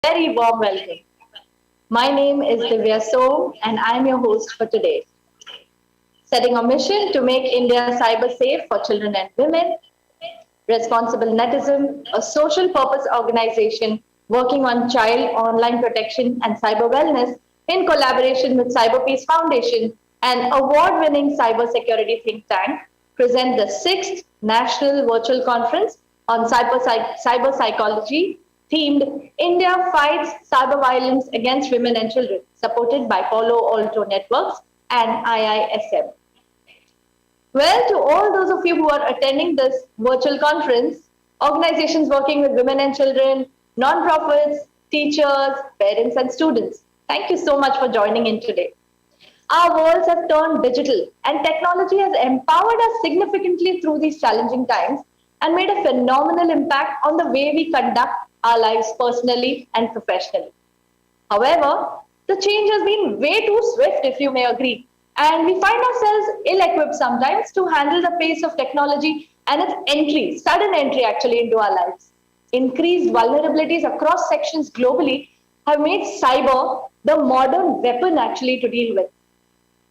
very warm welcome. My name is Divya Som and I am your host for today. Setting a mission to make India cyber safe for children and women, Responsible Netism, a social purpose organization working on child online protection and cyber wellness in collaboration with CyberPeace Foundation, an award-winning cybersecurity think tank, present the 6th National Virtual Conference on Cyberpsychology themed India Fights Cyber Violence Against Women and Children, supported by Palo Alto Networks and IISM. Well, to all those of you who are attending this virtual conference, organizations working with women and children, non-profits, teachers, parents and students, thank you so much for joining in today. Our worlds have turned digital and technology has empowered us significantly through these challenging times and made a phenomenal impact on the way we conduct our lives personally and professionally. However, the change has been way too swift, if you may agree, and we find ourselves ill-equipped sometimes to handle the pace of technology and its sudden entry actually into our lives. Increased vulnerabilities across sections globally have made cyber the modern weapon actually to deal with.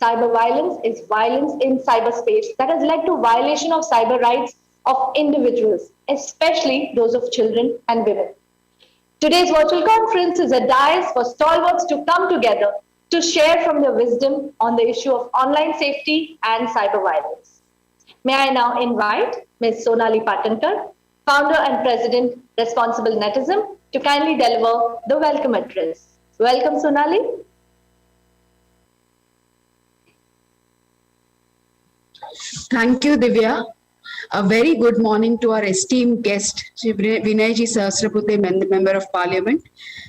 Cyber violence is violence in cyberspace that has led to violation of cyber rights of individuals, especially those of children and women. Today's virtual conference is a dais for stalwarts to come together to share from their wisdom on the issue of online safety and cyber violence. May I now invite Ms. Sonali Patankar, founder and president, Responsible Netism, to kindly deliver the welcome address. Welcome, Sonali. Thank you, Divya. A very good morning to our esteemed guest, Shri Vinayji Sahasrabudhe, Member of Parliament,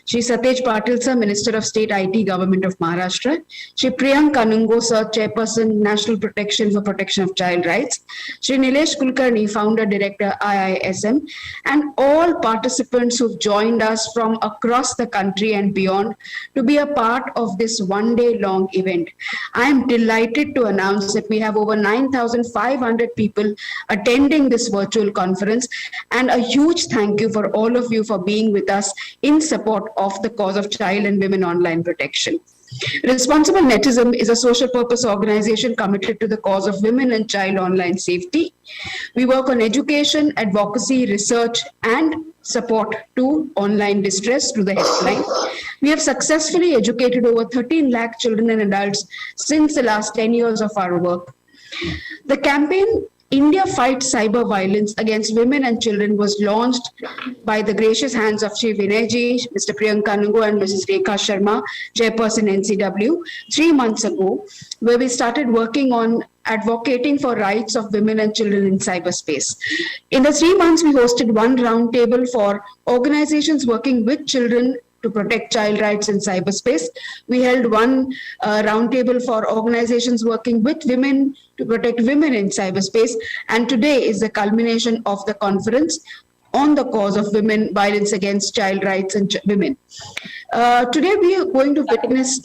Shri Satej Patil Sir, Minister of State IT, Government of Maharashtra, Shri Priyank Kanungo Sir, Chairperson, National Protection for Protection of Child Rights, Shri Nilesh Kulkarni, Founder, Director, IISM, and all participants who've joined us from across the country and beyond to be a part of this one-day-long event. I am delighted to announce that we have over 9,500 people attending this virtual conference, and a huge thank you for all of you for being with us in support of the cause of child and women online protection. Responsible Netism is a social purpose organization committed to the cause of women and child online safety. We work on education, advocacy, research, and support to online distress through the helpline. We have successfully educated over 13 lakh children and adults since the last 10 years of our work. The campaign India Fights Cyber Violence Against Women and Children was launched by the gracious hands of Shri Vinayji, Mr. Priyank Kanungo and Mrs. Rekha Sharma, Chairperson NCW, 3 months ago, where we started working on advocating for rights of women and children in cyberspace. In the 3 months, we hosted one roundtable for organizations working with children to protect child rights in cyberspace. We held one roundtable for organizations working with women to protect women in cyberspace. And today is the culmination of the conference on the cause of women, violence against child rights and women. Today we are going to witness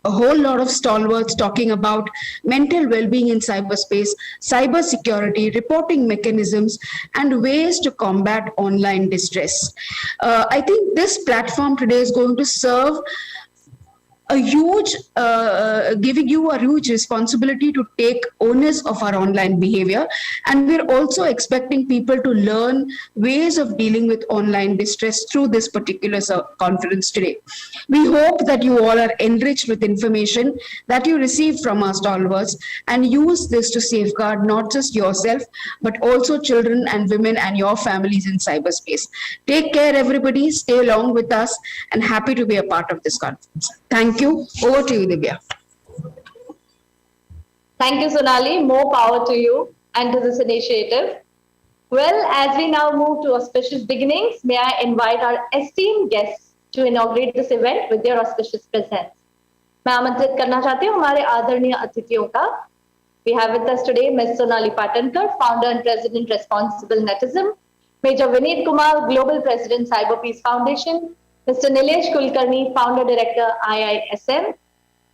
a whole lot of stalwarts talking about mental well-being in cyberspace, cyber security, reporting mechanisms, and ways to combat online distress. I think this platform today is going to serve a huge, giving you a huge responsibility to take onus of our online behavior. And we're also expecting people to learn ways of dealing with online distress through this particular conference today. We hope that you all are enriched with information that you receive from our stalwarts and use this to safeguard not just yourself, but also children and women and your families in cyberspace. Take care, everybody. Stay along with us and happy to be a part of this conference. Thank you. Over to you, Divya. Thank you, Sonali. More power to you and to this initiative. Well, as we now move to auspicious beginnings, may I invite our esteemed guests to inaugurate this event with their auspicious presence. मैं आमंत्रित करना चाहती हूँ हमारे आदरणीय अतिथियों का. We have with us today Ms. Sonali Patankar, Founder and President, Responsible Netism, Major Vineet Kumar, Global President, CyberPeace Foundation, Mr. Nilesh Kulkarni, Founder Director, IISM,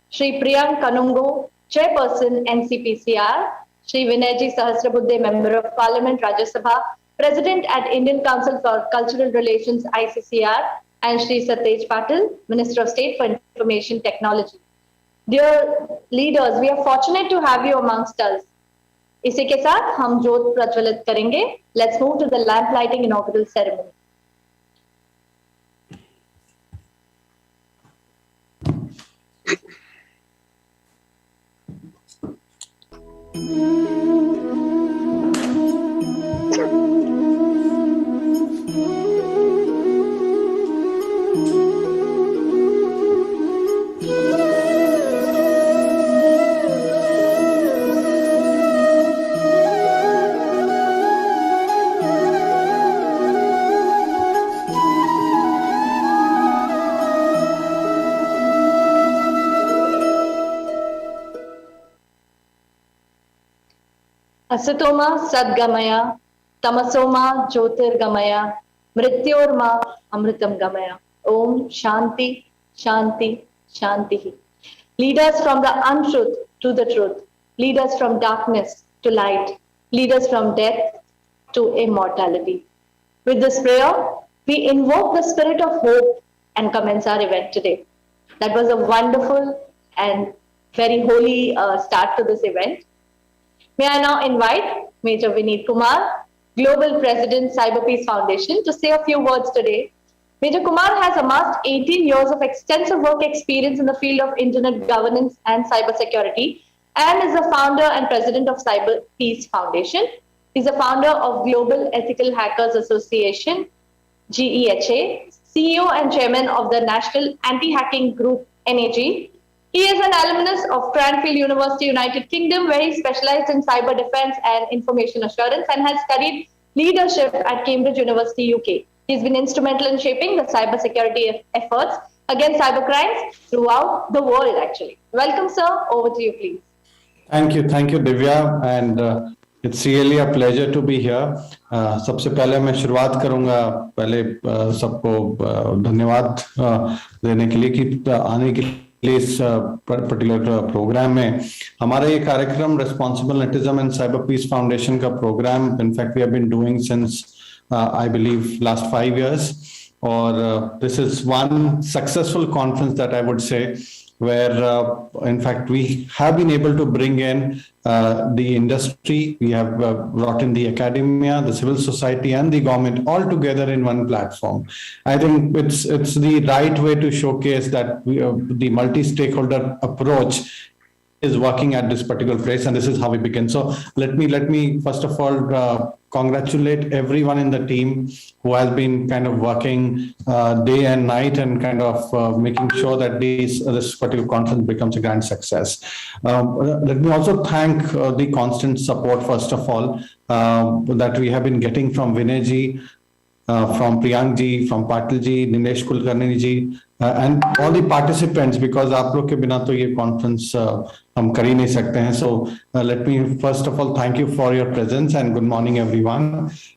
Shri Priyank Kanungo, Chairperson, NCPCR, Shri Vinayji Sahasrabudhe, Member of Parliament, Rajya Sabha, President at Indian Council for Cultural Relations, ICCR, and Shri Satej Patil, Minister of State for Information Technology. Dear leaders, we are fortunate to have you amongst us. इसी के साथ हम ज्योत प्रज्वलित करेंगे. Let's move to the lamp lighting inaugural ceremony. असतोमा सद्गमया तमसोमा ज्योतिर्गमया मृत्योर्मा अमृतम गमया. Om Shanti Shanti Shanti. Lead us from the untruth to the truth. Lead us from darkness to light. Lead us from death to immortality. With this prayer, we invoke the spirit of hope and commence our event today. That was a wonderful and very holy start to this event. May I now invite Major Vineet Kumar, Global President, CyberPeace Foundation, to say a few words today. Major Kumar has amassed 18 years of extensive work experience in the field of internet governance and cybersecurity, and is the founder and president of CyberPeace Foundation. He's the founder of Global Ethical Hackers Association, GEHA, CEO and chairman of the National Anti-Hacking Group, NAG. He is an alumnus of Cranfield University, United Kingdom, where he specialized in cyber defense and information assurance, and has studied leadership at Cambridge University, UK. He's been instrumental in shaping the cybersecurity efforts against cybercrimes throughout the world, actually. Welcome, sir. Over to you, please. Thank you, Divya, and it's really a pleasure to be here. सबसे पहले मैं शुरुआत करूंगा पहले सबको धन्यवाद देने के लिए कि आने के इस पर्टिकुलर प्रोग्राम में. हमारा ये कार्यक्रम responsible netism and cyber peace foundation का programme in fact we have been doing since I believe last 5 years, और this is one successful conference that I would say where in fact we have been able to bring in the industry. We have brought in the academia, the civil society and the government all together in one platform. I think it's the right way to showcase that the multi-stakeholder approach is working at this particular place, and this is how we begin. So let me first of all congratulate everyone in the team who has been kind of working day and night and kind of making sure that this particular conference becomes a grand success. Let me also thank the constant support, first of all, that we have been getting from Vinay ji, from Priyank ji, from Patil ji, Nilesh Kulkarni ji, and all the participants, because आप लोग के बिना तो ये conference हम कर ही नहीं सकते हैं. So let me first of all thank you for your presence and good morning everyone.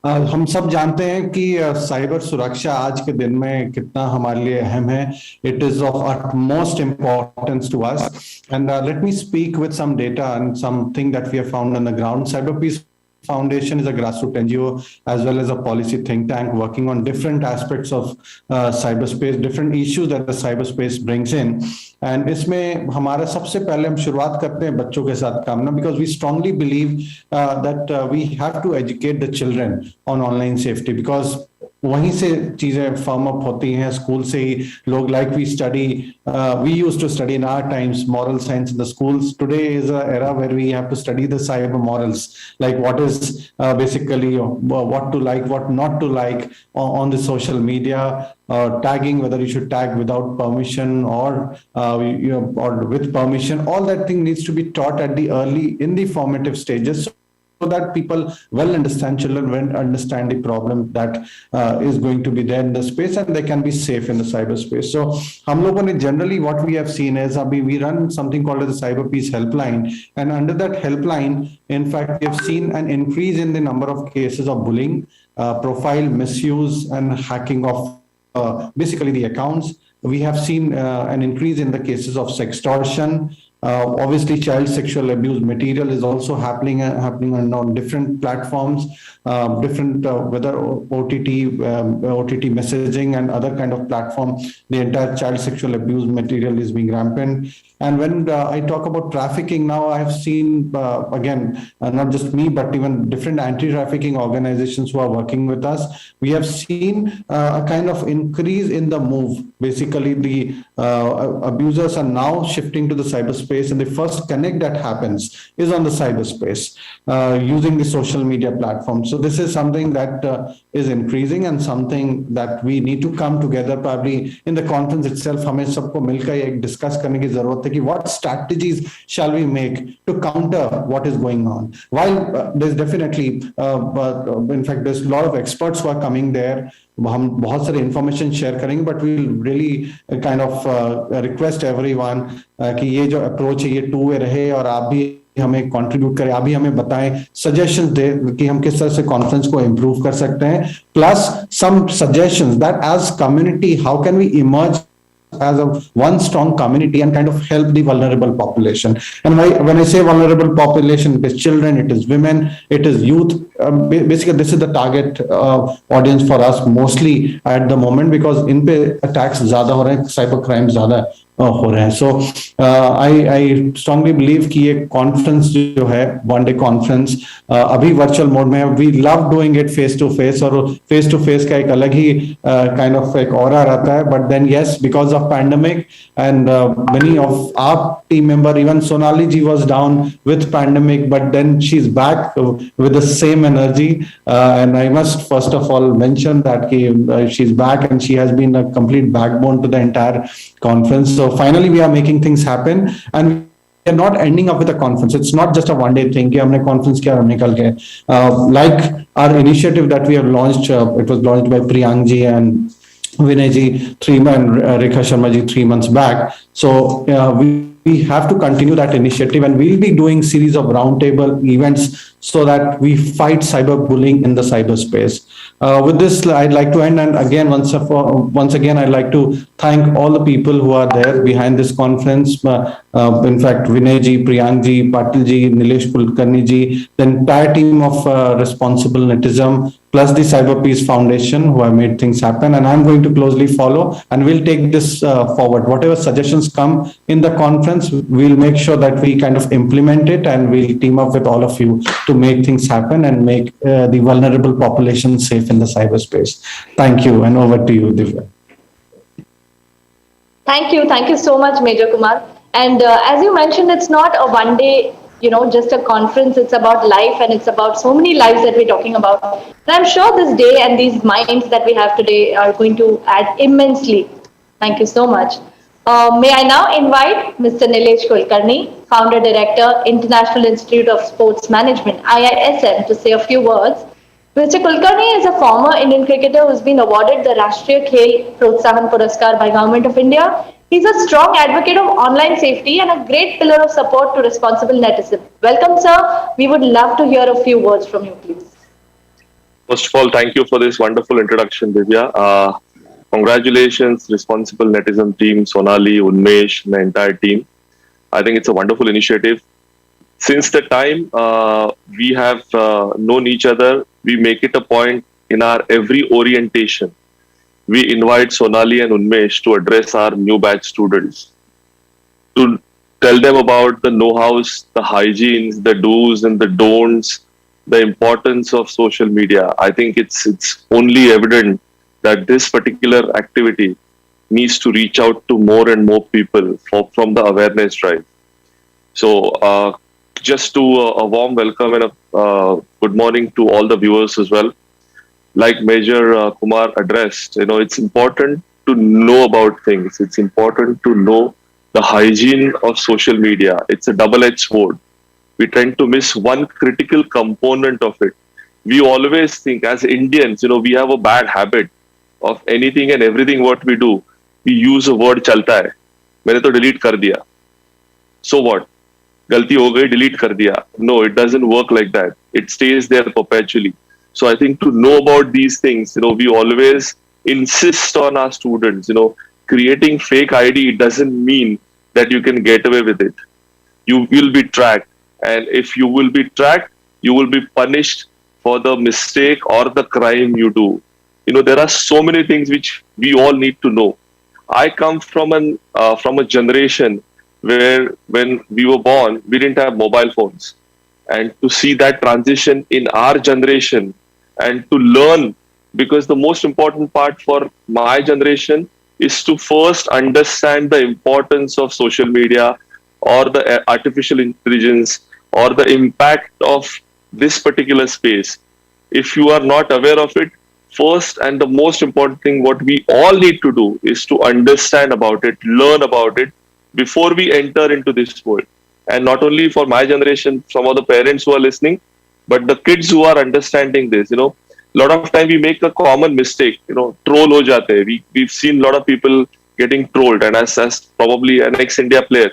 हम सब जानते हैं कि साइबर सुरक्षा आज के दिन में कितना हमारे लिए अहम है. It is of utmost importance to us, and let me speak with some data and something that we have found on the ground. CyberPeace Foundation is a grassroots NGO as well as a policy think tank working on different aspects of cyberspace, different issues that the cyberspace brings in. And इसमें हमारा सबसे पहले हम शुरुआत करते हैं बच्चों के साथ काम ना, because we strongly believe that we have to educate the children on online safety, because वहीं से चीजें फॉर्म अप होती हैं, स्कूल से ही लोग like we used to study in our times moral science in the schools. Today is an era where we have to study the cyber morals, like what is basically what to like, what not to like on the social media, tagging, whether you should tag without permission or or with permission. All that thing needs to be taught at the early in the formative stages, so that people children will understand the problem that is going to be there in the space, and they can be safe in the cyberspace. So हम लोगों ने generally what we have seen is we run something called as the CyberPeace helpline, and under that helpline, in fact, we have seen an increase in the number of cases of bullying, profile misuse and hacking of basically the accounts. We have seen an increase in the cases of sextortion, Obviously, child sexual abuse material is also happening on different platforms, different whether OTT messaging and other kind of platform. The entire child sexual abuse material is being rampant. And when I talk about trafficking now, I have seen again not just me but even different anti-trafficking organizations who are working with us. We have seen a kind of increase in the move. Basically, the abusers are now shifting to the cyberspace, and the first connect that happens is on the cyberspace using the social media platform. So this is something that is increasing and something that we need to come together. Probably in the conference itself, हमें सबको मिलकर एक discuss करने की जरूरत है कि what strategies shall we make to counter what is going on. While there's definitely, in fact, there's a lot of experts who are coming there. हम बहुत सारे information share करेंगे, but we'll really kind of request everyone कि ये जो approach है ये two-way रहे और आप भी हमें कंट्रीब्यूट करें, अभी हमें बताएं, सजेशंस दे कि हम किस तरह से कॉन्फ्रेंस को इम्प्रूव कर सकते हैं, plus some suggestions that as community how can we emerge as a one strong community and kind of help the vulnerable population. And when I say vulnerable population, it is children, it is women, it is youth. Basically, this is the target audience for us mostly at the moment, because in पे attacks ज़्यादा हो रहे हैं, cyber crimes ज़्यादा हो रहे हैं. So I strongly believe कि ये conference जो है one day conference अभी virtual mode में है. We love doing it face to face, और face to face का एक अलग ही kind of एक aura रहता है. But then yes, because of pandemic and many of our team member, even Sonali ji was down with pandemic, but then she's back with the same energy. And I must first of all mention that she's back and she has been a complete backbone to the entire conference. So finally we are making things happen, and we are not ending up with a conference. It's not just a one day thing कि हमने conference किया और निकल गए. Like our initiative that we have launched, it was launched by Priyank ji and Vinay ji 3 months, Rekha Sharma ji 3 months back. So we have to continue that initiative, and we'll be doing series of roundtable events so that we fight cyberbullying in the cyberspace. With this, I'd like to end, and again, once again, I'd like to thank all the people who are there behind this conference. In fact, Vinay ji, Priyank ji, Patil ji, Nilesh Kulkarni ji, the entire team of Responsible Netism, plus the CyberPeace Foundation, who have made things happen. And I'm going to closely follow, and we'll take this forward. Whatever suggestions come in the conference, we'll make sure that we kind of implement it, and we'll team up with all of you to make things happen and make the vulnerable population safe in the cyberspace. Thank you, and over to you, Divya. Thank you so much, Major Kumar. And as you mentioned, it's not a one day, just a conference. It's about life, and it's about so many lives that we're talking about. And I'm sure this day and these minds that we have today are going to add immensely. Thank you so much. May I now invite Mr. Nilesh Kulkarni, Founder Director, International Institute of Sports Management, IISM, to say a few words. Mr. Kulkarni is a former Indian cricketer who's been awarded the Rashtriya Khel Protsahan Puraskar by Government of India. He's a strong advocate of online safety and a great pillar of support to responsible netism. Welcome, sir. We would love to hear a few words from you, please. First of all, thank you for this wonderful introduction, Divya. Congratulations, Responsible Netism team, Sonali, Unmesh, and the entire team. I think it's a wonderful initiative. Since the time we have known each other, we make it a point in our every orientation. We invite Sonali and Unmesh to address our new batch students, to tell them about the know-hows, the hygienes, the do's and the don'ts, the importance of social media. I think it's only evident that this particular activity needs to reach out to more and more people from the awareness drive. So just to a warm welcome and a good morning to all the viewers as well. Like Major Kumar addressed, it's important to know about things. It's important to know the hygiene of social media. It's a double-edged sword. We tend to miss one critical component of it. We always think, as Indians, we have a bad habit of anything and everything what we do. We use a word "chalta hai." मैंने तो delete कर दिया. So what? गलती हो गई, delete कर दिया. No, it doesn't work like that. It stays there perpetually. So I think to know about these things, we always insist on our students, creating fake ID doesn't mean that you can get away with it. You will be tracked. And if you will be tracked, you will be punished for the mistake or the crime you do. There are so many things which we all need to know. I come from a generation where when we were born, we didn't have mobile phones. And to see that transition in our generation and to learn, because the most important part for my generation is to first understand the importance of social media or the artificial intelligence or the impact of this particular space. If you are not aware of it, first and the most important thing what we all need to do is to understand about it, learn about it before we enter into this world. And not only for my generation, some of the parents who are listening, but the kids who are understanding this. A lot of time we make a common mistake, troll ho jate hai. We've seen a lot of people getting trolled, and as probably an ex-India player,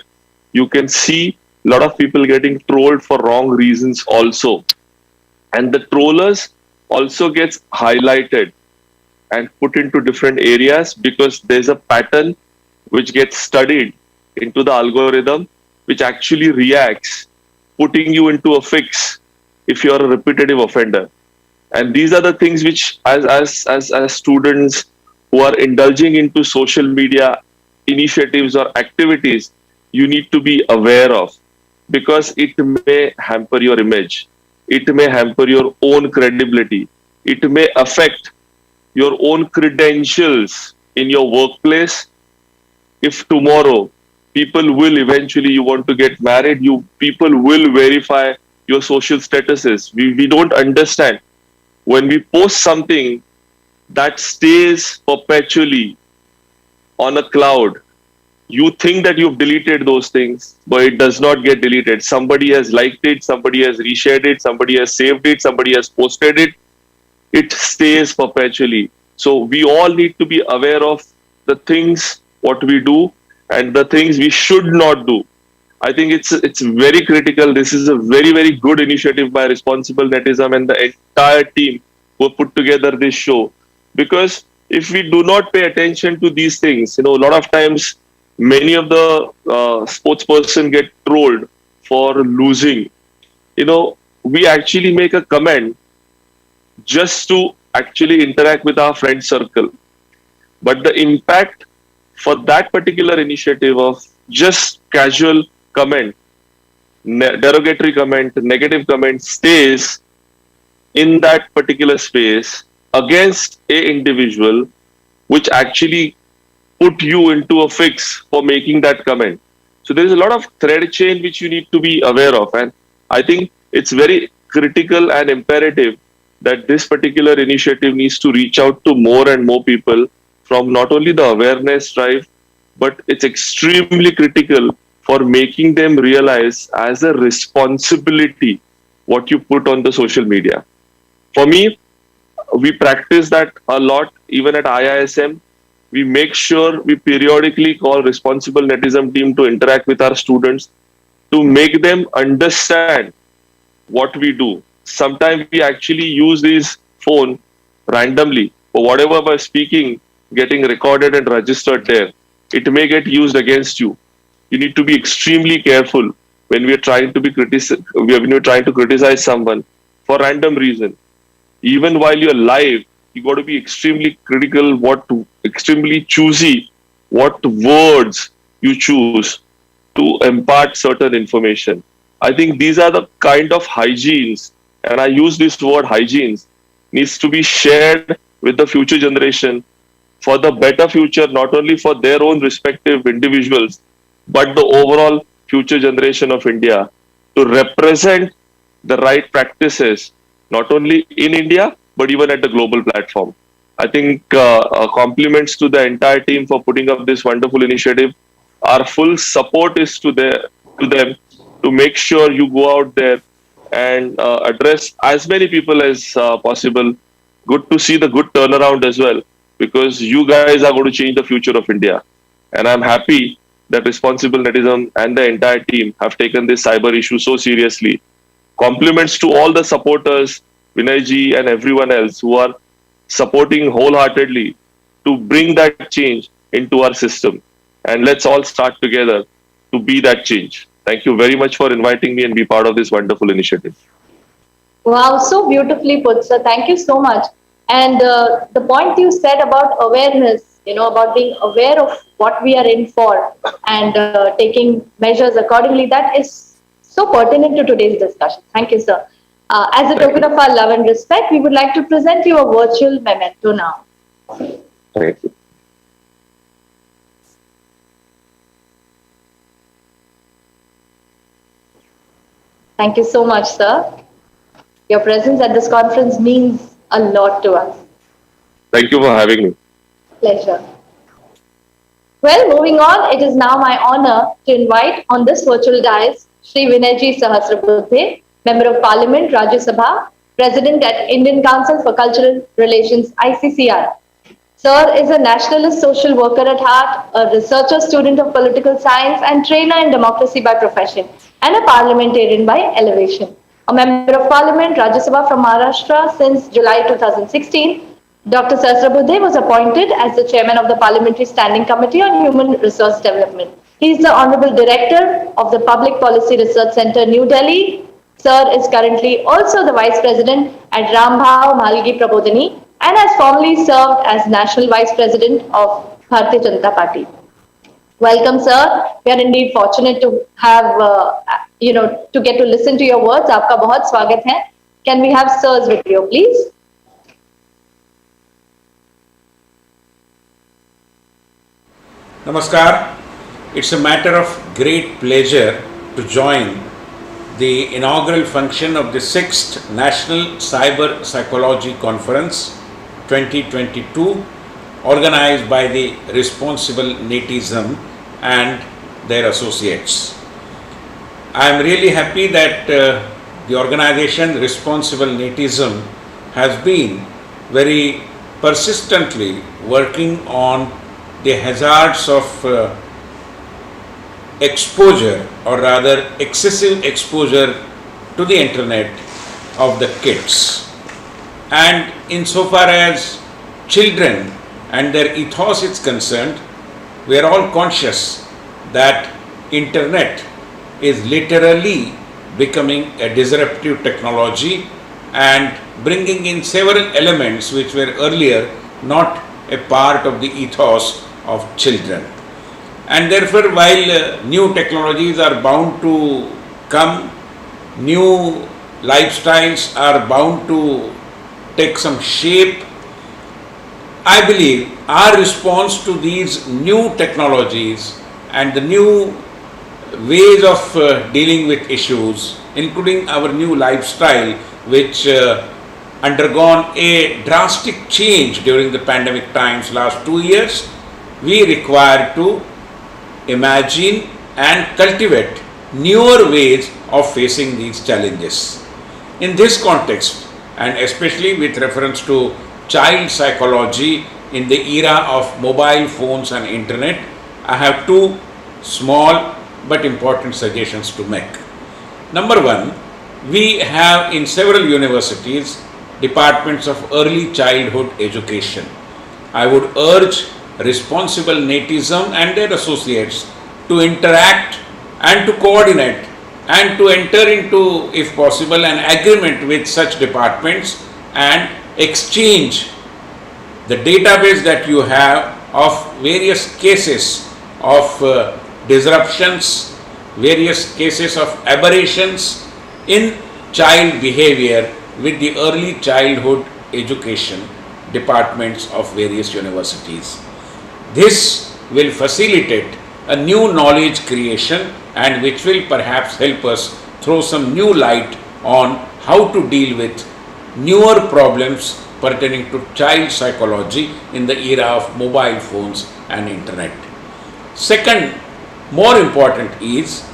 you can see a lot of people getting trolled for wrong reasons also. And the trollers also gets highlighted and put into different areas because there's a pattern which gets studied into the algorithm, which actually reacts, putting you into a fix if you're a repetitive offender. And these are the things which, as students who are indulging into social media initiatives or activities, you need to be aware of, because it may hamper your image, it may hamper your own credibility, it may affect your own credentials in your workplace. If tomorrow people will eventually, you want to get married, people will verify your social statuses. We don't understand. When we post something that stays perpetually on a cloud, you think that you've deleted those things, but it does not get deleted. Somebody has liked it, somebody has reshared it, somebody has saved it, somebody has posted it. It stays perpetually. So we all need to be aware of the things what we do and the things we should not do. I think it's very critical. This is a very, very good initiative by Responsible Netism and the entire team who put together this show. Because if we do not pay attention to these things, a lot of times many of the sports person get trolled for losing. We actually make a comment just to actually interact with our friend circle. But the impact for that particular initiative of just casual comment, derogatory comment, negative comment stays in that particular space against a individual, which actually put you into a fix for making that comment. So there is a lot of thread chain which you need to be aware of. And I think it's very critical and imperative that this particular initiative needs to reach out to more and more people from not only the awareness drive, but it's extremely critical for making them realize as a responsibility what you put on the social media. For me, we practice that a lot, even at IISM. We make sure we periodically call Responsible Netism team to interact with our students to make them understand what we do. Sometimes we actually use this phone randomly for whatever by speaking, getting recorded and registered there. It may get used against you. You need to be extremely careful when we are trying to when you're trying to criticize someone for random reason. Even while you're live, you got to be extremely critical, extremely choosy, what words you choose to impart certain information. I think these are the kind of hygienes, and I use this word hygienes, needs to be shared with the future generation for the better future, not only for their own respective individuals, but the overall future generation of India, to represent the right practices, not only in India, but even at the global platform. I think compliments to the entire team for putting up this wonderful initiative. Our full support is to them to make sure you go out there and address as many people as possible. Good to see the good turnaround as well, because you guys are going to change the future of India. And I'm happy that Responsible Netism and the entire team have taken this cyber issue so seriously. Compliments to all the supporters, Vinay ji and everyone else who are supporting wholeheartedly to bring that change into our system. And let's all start together to be that change. Thank you very much for inviting me and be part of this wonderful initiative. Wow, so beautifully put, sir. Thank you so much. And the point you said about awareness, about being aware of what we are in for and taking measures accordingly, that is so pertinent to today's discussion. Thank you, sir. As a Thank token you. of our love and respect, we would like to present you a virtual memento now. Thank you. Thank you so much, sir. Your presence at this conference means a lot to us. Thank you for having me. Pleasure. Well, moving on, it is now my honor to invite on this virtual dais Shri Vinayji Sahasrabudhe, Member of Parliament, Rajya Sabha, President at Indian Council for Cultural Relations, ICCR. Sir is a nationalist social worker at heart, a researcher student of political science and trainer in democracy by profession, and a parliamentarian by elevation. A member of Parliament, Rajya Sabha from Maharashtra since July 2016, Dr. Sahasrabudhe was appointed as the chairman of the Parliamentary Standing Committee on Human Resource Development. He is the Honorable Director of the Public Policy Research Center, New Delhi. Sir is currently also the Vice President at Rambhav Malgi Prabodhani and has formerly served as National Vice President of Bharatiya Janata Party. Welcome, sir. We are indeed fortunate to have, to get to listen to your words. Aapka bahut swagat hai. Can we have sir's video, please? Namaskar. It's a matter of great pleasure to join the inaugural function of the 6th National Cyber Psychology Conference 2022 organized by the Responsible Netism and their associates. I am really happy that the organization Responsible Netism has been very persistently working on the hazards of exposure, or rather excessive exposure to the internet of the kids. And insofar as children and their ethos is concerned, we are all conscious that internet is literally becoming a disruptive technology and bringing in several elements which were earlier not a part of the ethos of children. And therefore, while new technologies are bound to come, new lifestyles are bound to take some shape, I believe our response to these new technologies and the new ways of dealing with issues, including our new lifestyle, which undergone a drastic change during the pandemic times last 2 years, we require to imagine and cultivate newer ways of facing these challenges. In this context, and especially with reference to child psychology in the era of mobile phones and internet, I have two small but important suggestions to make. Number one, we have in several universities departments of early childhood education. I would urge Responsible Netism and their associates to interact and to coordinate and to enter into, if possible, an agreement with such departments and exchange the database that you have of various cases of disruptions, various cases of aberrations in child behavior with the early childhood education departments of various universities. This will facilitate a new knowledge creation and which will perhaps help us throw some new light on how to deal with newer problems pertaining to child psychology in the era of mobile phones and internet. Second, more important is,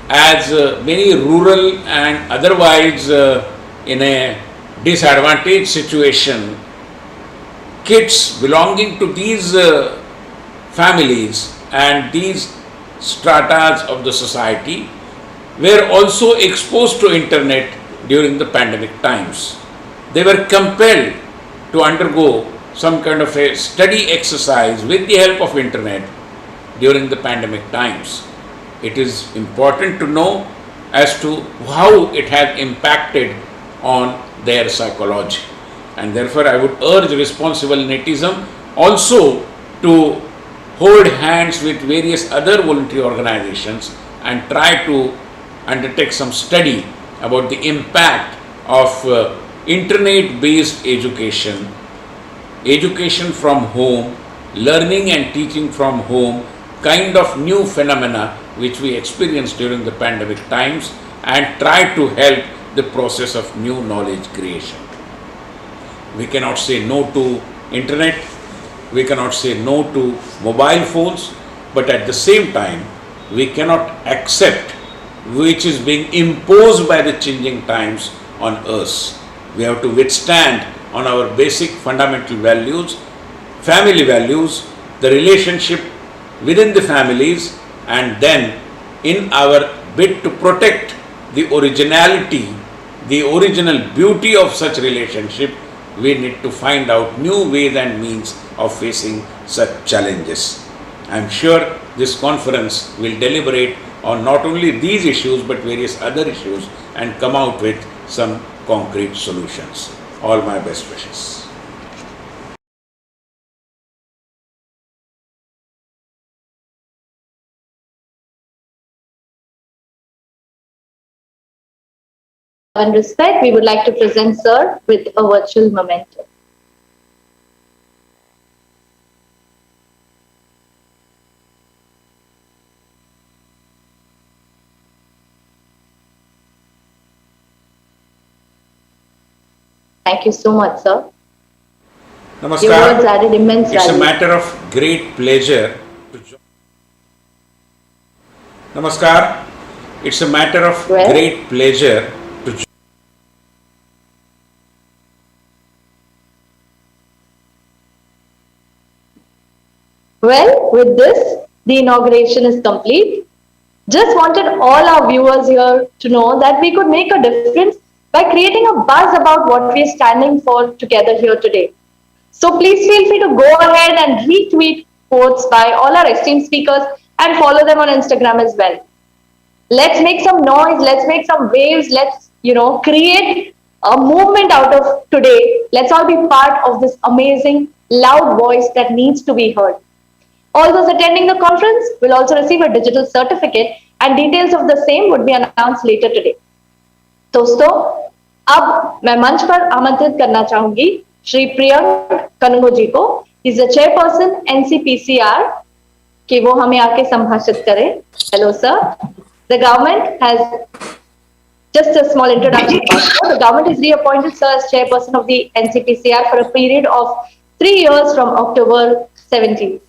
as many rural and otherwise in a disadvantaged situation, kids belonging to these families and these stratas of the society were also exposed to internet during the pandemic times. They were compelled to undergo some kind of a study exercise with the help of internet during the pandemic times. it is important to know as to how it has impacted on their psychology. And therefore I would urge responsible netism also to hold hands with various other voluntary organizations and try to undertake some study about the impact of internet-based education, education from home, learning and teaching from home, kind of new phenomena which we experienced during the pandemic times, and try to help the process of new knowledge creation. We cannot say no to internet, we cannot say no to mobile phones, but at the same time we cannot accept which is being imposed by the changing times on us. We have to withstand on our basic fundamental values, family values, the relationship within the families, and then in our bid to protect the originality, the original beauty of such relationship, we need to find out new ways and means of facing such challenges. I am sure this conference will deliberate on not only these issues but various other issues and come out with some concrete solutions. All my best wishes. And respect, we would like to present Sir with a virtual memento. Thank you so much, sir. Namaskar. Your words added immense It's value. a matter of great pleasure to join. Namaskar. It's a matter of Well? great pleasure to join. Well, with this, the inauguration is complete. Just wanted all our viewers here to know that we could make a difference by creating a buzz about what we are standing for together here today. So please feel free to go ahead and retweet quotes by all our esteemed speakers and follow them on Instagram as well. Let's make some noise, let's make some waves, let's, create a movement out of today. Let's all be part of this amazing, loud voice that needs to be heard. All those attending the conference will also receive a digital certificate and details of the same would be announced later today. दोस्तों, अब मैं मंच पर आमंत्रित करना चाहूंगी श्री प्रियंक कनगो जी को, is the chairperson NCPCR, कि वो हमें आके संभाषित करें. Hello sir. The government has just a small introduction. The government has reappointed Sir as chairperson of the NCPCR for a period of 3 years from October 17th.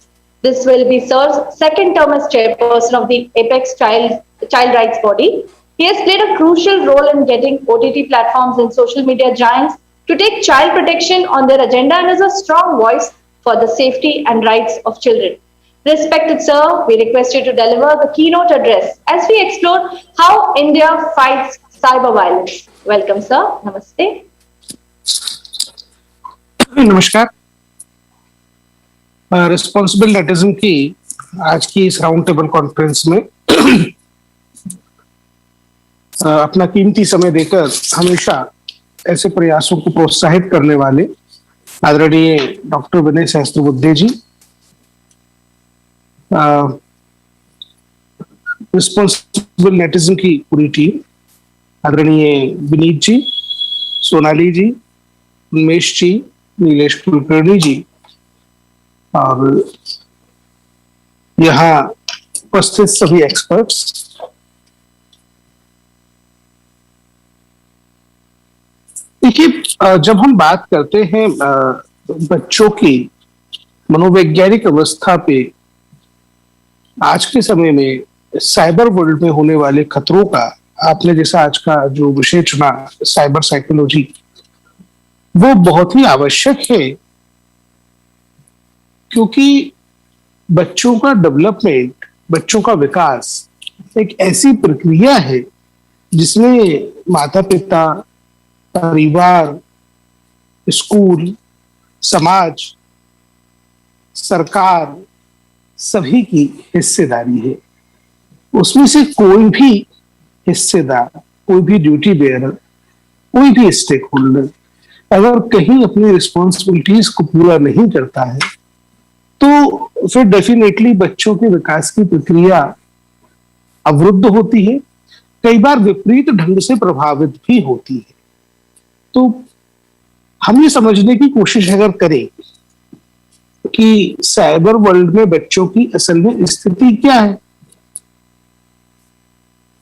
This will be Sir's second term as chairperson of the Apex Child Rights Body. He has played a crucial role in getting OTT platforms and social media giants to take child protection on their agenda and is a strong voice for the safety and rights of children. Respected Sir, we request you to deliver the keynote address as we explore how India fights cyber violence. Welcome, Sir. Namaste. नमस्कार. Responsible नेटिज्म की आज की इस round table conference में अपना कीमती समय देकर हमेशा ऐसे प्रयासों को प्रोत्साहित करने वाले आदरणीय डॉक्टर विनय सहस्त्रबुद्धे जी, रिस्पॉन्सिबल नेटिज्म की पूरी टीम, आदरणीय विनीत जी, सोनाली जी, उन्मेश जी, नीलेश कुलकर्णी जी, और यहाँ उपस्थित सभी एक्सपर्ट्स. देखिए, जब हम बात करते हैं बच्चों की मनोवैज्ञानिक अवस्था पे आज के समय में साइबर वर्ल्ड में होने वाले खतरों का, आपने जैसा आज का जो विषय चुना साइबर साइकोलॉजी, वो बहुत ही आवश्यक है, क्योंकि बच्चों का डेवलपमेंट, बच्चों का विकास एक ऐसी प्रक्रिया है जिसमें माता पिता, परिवार, स्कूल, समाज, सरकार, सभी की हिस्सेदारी है. उसमें से कोई भी हिस्सेदार, कोई भी ड्यूटी बेयरर, कोई भी स्टेक होल्डर अगर कहीं अपनी रिस्पॉन्सिबिलिटीज को पूरा नहीं करता है तो फिर डेफिनेटली बच्चों के विकास की प्रक्रिया अवरुद्ध होती है, कई बार विपरीत ढंग से प्रभावित भी होती है। तो हम ये समझने की कोशिश अगर करें कि साइबर वर्ल्ड में बच्चों की असल में स्थिति क्या है,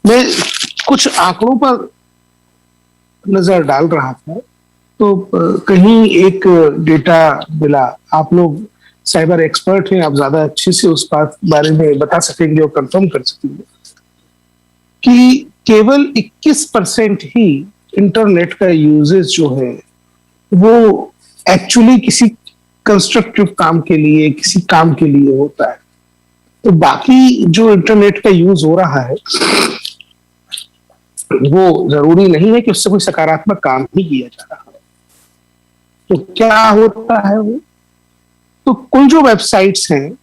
मैं कुछ आंकड़ों पर नजर डाल रहा था तो कहीं एक डेटा मिला। आप लोग साइबर एक्सपर्ट हैं, आप ज्यादा अच्छे से उस बात बारे में बता सकेंगे और कंफर्म कर सकेंगे कि केवल 21% ही इंटरनेट का यूजेज जो है वो एक्चुअली किसी कंस्ट्रक्टिव काम के लिए, किसी काम के लिए होता है। तो बाकी जो इंटरनेट का यूज हो रहा है वो जरूरी नहीं है कि उससे कोई सकारात्मक काम ही किया जा रहा है। तो क्या होता है वो, तो कुल जो वेबसाइट्स हैं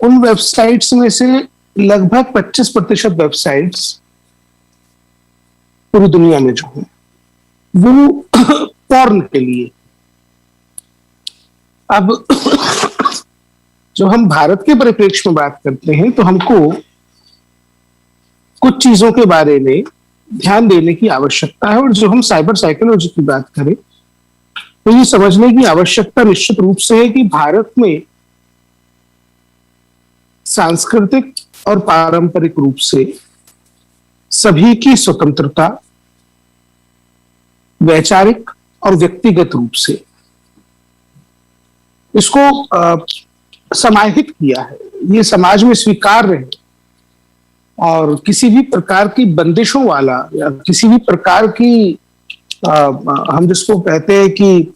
उन वेबसाइट्स में से लगभग 25% वेबसाइट्स पूरी दुनिया में जो है वो पॉर्न के लिए। अब जो हम भारत के परिप्रेक्ष्य में बात करते हैं तो हमको कुछ चीजों के बारे में ध्यान देने की आवश्यकता है, और जो हम साइबर साइकोलॉजी की बात करें तो ये समझने की आवश्यकता निश्चित रूप से है कि भारत में सांस्कृतिक और पारंपरिक रूप से सभी की स्वतंत्रता वैचारिक और व्यक्तिगत रूप से इसको समाहित किया है, ये समाज में स्वीकार्य है और किसी भी प्रकार की बंदिशों वाला या किसी भी प्रकार की हम जिसको कहते हैं कि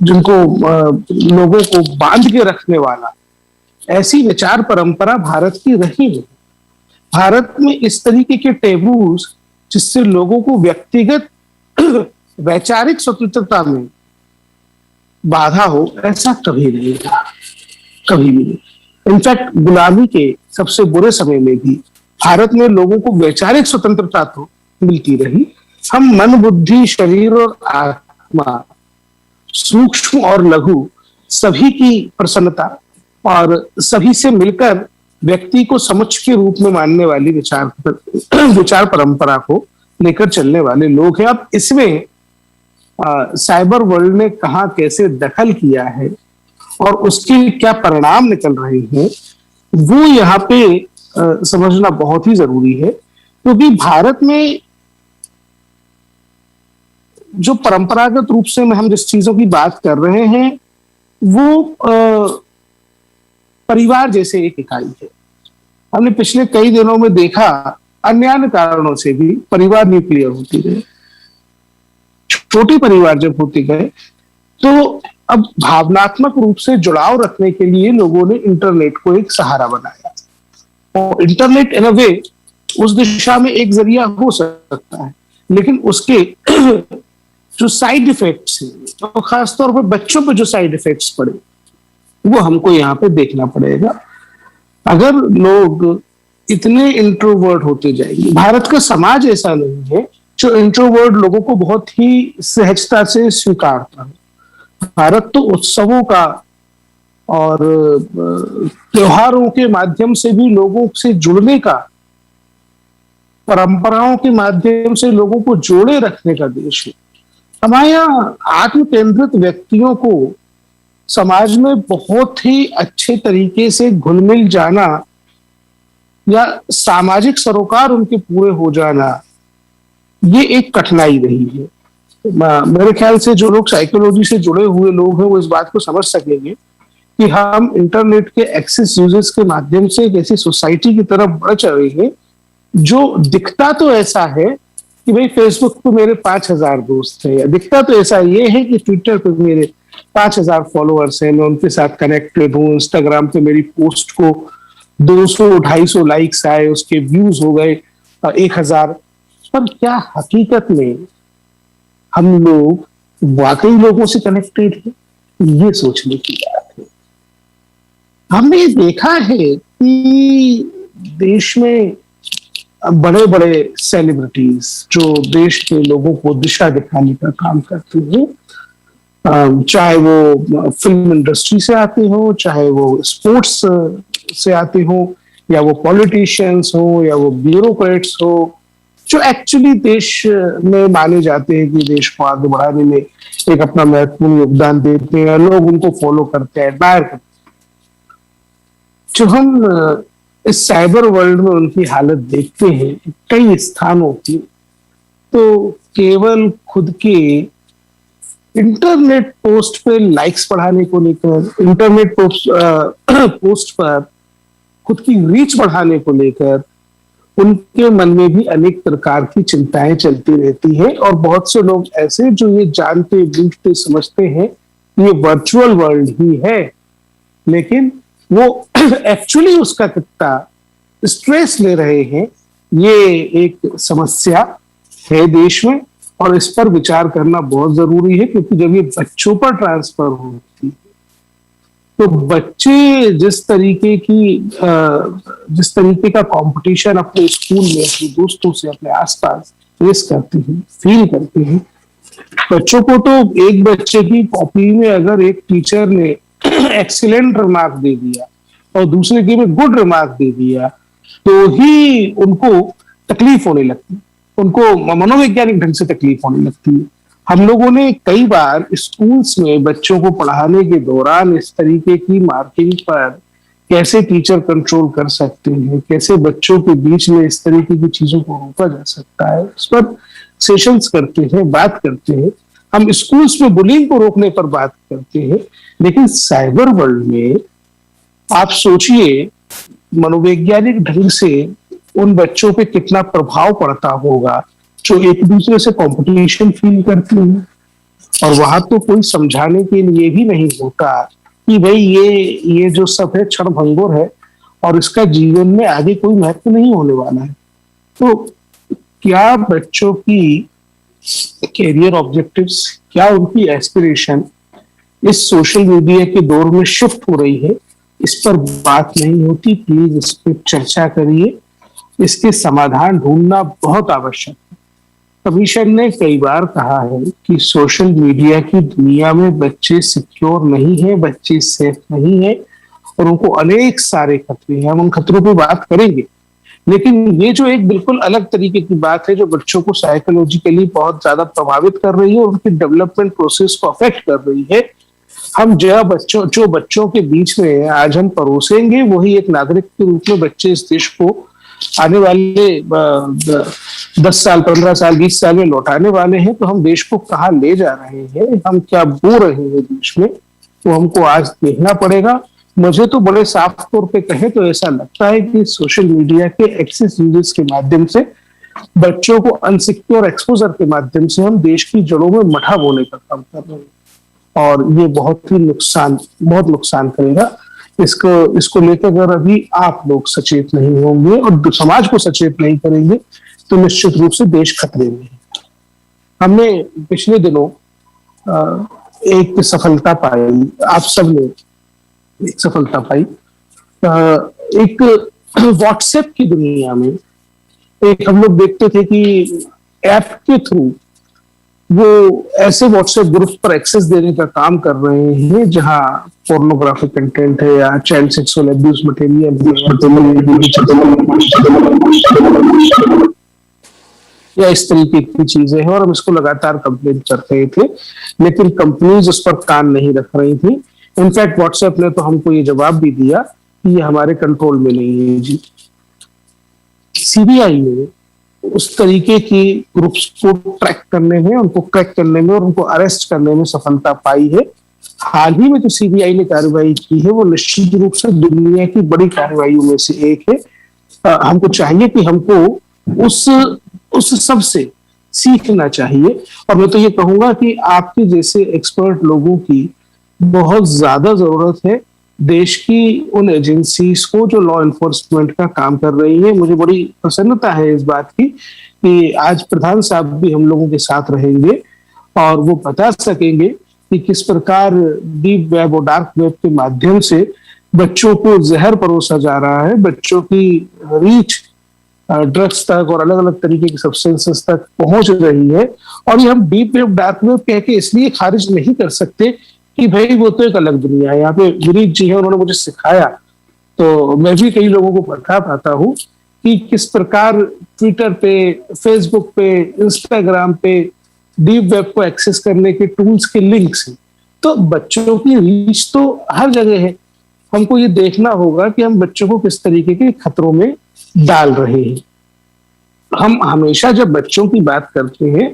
जिनको लोगों को बांध के रखने वाला, ऐसी विचार परंपरा भारत की रही है। भारत में इस तरीके के टेबूज जिससे लोगों को व्यक्तिगत वैचारिक स्वतंत्रता में बाधा हो, ऐसा कभी नहीं था, कभी भी नहीं। इनफैक्ट गुलामी के सबसे बुरे समय में भी भारत में लोगों को वैचारिक स्वतंत्रता तो मिलती रही। हम मन, बुद्धि, शरीर और आत्मा, सूक्ष्म और लघु सभी की प्रसन्नता और सभी से मिलकर व्यक्ति को समुच्च के रूप में मानने वाली विचार परंपरा को लेकर चलने वाले लोग हैं। अब इसमें साइबर वर्ल्ड ने कहां कैसे दखल किया है और उसके क्या परिणाम निकल रहे हैं वो यहाँ पे समझना बहुत ही जरूरी है, क्योंकि भारत में जो परंपरागत रूप से हम जिस चीजों की बात कर रहे हैं वो परिवार जैसे एक इकाई है। हमने पिछले कई दिनों में देखा अन्य कारणों से भी परिवार न्यूक्लियर होती गए, छोटे परिवार जब होते गए तो अब भावनात्मक रूप से जुड़ाव रखने के लिए लोगों ने इंटरनेट को एक सहारा बनाया और इंटरनेट इन अ वे उस दिशा में एक जरिया हो सकता है, लेकिन उसके जो साइड इफेक्ट्स हैं और खासतौर पर बच्चों पर जो साइड इफेक्ट्स पड़े वो हमको यहाँ पे देखना पड़ेगा। अगर लोग इतने इंट्रोवर्ट होते जाएंगे, भारत का समाज ऐसा नहीं है जो इंट्रोवर्ट लोगों को बहुत ही सहजता से स्वीकारता है। भारत तो उत्सवों का और त्योहारों के माध्यम से भी लोगों से जुड़ने का, परंपराओं के माध्यम से लोगों को जोड़े रखने का देश है। हमारे यहाँ आत्म केंद्रित व्यक्तियों को समाज में बहुत ही अच्छे तरीके से घुल मिल जाना या सामाजिक सरोकार उनके पूरे हो जाना, ये एक कठिनाई रही है। मेरे ख्याल से जो लोग साइकोलॉजी से जुड़े हुए लोग हैं वो इस बात को समझ सकेंगे कि हम इंटरनेट के एक्सेस यूजेस के माध्यम से एक ऐसी सोसाइटी की तरफ बढ़ चले हैं जो दिखता तो ऐसा है कि भाई फेसबुक पे मेरे 5000 दोस्त हैं, या दिखता तो ऐसा ये है कि ट्विटर पे मेरे 5000 फॉलोअर्स हैं, मैं उनके साथ कनेक्टेड हूँ, इंस्टाग्राम पे मेरी पोस्ट को 200-250 लाइक्स आए, उसके व्यूज हो गए 1000। पर क्या हकीकत में हम लोग वाकई लोगों से कनेक्टेड हैं, ये सोचने की बात है। हमने देखा है कि देश में बड़े बड़े सेलिब्रिटीज जो देश के लोगों को दिशा दिखाने का काम करते हैं, चाहे वो फिल्म इंडस्ट्री से आते हो, चाहे वो स्पोर्ट्स से आते हो, या वो पॉलिटिशियंस हो, या वो ब्यूरोक्रेट्स हो, जो एक्चुअली देश में माने जाते हैं कि देश को आगे बढ़ाने में एक अपना महत्वपूर्ण योगदान देते हैं, लोग उनको फॉलो करते हैं, एडमायर करते हैं। जो हम इस साइबर वर्ल्ड में उनकी हालत देखते हैं कई स्थानों की, तो केवल खुद के इंटरनेट पोस्ट पे लाइक्स बढ़ाने को लेकर, इंटरनेट पोस्ट पर खुद की रीच बढ़ाने को लेकर उनके मन में भी अनेक प्रकार की चिंताएं चलती रहती है। और बहुत से लोग ऐसे जो ये जानते बूझते समझते हैं ये वर्चुअल वर्ल्ड ही है, लेकिन वो एक्चुअली उसका कितना स्ट्रेस ले रहे हैं, ये एक समस्या है देश में, और इस पर विचार करना बहुत जरूरी है। क्योंकि जब ये बच्चों पर ट्रांसफर होती है तो बच्चे जिस तरीके का कंपटीशन अपने स्कूल में अपने दोस्तों से अपने आसपास फेस करते हैं, फील करते हैं, बच्चों को तो एक बच्चे की कॉपी में अगर एक टीचर ने एक्सीलेंट रिमार्क दे दिया और दूसरे की में गुड रिमार्क दे दिया तो ही उनको तकलीफ होने लगती है, उनको मनोवैज्ञानिक ढंग से तकलीफ होने लगती है। हम लोगों ने कई बार स्कूल्स में बच्चों को पढ़ाने के दौरान इस तरीके की मार्किंग पर कैसे टीचर कंट्रोल कर सकते हैं, कैसे बच्चों के बीच में इस तरीके की चीजों को रोका जा सकता है, उस पर सेशंस करते हैं, बात करते हैं। हम स्कूल्स में बुलिंग को रोकने पर बात करते हैं, लेकिन साइबर वर्ल्ड में आप सोचिए मनोवैज्ञानिक ढंग से उन बच्चों पे कितना प्रभाव पड़ता होगा जो एक दूसरे से कंपटीशन फील करते हैं। और वहां तो कोई समझाने के लिए भी नहीं होता कि भाई ये जो सब है क्षण भंगुर है और इसका जीवन में आगे कोई महत्व नहीं होने वाला है। तो क्या बच्चों की कैरियर ऑब्जेक्टिव्स, क्या उनकी एस्पिरेशन इस सोशल मीडिया के दौर में शिफ्ट हो रही है, इस पर बात नहीं होती। प्लीज इस पर चर्चा करिए, इसके समाधान ढूंढना बहुत आवश्यक है। कमीशन ने कई बार कहा है कि सोशल मीडिया की दुनिया में बच्चे सिक्योर नहीं है, बच्चे सेफ नहीं है और उनको अनेक सारे खतरे हैं। हम उन खतरों पर बात करेंगे, लेकिन ये जो एक बिल्कुल अलग तरीके की बात है जो बच्चों को साइकोलॉजिकली बहुत ज्यादा प्रभावित कर रही है और उनकी डेवलपमेंट प्रोसेस को अफेक्ट कर रही है, हम जो बच्चों के बीच में आज हम परोसेंगे वही एक नागरिक के रूप में बच्चे इस देश को आने वाले 10 साल 15 साल 20 साल में लौटाने वाले हैं। तो हम देश को कहाँ ले जा रहे हैं, हम क्या बो रहे हैं देश में, तो हमको आज देखना पड़ेगा। मुझे तो बड़े साफ तौर पे कहे तो ऐसा लगता है कि सोशल मीडिया के एक्सेस यूजेस के माध्यम से बच्चों को अनसिक्योर एक्सपोजर के माध्यम से हम देश की जड़ों में मठा बोने का काम कर रहे हैं और ये बहुत नुकसान करेगा। इसको लेकर अगर अभी आप लोग सचेत नहीं होंगे और समाज को सचेत नहीं करेंगे तो निश्चित रूप से देश खतरे में है। हमने पिछले दिनों एक सफलता पाई, आप सब ने एक सफलता पाई। एक व्हाट्सएप की दुनिया में एक हम लोग देखते थे कि ऐप के थ्रू वो ऐसे व्हाट्सएप ग्रुप पर एक्सेस देने का काम कर रहे हैं जहां पोर्नोग्राफिक कंटेंट है या चाइल्ड सेक्सुअल अब्यूज मटेरियल या इस तरीके की चीजें हैं और हम इसको लगातार कंप्लेन कर रहे थे, लेकिन कंपनीज उस पर कान नहीं रख रही थी। इनफैक्ट व्हाट्सएप ने तो हमको ये जवाब भी दिया कि ये हमारे कंट्रोल में नहीं है जी। सीबीआई ने उस तरीके की ग्रुप्स को ट्रैक करने में, उनको क्रैक करने में और उनको अरेस्ट करने में सफलता पाई है। हाल ही में जो सीबीआई ने कार्रवाई की है वो निश्चित रूप से दुनिया की बड़ी कार्रवाइयों में से एक है। हमको चाहिए कि हमको उस सब से सीखना चाहिए और मैं तो ये कहूंगा कि आपके जैसे एक्सपर्ट लोगों की बहुत ज्यादा जरूरत है देश की उन एजेंसीज को जो लॉ एनफोर्समेंट का काम कर रही है। मुझे बड़ी प्रसन्नता है इस बात की कि आज प्रधान साहब भी हम लोगों के साथ रहेंगे और वो बता सकेंगे कि किस प्रकार डीप वेब और डार्क वेब के माध्यम से बच्चों को जहर परोसा जा रहा है, बच्चों की रीच ड्रग्स तक और अलग अलग तरीके की सब्सटेंसेस तक पहुंच रही है। और ये हम डीप वेब डार्क वेब कह के इसलिए खारिज नहीं कर सकते कि भाई वो तो एक अलग दुनिया है। यहाँ पे विनीत जी है, उन्होंने मुझे सिखाया, तो मैं भी कई लोगों को बता पाता हूँ कि किस प्रकार ट्विटर पे, फेसबुक पे, इंस्टाग्राम पे डीप वेब को एक्सेस करने के टूल्स के लिंक्स हैं। तो बच्चों की रीच तो हर जगह है। हमको ये देखना होगा कि हम बच्चों को किस तरीके के खतरों में डाल रहे हैं। हम हमेशा जब बच्चों की बात करते हैं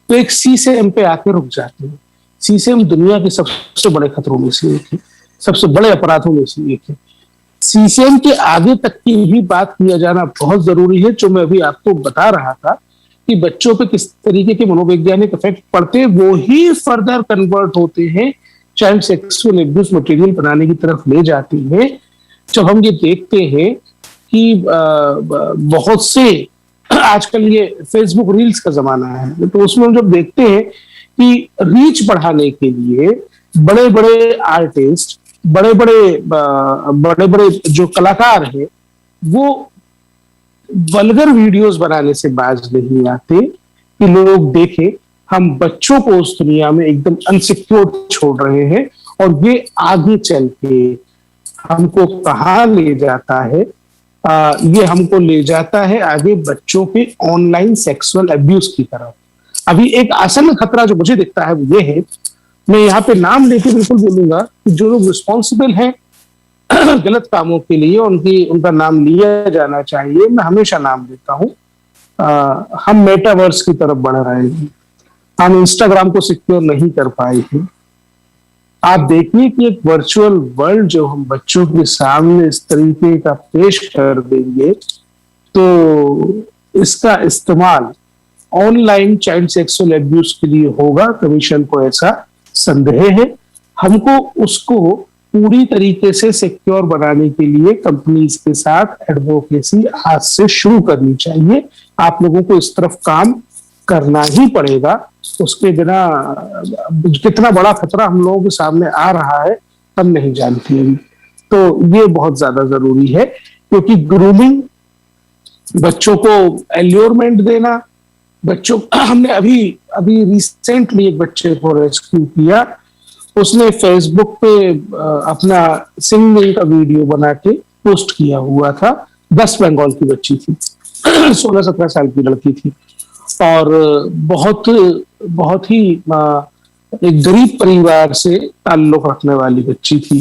तो एक सी से एम पे आके रुक जाते हैं। सी से एम दुनिया के सबसे बड़े खतरों में से एक है, सबसे बड़े अपराधों में से एक है। सी से एम के आगे तक की भी बात किया जाना बहुत जरूरी है। जो मैं अभी आपको बता रहा था कि बच्चों पे किस तरीके के मनोवैज्ञानिक इफेक्ट पड़ते हैं, वो ही फर्दर कन्वर्ट होते हैं, चाइल्ड सेक्सुअल एब्यूज मटेरियल बनाने की तरफ ले जाते हैं। जब हम ये देखते हैं कि बहुत से आजकल ये फेसबुक रील्स का जमाना है, तो उसमें हम जब देखते हैं कि रीच बढ़ाने के लिए बड़े बड़े आर्टिस्ट, बड़े बड़े जो कलाकार हैं, वो वल्गर वीडियोस बनाने से बाज नहीं आते कि लोग देखें। हम बच्चों को उस दुनिया में एकदम अनसिक्योर छोड़ रहे हैं और ये आगे चल के हमको कहाँ ले जाता है? ये हमको ले जाता है आगे बच्चों के ऑनलाइन सेक्सुअल अब्यूज की तरफ। अभी एक आसन खतरा जो मुझे दिखता है वो ये है, मैं यहाँ पे नाम लेके बिल्कुल बोलूंगा कि जो लोग रिस्पॉन्सिबल हैं गलत कामों के लिए, उनका नाम लिया जाना चाहिए। मैं हमेशा नाम लेता हूँ। हम मेटावर्स की तरफ बढ़ रहे हैं, हम इंस्टाग्राम को सिक्योर नहीं कर पाए हैं। आप देखिए कि एक वर्चुअल वर्ल्ड जो हम बच्चों के सामने इस तरीके का पेश कर देंगे, तो इसका इस्तेमाल ऑनलाइन चाइल्ड सेक्सुअल एब्यूज के लिए होगा। कमीशन को ऐसा संदेह है। हमको उसको पूरी तरीके से सिक्योर बनाने के लिए कंपनीज के साथ एडवोकेसी आज से शुरू करनी चाहिए। आप लोगों को इस तरफ काम करना ही पड़ेगा। उसके बिना कितना बड़ा खतरा हम लोगों के सामने आ रहा है हम नहीं जानते हैं। तो ये बहुत ज्यादा जरूरी है, क्योंकि ग्रूमिंग, बच्चों को एल्योरमेंट देना, बच्चों हमने अभी रिसेंटली एक बच्चे को रेस्क्यू किया। उसने फेसबुक पे अपना सिंगिंग का वीडियो बना के पोस्ट किया हुआ था। वेस्ट बंगाल की बच्ची थी, 16-17 साल की लड़की थी और बहुत ही एक गरीब परिवार से ताल्लुक रखने वाली बच्ची थी।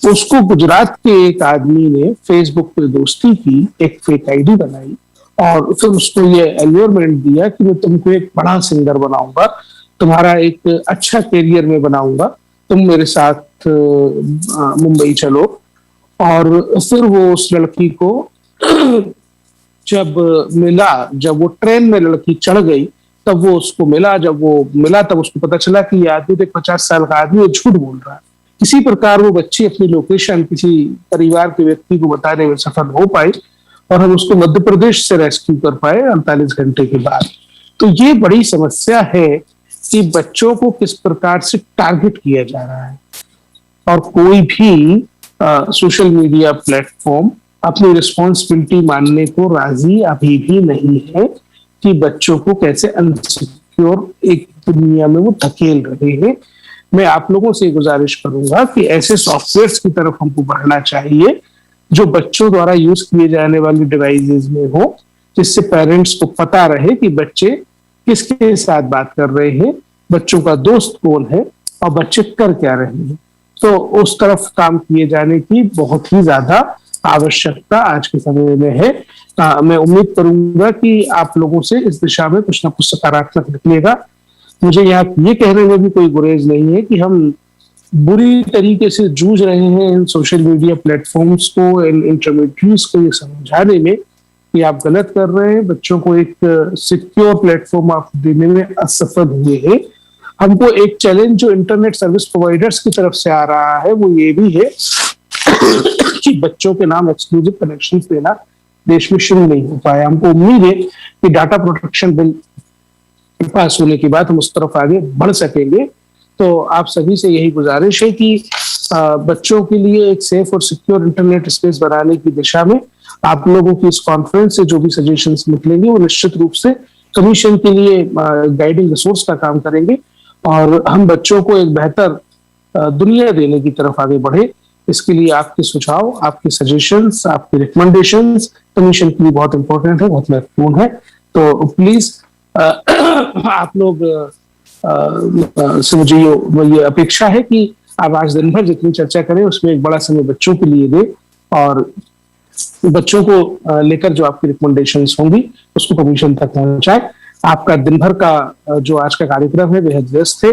उसको गुजरात के एक आदमी ने फेसबुक पे दोस्ती की, एक फेक आईडी बनाई और फिर उसको ये एल्योरमेंट दिया कि मैं तुमको एक बड़ा सिंगर बनाऊंगा, तुम्हारा एक अच्छा करियर में बनाऊंगा, तुम मेरे साथ मुंबई चलो। और फिर वो उस लड़की को जब वो ट्रेन में लड़की चढ़ गई तब वो उसको मिला। जब वो मिला तब उसको पता चला कि ये आदमी तो 50 साल का आदमी झूठ बोल रहा है। किसी प्रकार वो बच्ची अपनी लोकेशन किसी परिवार के व्यक्ति को बताने में सफल हो पाई और हम उसको मध्य प्रदेश से रेस्क्यू कर पाए 48 घंटे के बाद। तो ये बड़ी समस्या है कि बच्चों को किस प्रकार से टारगेट किया जा रहा है और कोई भी सोशल मीडिया प्लेटफॉर्म अपनी रिस्पॉन्सिबिलिटी मानने को राजी अभी भी नहीं है कि बच्चों को कैसे अनसिक्योर एक दुनिया में वो धकेल रहे हैं। मैं आप लोगों से गुजारिश करूंगा कि ऐसे सॉफ्टवेयर्स की तरफ हमको बढ़ना चाहिए जो बच्चों द्वारा यूज किए जाने वाली डिवाइसेस में हो, जिससे पेरेंट्स को पता रहे कि बच्चे किसके साथ बात कर रहे हैं, बच्चों का दोस्त कौन है और बच्चे कर क्या रहे हैं। तो उस तरफ काम किए जाने की बहुत ही ज्यादा आवश्यकता आज के समय में है। मैं उम्मीद करूंगा कि आप लोगों से इस दिशा में कुछ ना कुछ सकारात्मक निकलेगा। मुझे यहाँ ये कहने में भी कोई गुरेज नहीं है कि हम बुरी तरीके से जूझ रहे हैं इन सोशल मीडिया प्लेटफॉर्म्स को, इन इंटरमीडिएट्स को ये समझाने में कि आप गलत कर रहे हैं, बच्चों को एक सिक्योर प्लेटफॉर्म आप देने में असफल हुए हैं। हमको एक चैलेंज जो इंटरनेट सर्विस प्रोवाइडर्स की तरफ से आ रहा है वो ये भी है कि बच्चों के नाम एक्सक्लूसिव कनेक्शन देना देश में शुरू नहीं हो पाया। हमको उम्मीद है कि डाटा प्रोटेक्शन बिल पास होने के बाद हम उस तरफ आगे बढ़ सकेंगे। तो आप सभी से यही गुजारिश है कि बच्चों के लिए एक सेफ और सिक्योर इंटरनेट स्पेस बनाने की दिशा में आप लोगों की इस कॉन्फ्रेंस से जो भी सजेशंस निकलेंगे वो निश्चित रूप से कमीशन के लिए गाइडिंग रिसोर्स का काम करेंगे और हम बच्चों को एक बेहतर दुनिया देने की तरफ आगे बढ़े। इसके लिए आपके सुझाव, आपके सजेशंस, आपके रिकमेंडेशंस कमीशन के लिए बहुत इंपॉर्टेंट है, बहुत महत्वपूर्ण है। तो प्लीज आप लोग से मुझे ये अपेक्षा है कि आप आज दिन भर जितनी चर्चा करें उसमें एक बड़ा समय बच्चों के लिए दें और बच्चों को लेकर जो आपकी रिकमेंडेशंस होंगी उसको कमीशन तक पहुंचाए। आपका दिन भर का जो आज का कार्यक्रम है बेहद व्यस्त है।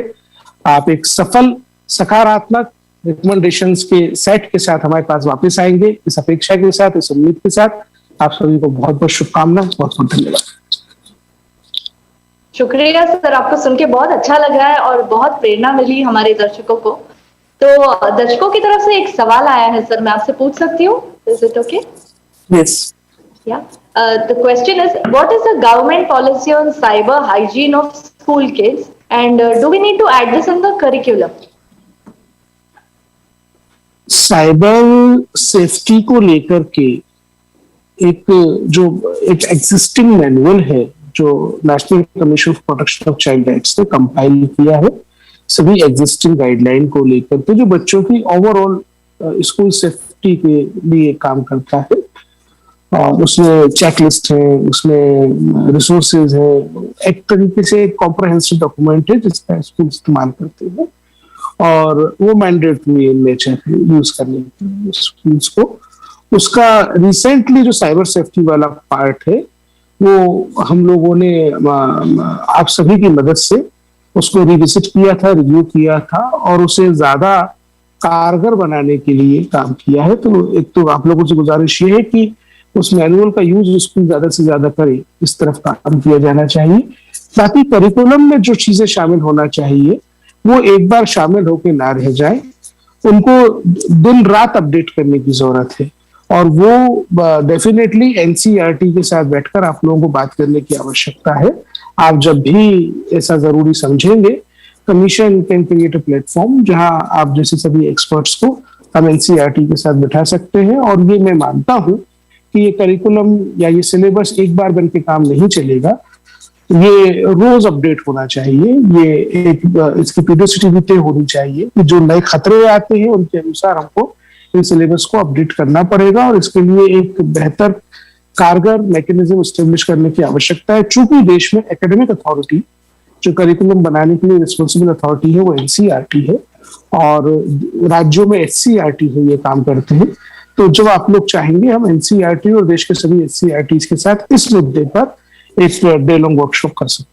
आप एक सफल सकारात्मक रिकमेंडेशंस के सेट के साथ हमारे पास वापस आएंगे, इस अपेक्षा के साथ, इस उम्मीद के साथ। आप सभी को बहुत बहुत शुभकामनाएं, बहुत बहुत धन्यवाद। शुक्रिया सर, आपको सुन के बहुत अच्छा लग रहा है और बहुत प्रेरणा मिली हमारे दर्शकों को। तो दर्शकों की तरफ से एक सवाल आया है सर, मैं आपसे पूछ सकती हूँ? Is it okay? Yes. Yeah. The question is, what is the government policy on cyber hygiene of school kids, and do we need to add this in the curriculum? Cyber safety को लेकर के एक existing manual है जो national commission for protection of child rights ने compile किया है सभी एग्जिस्टिंग गाइडलाइन को लेकर के, जो बच्चों की ओवरऑल स्कूल सेफ्टी के लिए काम करता है। और उसमें चेकलिस्ट है, उसमें रिसोर्सेज है, एक तरीके से एक कॉम्प्रहेंसिव डॉक्यूमेंट है जिसका स्कूल इस्तेमाल करते हैं और वो मैंडेटरी इन नेचर है यूज करने के लिए स्कूल्स को। उसका रिसेंटली जो साइबर सेफ्टी वाला पार्ट है वो हम लोगों ने आप सभी की मदद से उसको रिविजिट किया था, रिव्यू किया था और उसे ज्यादा कारगर बनाने के लिए काम किया है। तो एक तो आप लोगों से गुजारिश ये है कि उस मैनुअल का यूज स्कूल ज्यादा से ज्यादा करे, इस तरफ काम किया जाना चाहिए। ताकि करिकुलम में जो चीजें शामिल होना चाहिए वो एक बार शामिल होकर ना रह जाए, उनको दिन रात अपडेट करने की जरूरत है और वो डेफिनेटली एनसीईआरटी के साथ बैठकर आप लोगों को बात करने की आवश्यकता है। आप जब भी ऐसा जरूरी समझेंगे, commission can create a platform जहां आप जैसे सभी एक्सपर्ट्स को हम एनसीईआरटी के साथ बैठा सकते हैं। और ये मैं मानता हूं कि ये करिकुलम या ये सिलेबस एक बार बन के काम नहीं चलेगा, ये रोज अपडेट होना चाहिए। ये एक इसकी पीरियोडिसिटी भी तय होनी चाहिए कि जो नए खतरे आते हैं उनके अनुसार हमको इन सिलेबस को अपडेट करना पड़ेगा और इसके लिए एक बेहतर कारगर मैकेनिज्म एस्टेब्लिश करने की आवश्यकता है। चूंकि देश में एकेडमिक अथॉरिटी जो करिकुलम बनाने के लिए रिस्पॉन्सिबल अथॉरिटी है वो एनसीईआरटी है और राज्यों में एचसीईआरटी है, ये काम करते हैं। तो जब आप लोग चाहेंगे हम एनसीईआरटी और देश के सभी एचसीईआरटी के साथ इस मुद्दे पर एक डे लॉन्ग वर्कशॉप कर सकते।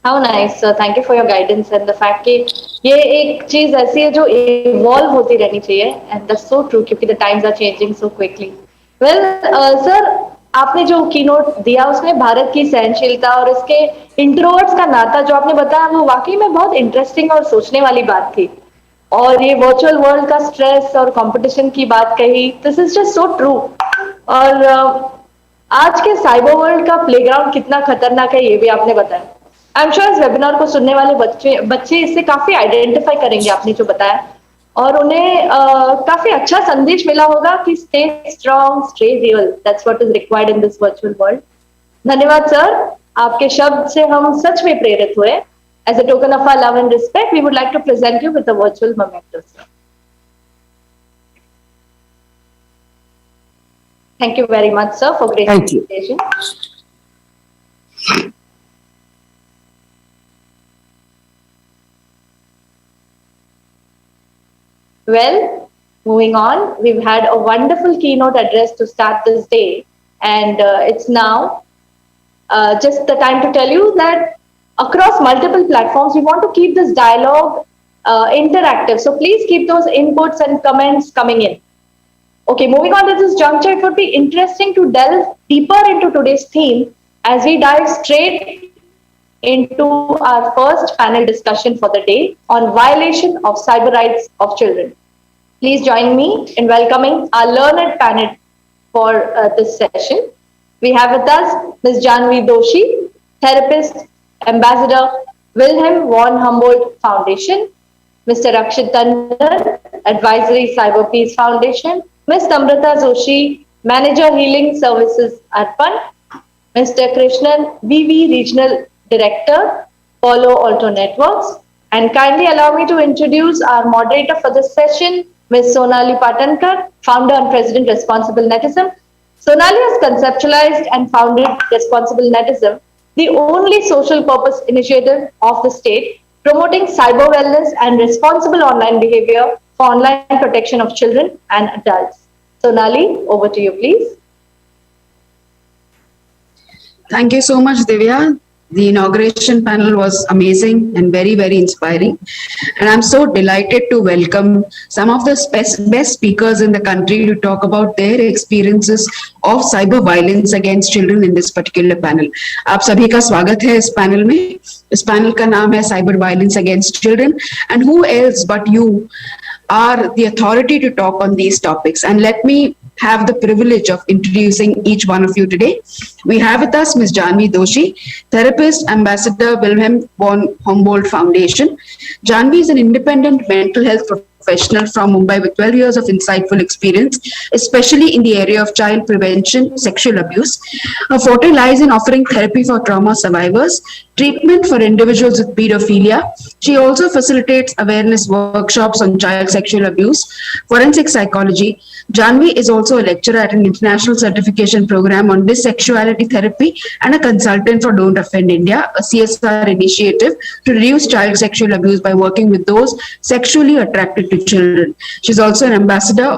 How nice, sir. Thank you for your guidance and the fact कि ये एक चीज ऐसी है जो इवॉल्व होती रहनी चाहिए and that's so true क्योंकि the times are changing so quickly. Well, sir, आपने जो कीनोट दिया उसमें भारत की सहनशीलता और इसके इंट्रोवर्ट्स का नाता जो आपने बताया वो वाकई में बहुत इंटरेस्टिंग और सोचने वाली बात थी। और ये वर्चुअल वर्ल्ड का स्ट्रेस और कंपटीशन की बात कही, this is just so true. और आज के साइबर वर्ल्ड का प्लेग्राउंड कितना खतरनाक है ये भी आपने बताया। आई एम श्योर इस वेबिनार को सुनने वाले बच्चे इससे काफी आइडेंटिफाई करेंगे आपने जो बताया और उन्हें काफी अच्छा संदेश मिला होगा कि stay strong, stay real, that's what is required in this virtual world. धन्यवाद सर, आपके शब्द से हम सच में प्रेरित हुए। As a token of our love and respect, we would like to present you with a virtual memento, sir. Thank you very much, sir, for great presentation. Well, moving on, we've had a wonderful keynote address to start this day, and it's now just the time to tell you that across multiple platforms, we want to keep this dialogue interactive. So please keep those inputs and comments coming in. Okay, moving on to this juncture, it would be interesting to delve deeper into today's theme as we dive straight into our first panel discussion for the day on violation of cyber rights of children. Please join me in welcoming our learned panel for this session. We have with us Ms. Janvi Doshi, therapist, Ambassador, Wilhelm von Humboldt Foundation, Mr. Rakshit Tandon, Advisory CyberPeace Foundation, Ms. Namrata Joshi, Manager Healing Services Arpan, Mr. Krishnan, VV Regional Director, Palo Alto Networks, and kindly allow me to introduce our moderator for this session, Ms. Sonali Patankar, Founder and President, Responsible Netism. Sonali has conceptualized and founded Responsible Netism, the only social purpose initiative of the state promoting cyber wellness and responsible online behavior for online protection of children and adults. Sonali, over to you, please. Thank you so much, Divya. The inauguration panel was amazing and very, very inspiring. And I'm so delighted to welcome some of the best speakers in the country to talk about their experiences of cyber violence against children in this particular panel. आप सभी का स्वागत है इस panel में. इस panel का नाम है Cyber Violence Against Children. And who else but you are the authority to talk on these topics. And let me have the privilege of introducing each one of you today. We have with us Ms. Janvi Doshi, therapist, Ambassador Wilhelm von Humboldt Foundation. Janvi is an independent mental health professional from Mumbai with 12 years of insightful experience, especially in the area of child prevention, sexual abuse. Her forte lies in offering therapy for trauma survivors, treatment for individuals with pedophilia. She also facilitates awareness workshops on child sexual abuse, forensic psychology. Janvi is also a lecturer at an international certification program on dissexuality therapy and a consultant for Don't Offend India, a CSR initiative to reduce child sexual abuse by working with those sexually attracted to children. She's also an ambassador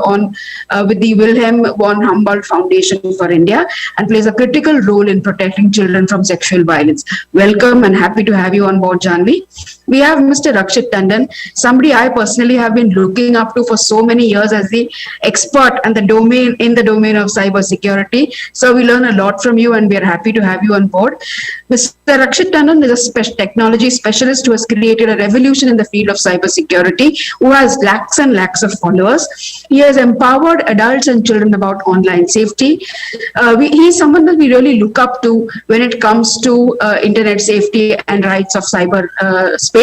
with the Wilhelm von Humboldt Foundation for India and plays a critical role in protecting children from sexual violence. Welcome and happy to have you on board, Janvi. We have Mr. Rakshit Tandon, somebody I personally have been looking up to for so many years as the expert and the domain of cyber security. So we learn a lot from you and we are happy to have you on board. Mr. Rakshit Tandon is a technology specialist who has created a revolution in the field of cyber security, who has lakhs and lakhs of followers. He has empowered adults and children about online safety. He is someone that we really look up to when it comes to internet safety and rights of cyber space.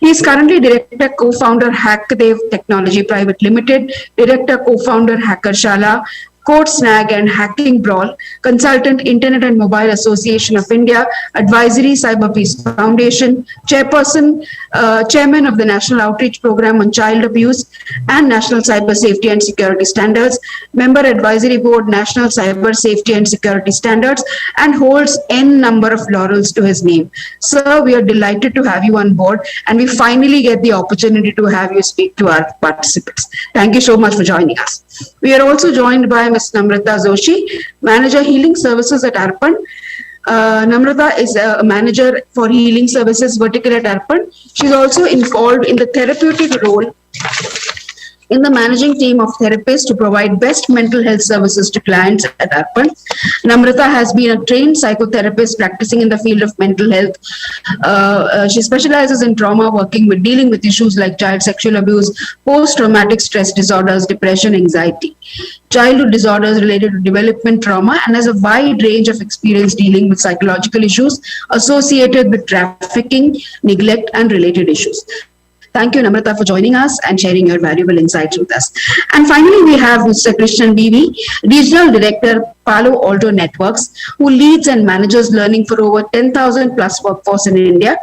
He is currently director, co-founder HackDev Technology Private Limited, director, co-founder Hackershala, Code Snag and Hacking Brawl, consultant Internet and Mobile Association of India, advisory CyberPeace Foundation, chairperson, chairman of the National Outreach Program on Child Abuse and National Cyber Safety and Security Standards, member advisory board National Cyber Safety and Security Standards, and holds n number of laurels to his name. Sir, we are delighted to have you on board and we finally get the opportunity to have you speak to our participants. Thank you so much for joining us. We are also joined by Ms. Namrata Joshi, Manager Healing Services at Arpan. Namrata is a manager for healing services vertical at Arpan. She's also involved in the therapeutic role in the managing team of therapists to provide best mental health services to clients at Arpan. Namrata has been a trained psychotherapist practicing in the field of mental health. She specializes in trauma, dealing with issues like child sexual abuse, post-traumatic stress disorders, depression, anxiety, childhood disorders related to development trauma, and has a wide range of experience dealing with psychological issues associated with trafficking, neglect, and related issues. Thank you, Namrata, for joining us and sharing your valuable insights with us. And finally, we have Mr. Krishnan BV, Regional Director, Palo Alto Networks, who leads and manages learning for over 10,000 plus workforce in India.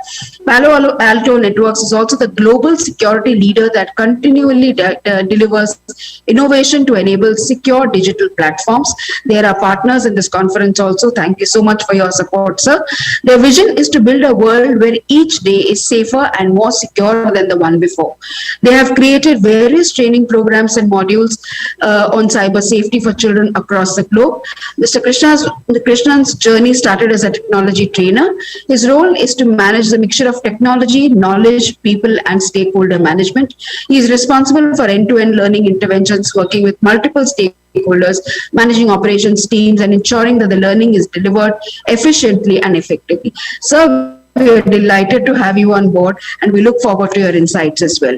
Palo Alto Networks is also the global security leader that continually delivers innovation to enable secure digital platforms. They are our partners in this conference also. Thank you so much for your support, sir. Their vision is to build a world where each day is safer and more secure than the one before. They have created various training programs and modules on cyber safety for children across the globe. Mr. Krishnan's journey started as a technology trainer. His role is to manage the mixture of technology, knowledge, people, and stakeholder management. He is responsible for end-to-end learning interventions, working with multiple stakeholders, managing operations teams, and ensuring that the learning is delivered efficiently and effectively. So, we are delighted to have you on board and we look forward to your insights as well.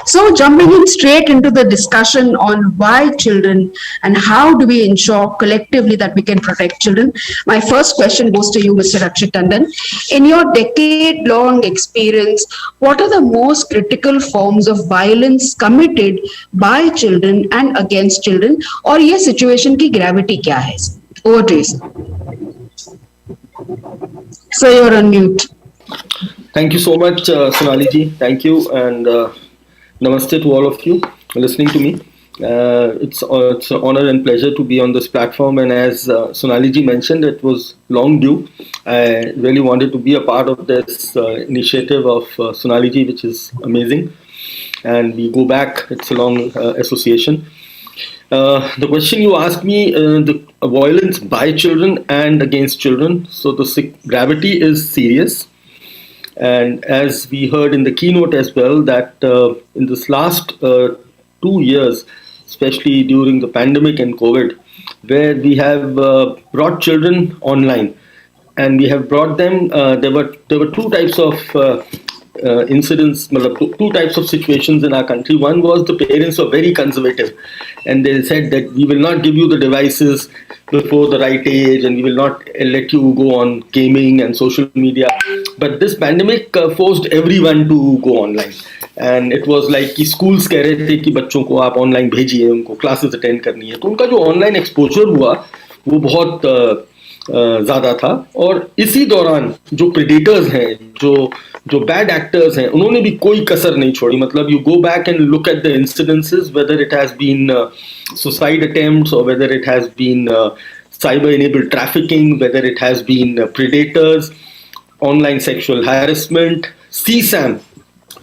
So, jumping in straight into the discussion on why children and how do we ensure collectively that we can protect children, my first question goes to you, Mr. Rakshit Tandon. In your decade long experience, what are the most critical forms of violence committed by children and against children, और ये situation की gravity क्या है? Over to you, sir. So you're on mute. Thank you so much, Sonali ji. Thank you, and namaste to all of you listening to me. It's an honor and pleasure to be on this platform. And as Sonali ji mentioned, it was long due. I really wanted to be a part of this initiative of Sonali ji, which is amazing. And we go back; it's a long association. The question you asked me, the violence by children and against children. So the gravity is serious. And as we heard in the keynote as well, that in this last 2 years, especially during the pandemic and COVID, where we have brought children online, and we have brought them. There were two types of incidents, two types of situations in our country. One was the parents were very conservative, and they said that we will not give you the devices before the right age, and we will not let you go on gaming and social media. But this pandemic forced everyone to go online, and it was like कि schools कह रहे थे कि बच्चों को आप online भेजिए, उनको classes attend करनी है, तो उनका जो online exposure हुआ वो बहुत ज़्यादा था. और इसी दौरान जो predators हैं, जो bad actors हैं, उन्होंने भी कोई कसर नहीं छोड़ी. मतलब you go back and look at the incidences, whether it has been suicide attempts or whether it has been cyber-enabled trafficking, whether it has been predators, online sexual harassment, CSAM,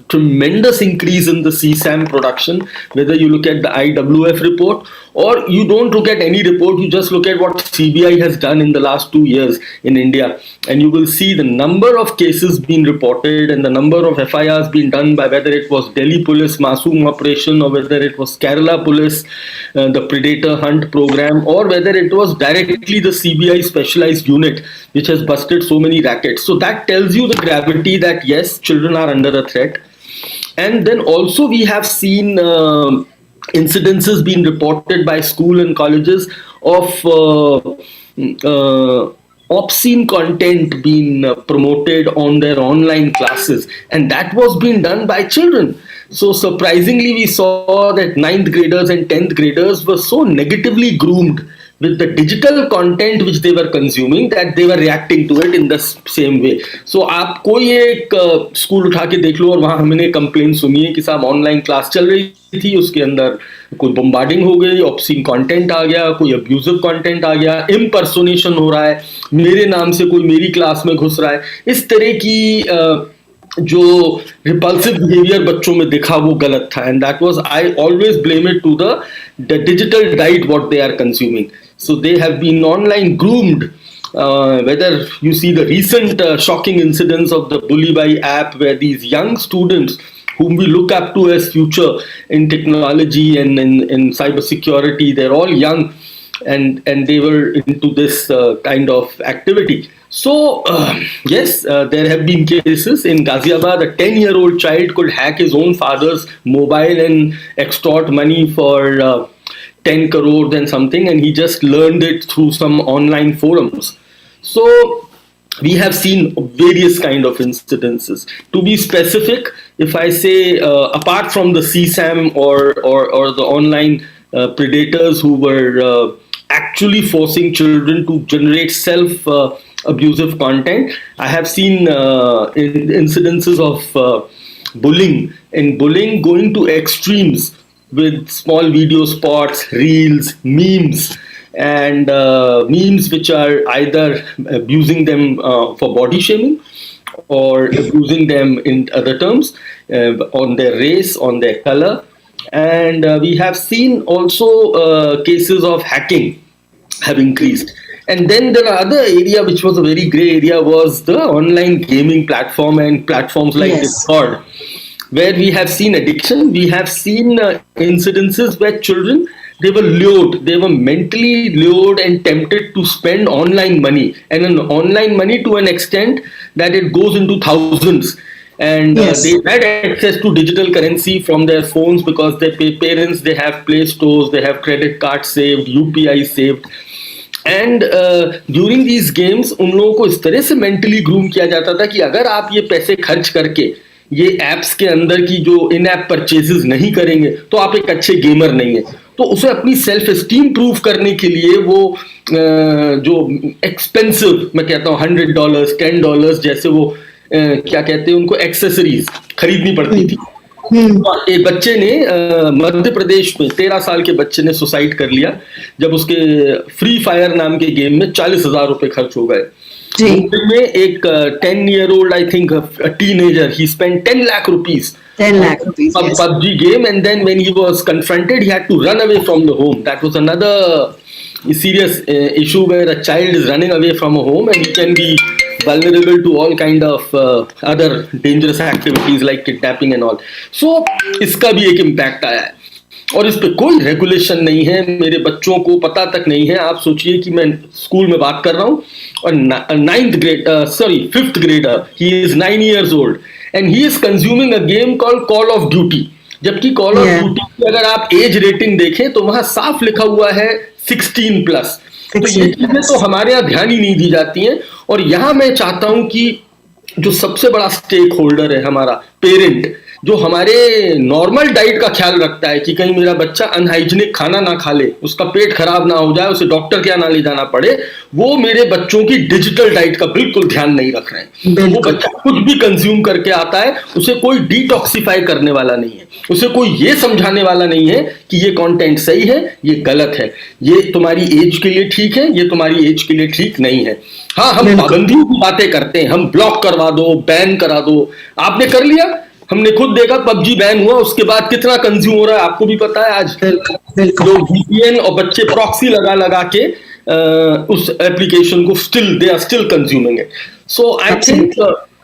tremendous increase in the CSAM production, whether you look at the IWF report or you don't look at any report, you just look at what CBI has done in the last 2 years in India, and you will see the number of cases being reported and the number of FIRs being done by whether it was Delhi Police Masoom operation or whether it was Kerala Police, the Predator Hunt program, or whether it was directly the CBI specialized unit which has busted so many rackets. So that tells you the gravity that yes, children are under a threat. And then also we have seen incidences being reported by school and colleges of obscene content being promoted on their online classes, and that was being done by children. So surprisingly, we saw that 9th graders and 10th graders were so negatively groomed with the digital content which they were consuming that they were reacting to it in the same way. So आप कोई एक school उठा के देख लो और वहाँ हमने complain सुनी है कि साहब ऑनलाइन क्लास चल रही थी, उसके अंदर कोई बम्बार्डिंग हो गई, ऑब्सीन कंटेंट आ गया, कोई अब्यूजिव कंटेंट आ गया, इम्पर्सोनेशन हो रहा है, मेरे नाम से कोई मेरी क्लास में घुस रहा है. इस तरह की जो रिपल्सिव बिहेवियर बच्चों में दिखा वो गलत था. And that was, I always blame it to the digital diet what they are consuming. So they have been online groomed. Whether you see the recent shocking incidents of the Bully Bhai app, where these young students whom we look up to as future in technology and in cybersecurity, they're all young and they were into this kind of activity. So yes, there have been cases in Ghaziabad. A 10-year-old child could hack his own father's mobile and extort money for 10 crores and something, and he just learned it through some online forums. So we have seen various kind of incidences. To be specific, if I say apart from the CSAM or the online predators who were actually forcing children to generate self abusive content, I have seen incidences of bullying, and bullying going to extremes with small video spots, reels, memes, and memes which are either abusing them for body shaming or abusing them in other terms on their race, on their color. And we have seen also cases of hacking have increased. And then the other area which was a very gray area was the online gaming platform and platforms like Discord, where we have seen addiction. We have seen incidences where children, they were lured, they were mentally lured and tempted to spend online money, and an online money to an extent that it goes into thousands. And Yes. they had access to digital currency from their phones because their parents, they have play stores, they have credit cards saved, UPI saved. And during these games उन लोगों को इस तरह से mentally groom किया जाता था कि अगर आप ये पैसे खर्च करके ये एप्स के अंदर की जो इन ऐप परचेजेस नहीं करेंगे तो आप एक अच्छे गेमर नहीं है. तो उसे अपनी सेल्फ एस्टीम प्रूव करने के लिए वो जो एक्सपेंसिव, मैं कहता हूँ $100, $10 जैसे वो क्या कहते हैं उनको, एक्सेसरीज खरीदनी पड़ती थी. एक बच्चे ने मध्य प्रदेश में 13 साल के बच्चे ने सुसाइड कर लिया जब उसके फ्री फायर नाम के गेम में 40,000 रुपए खर्च हो गए. मुंबई में एक 10-year-old, I think, a teenager, he spent 10 lakh rupees 10 lakh rupees on yes. PUBG game, and then when he was confronted, he had to run away from the home. That was another serious issue where a child is running away from a home and he can be vulnerable to all kind of other dangerous activities like kidnapping and all. So इसका भी एक impact आया है और इस पे कोई regulation नहीं है. मेरे बच्चों को पता तक नहीं है. आप सोचिए कि मैं स्कूल में बात कर रहा हूँ और 5th grader, he is 9 years old and he is consuming a game called Call of Duty. जबकि Call of Duty की अगर आप एज रेटिंग देखें तो वहां साफ लिखा हुआ है 16+. तो ये चीजें तो हमारे यहाँ ध्यान ही नहीं दी जाती हैं. और यहाँ मैं चाहता हूं कि जो सबसे बड़ा स्टेक होल्डर है, हमारा पेरेंट, जो हमारे नॉर्मल डाइट का ख्याल रखता है कि कहीं मेरा बच्चा अनहाइजीनिक खाना ना खा ले, उसका पेट खराब ना हो जाए, उसे डॉक्टर के यहाँ ना ले जाना पड़े, वो मेरे बच्चों की डिजिटल डाइट का बिल्कुल ध्यान नहीं रख रहे हैं. वो बच्चा कुछ भी कंज्यूम करके आता है, उसे कोई डिटॉक्सिफाई करने वाला नहीं है, उसे कोई ये समझाने वाला नहीं है कि ये कंटेंट सही है, ये गलत है, ये तुम्हारी एज के लिए ठीक है, ये तुम्हारी एज के लिए ठीक नहीं है. हाँ, हम पाबंदियों की बातें करते हैं, हम ब्लॉक करवा दो, बैन करा दो. आपने कर लिया, हमने खुद देखा PUBG बैन हुआ, उसके बाद कितना कंज्यूम हो रहा है आपको भी पता है. आज लोग VPN और बच्चे प्रॉक्सी लगा लगा के उस एप्लीकेशन को they are still consuming it. So I think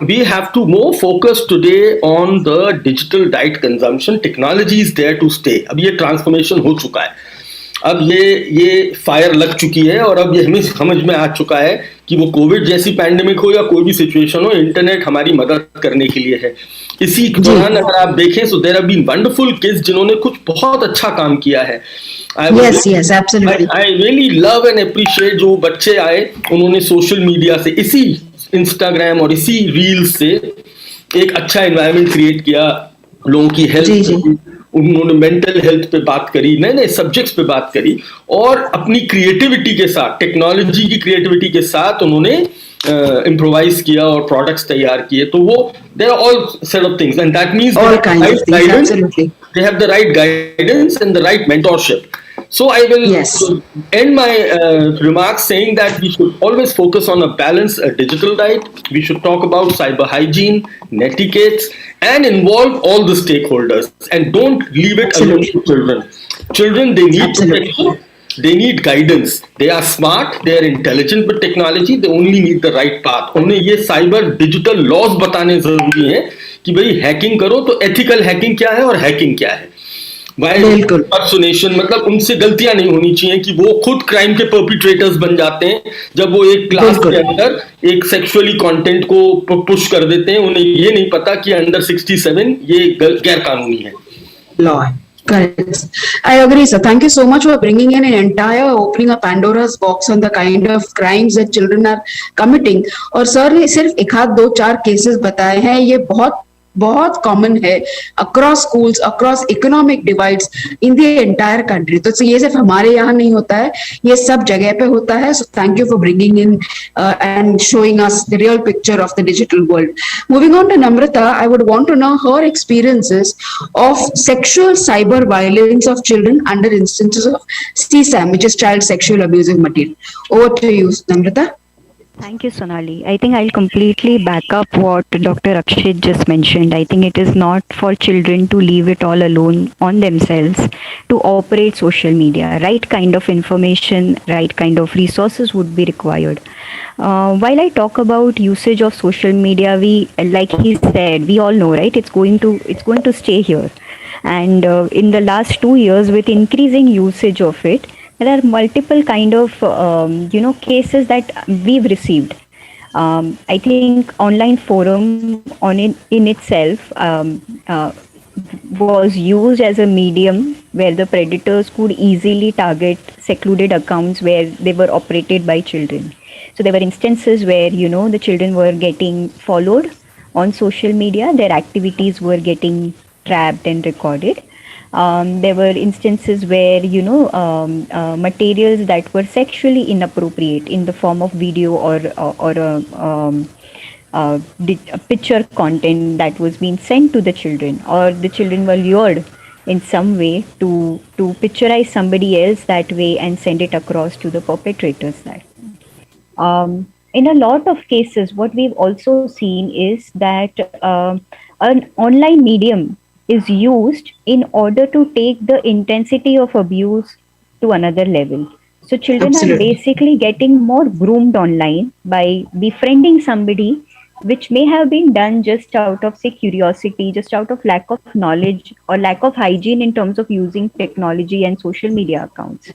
we have to more focus today on the digital diet consumption. Technology is there to stay. अब ये ट्रांसफॉर्मेशन हो चुका है, अब ये फायर लग चुकी है और अब ये हमें समझ में आ चुका है कि वो कोविड जैसी पैंडेमिक हो या कोई भी सिचुएशन हो, इंटरनेट हमारी मदद करने के लिए है. इसी दौरान अगर आप देखें तो there have been wonderful kids जिन्होंने कुछ बहुत अच्छा काम किया है. yes, absolutely. I really love and appreciate जो बच्चे आए, उन्होंने सोशल मीडिया से, इसी इंस्टाग्राम और इसी रील्स से एक अच्छा एनवायरनमेंट क्रिएट किया. लोगों की हेल्थ, उन्होंने मेंटल हेल्थ पे बात करी, नए नए सब्जेक्ट्स पे बात करी और अपनी क्रिएटिविटी के साथ, टेक्नोलॉजी की क्रिएटिविटी के साथ उन्होंने इम्प्रोवाइज किया और प्रोडक्ट्स तैयार किए. तो वो there are all set of things and that means they have the right guidance and the right mentorship. So I will end my remarks saying that we should always focus on a balanced digital diet. We should talk about cyber hygiene, netiquettes, and involve all the stakeholders and don't leave it alone to children. Children, they need protection. They need guidance. They are smart. They are intelligent with technology. They only need the right path. उन्हें ये cyber digital laws बताने जरूरी हैं कि भाई hacking करो तो ethical hacking क्या है और हैकिंग क्या है. पर्सोनेशन, मतलब उनसे गलतियां नहीं होनी चाहिए कि वो खुद क्राइम के परपिट्रेटर्स बन जाते हैं जब वो एक क्लास के अंदर एक सेक्सुअली कंटेंट को पुश कर देते हैं. उन्हें ये नहीं पता कि अंडर 67 ये गैर कानूनी है. Law. Correct. I agree, sir. Thank you so much for bringing in an entire opening a Pandora's box on the kind of crimes that children are committing. और सर ने सिर्फ एक आध दो चार केसेस बताए हैं, ये बहुत बहुत कॉमन है across schools, across economic divides in the entire country. तो ये सिर्फ हमारे यहाँ नहीं होता है, ये सब जगह पे होता है. So thank you for bringing in and showing us the real picture of the digital world. Moving on to Namrata, I would want to know her experiences of sexual cyber violence of children under instances of CSAM, which is child sexual abusive material. Over to you, Namrata. Thank you, Sonali. I think I'll completely back up what Dr. Akshit just mentioned. I think it is not for children to leave it all alone on themselves to operate social media. Right kind of information, right kind of resources would be required. While I talk about usage of social media, we, like he said, we all know, right? It's going to stay here. And in the last 2 years, with increasing usage of it, there are multiple kind of cases that we've received. I think online forum in itself was used as a medium where the predators could easily target secluded accounts where they were operated by children. So there were instances where the children were getting followed on social media, their activities were getting trapped and recorded. There were instances where materials that were sexually inappropriate in the form of video or a picture content that was being sent to the children, or the children were lured in some way to picturize somebody else that way and send it across to the perpetrators. That in a lot of cases, what we've also seen is that an online medium is used in order to take the intensity of abuse to another level. So children are Absolutely. basically getting more groomed online by befriending somebody, which may have been done just out of, say, curiosity, just out of lack of knowledge or lack of hygiene in terms of using technology and social media accounts.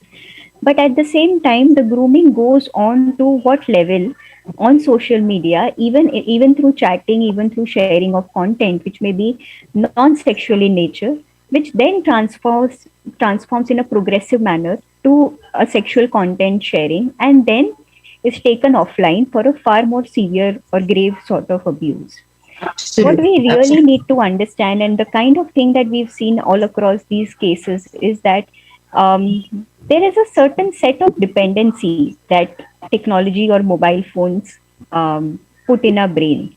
But at the same time, the grooming goes on to what level on social media, even through chatting, even through sharing of content, which may be non-sexual in nature, which then transforms in a progressive manner to a sexual content sharing, and then is taken offline for a far more severe or grave sort of abuse. What we Absolutely. really Absolutely. need to understand, and the kind of thing that we've seen all across these cases, is that there is a certain set of dependency that technology or mobile phones put in our brain.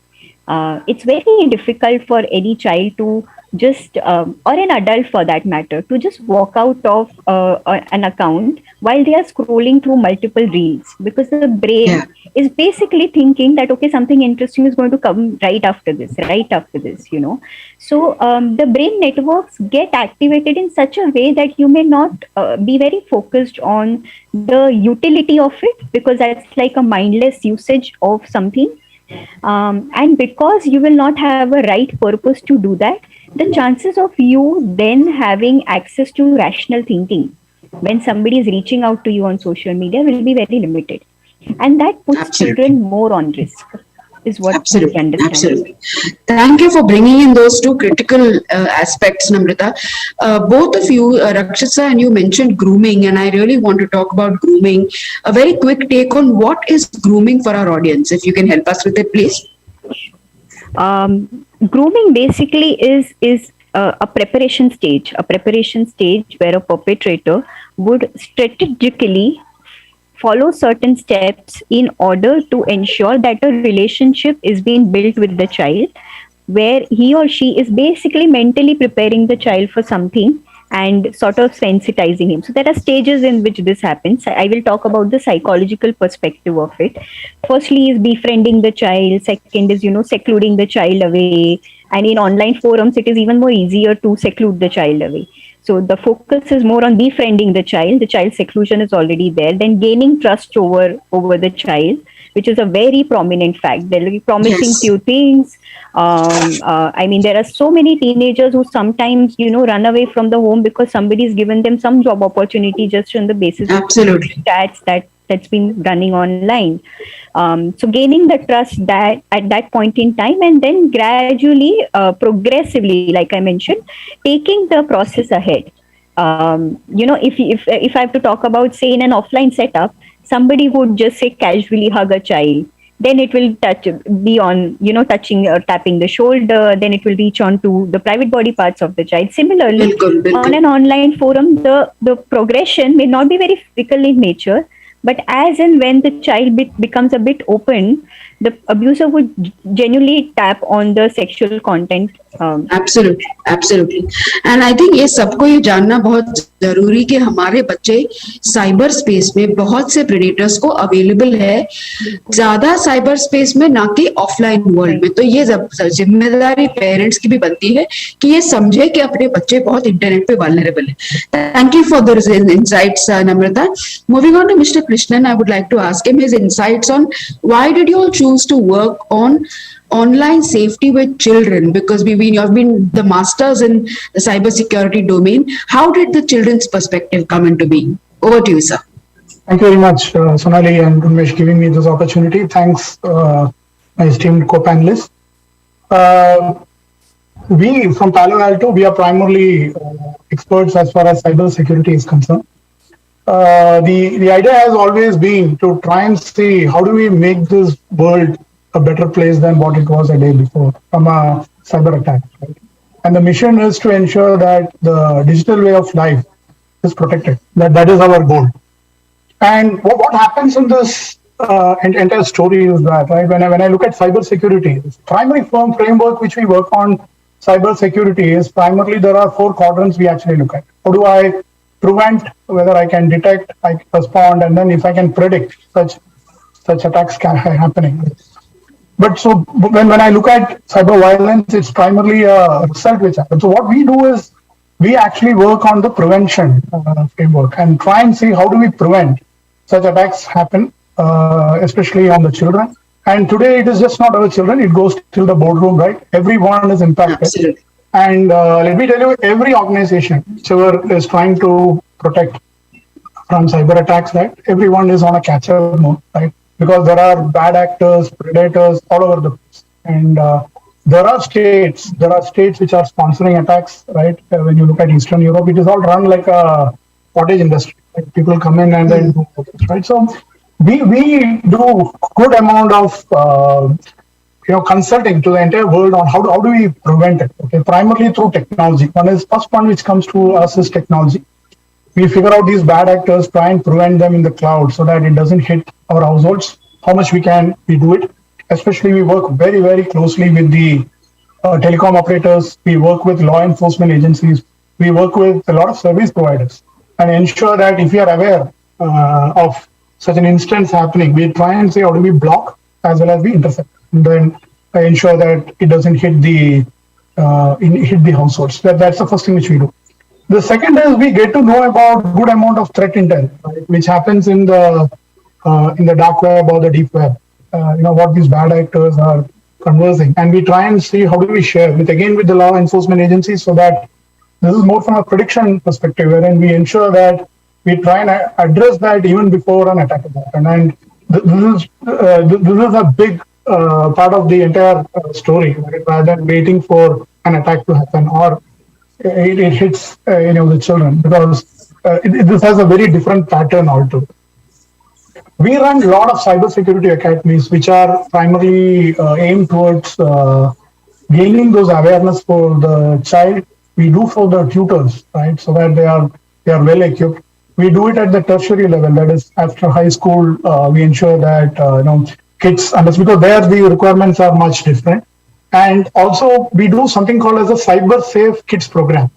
It's very difficult for any child to just, or an adult for that matter, to just walk out of an account while they are scrolling through multiple reels, because the brain Yeah. is basically thinking that, okay, something interesting is going to come right after this, So the brain networks get activated in such a way that you may not be very focused on the utility of it, because that's like a mindless usage of something. And because you will not have a right purpose to do that, the chances of you then having access to rational thinking when somebody is reaching out to you on social media will be very limited. And that puts Absolutely. children more on risk, is what we Absolutely, understand. absolutely. Thank you for bringing in those two critical aspects, Namrata. Both of you, Rakshasa, and you mentioned grooming, and I really want to talk about grooming. A very quick take on what is grooming for our audience, if you can help us with it, please. Grooming basically is a preparation stage where a perpetrator would strategically follow certain steps in order to ensure that a relationship is being built with the child, where he or she is basically mentally preparing the child for something and sort of sensitizing him. So there are stages in which this happens. I will talk about the psychological perspective of it. Firstly is befriending the child. Second is, secluding the child away. And in online forums, it is even more easier to seclude the child away. So the focus is more on befriending the child. The child seclusion is already there. Then gaining trust over the child, which is a very prominent fact. They'll be promising Yes, few things. I mean, there are so many teenagers who sometimes, run away from the home because somebody has given them some job opportunity just on the basis of absolutely. chats that's been running online. So gaining the trust that at that point in time, and then gradually, progressively, like I mentioned, taking the process ahead. If I have to talk about, say, in an offline setup, somebody would just say casually hug a child, then it will be on, touching or tapping the shoulder, then it will reach on to the private body parts of the child. Similarly, Bilkul, on bilkul. an online forum, the progression may not be very physical in nature, but as and when the child becomes a bit open, the abuser would genuinely tap on the sexual content. Absolutely absolutely and I think ये सबको ये जानना बहुत जरूरी कि हमारे बच्चे cyber space में बहुत से प्रेडेटर्स को अवेलेबल है, ज्यादा साइबर स्पेस में ना कि ऑफलाइन वर्ल्ड में. तो ये जिम्मेदारी पेरेंट्स की भी बनती है कि ये समझे कि अपने बच्चे बहुत इंटरनेट पे वल्नरेबल है. Thank you for the insights, Namrata. Moving on to Mr. Krishnan, I would like to ask him his insights on why did you all choose to work on online safety with children? Because you have been the masters in the cybersecurity domain. How did the children's perspective come into being? Over to you, sir. Thank you very much, Sonali and Unmesh, giving me this opportunity. Thanks, my esteemed co-panelists. We from Palo Alto, we are primarily experts as far as cyber security is concerned. The idea has always been to try and see how do we make this world a better place than what it was a day before from a cyber attack. Right? And the mission is to ensure that the digital way of life is protected. That is our goal. And what happens in this entire story is that, right, when I look at cyber security, the primary framework which we work on cyber security is primarily there are 4 quadrants we actually look at. How do I prevent, whether I can detect, I can respond, and then if I can predict such attacks happening. But so when I look at cyber violence, it's primarily a result which happens. So what we do is we actually work on the prevention framework and try and see how do we prevent such attacks happen, especially on the children. And today it is just not our children, it goes till the boardroom, right? Everyone is impacted. Absolutely. And let me tell you, every organization whichever is trying to protect from cyber attacks, right? Everyone is on a catch-up mode, right? Because there are bad actors, predators all over the place. And there are states which are sponsoring attacks, right? When you look at Eastern Europe, it is all run like a cottage industry. Like people come in and then do this, right? So we do good amount of consulting to the entire world on how do we prevent it. Okay, primarily through technology. First one which comes to us is technology. We figure out these bad actors, try and prevent them in the cloud so that it doesn't hit our households. How much we do it. Especially we work very, very closely with the telecom operators. We work with law enforcement agencies. We work with a lot of service providers and ensure that if we are aware of such an instance happening, we try and say how do we block as well as we intercept. And then ensure that it doesn't hit the households. That's the first thing which we do. The second is we get to know about good amount of threat intel, right, which happens in the dark web or the deep web. What these bad actors are conversing, and we try and see how do we share with the law enforcement agencies, so that this is more from a prediction perspective, wherein we ensure that we try and address that even before an attack happens. And this is a big part of the entire story, right? Rather than waiting for an attack to happen or it hits the children, because this has a very different pattern altogether. We run a lot of cybersecurity academies which are primarily aimed towards gaining those awareness for the child. We do for the tutors, right, so that they are well equipped. We do it at the tertiary level, that is after high school. We ensure that kids understand, because there the requirements are much different. And also we do something called as a cyber safe kids program.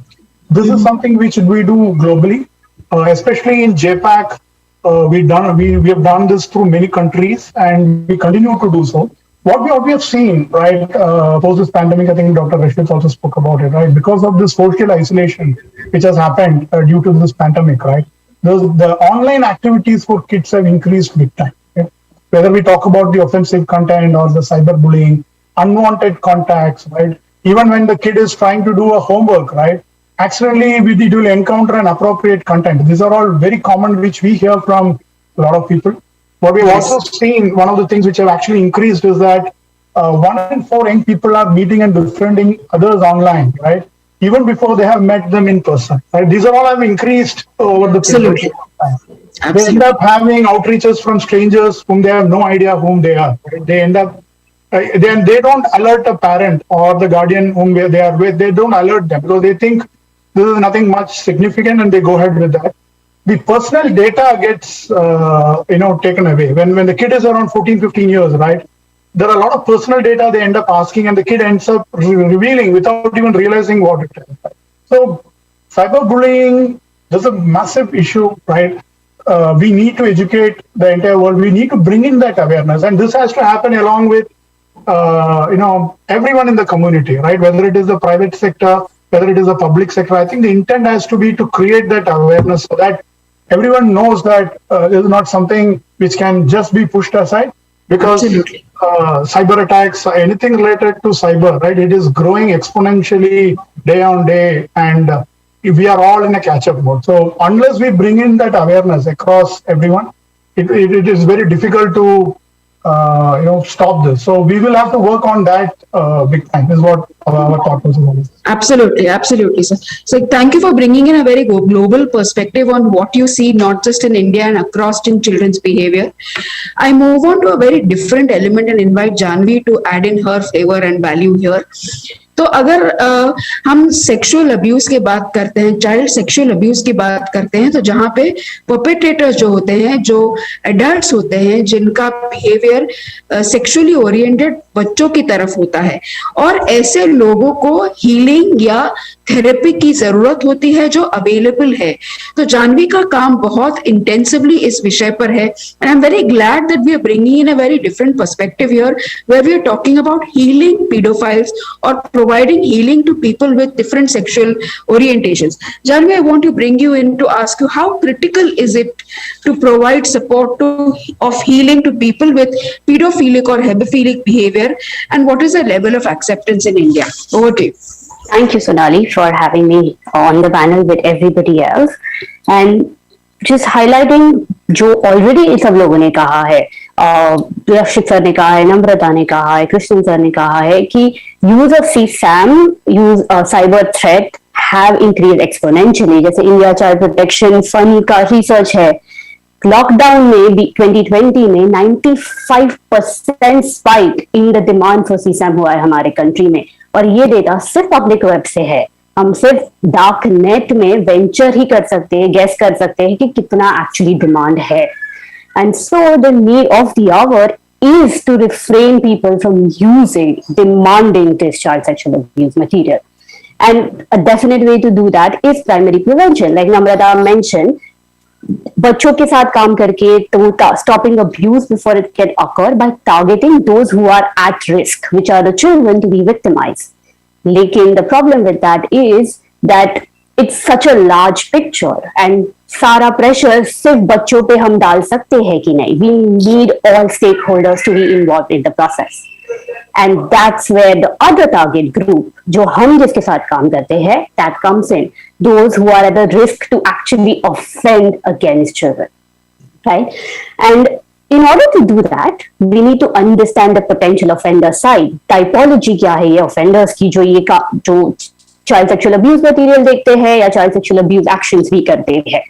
This is something which we do globally, especially in JPAC. We have done this through many countries, and we continue to do so. What we have seen, right, post this pandemic, I think Dr. Rashid also spoke about it, right? Because of this social isolation which has happened due to this pandemic, right? The online activities for kids have increased big time. Okay? Whether we talk about the offensive content or the cyberbullying, unwanted contacts, right? Even when the kid is trying to do a homework, right? Accidentally, it will encounter an appropriate content. These are all very common, which we hear from a lot of people. What we've also seen, one of the things which have actually increased is that 1 in 4 young people are meeting and befriending others online, right? Even before they have met them in person, right? These are all have increased over the period of time. They end up having outreaches from strangers whom they have no idea whom they are. Right? They end up, they don't alert a parent or the guardian whom they are with. They don't alert them because they think this is nothing much significant, and they go ahead with that. The personal data gets taken away when the kid is around 14, 15 years, right? There are a lot of personal data they end up asking, and the kid ends up revealing without even realizing what it is. So cyberbullying is a massive issue, right? We need to educate the entire world. We need to bring in that awareness, and this has to happen along with everyone in the community, right? Whether it is the private sector, whether it is the public sector. I think the intent has to be to create that awareness so that everyone knows that this is not something which can just be pushed aside, because cyber attacks, anything related to cyber, right? It is growing exponentially day on day, and we are all in a catch-up mode. So unless we bring in that awareness across everyone, it is very difficult to stop this. So we will have to work on that big time. Is what our thought process is. Absolutely, absolutely, sir. So thank you for bringing in a very global perspective on what you see, not just in India and across in children's behavior. I move on to a very different element and invite Janvi to add in her flavor and value here. तो अगर हम sexual abuse की बात करते हैं, child sexual abuse की बात करते हैं, तो जहां पे परपेट्रेटर्स जो होते हैं, जो एडल्ट्स होते हैं, जिनका बिहेवियर सेक्सुअली ओरिएंटेड बच्चों की तरफ होता है, और ऐसे लोगों को हीलिंग या थेरेपी की जरूरत होती है जो अवेलेबल है. तो जानवी का काम बहुत इंटेंसिवली इस विषय पर है, and I am very glad that we are bringing in a very different perspective here, where we are talking about healing paedophiles और providing healing to people with different sexual orientations. Janvi, I want to bring you in to ask you, how critical is it to provide support of healing to people with pedophilic or hebephilic behavior, and what is the level of acceptance in India? Over to you. Thank you, Sonali, for having me on the panel with everybody else. And just highlighting जो already इन सब लोगों ने कहा है, रक्षित sir ने कहा है, नम्रता ने कहा है, कृष्ण सर ने कहा है कि use of CSAM, use cyber threat have increase exponentially. जैसे इंडिया चाइल्ड प्रोटेक्शन फंड का रिसर्च है, लॉकडाउन में 2020 में 95% spike in the demand for CSAM हुआ है हमारे कंट्री में, और ये डेटा सिर्फ पब्लिक वेब से है. हम सिर्फ डार्क नेट में वेंचर ही कर सकते हैं, गेस कर सकते हैं कि कितना एक्चुअली डिमांड है. And so the need of the hour is to refrain people from using, demanding this child sexual abuse material. And a definite way to do that is primary prevention. Like Namrata mentioned, बच्चों के साथ काम करके तो stopping abuse before it can occur by targeting those who are at risk, which are the children to be victimized. लेकिन the problem with that is that it's such a large picture, and सारा pressure सिर्फ बच्चों पे हम डाल सकते हैं कि नहीं. We need all stakeholders to be involved in the process, and that's where the other target group, जो हम जिसके साथ काम करते हैं, that comes in, those who are at the risk to actually offend against children, right? And in order to do that, we need to understand the potential offender side. Typology क्या है ये offenders की, जो child sexual abuse material देखते हैं या child sexual abuse actions भी करते हैं.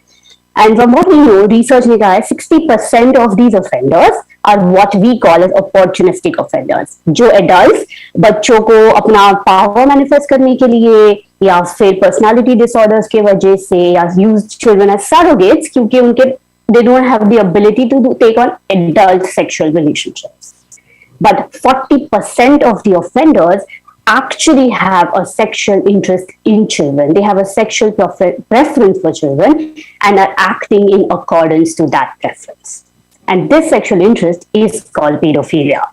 And from what we know, research ने कहा है 60% of these offenders are what we call as opportunistic offenders. जो adults बच्चों को अपना power manifest करने के लिए या फिर personality disorders के वजह से या use children as surrogates क्योंकि उनके they don't have the ability to take on adult sexual relationships. But 40% of the offenders actually have a sexual interest in children. They have a sexual preference for children and are acting in accordance to that preference. And this sexual interest is called pedophilia.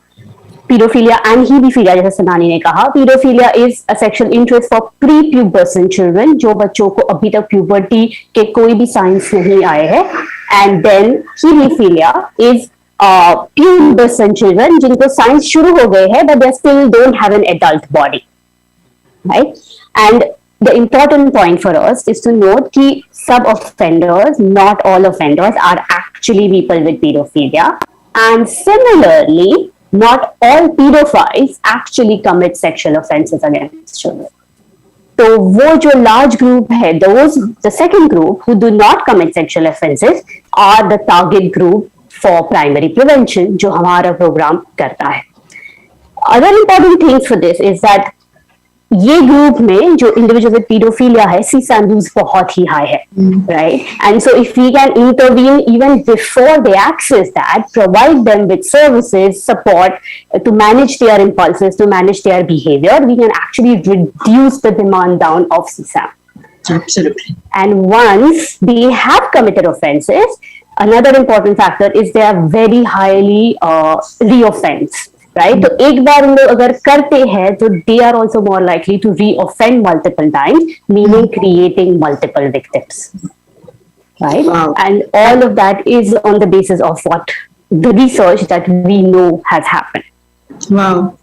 Pedophilia and hebephilia, जैसे सनानी ने कहा, pedophilia is a sexual interest for prepubescent children, जो बच्चों को अभी तक puberty के कोई भी signs नहीं आए हैं. And then hebephilia is pubescent children जिनको साइंस शुरू हो गए हैं but they still don't have an adult body, right? And the important point for us is to note कि सब offenders, not all offenders, are actually people with pedophilia, and similarly not all pedophiles actually commit sexual offenses against children. तो वो जो large group है, those, the second group who do not commit sexual offenses are the target group for primary prevention, जो हमारा programme करता है. Other important things for this is that ये group में जो इंडिविजुअल विद पीडोफिलिया है, CSAM use बहुत ही high है, right? And so if we can intervene even before they access that, provide them with services, support to manage their impulses, to manage their behavior, we can actually reduce the demand down of CSAM. Absolutely. And once they have committed offenses, another important factor is they are very highly reoffense. Right? तो एक बार उन लोग अगर करते हैं तो they are also more likely to reoffend multiple times, meaning creating multiple victims. Right? Wow. And all of that is on the basis of what the research that we know has happened. Wow.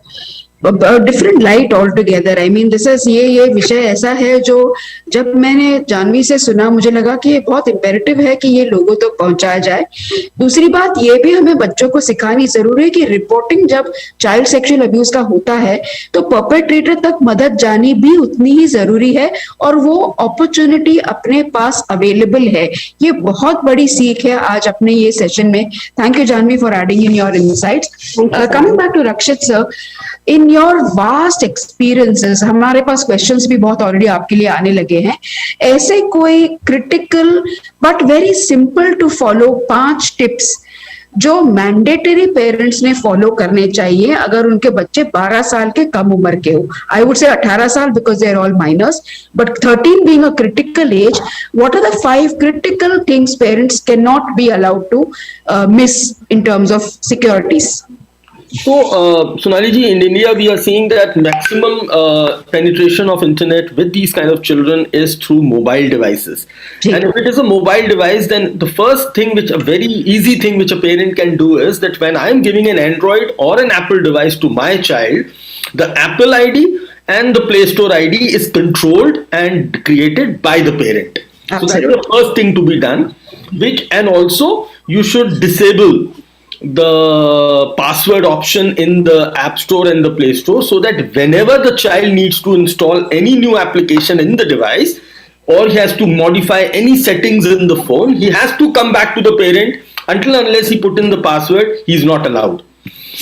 Different light all together. I mean this is ये विषय ऐसा है जो जब मैंने जानवी से सुना मुझे लगा कि ये बहुत इम्पेरेटिव है कि ये लोगों तक पहुंचाया जाए. दूसरी बात ये भी हमें बच्चों को सिखानी जरूरी है कि रिपोर्टिंग जब चाइल्ड सेक्सुअल अब्यूज का होता है तो परपेट्रेटर तक मदद जानी भी उतनी ही जरूरी है और वो अपॉर्चुनिटी अपने पास अवेलेबल है. ये बहुत बड़ी सीख है आज अपने ये सेशन में. Thank you Janhvi for adding in your insights. Coming back to Rakshit sir, in your vast experiences, हमारे पास क्वेश्चंस भी बहुत ऑलरेडी आपके लिए आने लगे हैं, ऐसे कोई critical but very simple to follow 5 tips जो मैंडेटरी पेरेंट्स ने फॉलो करने चाहिए अगर उनके बच्चे 12 साल के कम उम्र के हो. आई वुड से 18 साल because they are all minors, but 13 being a critical age, what are the 5 critical things parents cannot be allowed to miss in terms of securities? So, Sonali ji, in India, we are seeing that maximum penetration of internet with these kind of children is through mobile devices. And if it is a mobile device, then the first thing, which a very easy thing which a parent can do is that when I am giving an Android or an Apple device to my child, the Apple ID and the Play Store ID is controlled and created by the parent. Absolutely. So that is the first thing to be done. And also you should disable the password option in the App Store and the Play Store so that whenever the child needs to install any new application in the device or he has to modify any settings in the phone, he has to come back to the parent. Until unless he put in the password, he is not allowed.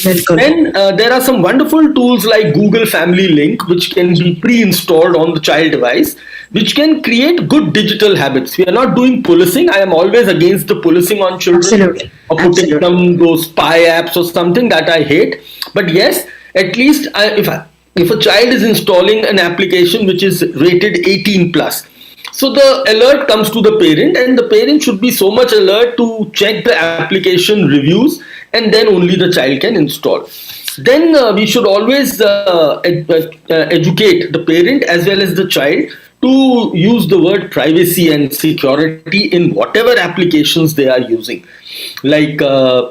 Then there are some wonderful tools like Google Family Link, which can be pre-installed on the child device, which can create good digital habits. We are not doing policing. I am always against the policing on children. Absolutely. Or putting some those spy apps or something that I hate. But yes, at least if a child is installing an application which is rated 18 plus, so the alert comes to the parent, and the parent should be so much alert to check the application reviews, and then only the child can install. Then we should always educate the parent as well as the child to use the word privacy and security in whatever applications they are using. Like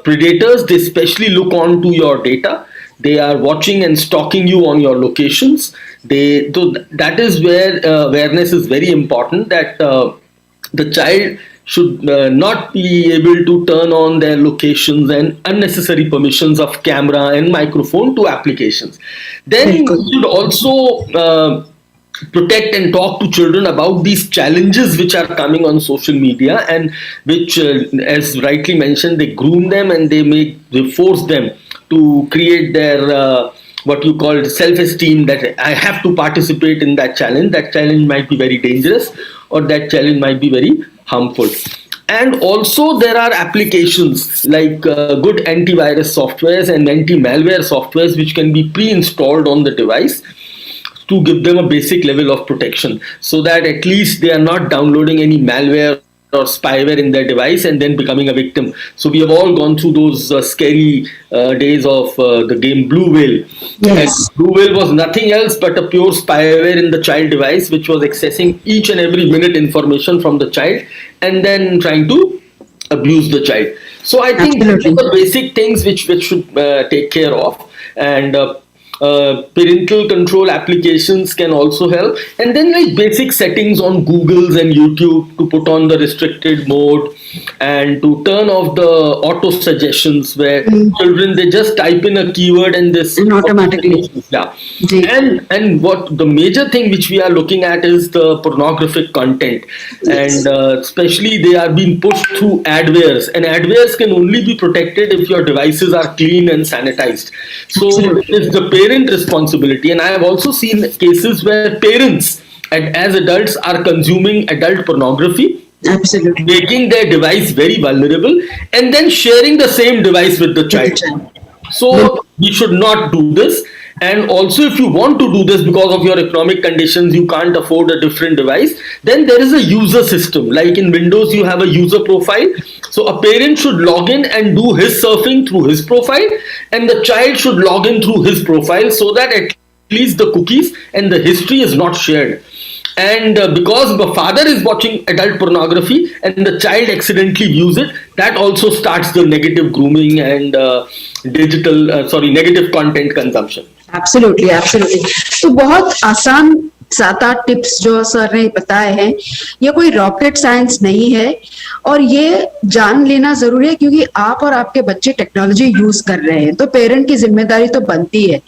predators, they especially look on to your data. They are watching and stalking you on your locations. So that is where awareness is very important, that the child should not be able to turn on their locations and unnecessary permissions of camera and microphone to applications. Then you should also protect and talk to children about these challenges which are coming on social media, and which, as rightly mentioned, they groom them and they force them to create their what you call self-esteem, that I have to participate in that challenge. That challenge might be very dangerous, or that challenge might be very harmful. And also there are applications like good antivirus softwares and anti-malware softwares which can be pre-installed on the device to give them a basic level of protection, so that at least they are not downloading any malware or spyware in their device and then becoming a victim. So we have all gone through those scary days of the game Blue Whale. Yes. And Blue Whale was nothing else but a pure spyware in the child device, which was accessing each and every minute information from the child and then trying to abuse the child. So I think these are the basic things which should take care of. And parental control applications can also help, and then like basic settings on Google's and YouTube to put on the restricted mode and to turn off the auto suggestions where children, they just type in a keyword and this automatically. Yeah. And what the major thing which we are looking at is the pornographic content. Yes. And especially they are being pushed through adwares, and adwares can only be protected if your devices are clean and sanitized. So it's the parent responsibility. And I have also seen cases where parents as adults are consuming adult pornography, absolutely, making their device very vulnerable and then sharing the same device with the child. So we should not do this. And also, if you want to do this because of your economic conditions, you can't afford a different device, then there is a user system. Like in Windows, you have a user profile. So a parent should log in and do his surfing through his profile, and the child should log in through his profile, so that at least the cookies and the history is not shared. And because the father is watching adult pornography and the child accidentally views it, that also starts the negative grooming and negative content consumption. Absolutely absolutely. तो बहुत आसान 7-8 tips जो sir ने बताए हैं, ये कोई rocket science नहीं है और ये जान लेना जरूरी है क्योंकि आप और आपके बच्चे टेक्नोलॉजी यूज कर रहे हैं, तो पेरेंट की जिम्मेदारी तो बनती है।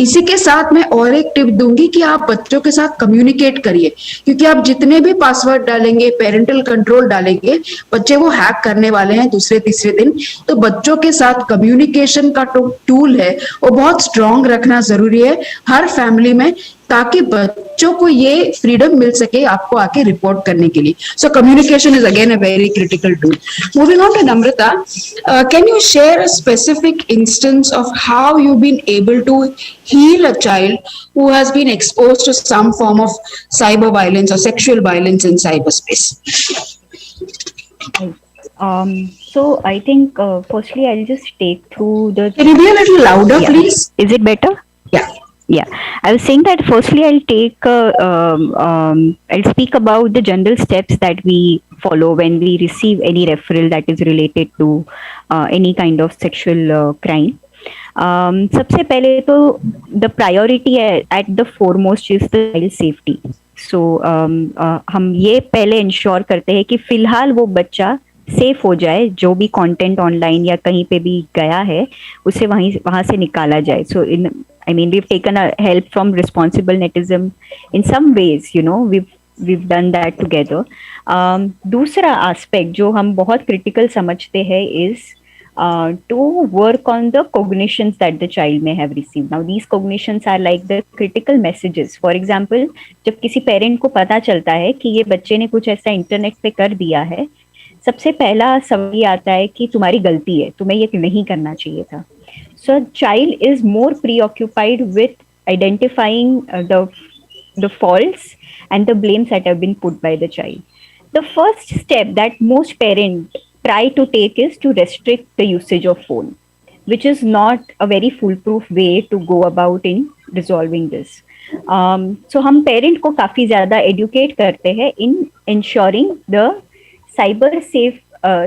इसी के साथ मैं और एक टिप दूंगी कि आप बच्चों के साथ कम्युनिकेट करिए, क्योंकि आप जितने भी पासवर्ड डालेंगे, पेरेंटल कंट्रोल डालेंगे, बच्चे वो हैक करने वाले हैं दूसरे तीसरे दिन। तो बच्चों के साथ कम्युनिकेशन का टूल है वो बहुत स्ट्रांग रखना जरूरी है हर फैमिली में, ताकि बच्चों को ये फ्रीडम मिल सके आपको आके रिपोर्ट करने के लिए। So communication is again a very critical tool. Moving on to Namrata, can you share a specific instance of how you been able to heal a child who has been exposed to some form of cyber violence or sexual violence in cyberspace? So I think firstly I'll just take through the. Can you be a little louder, Yeah. please? Is it better? Yeah. Yeah, I was saying that firstly I'll take I'll speak about the general steps that we follow when we receive any referral that is related to any kind of sexual crime. सबसे पहले तो the priority at the foremost is the child safety. So हम ये पहले ensure करते हैं कि फिलहाल वो बच्चा सेफ हो जाए, जो भी कंटेंट ऑनलाइन या कहीं पे भी गया है उसे वहां से निकाला जाए. So we've taken a help from responsible netism in some ways, we've done that together. दूसरा aspect जो हम बहुत critical समझते हैं is to work on the cognitions that the child may have received. Now these cognitions are like the critical messages. For example, जब किसी parent को पता चलता है कि ये बच्चे ने कुछ ऐसा इंटरनेट पे कर दिया है, सबसे पहला सवाल ये आता है कि तुम्हारी गलती है, तुम्हें ये नहीं करना चाहिए था. So a child is more preoccupied with identifying the faults and the blames that have been put by the child. The first step that most parents try to take is to restrict the usage of phone, which is not a very foolproof way to go about in resolving this. So हम parent को काफी ज़्यादा educate करते हैं in ensuring the cyber safe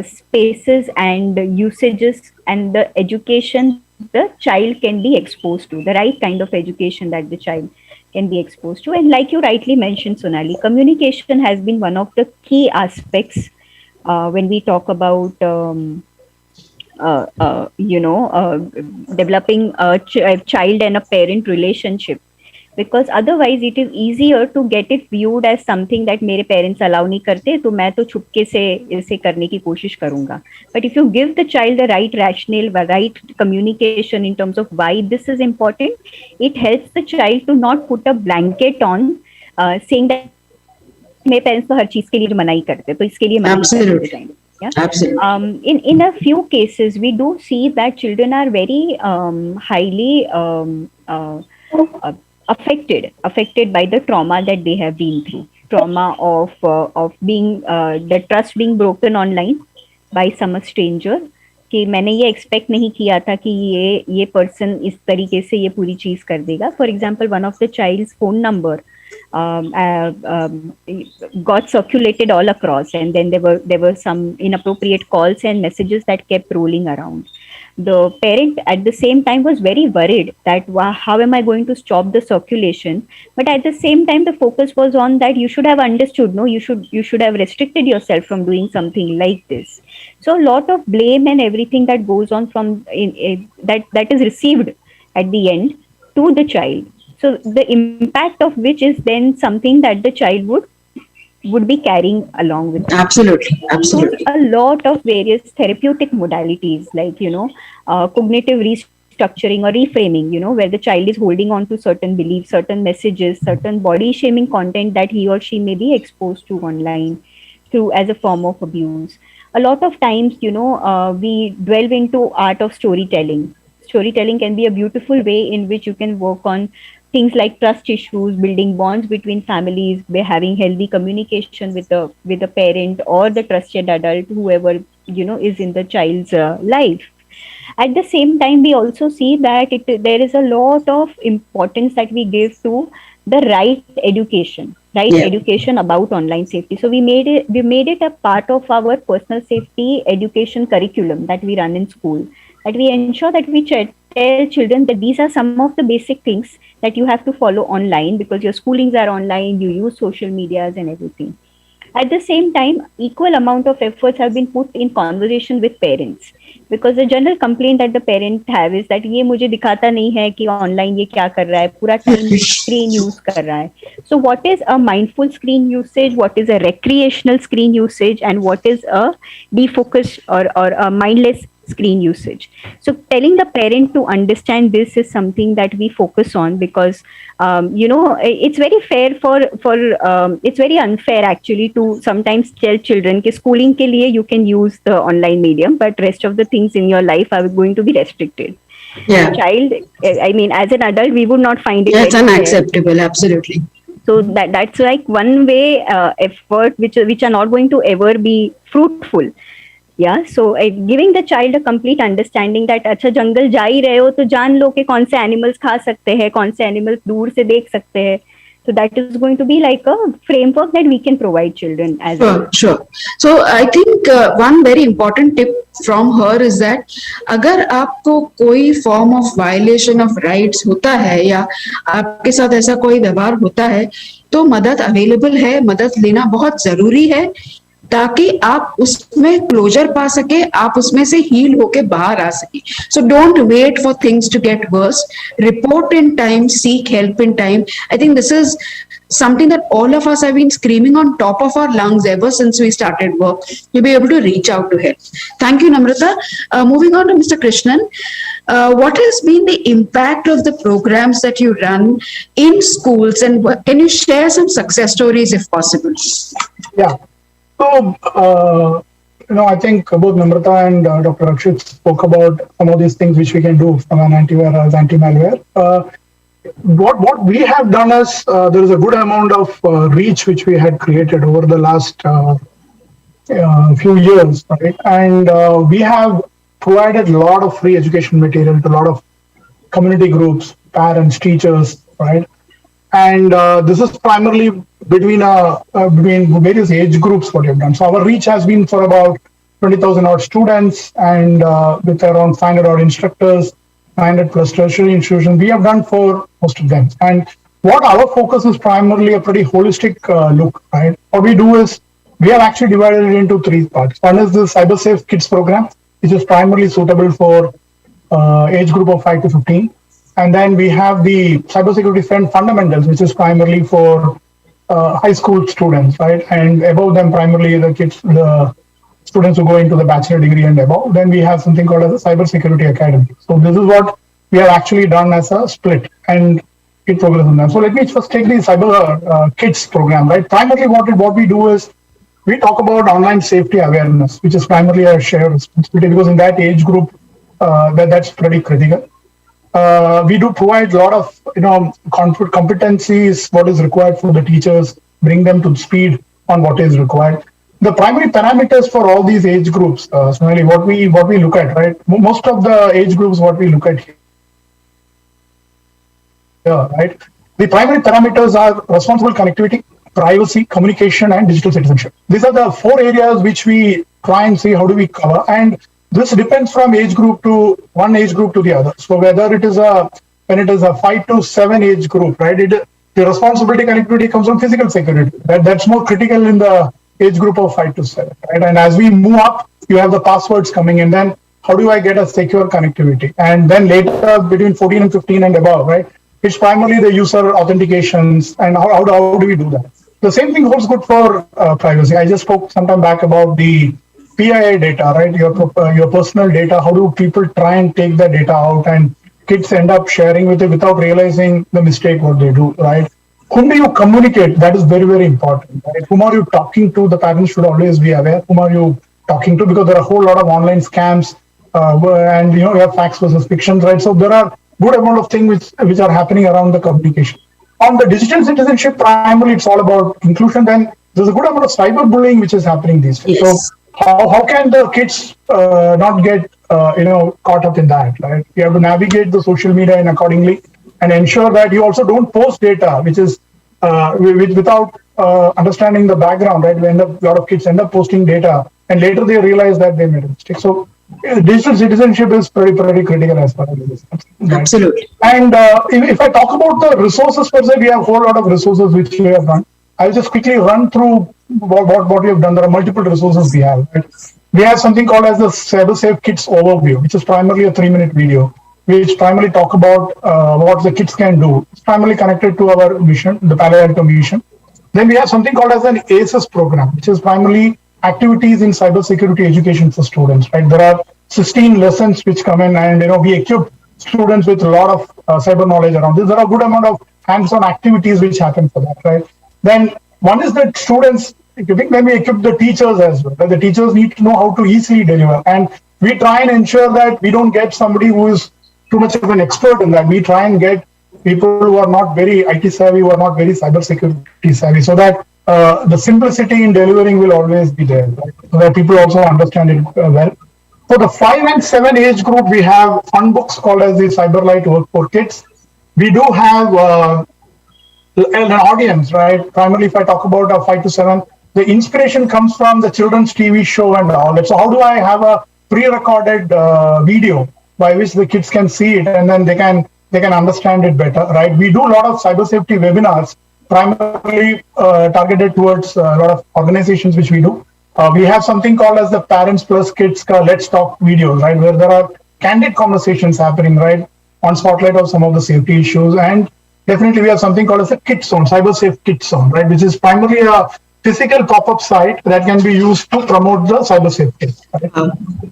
spaces and usages and the education the child can be exposed to, the right kind of education that the child can be exposed to. And like you rightly mentioned, Sonali, communication has been one of the key aspects when we talk about developing a child and a parent relationship. Because otherwise it is easier to get it viewed as something that मेरे parents allow नहीं करते, तो मैं तो छुपके से इसे करने की कोशिश करूंगा. But if you give the child the right rationale, the right communication in terms of why this is important, it helps the child to not put a blanket on saying that मेरे parents तो हर चीज के लिए मना ही करते, तो इसके लिए मना ही करते. Yeah? Absolutely. In a few cases, we do see that children are very highly affected by the trauma that they have been through. Trauma of being the trust being broken online by some stranger, कि मैंने ये expect नहीं किया था कि ये person इस तरीके से ये पूरी चीज कर देगा. For example, one of the childs phone number got circulated all across, and then there were some inappropriate calls and messages that kept rolling around. The parent at the same time was very worried that how am I going to stop the circulation, but at the same time the focus was on that you should have understood, no, you should have restricted yourself from doing something like this. So a lot of blame and everything that goes on from that is received at the end to the child. So the impact of which is then something that the child would be carrying along with them. Absolutely. A lot of various therapeutic modalities like cognitive restructuring or reframing, where the child is holding on to certain beliefs, certain messages, certain body shaming content that he or she may be exposed to online through as a form of abuse. A lot of times, we delve into art of storytelling. Storytelling can be a beautiful way in which you can work on things like trust issues, building bonds between families, by having healthy communication with the parent or the trusted adult, whoever is in the child's life. At the same time, we also see that there is a lot of importance that we give to the right education, education about online safety. So we made it a part of our personal safety education curriculum that we run in school. that we ensure that we tell children that these are some of the basic things that you have to follow online, because your schoolings are online, you use social medias and everything. At the same time, equal amount of efforts have been put in conversation with parents, because the general complaint that the parent have is that ये मुझे दिखाता नहीं है कि online ये क्या कर रहा है, पूरा time screen use कर रहा है. So what is a mindful screen usage, what is a recreational screen usage, and what is a defocused or a mindless screen usage? So telling the parent to understand this is something that we focus on, because it's very fair for it's very unfair actually to sometimes tell children कि schooling के लिए you can use the online medium, but rest of the things in your life are going to be restricted. Yeah. Child, I mean, as an adult, we would not find it. Yeah, it's very fair. unacceptable. Absolutely. So that's like one way effort which are not going to ever be fruitful. Yeah, so giving the child a complete understanding that अच्छा जंगल जा ही रहे हो तो जान लो कि कौन से animals खा सकते हैं, कौन से एनिमल्स दूर से देख सकते हैं. So that is going to be like a framework that we can provide children as well. Sure. So I think one very important tip from her is that अगर आपको कोई form of violation of rights होता है या आपके साथ ऐसा कोई व्यवहार होता है तो मदद अवेलेबल है, मदद लेना बहुत जरूरी है ताकि आप उसमें क्लोजर पा सके, आप उसमें से हील होके बाहर आ सके. So don't wait for things to get worse, report in time, seek help in time. I think this is something that all of us have been screaming on top of our lungs ever since we started work, to be able to reach out to help. Thank you, Namrata. Moving on to Mr. Krishnan, what has been the impact of the programs that you run in schools, and can you share some success stories if possible? Yeah. So, I think both Namrata and Dr. Rakshit spoke about some of these things which we can do from an antivirus, anti-malware. What we have done is there is a good amount of reach which we had created over the last few years, right? And we have provided a lot of free education material to a lot of community groups, parents, teachers, right? And this is primarily between various age groups what we have done. So our reach has been for about 20,000 odd students, and with around 500 odd instructors, 900 plus tertiary institutions. We have done for most of them. And what our focus is primarily a pretty holistic look, right? What we do is we have actually divided it into three parts. One is the CyberSafe Kids program, which is primarily suitable for age group of 5 to 15. And then we have the Cybersecurity Friend Fundamentals, which is primarily for high school students, right? And above them, primarily the students who go into the bachelor degree and above. Then we have something called as a Cybersecurity Academy. So this is what we have actually done as a split, and it progress on that. So let me first take the Cyber Kids program, right? Primarily what we do is we talk about online safety awareness, which is primarily a shared responsibility, because in that age group, that's pretty critical. We do provide a lot of competencies, what is required for the teachers, bring them to speed on what is required. The primary parameters for all these age groups, Sonali, what we look at, right? Most of the age groups, what we look at here, right? The primary parameters are responsible connectivity, privacy, communication, and digital citizenship. These are the four areas which we try and see how do we cover, and this depends from age group to one age group to the other. So whether it is when it is a 5 to 7 age group, right? The responsibility connectivity comes from physical security. That's more critical in the age group of 5 to 7, right? And as we move up, you have the passwords coming in. Then how do I get a secure connectivity? And then later between 14 and 15 and above, right? It's primarily the user authentications, and how do we do that? The same thing holds good for privacy. I just spoke some time back about the PII data, right? Your personal data. How do people try and take the data out, and kids end up sharing with it without realizing the mistake what they do, right? Whom do you communicate? That is very, very important, right? Whom are you talking to? The parents should always be aware. Whom are you talking to? Because there are a whole lot of online scams, and we have facts versus fictions, right? So there are good amount of things which are happening around the communication. On the digital citizenship, primarily it's all about inclusion. Then there's a good amount of cyberbullying which is happening these days. Yes. So how can the kids not get caught up in that, right? You have to navigate the social media and accordingly, and ensure that you also don't post data which is without understanding the background, right? A lot of kids end up posting data and later they realize that they made a mistake. So digital citizenship is pretty critical as far as it is concerned. Right? Absolutely. And if I talk about the resources per se, we have a whole lot of resources which we have done. I'll just quickly run through what we have done. There are multiple resources we have. Right? We have something called as the CyberSafe Kids Overview, which is primarily a 3-minute video, which primarily talk about what the kids can do. It's primarily connected to our mission, the Palo Alto mission. Then we have something called as an ACES program, which is primarily activities in cybersecurity education for students. Right? There are 16 lessons which come in, and we equip students with a lot of cyber knowledge around this. There are a good amount of hands-on activities which happen for that. Right? Then one is that students, then we equip the teachers as well. Right? The teachers need to know how to easily deliver, and we try and ensure that we don't get somebody who is too much of an expert in that. We try and get people who are not very IT savvy, who are not very cybersecurity savvy, so that the simplicity in delivering will always be there, right? So that people also understand it well. For the 5 and 7 age group, we have fun books called as the Cyberlight Work for Kids. We do have an audience, right? Primarily, if I talk about 5 to 7, the inspiration comes from the children's TV show and all that. So how do I have a pre-recorded video by which the kids can see it, and then they can understand it better, right? We do a lot of cyber safety webinars, primarily targeted towards a lot of organizations which we do. We have something called as the Parents Plus Kids Let's Talk videos, right? Where there are candid conversations happening, right? On spotlight of some of the safety issues. And definitely we have something called as a Kit Zone, Cyber Safe Kit Zone, right? Which is primarily a physical pop-up site that can be used to promote the cyber safety. Right?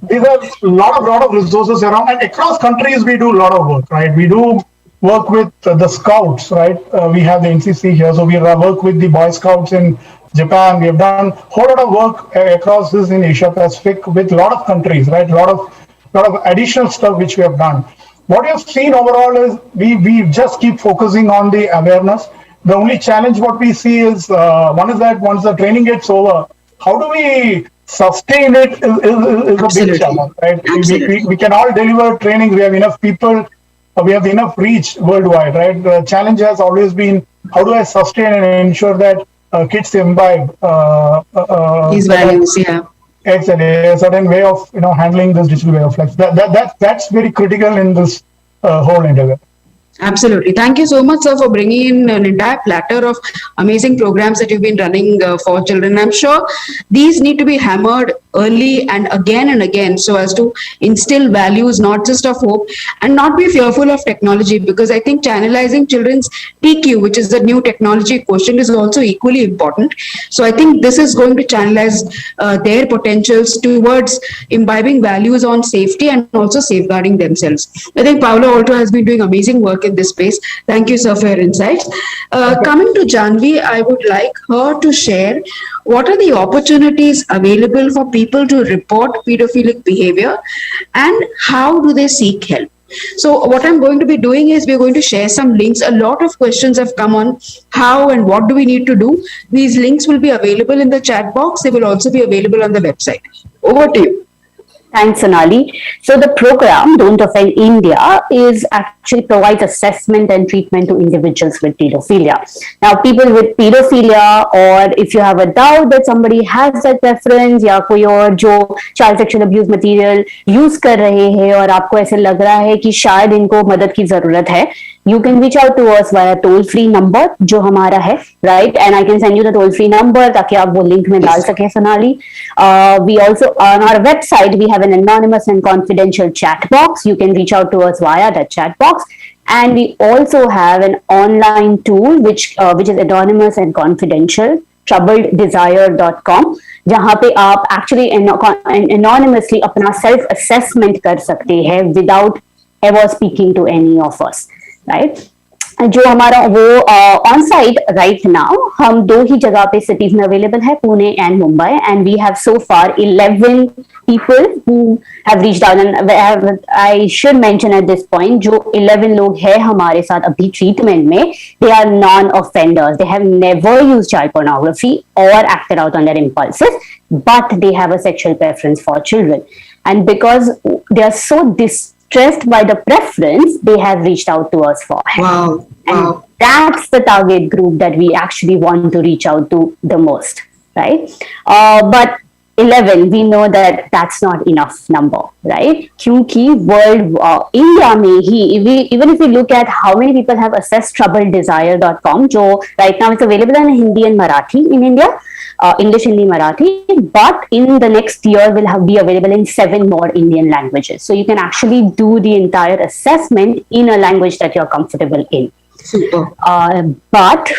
These are a lot of resources around, and across countries we do a lot of work, right? We do work with the Scouts, right? We have the NCC here, so we work with the Boy Scouts in Japan. We have done a whole lot of work across this in Asia Pacific with a lot of countries, right? A lot of additional stuff which we have done. What you've seen overall is we just keep focusing on the awareness. The only challenge what we see is one is that once the training gets over, how do we sustain it is a big challenge, right? We can all deliver training. We have enough people. We have enough reach worldwide, right? The challenge has always been how do I sustain and ensure that kids imbibe these values, yeah. Exactly, a certain way of handling this digital way of life. That's very critical in this whole endeavor. Absolutely. Thank you so much, sir, for bringing in an entire platter of amazing programs that you've been running for children. I'm sure these need to be hammered early and again so as to instill values, not just of hope, and not be fearful of technology, because I think channelizing children's TQ, which is the new technology quotient, is also equally important. So I think this is going to channelize their potentials towards imbibing values on safety and also safeguarding themselves. I think Paolo Alto has been doing amazing work in this space. Thank you, sir, for your insights. Coming to Janvi, I would like her to share what are the opportunities available for people to report pedophilic behavior and how do they seek help. So what I'm going to be doing is we're going to share some links. A lot of questions have come on how and what do we need to do. These links will be available in the chat box. They will also be available on the website. Over to you. Thanks, Sonali. So the program Don't Offend India is actually provides assessment and treatment to individuals with pedophilia. Now, people with pedophilia, or if you have a doubt that somebody has that preference या कोई और जो child sexual abuse material use कर रहे हैं और आपको ऐसे लग रहा है कि शायद इनको मदद की जरूरत है, you can reach out to us via toll-free number जो हमारा है, right? And I can send you the toll-free number ताकि आप वो link में डाल सकें, Sonali. We also on our website we have an anonymous and confidential chat box. You can reach out to us via that chat box, and we also have an online tool which is anonymous and confidential, troubleddesire.com, जहाँ पे आप actually anonymously अपना self assessment कर सकते हैं without ever speaking to any of us. Right जो हमारा वो ऑन साइट राइट नाउ हम 2 ही जगह पे सिटीज में अवेलेबल है, Pune and Mumbai, and we have so far 11 people who have reached out, and I should mention at this point जो 11 लोग हैं हमारे साथ अभी ट्रीटमेंट में, they are non-offenders. They have never used child pornography or acted out on their impulses, but they have a sexual preference for children, and because they are so stressed by the preference, they have reached out to us for help. Wow. And that's the target group that we actually want to reach out to the most, right? But 11, we know that that's not enough number, right? क्योंकि world India में ही even if we look at how many people have accessed troubledesire.com, जो right now it's available in Hindi and Marathi in India, English, Hindi, Marathi, but in the next year will be available in 7 more Indian languages. So you can actually do the entire assessment in a language that you're comfortable in. Super. But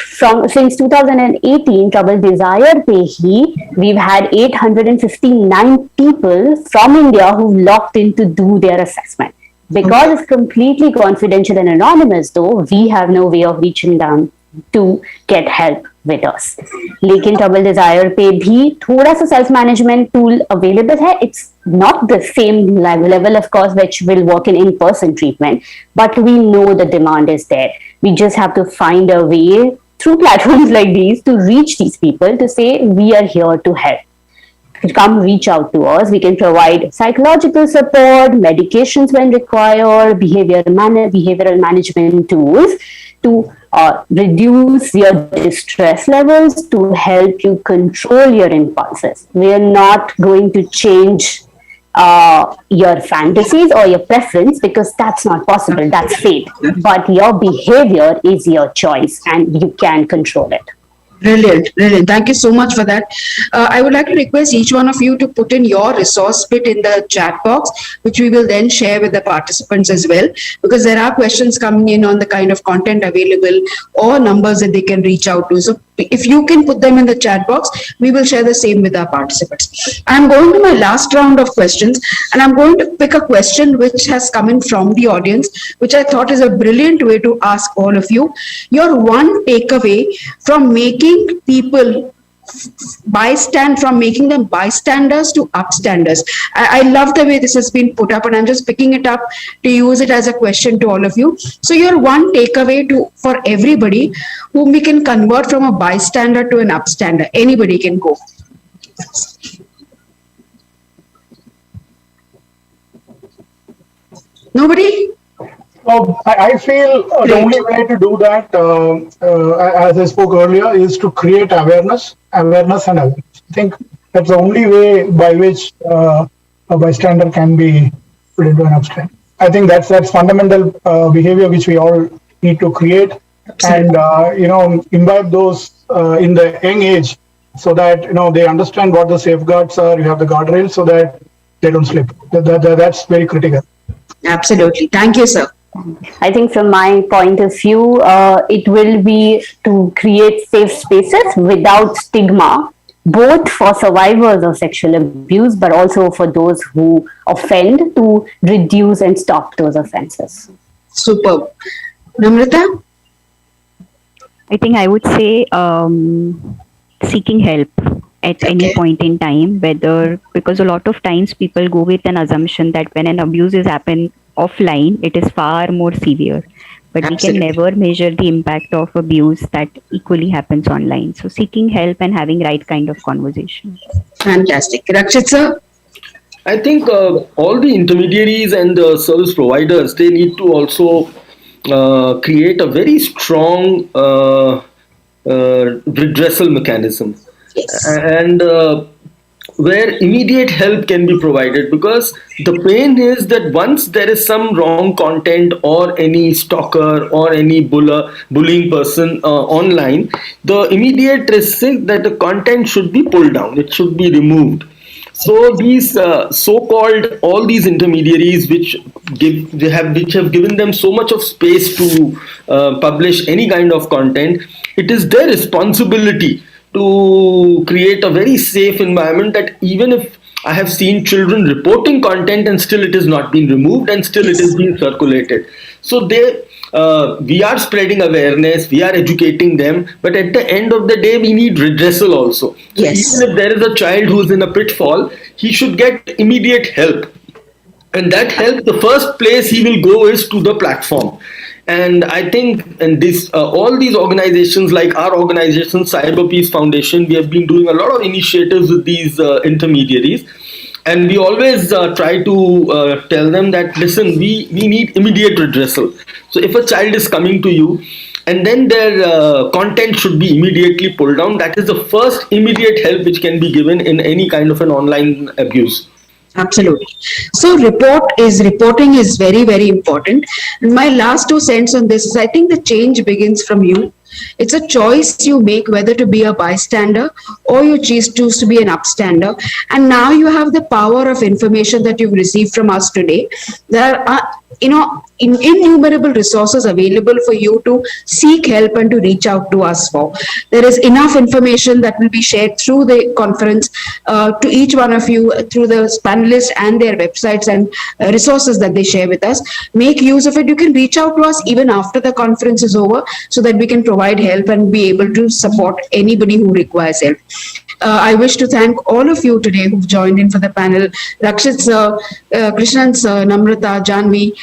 since 2018, Trouble Desire pe hi, we've had 859 people from India who logged in to do their assessment. Because it's completely confidential and anonymous, though, we have no way of reaching down to get help with us. लेकिन Trouble Desire पे भी थोड़ा सा self management tool available है. It's not the same level, of course, which will work in person treatment, but we know the demand is there. We just have to find a way through platforms like these to reach these people to say we are here to help. Come reach out to us. We can provide psychological support, medications when required, behavioral management tools to reduce your distress levels, to help you control your impulses. We are not going to change your fantasies or your preference because that's not possible. That's fate. But your behavior is your choice and you can control it. Brilliant, brilliant. Thank you so much for that. I would like to request each one of you to put in your resource bit in the chat box, which we will then share with the participants as well, because there are questions coming in on the kind of content available or numbers that they can reach out to. So if you can put them in the chat box, we will share the same with our participants. I'm going to my last round of questions, and I'm going to pick a question which has come in from the audience, which I thought is a brilliant way to ask all of you. Your one takeaway from making people from making them bystanders to upstanders. I love the way this has been put up, and I'm just picking it up to use it as a question to all of you. So your one takeaway for everybody whom we can convert from a bystander to an upstander. Anybody can go. Nobody? I feel the only way to do that, as I spoke earlier, is to create awareness. I think that's the only way by which a bystander can be put into an upstander. I think that's fundamental behavior which we all need to create. Absolutely. And imbibe those in the young age, so that they understand what the safeguards are. You have the guardrails so that they don't slip. That's very critical. Absolutely. Thank you, sir. I think from my point of view, it will be to create safe spaces without stigma, both for survivors of sexual abuse, but also for those who offend, to reduce and stop those offenses. Superb. Namrata? I think I would say seeking help at any point in time, because a lot of times people go with an assumption that when an abuse is happening offline, it is far more severe. But Absolutely. We can never measure the impact of abuse that equally happens online. So seeking help and having right kind of conversation. Fantastic. Rakshit sir? I think all the intermediaries and the service providers, they need to also create a very strong redressal mechanism. Yes. And where immediate help can be provided, because the pain is that once there is some wrong content or any stalker or any bullying person online, the immediate risk is that the content should be pulled down, it should be removed. So these so-called all these intermediaries which have given them so much of space to publish any kind of content, it is their responsibility to create a very safe environment, that even if I have seen children reporting content and still it is not being removed and still it is being circulated. So we are spreading awareness, we are educating them, but at the end of the day we need redressal also. Yes. Even if there is a child who is in a pitfall, he should get immediate help. And that help, the first place he will go is to the platform. And I think, all these organizations, like our organization, CyberPeace Foundation, we have been doing a lot of initiatives with these intermediaries. And we always try to tell them that, listen, we need immediate redressal. So if a child is coming to you and then their content should be immediately pulled down. That is the first immediate help which can be given in any kind of an online abuse. Absolutely. So reporting is very, very important. And my last 2 cents on this is I think the change begins from you. It's a choice you make whether to be a bystander or you choose to be an upstander. And now you have the power of information that you've received from us today. There are, innumerable resources available for you to seek help and to reach out to us for. There is enough information that will be shared through the conference to each one of you through the panelists and their websites and resources that they share with us. Make use of it. You can reach out to us even after the conference is over so that we can provide help and be able to support anybody who requires help. I wish to thank all of you today who've joined in for the panel. Rakshit sir, Krishnan sir, Namrata, Janvi.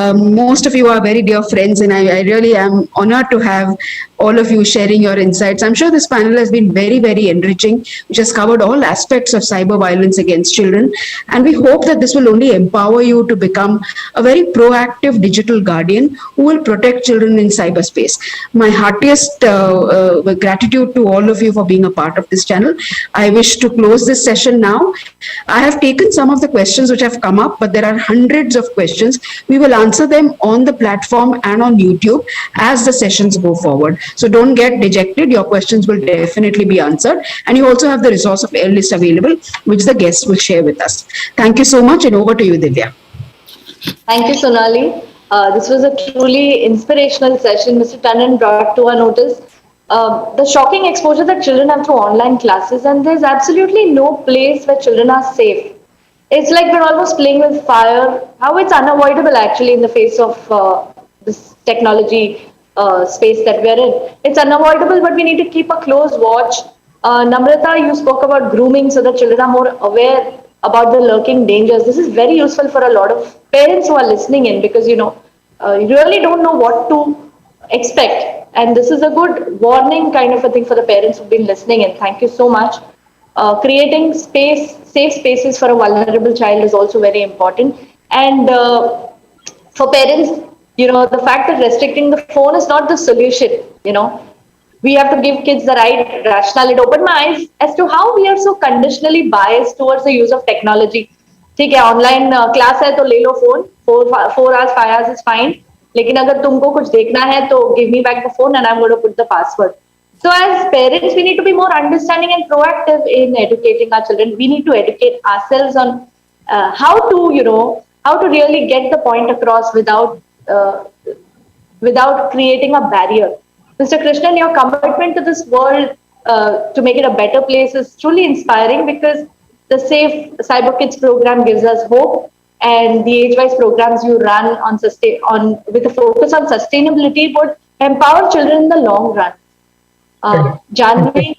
Most of you are very dear friends, and I really am honored to have all of you sharing your insights. I'm sure this panel has been very, very enriching, which has covered all aspects of cyber violence against children. And we hope that this will only empower you to become a very proactive digital guardian who will protect children in cyberspace. My heartiest gratitude to all of you for being a part of this channel. I wish to close this session now. I have taken some of the questions which have come up, but there are hundreds of questions. We will answer them on the platform and on YouTube as the sessions go forward. So don't get dejected. Your questions will definitely be answered. And you also have the resource of air list available, which the guests will share with us. Thank you so much, and over to you, Divya. Thank you, Sonali. This was a truly inspirational session. Mr. Tandon brought to our notice the shocking exposure that children have through online classes, and there's absolutely no place where children are safe. It's like we're almost playing with fire, how it's unavoidable actually in the face of this technology space that we're in. It's unavoidable, but we need to keep a close watch. Namrata, you spoke about grooming so that children are more aware about the lurking dangers. This is very useful for a lot of parents who are listening in because, you really don't know what to expect. And this is a good warning kind of a thing for the parents who've been listening in. Thank you so much. Creating safe spaces for a vulnerable child is also very important. And for parents, the fact that restricting the phone is not the solution. We have to give kids the right rationale. It opened my eyes as to how we are so conditionally biased towards the use of technology. ठीक है, online class है तो ले लो phone, 4 hours 5 hours is fine. लेकिन अगर तुमको कुछ देखना है तो give me back the phone and I'm going to put the password. So as parents, we need to be more understanding and proactive in educating our children. We need to educate ourselves on how to really get the point across without creating a barrier. Mr. Krishnan, your commitment to this world to make it a better place is truly inspiring because the Safe Cyber Kids program gives us hope, and the age-wise programs you run with a focus on sustainability would empower children in the long run. Janvi,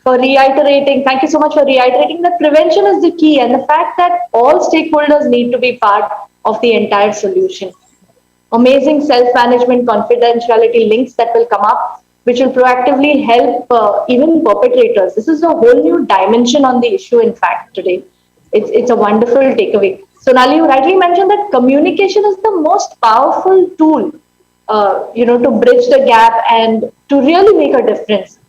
thank you so much for reiterating that prevention is the key and the fact that all stakeholders need to be part of the entire solution. Amazing self-management confidentiality links that will come up, which will proactively help even perpetrators. This is a whole new dimension on the issue, in fact, today. It's a wonderful takeaway. Sonali, you rightly mentioned that communication is the most powerful tool, to bridge the gap and to really make a difference.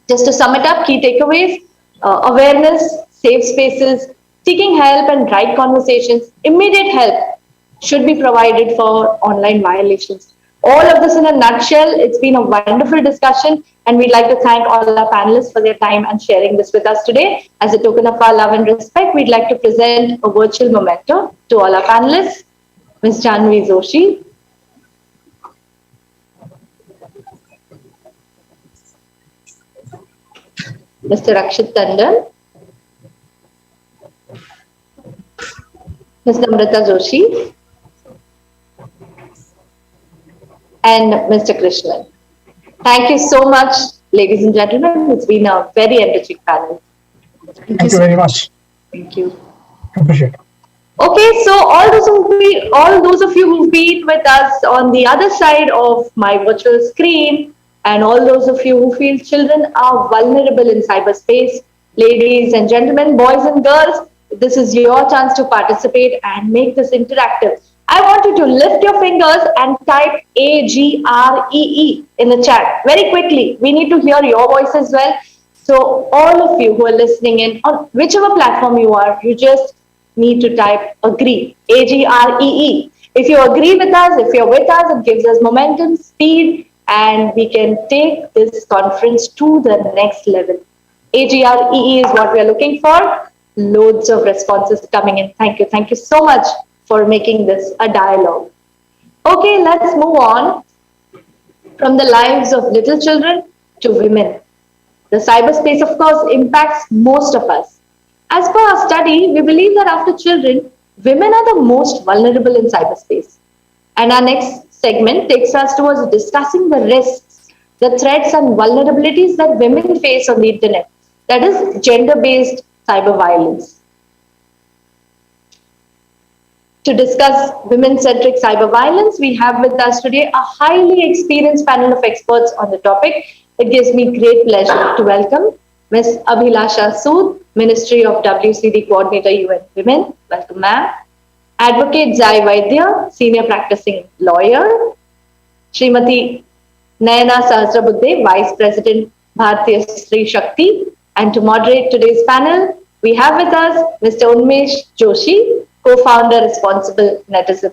Just to sum it up, key takeaways, awareness, safe spaces, seeking help and right conversations, immediate help should be provided for online violations. All of this in a nutshell. It's been a wonderful discussion, and we'd like to thank all our panelists for their time and sharing this with us today. As a token of our love and respect, we'd like to present a virtual memento to all our panelists. Ms. Janvi Joshi. Mr. Rakshit Tandon. Ms. Namrata Joshi. And Mr. Krishnan. Thank you so much, ladies and gentlemen. It's been a very enriching panel. Thank you very much. Thank you. Appreciate it. Okay, so all those of you who've been with us on the other side of my virtual screen, and all those of you who feel children are vulnerable in cyberspace, ladies and gentlemen, boys and girls, this is your chance to participate and make this interactive. I want you to lift your fingers and type AGREE in the chat very quickly. We need to hear your voice as well. So all of you who are listening in on whichever platform you are, you just need to type agree, AGREE. If you agree with us, if you're with us, it gives us momentum, speed, and we can take this conference to the next level. AGREE is what we are looking for. Loads of responses coming in. Thank you. Thank you so much for making this a dialogue. Okay, let's move on from the lives of little children to women. The cyberspace, of course, impacts most of us. As per our study, we believe that after children, women are the most vulnerable in cyberspace. And our next segment takes us towards discussing the risks, the threats, and vulnerabilities that women face on the internet. That is gender based cyber violence. To discuss women centric cyber violence, we have with us today a highly experienced panel of experts on the topic. It gives me great pleasure to welcome Ms. Abhilasha Sood, Ministry of WCD Coordinator, UN Women. Welcome, ma'am. Advocate Zai Vaidya, Senior Practicing Lawyer. Srimati Nayana Sahasrabuddhe, Vice President, Bharatiya Stree Shakti. And to moderate today's panel, we have with us Mr. Unmesh Joshi, co-founder Responsible Netism.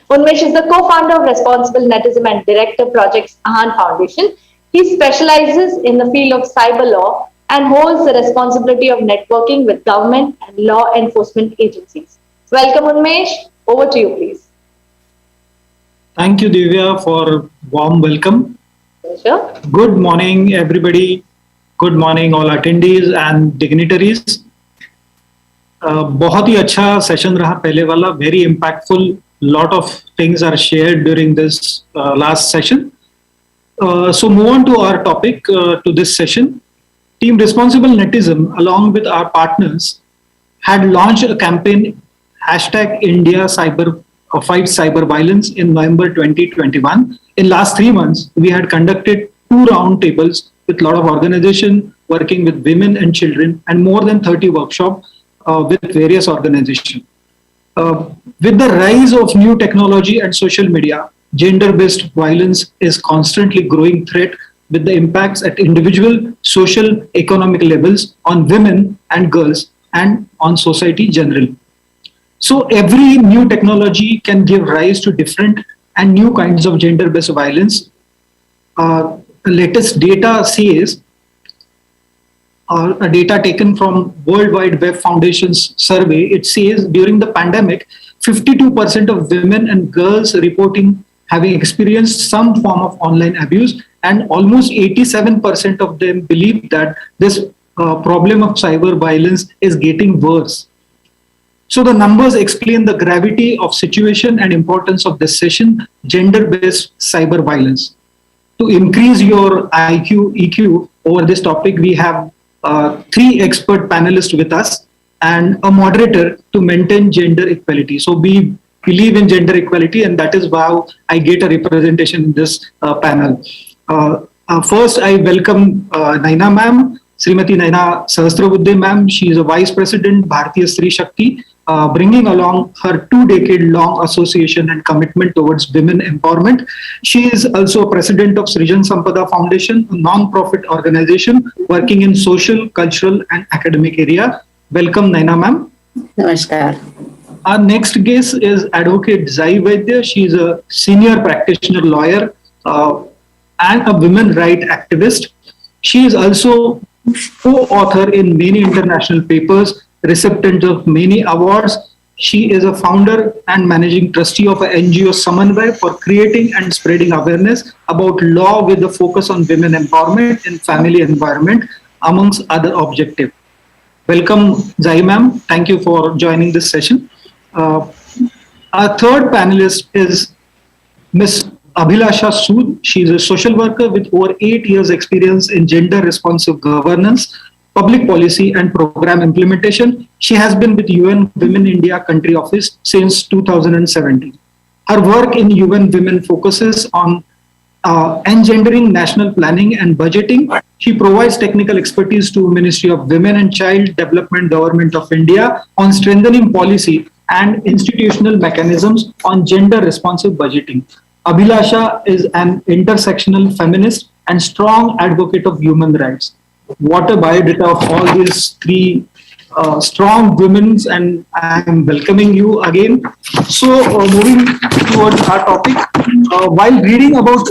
Unmesh is the co-founder of Responsible Netism and Director Projects Ahan Foundation. He specializes in the field of cyber law and holds the responsibility of networking with government and law enforcement agencies. Welcome, Unmesh. Over to you, please. Thank you, Divya, for warm welcome. Pleasure. Good morning, everybody. Good morning, all attendees and dignitaries. बहुत ही अच्छा session रहा पहले वाला, very impactful. Lot of things are shared during this last session. So move on to our topic, to this session. Team Responsible Netism, along with our partners, had launched a campaign #India Fight Cyber Violence in November 2021. In last 3 months, we had conducted 2 roundtables with a lot of organizations working with women and children, and more than 30 workshops with various organizations. With the rise of new technology and social media, gender-based violence is constantly growing threat with the impacts at individual, social, economic levels on women and girls and on society generally. So every new technology can give rise to different and new kinds of gender-based violence. Latest data says, data taken from World Wide Web Foundation's survey, it says during the pandemic, 52% of women and girls reporting having experienced some form of online abuse, and almost 87% of them believe that this problem of cyber violence is getting worse. So the numbers explain the gravity of situation and importance of this session, gender-based cyber violence. To increase your IQ, EQ over this topic, we have 3 expert panelists with us and a moderator to maintain gender equality. So we believe in gender equality, and that is how I get a representation in this panel. First, I welcome Naina ma'am, Srimati Naina Sahasrabuddhe ma'am. She is a Vice President, Bharatiya Stree Shakti, bringing along her 2-decade-long association and commitment towards women empowerment. She is also a president of Srijan Sampada Foundation, a non-profit organization working in social, cultural, and academic area. Welcome, Naina ma'am. Namaskar. Our next guest is Advocate Zai Vaidya. She is a senior practitioner lawyer and a women rights activist. She is also co-author in many international papers, recipient of many awards. She is a founder and managing trustee of an NGO Samanvay for creating and spreading awareness about law with a focus on women empowerment and family environment, amongst other objectives. Welcome, Zai ma'am. Thank you for joining this session. Our third panelist is Ms. Abhilasha Sood. She is a social worker with over 8 years experience in gender responsive governance, public policy and program implementation. She has been with UN Women India Country Office since 2017. Her work in UN Women focuses on engendering national planning and budgeting. She provides technical expertise to Ministry of Women and Child Development, Government of India on strengthening policy and institutional mechanisms on gender responsive budgeting. Abhilasha is an intersectional feminist and strong advocate of human rights. What a biodata of all these three strong women, and I am welcoming you again. So, moving towards our topic, while reading about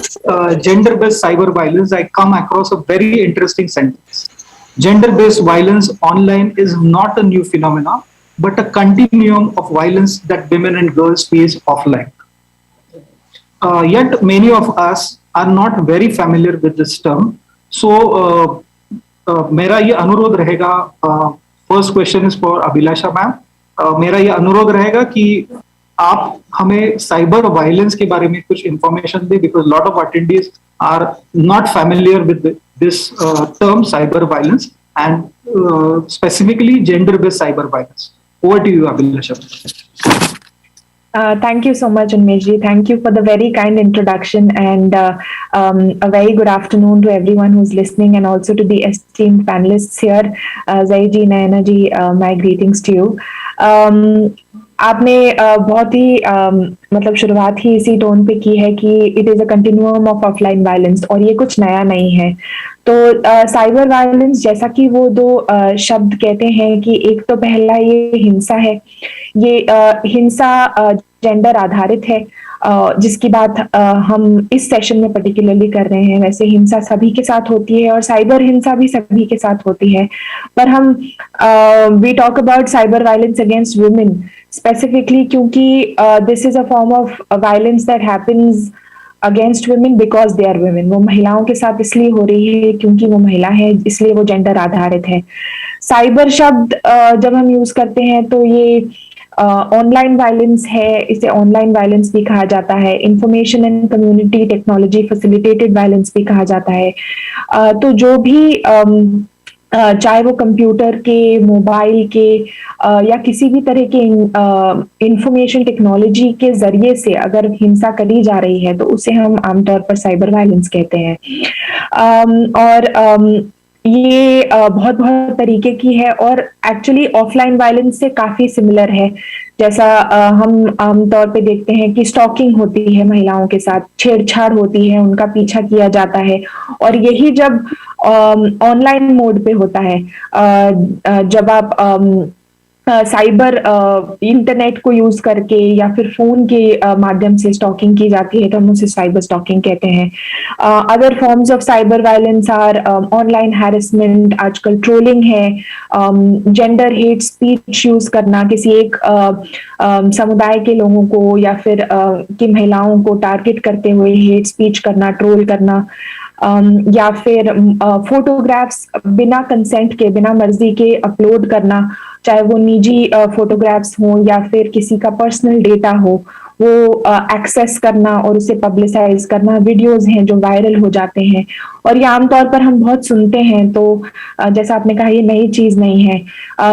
gender-based cyber violence, I come across a very interesting sentence. Gender-based violence online is not a new phenomenon, but a continuum of violence that women and girls face offline. Yet many of us are not very familiar with this term. So, मेरा ये अनुरोध रहेगा, first question is for Abhilasha ma'am. मेरा ये अनुरोध रहेगा कि आप हमें साइबर वायलेंस के बारे में कुछ इंफॉर्मेशन दें, because lot of attendees are not familiar with this term cyber violence and specifically gender based cyber violence. Over to you Abhilasha. Thank you so much, Unmesh. Thank you for the very kind introduction, and a very good afternoon to everyone who's listening, and also to the esteemed panelists here. Zaiji, Naina ji, my greetings to you. आपने बहुत ही मतलब शुरुआत ही इसी tone पे की है कि it is a continuum of offline violence, और ये कुछ नया नहीं है. तो साइबर वायलेंस, जैसा कि वो दो शब्द कहते हैं कि एक तो पहला ये हिंसा है. ये हिंसा जेंडर आधारित है, जिसकी बात हम इस सेशन में पर्टिकुलरली कर रहे हैं. वैसे हिंसा सभी के साथ होती है और साइबर हिंसा भी सभी के साथ होती है, पर हम we talk about cyber violence against women specifically, क्योंकि this is a form of violence that happens against women because they are women. वो महिलाओं के साथ इसलिए हो रही है क्योंकि वो महिला है, इसलिए वो जेंडर आधारित है. साइबर शब्द जब हम यूज करते हैं तो ये ऑनलाइन वायलेंस है, इसे ऑनलाइन वायलेंस भी कहा जाता है. Information and community technology facilitated violence भी कहा जाता है. तो जो भी चाहे वो कंप्यूटर के, मोबाइल के या किसी भी तरह के इंफॉर्मेशन टेक्नोलॉजी के जरिए से अगर हिंसा करी जा रही है तो उसे हम आमतौर पर साइबर वायलेंस कहते हैं. और ये बहुत बहुत तरीके की है और एक्चुअली ऑफलाइन वायलेंस से काफी सिमिलर है. जैसा हम आमतौर पे देखते हैं कि स्टॉकिंग होती है, महिलाओं के साथ छेड़छाड़ होती है, उनका पीछा किया जाता है, और यही जब ऑनलाइन मोड पे होता है, जब आप साइबर इंटरनेट को यूज करके या फिर फोन के माध्यम से स्टॉकिंग की जाती है तो हम उसे साइबर स्टॉकिंग कहते हैं. Other forms of cyber violence are online harassment, आजकल ट्रोलिंग है, जेंडर हेट स्पीच यूज करना, किसी एक समुदाय के लोगों को या फिर की महिलाओं को टारगेट करते हुए हेट स्पीच करना, ट्रोल करना, या फिर फोटोग्राफ्स बिना कंसेंट के, बिना मर्जी के अपलोड करना, चाहे वो निजी फोटोग्राफ्स हो या फिर किसी का पर्सनल डेटा हो, वो एक्सेस करना और उसे पब्लिसाइज करना. वीडियोस हैं जो वायरल हो जाते हैं और ये आमतौर पर हम बहुत सुनते हैं. तो जैसा आपने कहा, ये नई चीज नहीं है.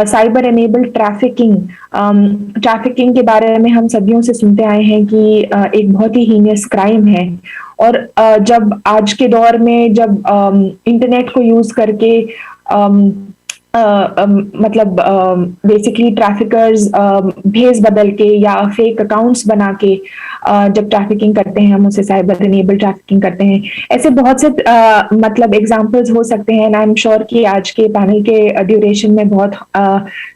साइबर एनेबल्ड ट्रैफिकिंग के बारे में हम सदियों से सुनते आए हैं कि एक बहुत ही हीनियस क्राइम है. और जब आज के दौर में जब इंटरनेट को यूज करके मतलब बेसिकली ट्रैफिकर्स भेस बदल के या फेक अकाउंट्स बना के जब ट्रैफिकिंग करते हैं, हम उसे साइबर एनेबल ट्रैफिकिंग करते हैं. ऐसे बहुत से मतलब एग्जांपल्स हो सकते हैं, एंड आई एम श्योर कि आज के पैनल के ड्यूरेशन में बहुत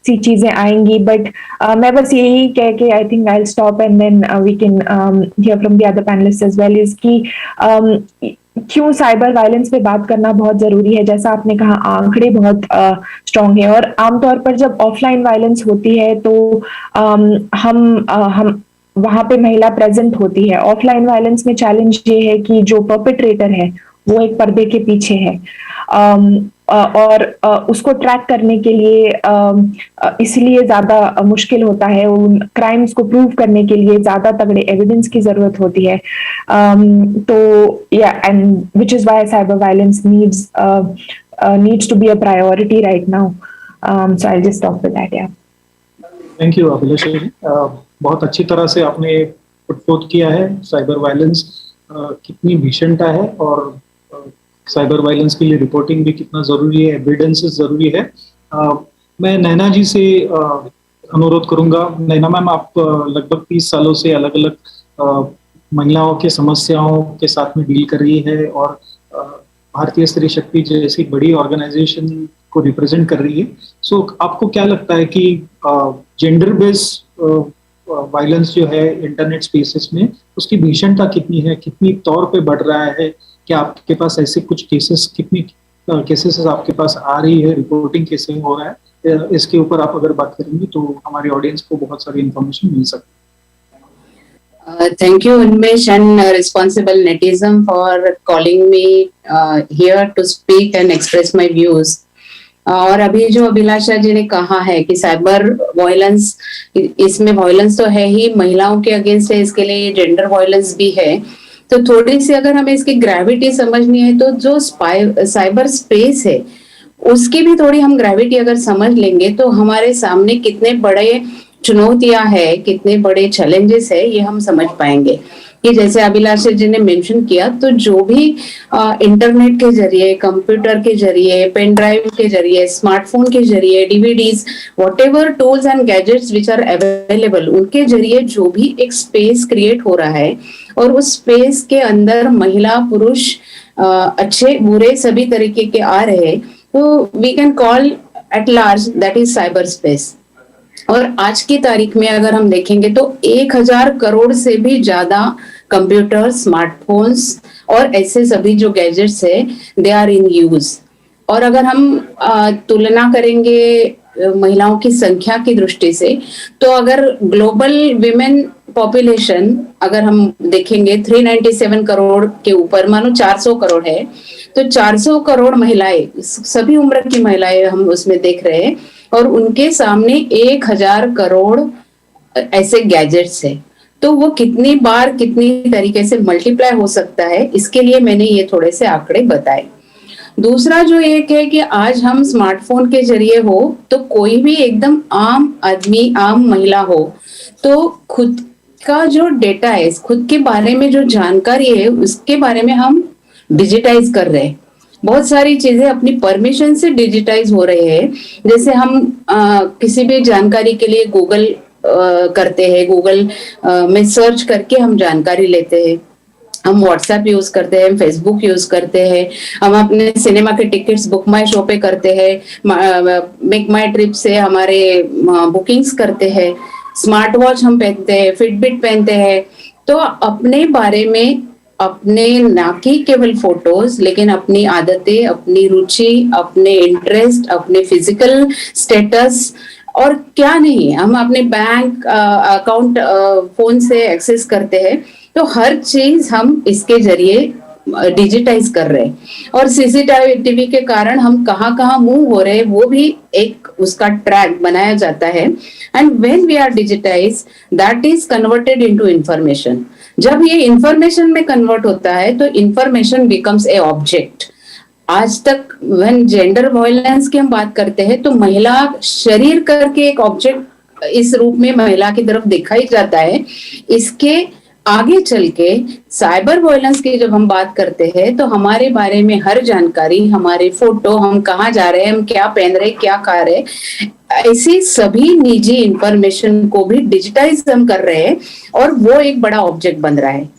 सी चीजें आएंगी. बट मैं बस यही कह के I think I will stop and then we can hear from the other panelists as well is कि क्यों साइबर वायलेंस पे बात करना बहुत जरूरी है. जैसा आपने कहा, आंकड़े बहुत स्ट्रांग है और आमतौर पर जब ऑफलाइन वायलेंस होती है तो हम वहां पे महिला प्रेजेंट होती है. ऑफलाइन वायलेंस में चैलेंज ये है कि जो परपेट्रेटर है वो एक पर्दे के पीछे है, और उसको ट्रैक करने के लिए इसलिए ज्यादा मुश्किल होता है. उन क्राइम्स को प्रूव करने के लिए ज्यादा तगड़े एविडेंस की जरूरत होती है. तो yeah and which is why cyber violence needs to be a priority right now. So I just stop with that. Yeah thank you Abhilasha ji. बहुत अच्छी तरह से आपने पुट किया है साइबर वायलेंस कितनी भीषणता है और साइबर वायलेंस के लिए रिपोर्टिंग भी कितना जरूरी है, एविडेंसेस जरूरी है. मैं नैना जी से अनुरोध करूंगा। नैना मैम, आप लगभग 30 सालों से अलग अलग महिलाओं के समस्याओं के साथ में डील कर रही है और भारतीय स्त्री शक्ति जैसी बड़ी ऑर्गेनाइजेशन को रिप्रेजेंट कर रही है। सो आपको क्या लगता है कि जेंडर बेस्ड वायलेंस जो है इंटरनेट स्पेसेस में, उसकी भीषणता कितनी है, कितनी तौर पे बढ़ रहा है? क्या आपके पास ऐसे कुछ केसेस, कितनी केसेस आपके पास आ रही है, रिपोर्टिंग कैसे हो रहा है? इसके ऊपर आप अगर बात करेंगे तो हमारे ऑडियंस को बहुत सारी इंफॉर्मेशन मिल सकती है। Thank you, Unmesh and responsible Netism for calling me here to speak and express my views. और अभी जो अभिलाषा जी ने कहा है कि साइबर वायलेंस, इसमें वायलेंस तो है ही, महिलाओं के अगेंस्ट है, इसके लिए जेंडर वायलेंस भी है। तो थोड़ी सी अगर हमें इसकी ग्रेविटी समझनी है तो जो साइबर स्पेस है उसकी भी थोड़ी हम ग्रेविटी अगर समझ लेंगे तो हमारे सामने कितने बड़े चुनौतियां है, कितने बड़े चैलेंजेस है, ये हम समझ पाएंगे। कि जैसे अभिलाषा जी ने मेंशन किया, तो जो भी इंटरनेट के जरिए, कंप्यूटर के जरिए, पेन ड्राइव के जरिए, स्मार्टफोन के जरिए, DVDs, whatever tools and gadgets which are available, उनके जरिए जो भी एक स्पेस क्रिएट हो रहा है और उस स्पेस के अंदर महिला पुरुष अच्छे बुरे सभी तरीके के आ रहे, तो we can call at large that is cyber space. और आज की तारीख में अगर हम देखेंगे तो 1000 करोड़ से भी ज्यादा कंप्यूटर, स्मार्टफोन्स और ऐसे सभी जो गैजेट्स है, दे आर इन यूज। और अगर हम तुलना करेंगे महिलाओं की संख्या की दृष्टि से, तो अगर ग्लोबल विमेन पॉपुलेशन अगर हम देखेंगे 397 करोड़ के ऊपर, मानो 400 करोड़ है, तो 400 करोड़ महिलाएं, सभी उम्र की महिलाएं हम उसमें देख रहे हैं, और उनके सामने 1000 करोड़ ऐसे गैजेट्स है। तो वो कितनी बार कितनी तरीके से मल्टीप्लाई हो सकता है, इसके लिए मैंने ये थोड़े से आंकड़े बताए। दूसरा जो एक है कि आज हम स्मार्टफोन के जरिए हो तो कोई भी एकदम आम आदमी, आम महिला हो, तो खुद का जो डेटा है, खुद के बारे में जो जानकारी है, उसके बारे में हम डिजिटाइज कर रहे हैं। बहुत सारी चीजें अपनी परमिशन से डिजिटाइज हो रहे हैं। जैसे हम किसी भी जानकारी के लिए गूगल करते हैं, गूगल में सर्च करके हम जानकारी लेते हैं, हम व्हाट्सएप यूज करते हैं, फेसबुक यूज करते हैं, हम अपने सिनेमा के टिकट्स बुक माई शो पे करते हैं, मेक माई ट्रिप से हमारे बुकिंग्स करते हैं, स्मार्ट वॉच हम पहनते हैं, फिटबिट पहनते हैं। तो अपने बारे में, अपने ना कि केवल फोटोज, लेकिन अपनी आदतें, अपनी रुचि, अपने इंटरेस्ट, अपने फिजिकल स्टेटस और क्या नहीं, हम अपने बैंक अकाउंट फोन से एक्सेस करते हैं। तो हर चीज हम इसके जरिए डिजिटाइज कर रहे हैं, और सीसीटीवी के कारण हम कहाँ कहाँ मूव हो रहे हैं वो भी एक उसका ट्रैक बनाया जाता है। And when we are digitize, that is converted into information. जब ये इंफॉर्मेशन में कन्वर्ट होता है तो इंफॉर्मेशन बिकम्स ए ऑब्जेक्ट। आज तक व्हेन जेंडर वायलेंस की हम बात करते हैं तो महिला शरीर करके एक ऑब्जेक्ट इस रूप में महिला की तरफ देखा ही जाता है। इसके आगे चल के साइबर वायलेंस की जब हम बात करते हैं तो हमारे बारे में हर जानकारी, हमारे फोटो, हम कहाँ जा रहे हैं, हम क्या पहन रहे हैं, क्या खा रहे हैं, ऐसी सभी निजी इंफॉर्मेशन को भी डिजिटाइज हम कर रहे हैं, और वो एक बड़ा ऑब्जेक्ट बन रहा है।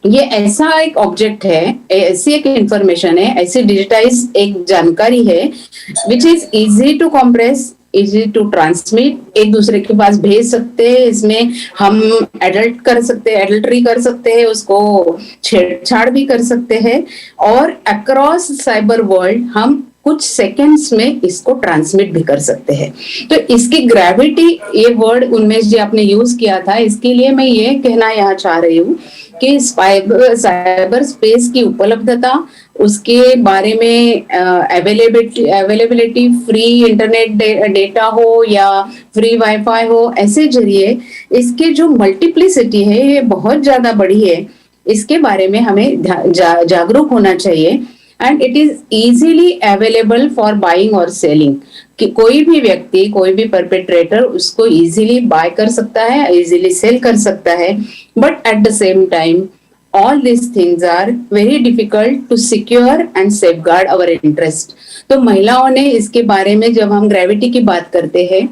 ये ऐसा एक ऑब्जेक्ट है, ऐसी एक इंफॉर्मेशन है, ऐसी डिजिटाइज एक जानकारी है which is easy to compress, easy to transmit, एक दूसरे के पास भेज सकते हैं। इसमें हम एडल्ट कर सकते हैं, एडल्ट्री कर सकते हैं, उसको छेड़छाड़ भी कर सकते हैं, और अक्रॉस साइबर वर्ल्ड हम कुछ सेकंड्स में इसको ट्रांसमिट भी कर सकते हैं। तो इसकी ग्रेविटी, ये वर्ड उन्मेष जी आपने यूज किया था, इसके लिए मैं ये कहना यहाँ चाह रही हूँ कि साइबर स्पेस की उपलब्धता, उसके बारे में अवेलेबिलिटी, फ्री इंटरनेट डेटा हो या फ्री वाईफाई हो, ऐसे जरिए इसके जो मल्टीप्लिसिटी है ये बहुत ज्यादा बढ़ी है। इसके बारे में हमें जागरूक होना चाहिए। And it is easily available for buying और सेलिंग, कि कोई भी व्यक्ति, कोई भी परपेट्रेटर उसको इजीली बाय कर सकता है, इजीली सेल कर सकता है। But at the same time all these things are very difficult to secure and safeguard our interest. तो महिलाओं ने इसके बारे में, जब हम ग्रेविटी की बात करते हैं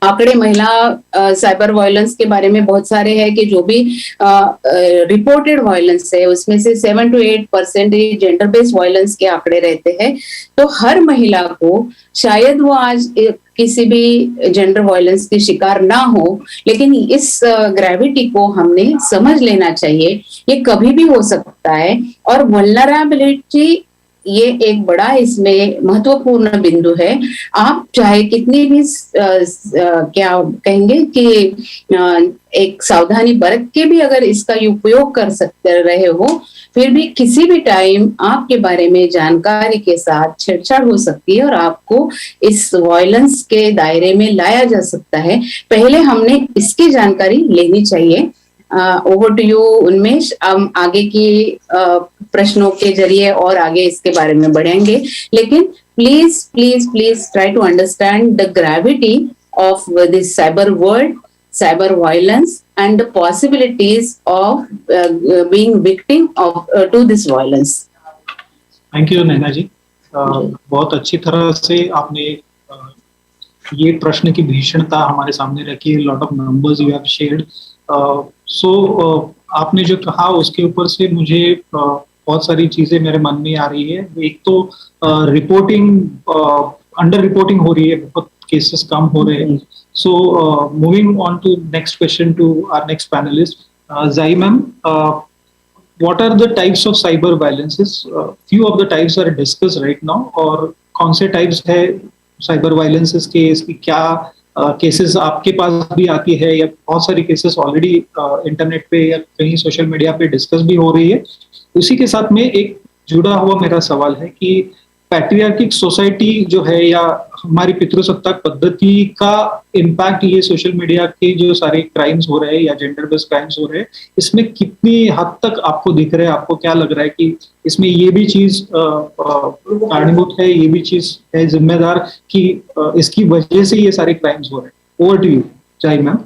आंकड़े महिला साइबर वायलेंस के बारे में बहुत सारे हैं कि जो भी रिपोर्टेड वायलेंस है उसमें से 7 to 8% जेंडर बेस्ड वायलेंस के आंकड़े रहते हैं। तो हर महिला को, शायद वो आज किसी भी जेंडर वायलेंस की शिकार ना हो, लेकिन इस ग्रेविटी को हमने समझ लेना चाहिए। ये कभी भी हो सकता है और वल्नरेबिलिटी ये एक बड़ा इसमें महत्वपूर्ण बिंदु है। आप चाहे कितनी भी क्या कहेंगे कि एक सावधानी बरत के भी अगर इसका उपयोग कर सकते रहे हो, फिर भी किसी भी टाइम आपके बारे में जानकारी के साथ छेड़छाड़ हो सकती है और आपको इस वायलेंस के दायरे में लाया जा सकता है। पहले हमने इसकी जानकारी लेनी चाहिए। ओवर टू यू उन्मेष। हम आगे की प्रश्नों के जरिए और आगे इसके बारे में बढ़ेंगे, लेकिन please please please try to understand the gravity of this cyber world, cyber violence and the possibilities of being victim of to this violence. Thank you Naina ji. बहुत अच्छी तरह से आपने ये प्रश्न की भीषणता हमारे सामने रखी है। Lot of numbers you have shared. So आपने जो कहा उसके ऊपर से मुझे बहुत सारी चीजें मेरे मन में आ रही है। एक तो रिपोर्टिंग, अंडर रिपोर्टिंग हो रही है, बहुत केसेस कम हो रहे हैं। So moving on to next question to our next panelist, Zai ma'am, what are the types of cyber violences? Few of the types are discussed right now, और कौन से types है cyber violences के, इसकी क्या cases आपके पास भी आती है या बहुत सारी cases already इंटरनेट पे या कहीं सोशल मीडिया पे डिस्कस भी हो रही है। उसी के साथ में एक जुड़ा हुआ मेरा सवाल है कि पैट्रियार्किक सोसाइटी जो है या हमारी पितृसत्ताक पद्धति का इम्पैक्ट ये सोशल मीडिया के जो सारे क्राइम्स हो रहे हैं या जेंडर बेस्ड क्राइम्स हो रहे हैं, इसमें कितनी हद तक आपको दिख रहा है, आपको क्या लग रहा है कि इसमें ये भी चीज कारणीभूत है, ये भी चीज है जिम्मेदार कि इसकी वजह से ये सारे क्राइम्स हो रहे हैं? ओवर टू यू जय ma'am.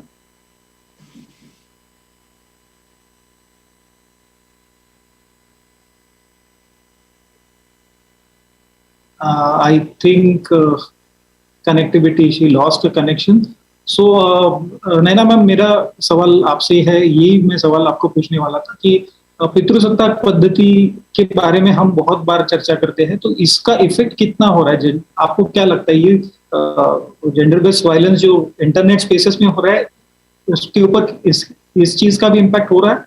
I think connectivity, she lost the connection. So Naina ma'am, मेरा सवाल आपसे है, यही मैं सवाल आपको पूछने वाला था कि पितृसत्ताक पद्धति के बारे में हम बहुत बार चर्चा करते हैं, तो इसका इफेक्ट कितना हो रहा है? आपको क्या लगता है ये जेंडर बेस्ड वायलेंस जो इंटरनेट स्पेसेस में हो रहा है उसके ऊपर इस चीज का भी इम्पैक्ट हो रहा है?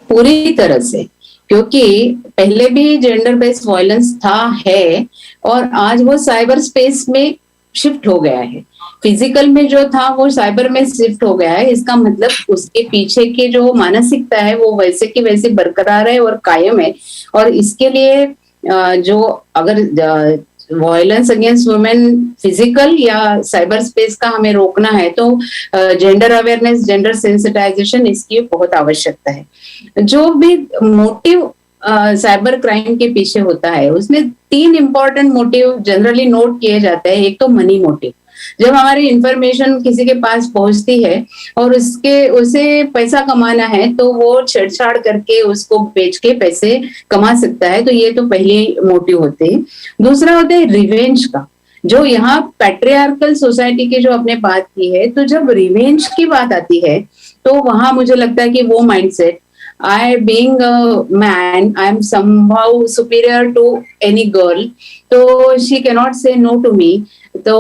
पूरी तरह से, क्योंकि पहले भी जेंडर बेस्ड वायलेंस था, है, और आज वो साइबर स्पेस में शिफ्ट हो गया है। फिजिकल में जो था वो साइबर में शिफ्ट हो गया है। इसका मतलब उसके पीछे की जो मानसिकता है वो वैसे की वैसे बरकरार है और कायम है। और इसके लिए जो अगर वायलेंस अगेंस्ट वुमेन फिजिकल या साइबर स्पेस का हमें रोकना है तो जेंडर अवेयरनेस, जेंडर सेंसिटाइजेशन, इसकी बहुत आवश्यकता है। जो भी मोटिव साइबर क्राइम के पीछे होता है उसमें 3 इंपॉर्टेंट मोटिव जनरली नोट किए जाते हैं। एक तो मनी मोटिव, जब हमारी इंफॉर्मेशन किसी के पास पहुंचती है और उसे पैसा कमाना है तो वो छेड़छाड़ करके उसको बेच के पैसे कमा सकता है, तो ये तो पहली मोटिव होते हैं। दूसरा होता है रिवेंज का, जो यहाँ पैट्रियार्कल सोसाइटी की जो आपने बात की है, तो जब रिवेंज की बात आती है तो वहां मुझे लगता है कि वो mindset, I being a man, I am somehow superior to any girl, तो she cannot say no to me। तो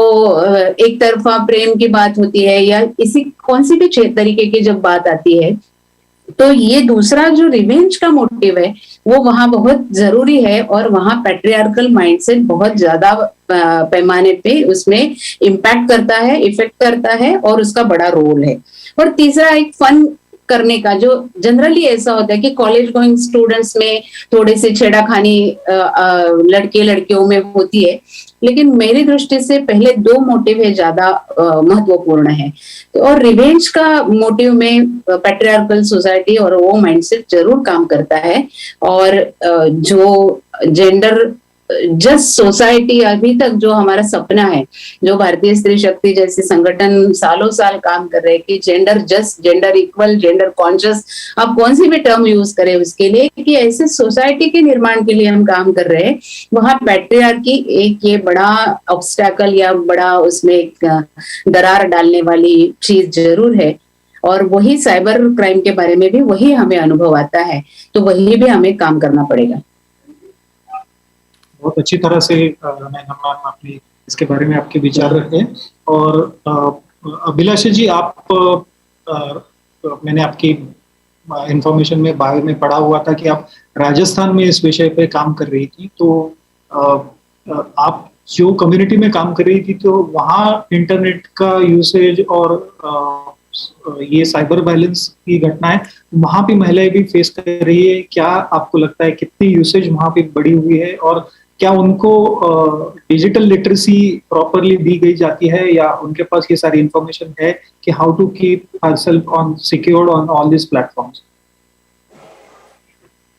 एक तरफा प्रेम की बात होती है या इसी कौन सी भी तरीके की जब बात आती है, तो ये दूसरा जो रिवेंज का मोटिव है वो वहां बहुत जरूरी है और वहां पैट्रियार्कल माइंडसेट बहुत ज्यादा पैमाने पे उसमें इम्पैक्ट करता है, इफेक्ट करता है और उसका बड़ा रोल है। और तीसरा एक फन करने का, जो जनरली ऐसा होता है कि कॉलेज गोइंग स्टूडेंट्स में थोड़ी सी छेड़ाखानी लड़के लड़कियों में होती है, लेकिन मेरी दृष्टि से पहले 2 मोटिव है ज्यादा महत्वपूर्ण है। तो और रिवेंज का मोटिव में पैट्रियार्कल सोसाइटी और वो माइंडसेट जरूर काम करता है। और जो जेंडर जस्ट सोसाइटी अभी तक जो हमारा सपना है, जो भारतीय स्त्री शक्ति जैसे संगठन सालों साल काम कर रहे हैं कि gender just, gender equal, gender conscious, आप कौन सी भी टर्म यूज करें उसके लिए, कि ऐसे सोसाइटी के निर्माण के लिए हम काम कर रहे हैं, वहां पैट्रियार्की एक ये बड़ा ऑब्स्टैकल या बड़ा उसमें एक दरार डालने वाली चीज जरूर है। और वही साइबर क्राइम के बारे में भी वही हमें अनुभव आता है, तो वही भी हमें काम करना पड़ेगा। बहुत अच्छी तरह से नैना मैम आपने इसके बारे में आपके विचार रखे हैं। और अभिलाषा जी, आप मैंने आपकी इंफॉर्मेशन में बायो में पढ़ा हुआ था कि आप राजस्थान में इस विषय पे काम कर रही थी, तो आप जो कम्युनिटी में काम कर रही थी तो वहाँ इंटरनेट का यूसेज और ये साइबर वायलेंस की घटनाएं वहाँ भी महिलाएं भी फेस कर रही है, क्या आपको लगता है कितनी यूसेज वहाँ पे बढ़ी हुई है, और क्या उनको डिजिटल लिटरेसी प्रॉपरली दी गई जाती है, या उनके पास ये सारी इंफॉर्मेशन है कि how to keep herself on secured on all this platforms?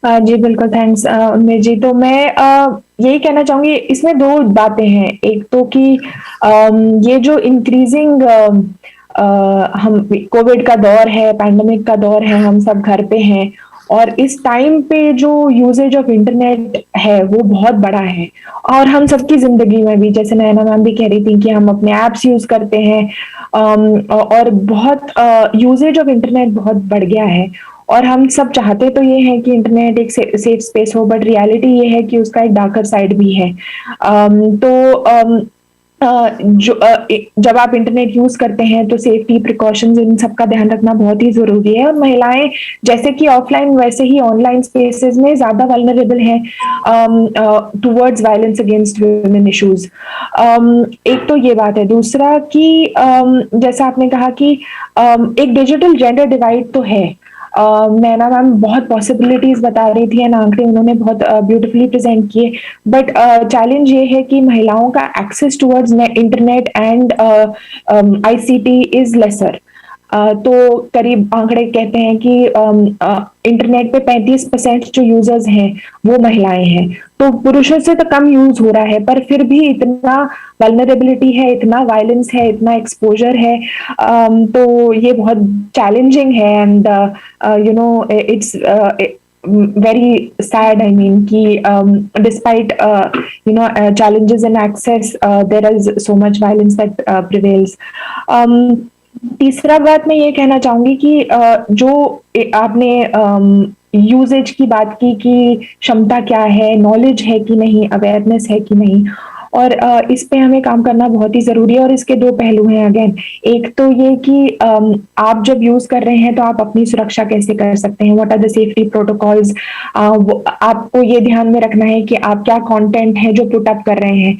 जी बिल्कुल, थैंक्स उन्मेष जी। तो मैं यही कहना चाहूंगी, इसमें दो बातें हैं। एक तो कि ये जो इंक्रीजिंग हम कोविड का दौर है, पैंडेमिक का दौर है, हम सब घर पे हैं, और इस टाइम पे जो यूजेज ऑफ इंटरनेट है वो बहुत बड़ा है, और हम सबकी जिंदगी में भी, जैसे नैना मैम भी कह रही थी कि हम अपने ऐप्स यूज करते हैं, और बहुत यूजेज ऑफ इंटरनेट बहुत बढ़ गया है। और हम सब चाहते तो ये हैं कि इंटरनेट एक सेफ स्पेस हो, बट रियलिटी ये है कि उसका एक डार्कर साइड भी है। जब आप इंटरनेट यूज करते हैं तो सेफ्टी प्रिकॉशंस इन सब का ध्यान रखना बहुत ही जरूरी है। और महिलाएं जैसे कि ऑफलाइन वैसे ही ऑनलाइन स्पेसेस में ज्यादा वल्नरेबल हैं towards violence against women issues. एक तो ये बात है। दूसरा कि जैसा आपने कहा कि एक डिजिटल जेंडर डिवाइड तो है। नैना मैम बहुत पॉसिबिलिटीज बता रही थी, एंड आंकड़े उन्होंने बहुत ब्यूटिफुली प्रेजेंट किए, बट चैलेंज ये है कि महिलाओं का access towards internet and ICT is lesser. तो करीब आंकड़े कहते हैं कि इंटरनेट पे 35% जो यूजर्स हैं वो महिलाएं हैं, तो पुरुषों से तो कम यूज हो रहा है, पर फिर भी इतना वल्नरेबिलिटी है, इतना वायलेंस है, इतना एक्सपोजर है, तो ये बहुत चैलेंजिंग है। And you know it's very sad, I mean, ki despite challenges in access, there is so much violence that prevails. तीसरा बात मैं ये कहना चाहूंगी कि जो आपने यूजेज की बात की कि क्षमता क्या है, नॉलेज है कि नहीं, अवेयरनेस है कि नहीं, और इस पे हमें काम करना बहुत ही जरूरी है। और इसके दो पहलू हैं अगेन। एक तो ये कि आप जब यूज कर रहे हैं तो आप अपनी सुरक्षा कैसे कर सकते हैं, what are the safety protocols. आपको ये ध्यान में रखना है कि आप क्या कंटेंट है जो पुट अप कर रहे हैं।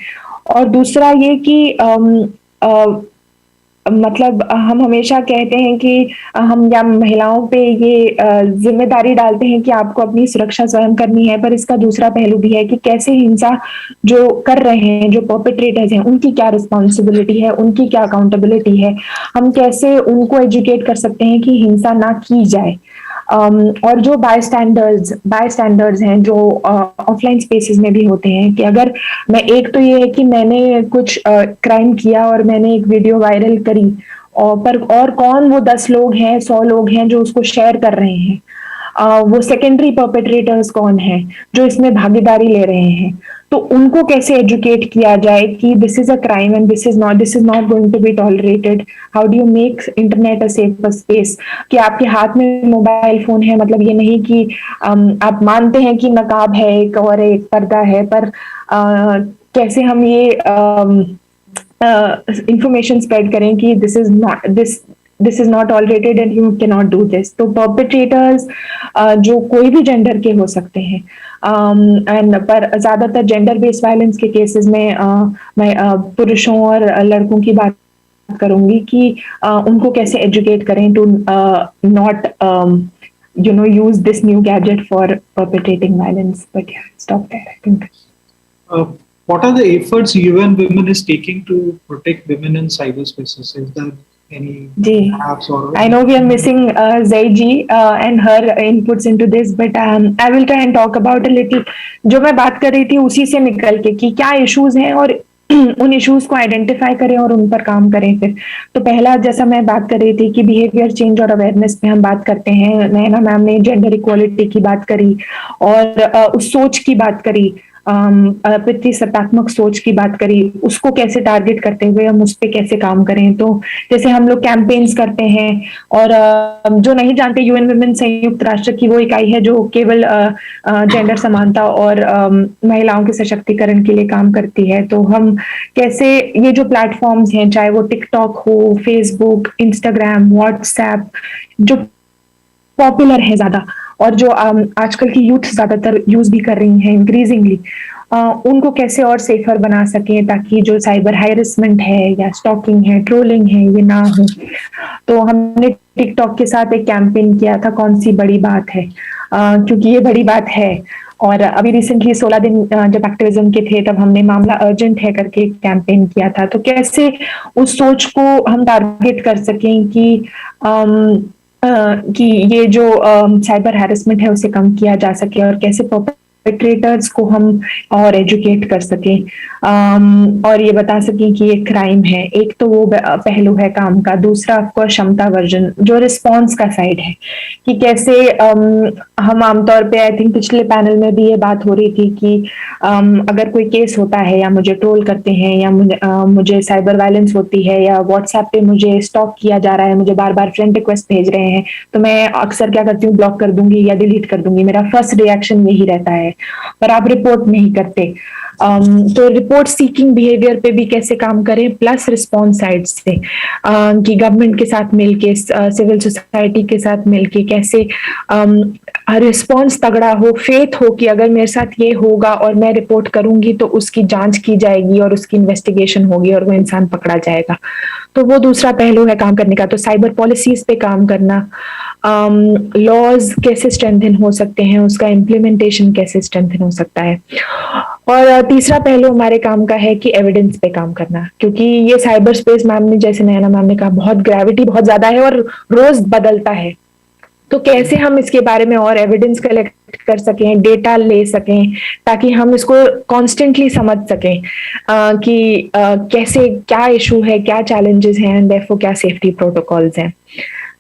और दूसरा ये कि मतलब हम हमेशा कहते हैं कि हम या महिलाओं पे ये जिम्मेदारी डालते हैं कि आपको अपनी सुरक्षा स्वयं करनी है, पर इसका दूसरा पहलू भी है कि कैसे हिंसा जो कर रहे हैं, जो परपेट्रेटर्स हैं, उनकी क्या रिस्पॉन्सिबिलिटी है, उनकी क्या अकाउंटेबिलिटी है, हम कैसे उनको एजुकेट कर सकते हैं कि हिंसा ना की जाए। और जो बायस्टैंडर्स हैं जो ऑफलाइन स्पेसेस में भी होते हैं, कि अगर मैं, एक तो ये है कि मैंने कुछ क्राइम किया और मैंने एक वीडियो वायरल करी, और कौन वो 10 लोग हैं, 100 लोग हैं जो उसको शेयर कर रहे हैं, वो सेकेंडरी परपेट्रेटर्स कौन है जो इसमें भागीदारी ले रहे हैं, तो उनको कैसे एजुकेट किया जाए कि this is a crime and this is not going to be tolerated. How do you make internet a safe space, कि आपके हाथ में मोबाइल फोन है, मतलब ये नहीं कि आप मानते हैं कि नकाब है एक और एक पर्दा है, पर कैसे हम ये इंफॉर्मेशन स्प्रेड करें कि this is not tolerated and you can not do this. तो परपेट्रेटर्स जो कोई भी जेंडर के हो सकते हैं, एंड पर ज्यादातर जेंडर बेस्ड वायलेंस के केसेस में मैं पुरुषों और लड़कों की बात करूंगी कि उनको कैसे एजुकेट करें to not use this new gadget for perpetrating violence. But yeah, stop there, I think. What are the efforts UN Women is taking to protect women in cyberspaces? Is there any Ji, apps or I know we are missing Zaiji and her inputs into this, but I will try and talk about a little. जो मैं बात कर रही थी उसी से निकल के कि क्या इश्यूज हैं और उन इश्यूज को आइडेंटिफाई करें और उन पर काम करें फिर। तो पहला जैसा मैं बात कर रही थी कि बिहेवियर चेंज और अवेयरनेस पे हम बात करते हैं। नैना मैम ने जेंडर इक्वालिटी की बात करी और उस सोच की बात करी, प्रतिसत्तात्मक सोच की बात करी, उसको कैसे टारगेट करते हुए हम उस पर कैसे काम करें। तो जैसे हम लोग कैंपेन्स करते हैं और जो नहीं जानते, यूएन वुमेन संयुक्त राष्ट्र की वो इकाई है जो केवल जेंडर समानता और महिलाओं के सशक्तिकरण के लिए काम करती है। तो हम कैसे ये जो प्लेटफॉर्म्स हैं, चाहे वो टिकटॉक हो, फेसबुक, इंस्टाग्राम, व्हाट्सएप, जो पॉपुलर है ज्यादा और जो आजकल की यूथ ज्यादातर यूज भी कर रही हैं इंक्रीजिंगली, उनको कैसे और सेफर बना सकें ताकि जो साइबर हैरेसमेंट है या स्टॉकिंग है, ट्रोलिंग है, ये ना हो। तो हमने टिकटॉक के साथ एक कैंपेन किया था, कौन सी बड़ी बात है, क्योंकि ये बड़ी बात है। और अभी रिसेंटली 16 दिन जब एक्टिविज्म के थे तब हमने मामला अर्जेंट है करके कैंपेन किया था। तो कैसे उस सोच को हम टारगेट कर सकें कि ये जो साइबर हैरेसमेंट है उसे कम किया जा सके और कैसे परपेट्रेटर्स को हम और एजुकेट कर सकें और ये बता सकें कि ये क्राइम है। एक तो वो पहलू है काम का, दूसरा ऑफकोर्स क्षमता वर्जन जो रिस्पॉन्स का साइड है कि कैसे हम आमतौर पे, आई थिंक पिछले पैनल में भी ये बात हो रही थी कि अगर कोई केस होता है या मुझे ट्रोल करते हैं या मुझे साइबर वायलेंस होती है या व्हाट्सएप पे मुझे स्टॉक किया जा रहा है, मुझे बार बार फ्रेंड रिक्वेस्ट भेज रहे हैं, तो मैं अक्सर क्या करती हूँ, ब्लॉक कर दूंगी या डिलीट कर दूंगी। मेरा फर्स्ट रिएक्शन यही रहता है, पर आप रिपोर्ट नहीं करते। तो रिपोर्ट सीकिंग बिहेवियर पे भी कैसे काम करें, प्लस रिस्पॉन्स साइड से कि गवर्नमेंट के साथ मिलके, सिविल सोसाइटी के साथ मिलके कैसे रिस्पॉन्स तगड़ा हो, फेथ हो कि अगर मेरे साथ ये होगा और मैं रिपोर्ट करूंगी तो उसकी जांच की जाएगी और उसकी इन्वेस्टिगेशन होगी और वो इंसान पकड़ा जाएगा। तो वो दूसरा पहलू है काम करने का। तो साइबर पॉलिसीज पे काम करना, लॉज कैसे स्ट्रेंथन हो सकते हैं, उसका इम्प्लीमेंटेशन कैसे स्ट्रेंथन हो सकता है। और तीसरा पहलू हमारे काम का है कि एविडेंस पे काम करना, क्योंकि ये साइबर स्पेस, मैम ने जैसे नैना मैम ने कहा, बहुत ग्रेविटी बहुत ज्यादा है और रोज बदलता है। तो कैसे हम इसके बारे में और एविडेंस कलेक्ट कर सकें, डेटा ले सकें, ताकि हम इसको कॉन्स्टेंटली समझ सकें कि कैसे, क्या इशू है, क्या चैलेंजेस हैं एंड देयरफॉर क्या सेफ्टी प्रोटोकॉल्स हैं।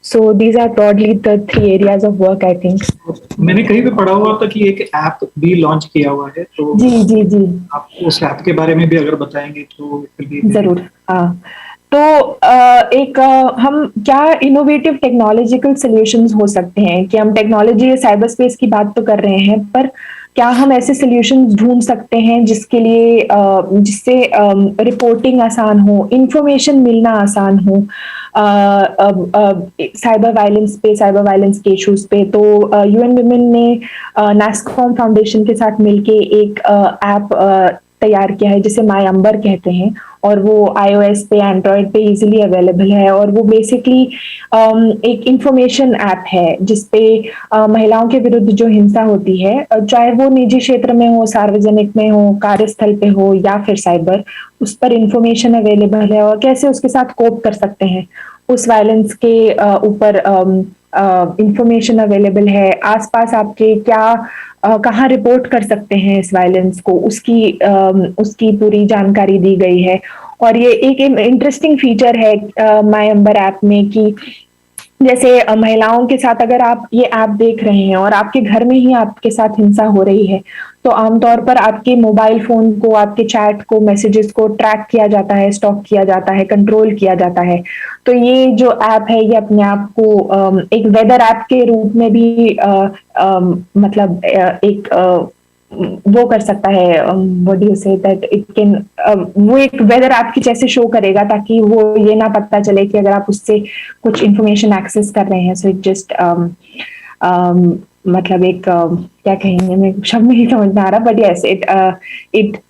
So these are broadly the 3 areas of work, I think. मैंने कहीं पे पढ़ा हुआ था कि एक ऐप भी लॉन्च किया हुआ है, तो जी आप उस ऐप के बारे में भी अगर बताएंगे तो जरूर। हाँ, तो हम क्या इनोवेटिव टेक्नोलॉजिकल सॉल्यूशंस हो सकते हैं कि हम टेक्नोलॉजी साइबर स्पेस की बात तो कर रहे हैं, पर क्या हम ऐसे सॉल्यूशंस ढूंढ सकते हैं जिससे रिपोर्टिंग आसान हो, इंफॉर्मेशन मिलना आसान हो साइबर वायलेंस के इश्यूज पे। तो यूएन वुमेन ने नास्कॉम फाउंडेशन के साथ मिलके एक ऐप तैयार किया है जिसे माई अंबर कहते हैं, और वो iOS पे, एंड्रॉयड पे इजीली अवेलेबल है। और वो बेसिकली एक इंफॉर्मेशन ऐप है जिसपे महिलाओं के विरुद्ध जो हिंसा होती है, चाहे वो निजी क्षेत्र में हो, सार्वजनिक में हो, कार्यस्थल पे हो या फिर साइबर, उस पर इंफॉर्मेशन अवेलेबल है और कैसे उसके साथ कोप कर सकते हैं। उस वायलेंस के ऊपर इंफॉर्मेशन अवेलेबल है, आसपास आपके क्या कहाँ रिपोर्ट कर सकते हैं इस वायलेंस को, उसकी पूरी जानकारी दी गई है। और ये एक इंटरेस्टिंग फीचर है माई अंबर ऐप में कि जैसे महिलाओं के साथ अगर आप ये ऐप देख रहे हैं और आपके घर में ही आपके साथ हिंसा हो रही है, तो आमतौर पर आपके मोबाइल फोन को, आपके चैट को, मैसेजेस को ट्रैक किया जाता है, स्टॉक किया जाता है, कंट्रोल किया जाता है। तो ये जो ऐप है ये अपने आप को एक वेदर ऐप के रूप में भी मतलब एक वो कर सकता है, what do you say that it can, वो एक वेदर ऐप की जैसे शो करेगा ताकि वो ये ना पता चले कि अगर आप उससे कुछ इंफॉर्मेशन एक्सेस कर रहे हैं। सो इट जस्ट मतलब एक क्या कहेंगे, मैं शब्द नहीं समझ में आ रहा, but yes it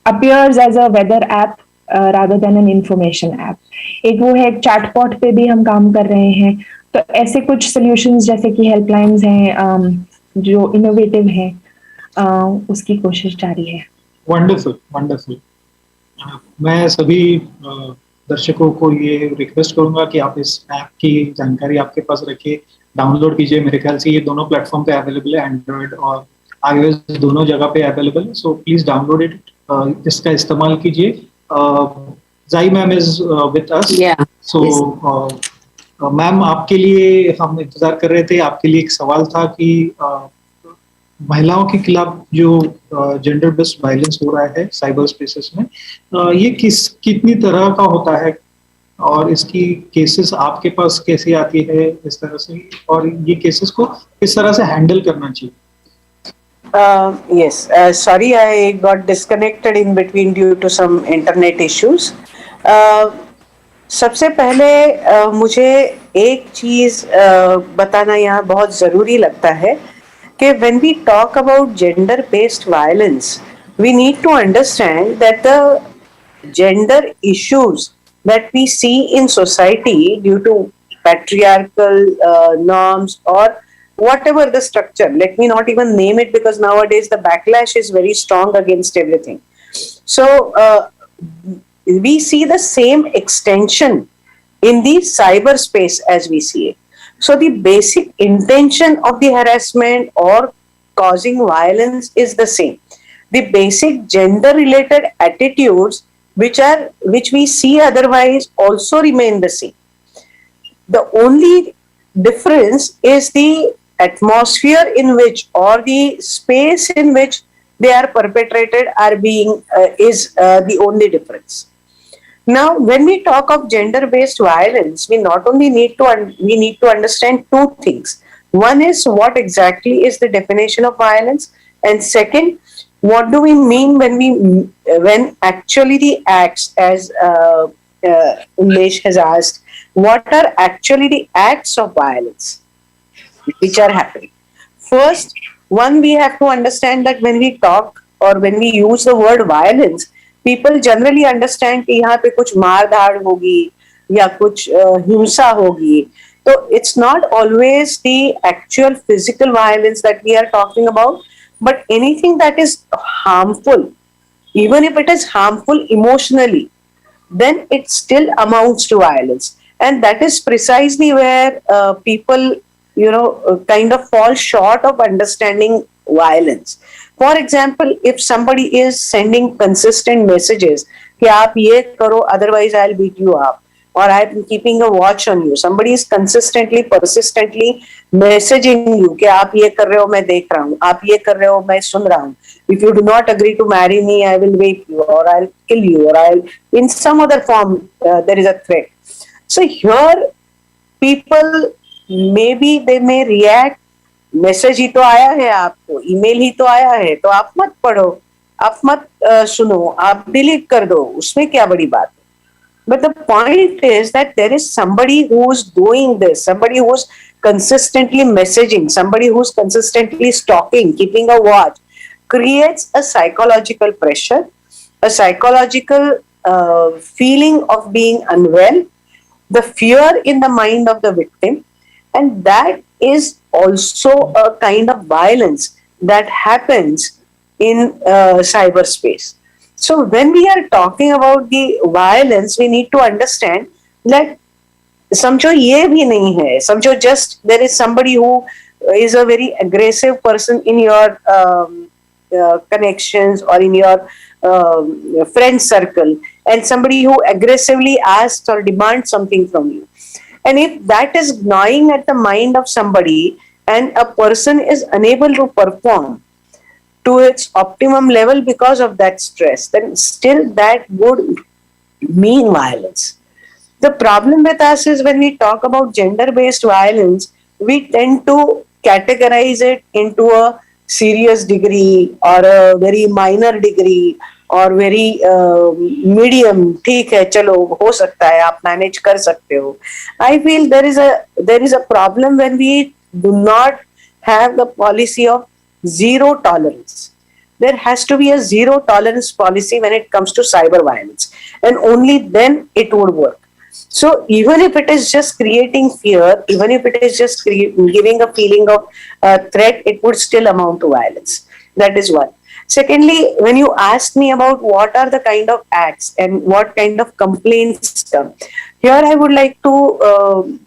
appears as a weather app rather than an information app. एक वो है, चैटबॉट पे भी हम काम कर रहे हैं। तो ऐसे कुछ सॉल्यूशंस जैसे कि हेल्पलाइंस हैं जो इनोवेटिव हैं, उसकी कोशिश जारी है। Wonderful wonderful. मैं सभी दर्शकों को ये रिक्वेस्ट करूंगा कि आप इस ऐप की जानकारी आपके पास रखिए, डाउनलोड कीजिए। मेरे ख्याल से ये दोनों प्लेटफॉर्म पे अवेलेबल है, एंड्रॉइड और iOS दोनों जगह पे अवेलेबल है। सो प्लीज डाउनलोड इट, इसका इस्तेमाल कीजिए। जाई ma'am is with us, so ma'am आपके लिए हम इंतजार कर रहे थे। आपके लिए एक सवाल था कि महिलाओं के खिलाफ जो जेंडर बेस्ड वायलेंस हो रहा है साइबर स्पेसेस में, ये कितनी तरह का होता है और इसकी केसेस आपके पास कैसे आती है इस तरह से, और ये केसेस को किस तरह से हैंडल करना चाहिए? Yes, sorry, I got disconnected in between due to some internet issues. सबसे पहले मुझे एक चीज बताना यहाँ बहुत जरूरी लगता है कि when we talk about gender-based violence, we need to understand that the gender issues that we see in society due to patriarchal norms or whatever the structure, let me not even name it because nowadays the backlash is very strong against everything. So we see the same extension in the cyberspace as we see it. So the basic intention of the harassment or causing violence is the same. The basic gender related attitudes which we see otherwise also remain the same. The only difference is the atmosphere in which or the space in which they are perpetrated are being is the only difference. Now, when we talk of gender-based violence, we not only need to understand two things. One is what exactly is the definition of violence, and second, what do we mean when actually the acts, as Umesh has asked, what are actually the acts of violence which are happening? First, one, we have to understand that when we talk or when we use the word violence, people generally understand कि यहाँ पे कुछ मार धाड़ होगी या कुछ हिंसा होगी. So it's not always the actual physical violence that we are talking about, but anything that is harmful, even if it is harmful emotionally, then it still amounts to violence. And that is precisely where people, kind of fall short of understanding violence. For example, if somebody is sending consistent messages, कि आप ये करो, otherwise I'll beat you up, or I'm keeping a watch on you. Somebody is consistently, persistently messaging you कि आप ये कर रहे हो, मैं देख रहा हूँ, आप ये कर रहे हो, मैं सुन रहा हूँ. If you do not agree to marry me, I will rape you, or I'll kill you, or I'll, in some other form, there is a threat. So here, people, maybe they may react, message ही तो आया है आपको, email ही तो आया है, तो आप मत पढ़ो, आप मत सुनो, आप डिलीट कर दो, उसमें क्या बड़ी बात है. But the point is that there is somebody who's doing this, somebody who's consistently messaging, somebody who's consistently stalking, keeping a watch, creates a psychological pressure, a psychological feeling of being unwell, the fear in the mind of the victim, and that is also a kind of violence that happens in cyberspace. So when we are talking about the violence, we need to understand that समझो ये भी नहीं है, समझो just there is somebody who is a very aggressive person in your connections or in your friend circle, and somebody who aggressively asks or demands something from you. And if that is gnawing at the mind of somebody and a person is unable to perform to its optimum level because of that stress, then still that would mean violence. The problem with us is when we talk about gender-based violence, we tend to categorize it into a serious degree or a very minor degree और very medium, ठीक है चलो हो सकता है, आप manage कर सकते हो. I feel there is a problem when we do not have the policy of zero tolerance. There has to be a zero tolerance policy when it comes to cyber violence, and only then it would work. So even if it is just creating fear, even if it is just giving a feeling of threat, it would still amount to violence. That is one. Secondly, when you asked me about what are the kind of acts and what kind of complaints come, here I would like to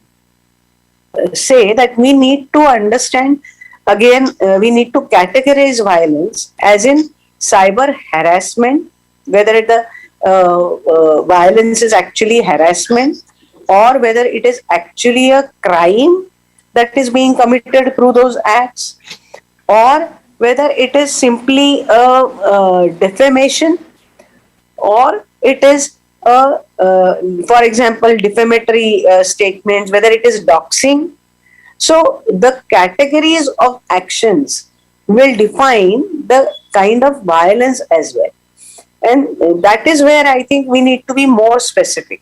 say that we need to understand again, we need to categorize violence as in cyber harassment, whether the violence is actually harassment or whether it is actually a crime that is being committed through those acts, or whether it is simply a defamation, or it is for example, defamatory statements, whether it is doxing. So the categories of actions will define the kind of violence as well. And that is where I think we need to be more specific.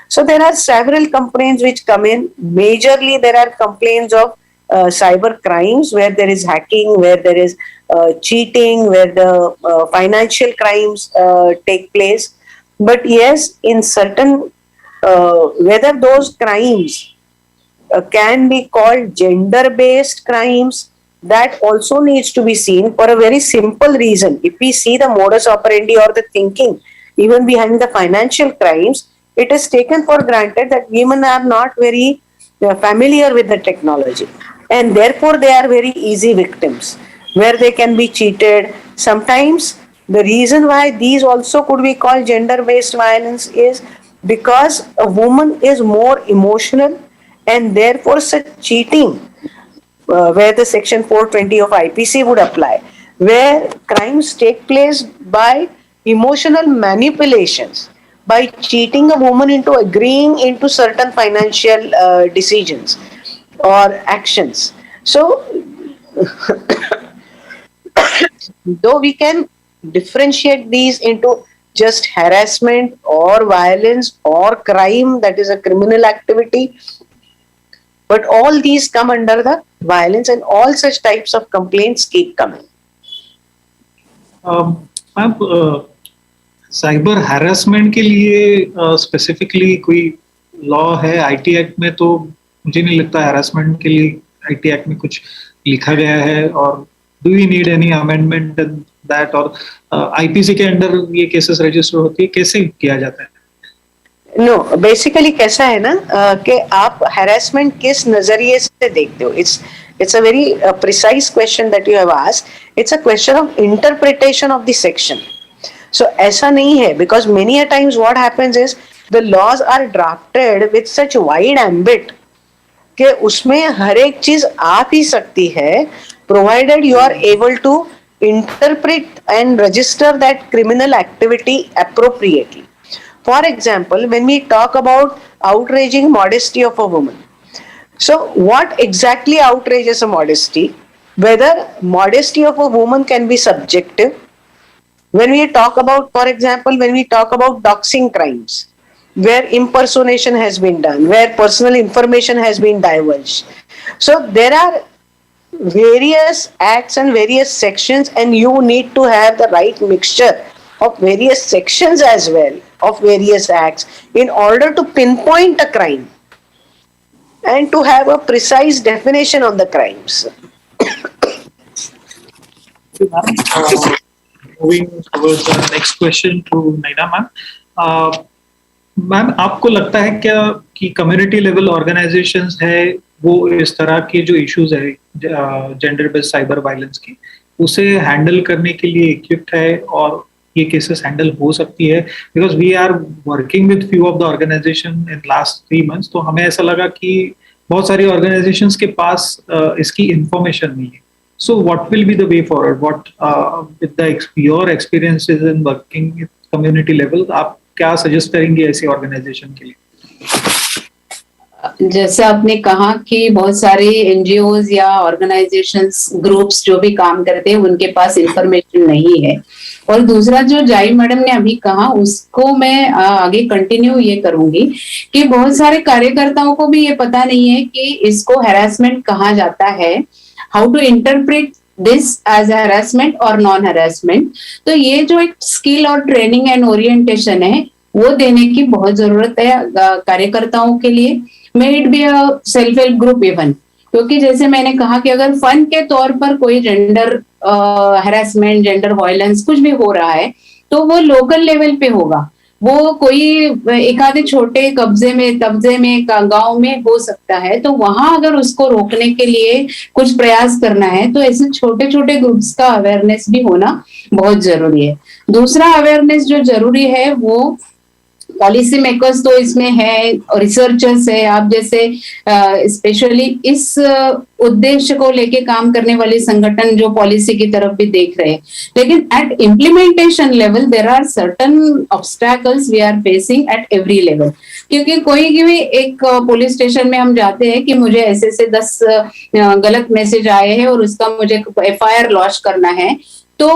So there are several complaints which come in. Majorly, there are complaints of cyber crimes where there is hacking, where there is cheating, where the financial crimes take place. But yes, in certain, whether those crimes can be called gender-based crimes, that also needs to be seen for a very simple reason. If we see the modus operandi or the thinking even behind the financial crimes, it is taken for granted that women are not very familiar with the technology, and therefore they are very easy victims where they can be cheated. Sometimes the reason why these also could be called gender-based violence is because a woman is more emotional, and therefore such cheating where the section 420 of IPC would apply, where crimes take place by emotional manipulations, by cheating a woman into agreeing into certain financial decisions or actions. So, though we can differentiate these into just harassment or violence or crime, that is a criminal activity, but all these come under the violence, and all such types of complaints keep coming. Ma'am cyber harassment के लिए specifically कोई law है IT act में? तो मुझे नहीं लगता harassment के लिए आईटी एक्ट में कुछ लिखा गया है, और do we need any amendment in that, और आईपीसी के अंडर ये केसेस रजिस्टर होती है, कैसे किया जाता है? नो, बेसिकली कैसा है ना कि आप हैरेसमेंट किस नजरिए से देखते हो? It's a very precise question that you have asked. It's a question of interpretation of the section. So ऐसा नहीं है, because many a times what happens is the laws are drafted with such wide ambit कि उसमें हर एक चीज आ भी सकती है, provided you are able to interpret and register that criminal activity appropriately. For example, when we talk about outraging modesty of a woman, so what exactly outrages a modesty? Whether modesty of a woman can be subjective. When we talk about, for example, when we talk about doxing crimes, where impersonation has been done, where personal information has been divulged. So there are various acts and various sections, and you need to have the right mixture of various sections as well, of various acts, in order to pinpoint a crime and to have a precise definition on the crimes. Moving towards the next question to Naina ma'am. Ma'am, आपको लगता है क्या कि community level organisations है वो इस तरह के जो इश्यूज है जेंडर बेस्ड साइबर वायलेंस की, उसे हैंडल करने के लिए इक्विप्ड है और ये केसेस हैंडल हो सकती है? Because we are working with few of the organization in last 3 months, तो हमें ऐसा लगा कि बहुत सारी ऑर्गेनाइजेशंस के पास इसकी इंफॉर्मेशन नहीं है. So what will be the way forward? What with the your experiences in working community level, आप क्या सजेस्ट करेंगे ऐसी ऑर्गेनाइजेशन के लिए? जैसे आपने कहा कि बहुत सारे एनजीओज या ऑर्गेनाइजेशंस ग्रुप्स जो भी काम करते हैं उनके पास इंफॉर्मेशन नहीं है, और दूसरा जो जाई मैडम ने अभी कहा उसको मैं आगे कंटिन्यू ये करूंगी कि बहुत सारे कार्यकर्ताओं को भी ये पता नहीं है कि इसको हैरेसमेंट कहा जाता है, how to interpret this as harassment और नॉन हैरेसमेंट. तो ये जो एक स्किल और ट्रेनिंग एंड ओरिएंटेशन है वो देने की बहुत जरूरत है कार्यकर्ताओं के लिए. May it be a self help group even, क्योंकि जैसे मैंने कहा कि अगर फन के तौर पर कोई जेंडर हैरेसमेंट, जेंडर वायलेंस कुछ भी हो रहा है तो वो लोकल लेवल पे होगा, वो कोई एक आधे छोटे कब्जे में गांव में हो सकता है, तो वहां अगर उसको रोकने के लिए कुछ प्रयास करना है तो ऐसे छोटे छोटे ग्रुप्स का अवेयरनेस भी होना बहुत जरूरी है। दूसरा अवेयरनेस जो जरूरी है वो पॉलिसी मेकर्स तो इसमें है और रिसर्चर्स है, आप जैसे स्पेशली इस उद्देश्य को लेके काम करने वाले संगठन जो पॉलिसी की तरफ भी देख रहे हैं, लेकिन at implementation level there are certain obstacles we are facing at every level. क्योंकि कोई भी एक पुलिस स्टेशन में हम जाते हैं कि मुझे ऐसे 10 गलत मैसेज आए हैं और उसका मुझे एफआईआर लॉन्च करना है, तो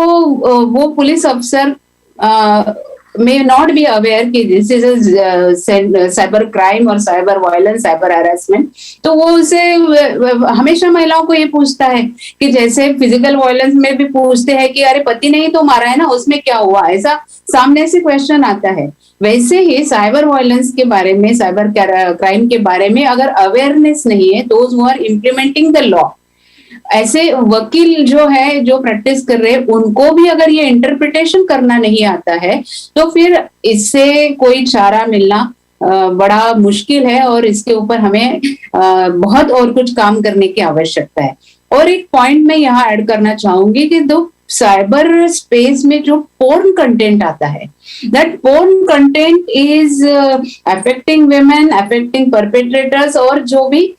वो पुलिस अफसर may not be aware कि this is a cyber crime और cyber violence, cyber harassment। तो वो उसे हमेशा महिलाओं को ये पूछता है कि जैसे फिजिकल वायलेंस में भी पूछते हैं कि अरे पति ने ही तो मारा है ना, उसमें क्या हुआ, ऐसा सामने से क्वेश्चन आता है। वैसे ही साइबर वायलेंस के बारे में, साइबर क्राइम के बारे में अगर अवेयरनेस नहीं है, those who are implementing the law, ऐसे वकील जो है जो प्रैक्टिस कर रहे हैं, उनको भी अगर ये इंटरप्रिटेशन करना नहीं आता है तो फिर इससे कोई चारा मिलना बड़ा मुश्किल है और इसके ऊपर हमें बहुत और कुछ काम करने की आवश्यकता है। और एक पॉइंट मैं यहाँ ऐड करना चाहूंगी कि दो साइबर स्पेस में जो पोर्न कंटेंट आता है, that porn content is affecting women, affecting perpetrators, और जो भी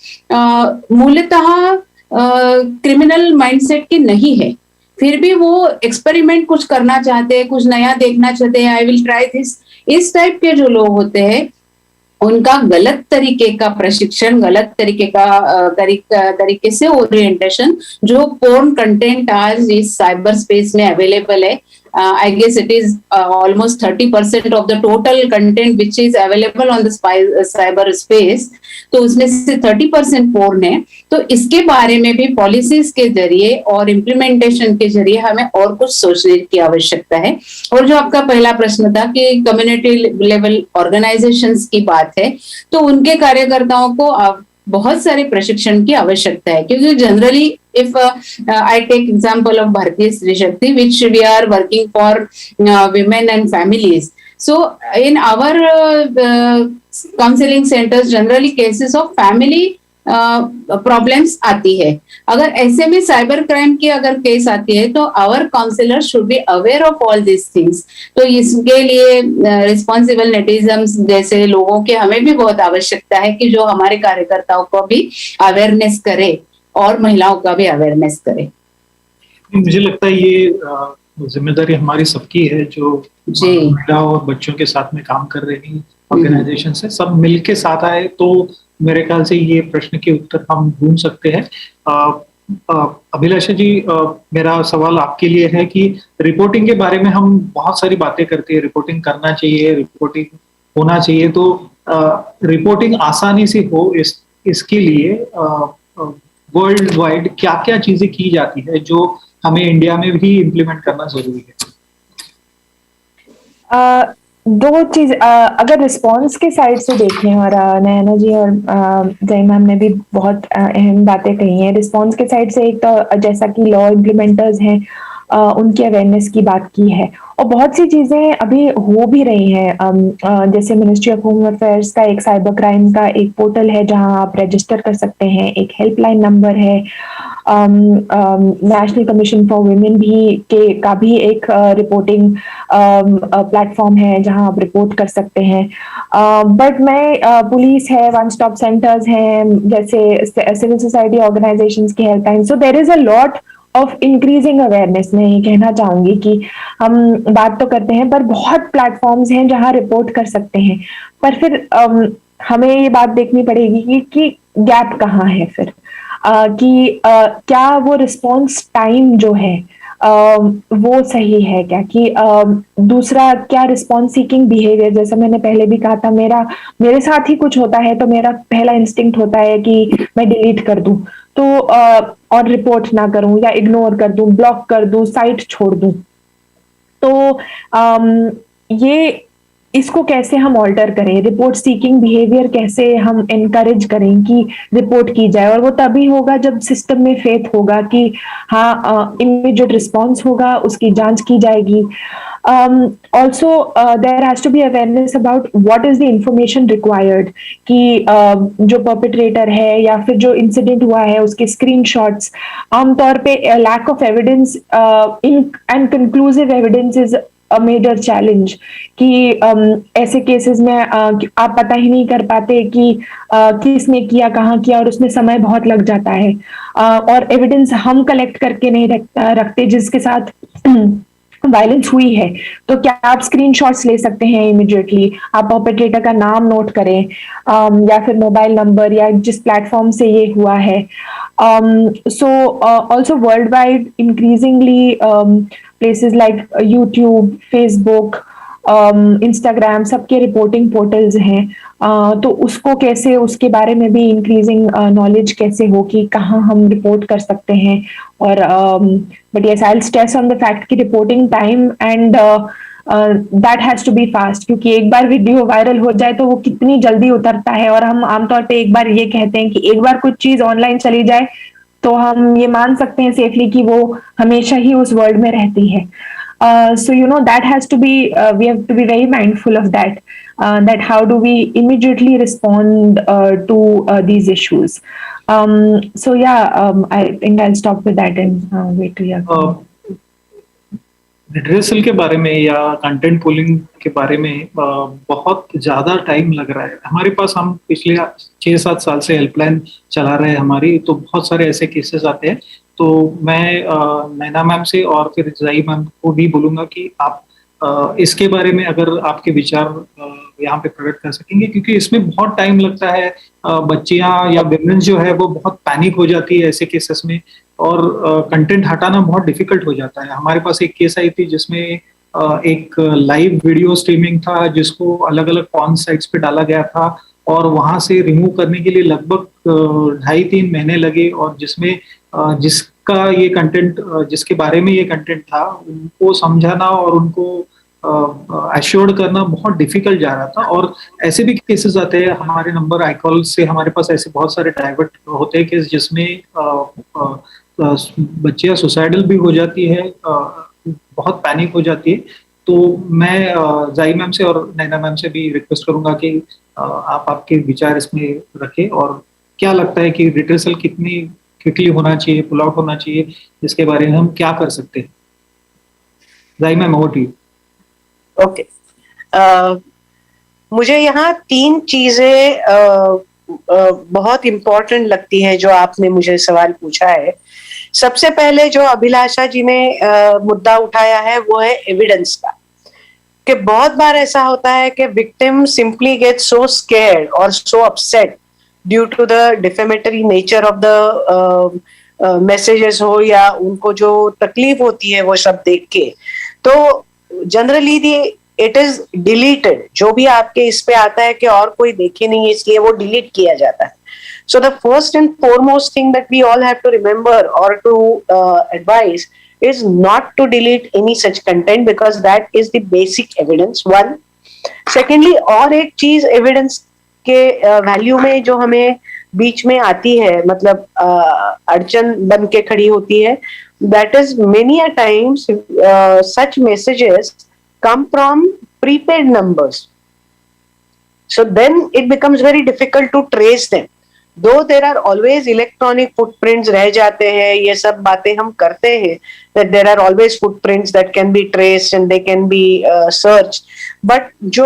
मूलतः क्रिमिनल माइंडसेट की नहीं है, फिर भी वो एक्सपेरिमेंट कुछ करना चाहते हैं, कुछ नया देखना चाहते हैं, आई विल ट्राई दिस, इस टाइप के जो लोग होते हैं उनका गलत तरीके का प्रशिक्षण, गलत तरीके से ओरिएंटेशन, जो पोर्न कंटेंट आज इस साइबर स्पेस में अवेलेबल है, I guess it is almost 30% of the total content which is available on the cyber space, तो उसमें से 30% पोर्न है। तो इसके बारे में भी पॉलिसीज के जरिए और इम्प्लीमेंटेशन के जरिए हमें और कुछ सोचने की आवश्यकता है। और जो आपका पहला प्रश्न था कि कम्युनिटी लेवल ऑर्गेनाइजेशंस की बात है, तो उनके कार्यकर्ताओं को बहुत सारे प्रशिक्षण की आवश्यकता है, क्योंकि generally if I take example of Bharatiya Stree Shakti, which we are working for women and families, so in our counseling centers generally cases of family problems आती है। अगर ऐसे में साइबर क्राइम की अगर केस आती है तो our counsellor should be aware of all this things. तो इसके लिए रिस्पॉन्सिबल नेटिजम्स जैसे लोगों की हमें भी बहुत आवश्यकता है कि जो हमारे कार्यकर्ताओं को भी अवेयरनेस करे और महिलाओं का भी अवेयरनेस करे। मुझे लगता है ये जिम्मेदारी हमारी सबकी है, जो महिलाओं और बच्चों के साथ में काम कर रही ऑर्गेनाइजेशन से सब मिलके साथ आए तो मेरे ख्याल से ये प्रश्न के उत्तर हम ढूंढ सकते हैं। अभिलाषा जी, मेरा सवाल आपके लिए है कि रिपोर्टिंग के बारे में हम बहुत सारी बातें करते हैं, रिपोर्टिंग करना चाहिए, रिपोर्टिंग होना चाहिए, तो रिपोर्टिंग आसानी से हो इसके लिए वर्ल्ड वाइड क्या क्या चीजें की जाती है जो हमें इंडिया में भी इम्प्लीमेंट करना जरूरी है? दो चीज, अगर रिस्पॉन्स के साइड से देखें, और नयना जी और जय मैम ने भी बहुत अहम बातें कही हैं रिस्पॉन्स के साइड से। एक तो जैसा कि लॉ इम्प्लीमेंटर्स हैं उनकी अवेयरनेस की बात की है, और बहुत सी चीजें अभी हो भी रही हैं। जैसे मिनिस्ट्री ऑफ होम अफेयर्स का एक साइबर क्राइम का एक पोर्टल है जहां आप रजिस्टर कर सकते हैं, एक हेल्पलाइन नंबर है, नेशनल कमीशन फॉर वुमेन का भी एक रिपोर्टिंग प्लेटफॉर्म है जहां आप रिपोर्ट कर सकते हैं। बट मैं पुलिस है, वन स्टॉप सेंटर्स हैं, जैसे सिविल सोसाइटी ऑर्गेनाइजेशंस की helpline, so there is a lot of increasing awareness. मैं ये कहना चाहूंगी कि हम बात तो करते हैं पर बहुत प्लेटफॉर्म्स हैं जहां रिपोर्ट कर सकते हैं, पर फिर हमें ये बात देखनी पड़ेगी कि गैप कहाँ है फिर, कि क्या वो रिस्पॉन्स टाइम जो है वो सही है क्या, कि दूसरा क्या रिस्पॉन्स सीकिंग बिहेवियर, जैसा मैंने पहले भी कहा था, मेरे साथ ही कुछ होता है तो मेरा पहला इंस्टिंक्ट होता है कि मैं डिलीट कर दूं, तो और रिपोर्ट ना करूं या इग्नोर कर दूं, ब्लॉक कर दूं, साइट छोड़ दूं। तो ये इसको कैसे हम ऑल्टर करें, रिपोर्ट सीकिंग बिहेवियर कैसे हम एनकरेज करें कि रिपोर्ट की जाए, और वो तभी होगा जब सिस्टम में फेथ होगा कि हाँ इमीडिएट रिस्पॉन्स होगा, उसकी जांच की जाएगी. Also, there has to be awareness about what is the information required कि जो perpetrator है या फिर जो इंसिडेंट हुआ है उसके स्क्रीनशॉट्स. आमतौर पे lack of evidence and conclusive evidence is a major challenge कि ऐसे केसेस में आप पता ही नहीं कर पाते कि किसने किया, कहाँ किया, और उसमें समय बहुत लग जाता है. और एविडेंस हम कलेक्ट करके नहीं रखते जिसके साथ वायलेंस हुई है. तो क्या आप स्क्रीनशॉट्स ले सकते हैं इमिडिएटली, आप परपेट्रेटर का नाम नोट करें या फिर मोबाइल नंबर या जिस प्लेटफॉर्म से ये हुआ है. So also worldwide, increasingly places like YouTube, Facebook, Instagram सबके रिपोर्टिंग पोर्टल्स हैं. तो उसको कैसे, उसके बारे में भी इंक्रीजिंग नॉलेज कैसे हो कि कहाँ हम रिपोर्ट कर सकते हैं. और but yes, I will stress on the fact कि reporting time and that has to be fast, क्योंकि एक बार वीडियो वायरल हो जाए तो वो कितनी जल्दी उतरता है. और हम आमतौर पे एक बार ये कहते हैं कि एक बार कुछ चीज ऑनलाइन चली जाए तो हम ये मान सकते हैं सेफली कि वो हमेशा ही उस वर्ल्ड में रहती है. So that has to be we have to be very mindful of that, that how do we immediately respond to these issues. So yeah, I think I'll stop with that and wait to hear. Redressal के बारे में या content pulling के बारे में बहुत ज़्यादा time लग रहा है हमारे पास. हम पिछले 6-7 साल से हेल्पलाइन चला रहे हैं हमारी, तो बहुत सारे ऐसे केसेस आते हैं. तो मैं नैना मैम से और फिर जाई मैम को भी बोलूँगा कि आप इसके बारे में अगर आपके विचार यहाँ पे प्रकट कर सकेंगे, क्योंकि इसमें बहुत टाइम लगता है. बच्चियाँ या विमेन जो है वो बहुत पैनिक हो जाती है ऐसे केसेस में, और कंटेंट हटाना बहुत डिफिकल्ट हो जाता है. हमारे पास एक केस आई थी जिसमें एक लाइव वीडियो स्ट्रीमिंग था जिसको अलग अलग पॉर्न साइट्स पे डाला गया था, और वहां से रिमूव करने के लिए लगभग 2.5-3 महीने लगे. और जिसमें जिसका ये कंटेंट, जिसके बारे में ये कंटेंट था, उनको समझाना और उनको एश्योर्ड करना बहुत डिफिकल्ट जा रहा था. और ऐसे भी केसेस आते हैं हमारे नंबर आईकॉल से, हमारे पास ऐसे बहुत सारे डाइवर्ट होते हैं केस जिसमें बच्चियां सुसाइडल भी हो जाती है, बहुत पैनिक हो जाती है. तो मैं जाई मैम से और नैना मैम से भी रिक्वेस्ट करूंगा कि आप आपके विचार इसमें रखें, और क्या लगता है कि रिट्रेसल कितनी क्विकली होना चाहिए, पुल आउट होना चाहिए, इसके बारे में हम क्या कर सकते हैं. Jai ma'am, over to you. Okay, मुझे यहाँ 3 चीजें बहुत इम्पोर्टेंट लगती हैं जो आपने मुझे सवाल पूछा है. सबसे पहले जो अभिलाषा जी ने मुद्दा उठाया है वो है एविडेंस का, कि बहुत बार ऐसा होता है कि victim simply get so scared और so upset due to the defamatory nature of the messages हो, या उनको जो तकलीफ होती है वो सब देख के, तो जनरली इट इज डिलीटेड. जो भी आपके इस पे आता है कि और कोई देखे नहीं इसलिए वो डिलीट किया जाता है. So the first and foremost thing that we all have to remember or to advise is not to delete any such content, because that is the basic evidence. One. Secondly, और एक चीज evidence के value में जो हमें बीच में आती है, मतलब अड़चन बन के खड़ी होती है, that is many a times such messages come from prepaid numbers. So then it becomes very difficult to trace them. Though there are always electronic footprints रह जाते हैं, ये सब बातें हम करते हैं, that there are always footprints that can be traced and they can be searched, but जो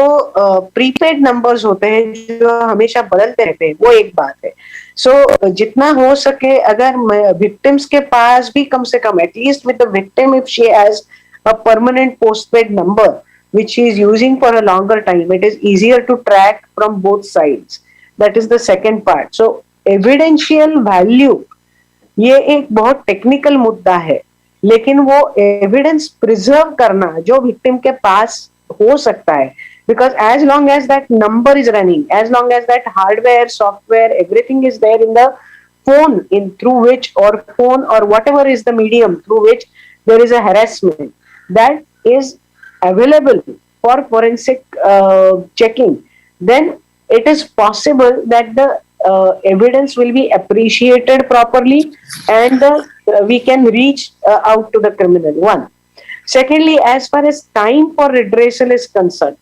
prepaid numbers होते हैं जो हमेशा बदलते रहते हैं, वो एक बात है. So जितना हो सके अगर victims के पास भी कम से कम, at least with the victim, if she has a permanent postpaid number which she is using for a longer time, it is easier to track from both sides. That is the second part. So evidential value ये एक बहुत technical मुद्दा है, लेकिन वो evidence preserve करना जो victim के पास हो सकता है, because as long as that number is running, as long as that hardware, software, everything is there in the phone, in through which, or phone or whatever is the medium through which there is a harassment, that is available for forensic checking, then it is possible that the evidence will be appreciated properly, and we can reach out to the criminal. One. Secondly, as far as time for redressal is concerned,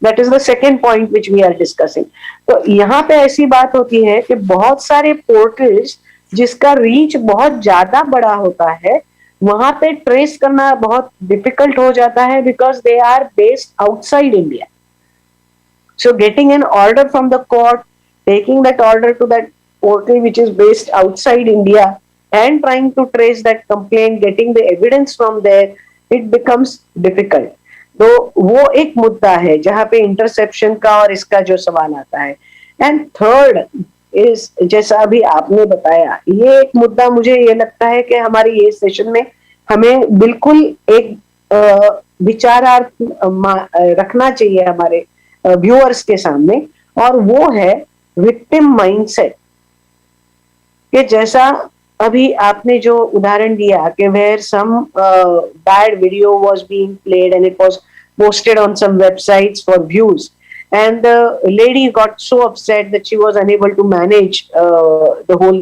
that is the second point which we are discussing. तो यहाँ पे ऐसी बात होती है कि बहुत सारे पोर्टल्स जिसका रीच बहुत ज्यादा बड़ा होता है, वहां पे ट्रेस करना बहुत डिफिकल्ट हो जाता है, because they are based outside India. So getting an order from the court, taking that order to that portal which is based outside India, and trying to trace that complaint, getting the evidence from there, it becomes difficult. तो वो एक मुद्दा है जहाँ पे interception का और इसका जो सवाल आता है. एंड थर्ड इज, जैसा अभी आपने बताया, ये एक मुद्दा मुझे ये लगता है कि हमारे ये सेशन में हमें बिल्कुल एक विचारार्थ रखना चाहिए हमारे व्यूअर्स के सामने, और वो है विक्टिम माइंडसेट. कि जैसा अभी आपने जो उदाहरण दिया कि where some bad video was being played and it was posted on some websites for views, and the lady got so upset that she was unable to manage the whole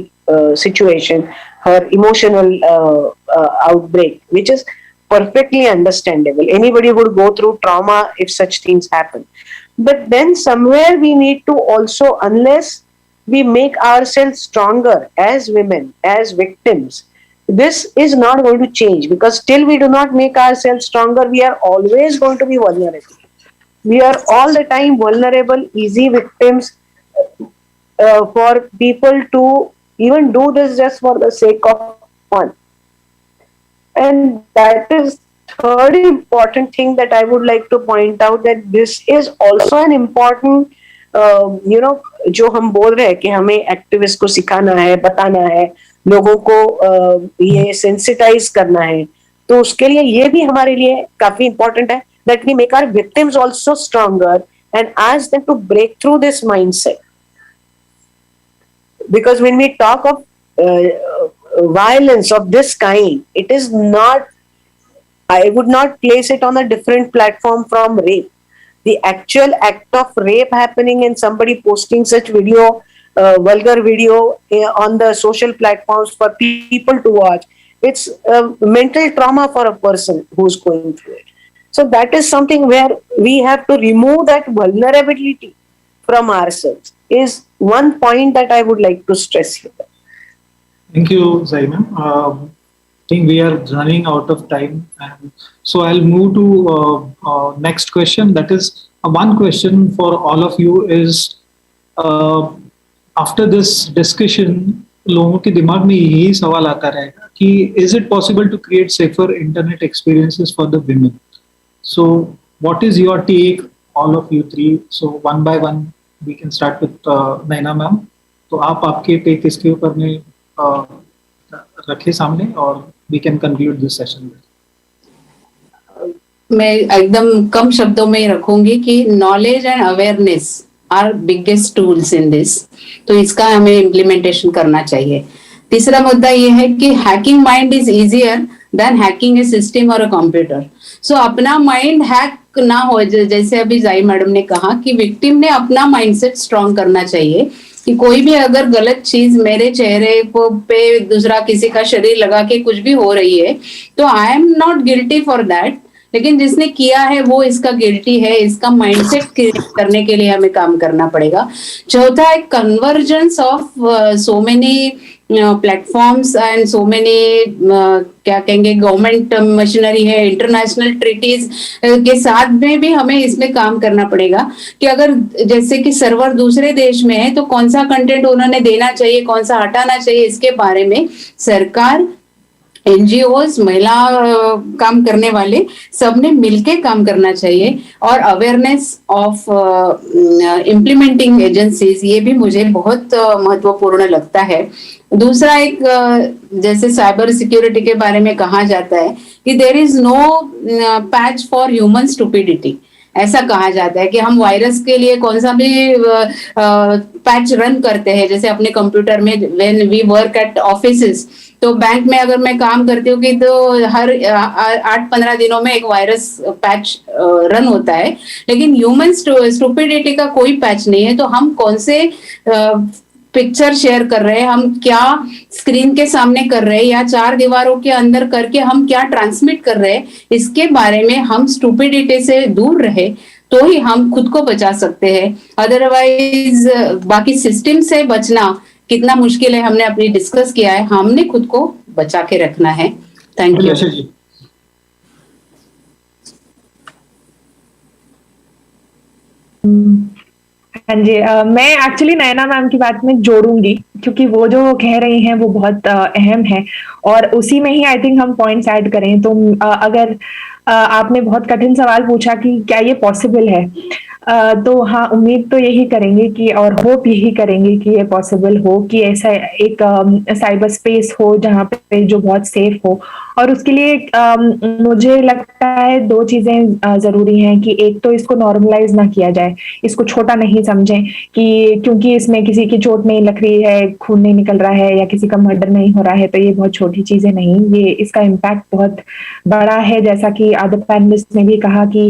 situation, her emotional outbreak, which is perfectly understandable. Anybody would go through trauma if such things happen. But then somewhere we need to also, unless we make ourselves stronger as women, as victims, this is not going to change, because till we do not make ourselves stronger, we are always going to be vulnerable. We are all the time vulnerable, easy victims for people to even do this just for the sake of fun. And that is third important thing that I would like to point out, that this is also an important जो हम बोल रहे हैं कि हमें activist को सिखाना है, बताना है, लोगों को ये सेंसिटाइज करना है, तो उसके लिए ये भी हमारे लिए काफी इंपॉर्टेंट है, that we make our victims also stronger and ask them to break through this mindset. Because when we talk of violence of this kind, it is not, I would not place it on a different platform from rape. The actual act of rape happening and somebody posting such video, vulgar video on the social platforms for people to watch, it's mental trauma for a person who's going through it. So that is something where we have to remove that vulnerability from ourselves, is one point that I would like to stress here. Thank you, Zainam. I think we are running out of time, and so I'll move to next question. That is one question for all of you is, after this discussion, लोगों के दिमाग में यही सवाल आता रहेगा कि is it possible to create safer internet experiences for the women? So what is your take, all of you three? So one by one we can start with Naina ma'am. तो आप आपके take इसके ऊपर में रखे सामने, और we can conclude this session. मैं एकदम कम शब्दों में रखूंगी कि knowledge and awareness are biggest tools in this, तो इसका हमें इम्प्लीमेंटेशन करना चाहिए. तीसरा मुद्दा ये है कि hacking mind is easier than hacking A system और अ कंप्यूटर. सो अपना माइंड हैक ना हो, जैसे अभी जाई मैडम ने कहा कि विक्टिम ने अपना माइंडसेट स्ट्रॉन्ग करना चाहिए कि कोई भी अगर गलत चीज मेरे चेहरे पे दूसरा किसी का शरीर लगा के कुछ भी हो रही है, तो I am not guilty for that, लेकिन जिसने किया है वो इसका गिल्टी है. इसका माइंडसेट क्रिएट करने के लिए हमें काम करना पड़ेगा. चौथा है convergence of so many platforms and so many क्या कहेंगे गवर्नमेंट मशीनरी है, इंटरनेशनल ट्रीटीज के साथ में भी हमें इसमें काम करना पड़ेगा कि अगर जैसे कि सर्वर दूसरे देश में है तो कौन सा कंटेंट उन्होंने देना चाहिए, कौन सा हटाना चाहिए, इसके बारे में सरकार, एनजीओज, महिला काम करने वाले सबने मिलके काम करना चाहिए. और अवेयरनेस ऑफ इम्प्लीमेंटिंग एजेंसीज, ये भी मुझे बहुत महत्वपूर्ण लगता है. दूसरा एक जैसे साइबर सिक्योरिटी के बारे में कहा जाता है कि there is no patch for human stupidity. ऐसा कहा जाता है कि हम वायरस के लिए कौन सा भी पैच रन करते हैं, जैसे अपने कंप्यूटर में when we work at offices, तो बैंक में अगर मैं काम करती हूँ कि तो हर 8-15 दिनों में एक वायरस पैच रन होता है, लेकिन ह्यूमन स्टुपिडिटी का कोई पैच नहीं है। तो हम कौन से पिक्चर शेयर कर रहे हैं, हम क्या स्क्रीन के सामने कर रहे हैं या चार दीवारों के अंदर करके हम क्या ट्रांसमिट कर रहे हैं, इसके बारे में हम स्टुपिडिटी से दूर रहे तो ही हम खुद को बचा सकते हैं। अदरवाइज बाकी सिस्टम से बचना कितना मुश्किल है हमने अपनी डिस्कस किया है, हमने खुद को बचा के रखना है। Thank you. हाँ जी, मैं एक्चुअली नैना मैम की बात में जोड़ूंगी क्योंकि वो जो कह रही हैं वो बहुत अहम है और उसी में ही आई थिंक हम पॉइंट्स ऐड करें तो अगर आपने बहुत कठिन सवाल पूछा कि क्या ये पॉसिबल है, तो हाँ उम्मीद तो यही करेंगे कि और होप यही करेंगे कि ये पॉसिबल हो कि ऐसा एक साइबर स्पेस हो जहाँ पे जो बहुत सेफ हो। और उसके लिए मुझे लगता है दो चीजें जरूरी हैं कि एक तो इसको नॉर्मलाइज ना किया जाए, इसको छोटा नहीं समझें कि क्योंकि इसमें किसी की चोट नहीं लग रही है, खून नहीं निकल रहा है या किसी का मर्डर नहीं हो रहा है तो ये बहुत छोटी चीजें नहीं, ये इसका इम्पैक्ट बहुत बड़ा है। जैसा कि अदर पैनलिस्ट ने भी कहा कि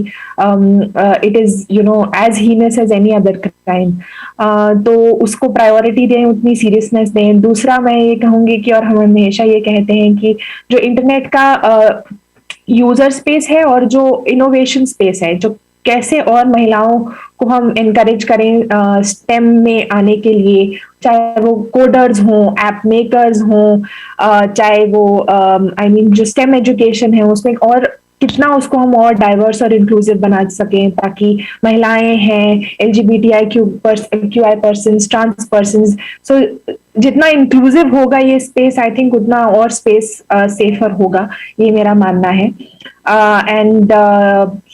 it is you know as heinous as any other crime, तो उसको प्रायोरिटी दें, उतनी सीरियसनेस दें। दूसरा मैं ये कहूंगी कि और हम हमेशा ये कहते हैं कि जो इंटरनेट का यूजर स्पेस है और जो इनोवेशन स्पेस है, जो कैसे और महिलाओं को हम इनकरेज करें स्टेम में आने के लिए, चाहे वो कोडर्स हों, ऐप मेकर्स हों, चाहे वो आई मीन जो स्टेम एजुकेशन है उसमें और कितना उसको हम और डाइवर्स और इंक्लूसिव बना सकें ताकि महिलाएं हैं, LGBTIQI पर्सन, ट्रांस पर्सन, सो जितना इंक्लूसिव होगा ये स्पेस आई थिंक उतना और स्पेस सेफर होगा, ये मेरा मानना है। And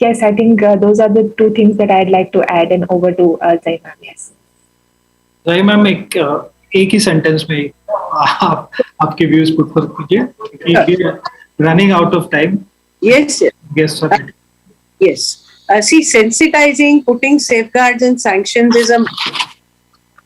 yes, I think those are the two things that I'd like to add, and over to Zai ma'am. Yes. Zai ma'am, एक ही सेंटेंस में आपके व्यूज पुट कर कीजिए, running out of time. Yes, sir. Yes, sir. Yes. See, sensitizing, putting safeguards and sanctions is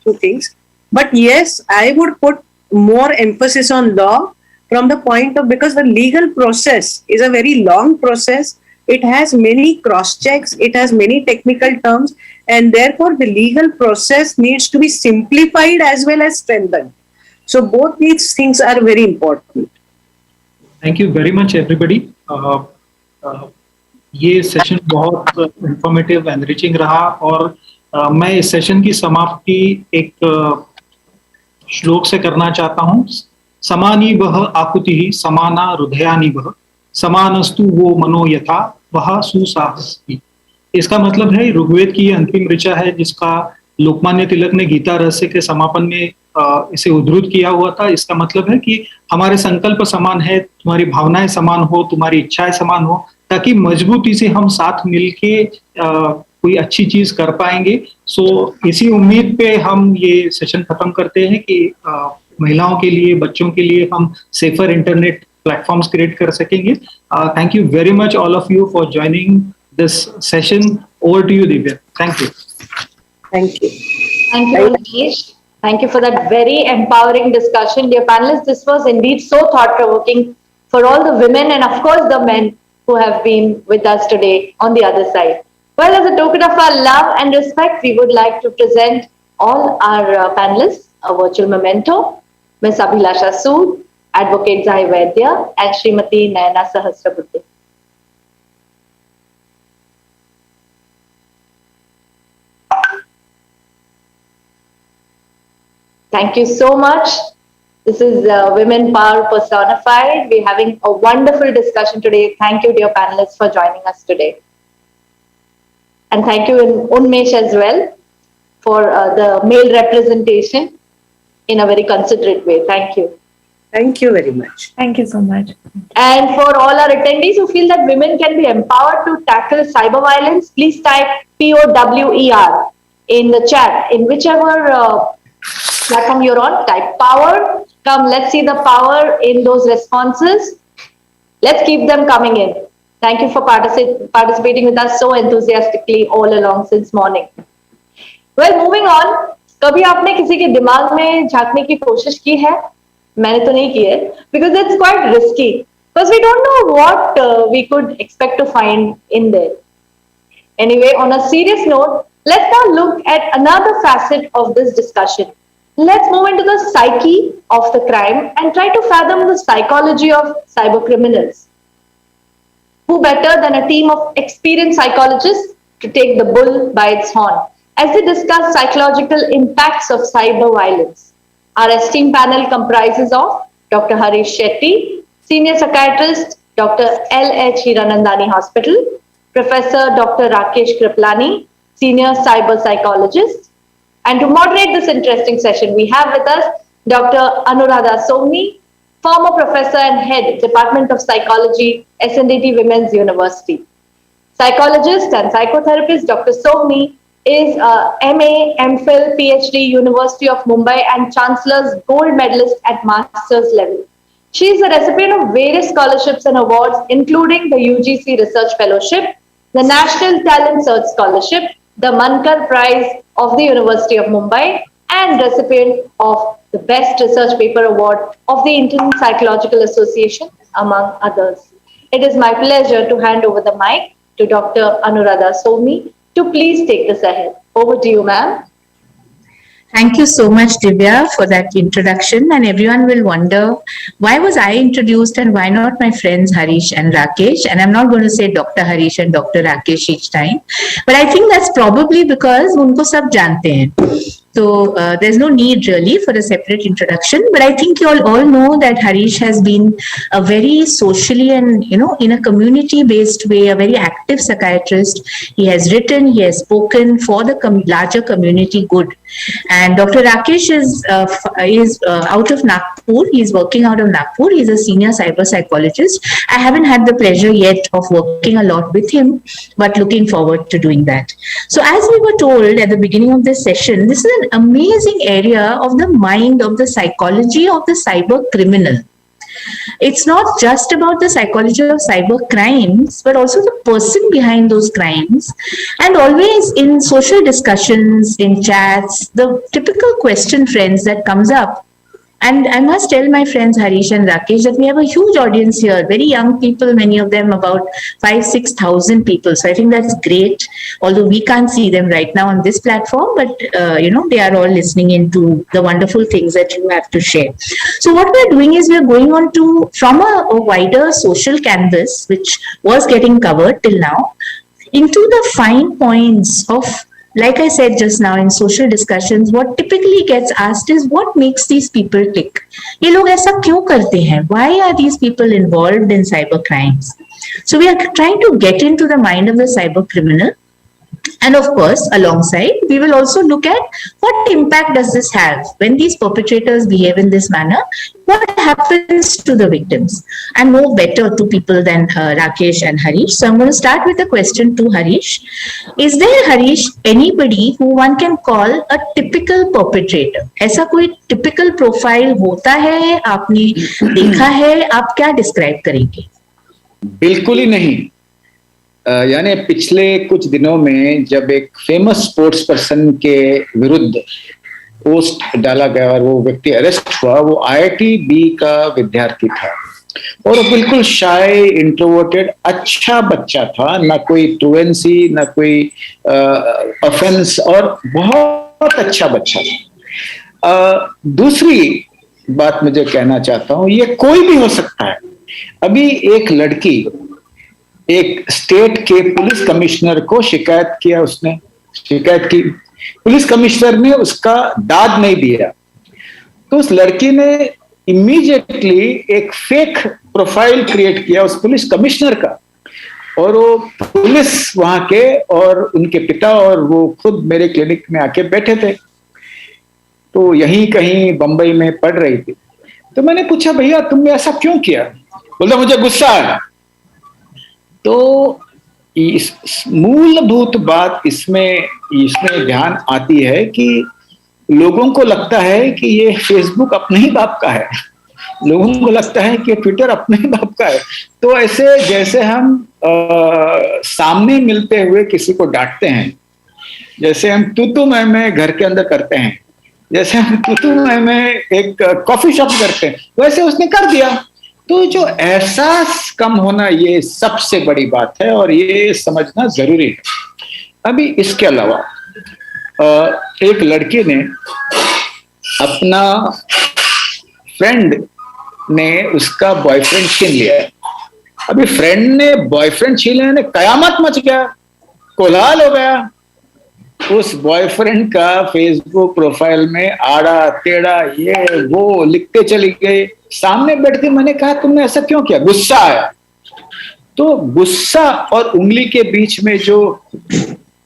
two things. But yes, I would put more emphasis on law from the point of, because the legal process is a very long process. It has many cross checks. It has many technical terms, and therefore the legal process needs to be simplified as well as strengthened. So both these things are very important. Thank you very much, everybody. ये session बहुत informative enriching रहा और मैं इस session की समाप्ति एक श्लोक से करना चाहता हूँ। समानी वह आकुति समाना हृदयानि वह, समानस्तु वो मनो यथा वह सुसाहसी। इसका मतलब है ऋग्वेद की अंतिम ऋचा है जिसका लोकमान्य तिलक ने गीता रहस्य के समापन में इसे उद्धृत किया हुआ था। इसका मतलब है कि हमारे संकल्प समान है, तुम्हारी भावनाएं समान हो, तुम्हारी इच्छाएं समान हो, ताकि मजबूती से हम साथ मिलके कोई अच्छी चीज कर पाएंगे। सो इसी उम्मीद पे हम ये सेशन खत्म करते हैं कि महिलाओं के लिए, बच्चों के लिए हम सेफर इंटरनेट प्लेटफॉर्म्स क्रिएट कर सकेंगे। Thank you very much all of you for joining this session. Over to you Divya. Thank you. Thank you. Thank you, Rajesh. Thank you for that very empowering discussion. Dear panelists, this was indeed so thought-provoking for all the women and of course the men who have been with us today on the other side. Well, as a token of our love and respect, we would like to present all our panelists a virtual memento. Ms. Abhilasha Sood, Advocate Zai Vaidya, and Srimati Nayana Sahasrabuddhe. Thank you so much. This is Women Power Personified. We're having a wonderful discussion today. Thank you, dear panelists, for joining us today. And thank you, Unmesh, as well, for the male representation in a very considerate way. Thank you. Thank you very much. Thank you so much. And for all our attendees who feel that women can be empowered to tackle cyber violence, please type POWER in the chat. In whichever platform you're on, type power. Come, let's see the power in those responses. Let's keep them coming in. Thank you for participating with us so enthusiastically all along since morning. Well, moving on, कभी आपने किसी के दिमाग में झांकने की कोशिश की है मैंने तो नहीं की है, because it's quite risky. Because we don't know what we could expect to find in there. Anyway, on a serious note, let's now look at another facet of this discussion. Let's move into the psyche of the crime and try to fathom the psychology of cyber criminals. Who better than a team of experienced psychologists to take the bull by its horn as they discuss psychological impacts of cyber violence? Our esteemed panel comprises of Dr. Harish Shetty, Senior Psychiatrist, Dr. L.H. Hiranandani Hospital, Professor Dr. Rakesh Kriplani, Senior Cyber Psychologist. And to moderate this interesting session, we have with us Dr. Anuradha Somni, former professor and head, Department of Psychology, SNDT Women's University. Psychologist and psychotherapist Dr. Somni is a MA, MPhil, PhD, University of Mumbai and Chancellor's Gold Medalist at Master's level. She is a recipient of various scholarships and awards, including the UGC Research Fellowship, the National Talent Search Scholarship, the Mankar Prize of the University of Mumbai, and recipient of the Best Research Paper Award of the Indian Psychological Association, among others. It is my pleasure to hand over the mic to Dr. Anuradha Somni to please take this ahead. Over to you, ma'am. Thank you so much, Divya, for that introduction. And everyone will wonder, why was I introduced and why not my friends Harish and Rakesh? And I'm not going to say Dr. Harish and Dr. Rakesh each time. But I think that's probably because unko sab jante hain. So there's no need really for a separate introduction. But I think you all know that Harish has been a very socially and, in a community-based way, a very active psychiatrist. He has written, he has spoken for the larger community good. And Dr. Rakesh is out of Nagpur. He's working out of Nagpur. He's a senior cyber psychologist. I haven't had the pleasure yet of working a lot with him, but looking forward to doing that. So as we were told at the beginning of this session, this is an amazing area of the mind, of the psychology of the cyber criminal. It's not just about the psychology of cyber crimes, but also the person behind those crimes. And always in social discussions, in chats, the typical question, friends, that comes up. And I must tell my friends Harish and Rakesh that we have a huge audience here, very young people, many of them about 5,000-6,000 people. So I think that's great, although we can't see them right now on this platform, but they are all listening into the wonderful things that you have to share. So what we're doing is we're going on to, from a wider social canvas, which was getting covered till now, into the fine points of, like I said just now in social discussions, what typically gets asked is what makes these people tick? ये लोग ऐसा क्यों करते हैं? Why are these people involved in cyber crimes? So we are trying to get into the mind of the cyber criminal. And of course, alongside, we will also look at what impact does this have when these perpetrators behave in this manner. What happens to the victims? And no better to people than Rakesh and Harish. So I'm going to start with a question to Harish. Is there, Harish, anybody who one can call a typical perpetrator? ऐसा कोई typical profile होता है? आपने देखा है? आप क्या describe करेंगे? बिल्कुल ही नहीं। यानी पिछले कुछ दिनों में जब एक फेमस स्पोर्ट्स पर्सन के विरुद्ध पोस्ट डाला गया और वो व्यक्ति अरेस्ट हुआ, वो IIT-B का विद्यार्थी था और वो बिल्कुल शाय, इंट्रोवर्टेड, अच्छा बच्चा था, ना कोई ट्रुएंसी, ना कोई ऑफेंस, और बहुत अच्छा बच्चा था। दूसरी बात मुझे कहना चाहता हूँ, ये कोई भी हो सकता है। अभी एक लड़की एक स्टेट के पुलिस कमिश्नर को शिकायत की, पुलिस कमिश्नर ने उसका दाद नहीं दिया, तो उस लड़की ने इमीडिएटली एक फेक प्रोफाइल क्रिएट किया उस पुलिस कमिश्नर का, और वो पुलिस वहां के और उनके पिता और वो खुद मेरे क्लिनिक में आके बैठे थे, तो यहीं कहीं बंबई में पढ़ रही थी। तो मैंने पूछा, भैया तुमने ऐसा क्यों किया? बोला, मुझे गुस्सा आया। तो इस मूलभूत बात इसमें ध्यान आती है कि लोगों को लगता है कि ये फेसबुक अपने ही बाप का है, लोगों को लगता है कि ट्विटर अपने ही बाप का है। तो ऐसे जैसे हम सामने मिलते हुए किसी को डांटते हैं, जैसे हम तू मैं घर के अंदर करते हैं, जैसे हम तू मैं एक कॉफी शॉप करते हैं वैसे उसने कर दिया। तो जो एहसास कम होना ये सबसे बड़ी बात है और ये समझना जरूरी है। अभी इसके अलावा एक लड़की ने अपना फ्रेंड ने उसका बॉयफ्रेंड छीन लिया है। अभी फ्रेंड ने बॉयफ्रेंड छीन लिया, कयामत मच गया, कोलाहल हो गया। उस बॉयफ्रेंड का फेसबुक प्रोफाइल में आड़ा टेढ़ा ये वो लिखते चली गई। सामने बैठ के मैंने कहा तुमने ऐसा क्यों किया? गुस्सा आया। तो गुस्सा और उंगली के बीच में जो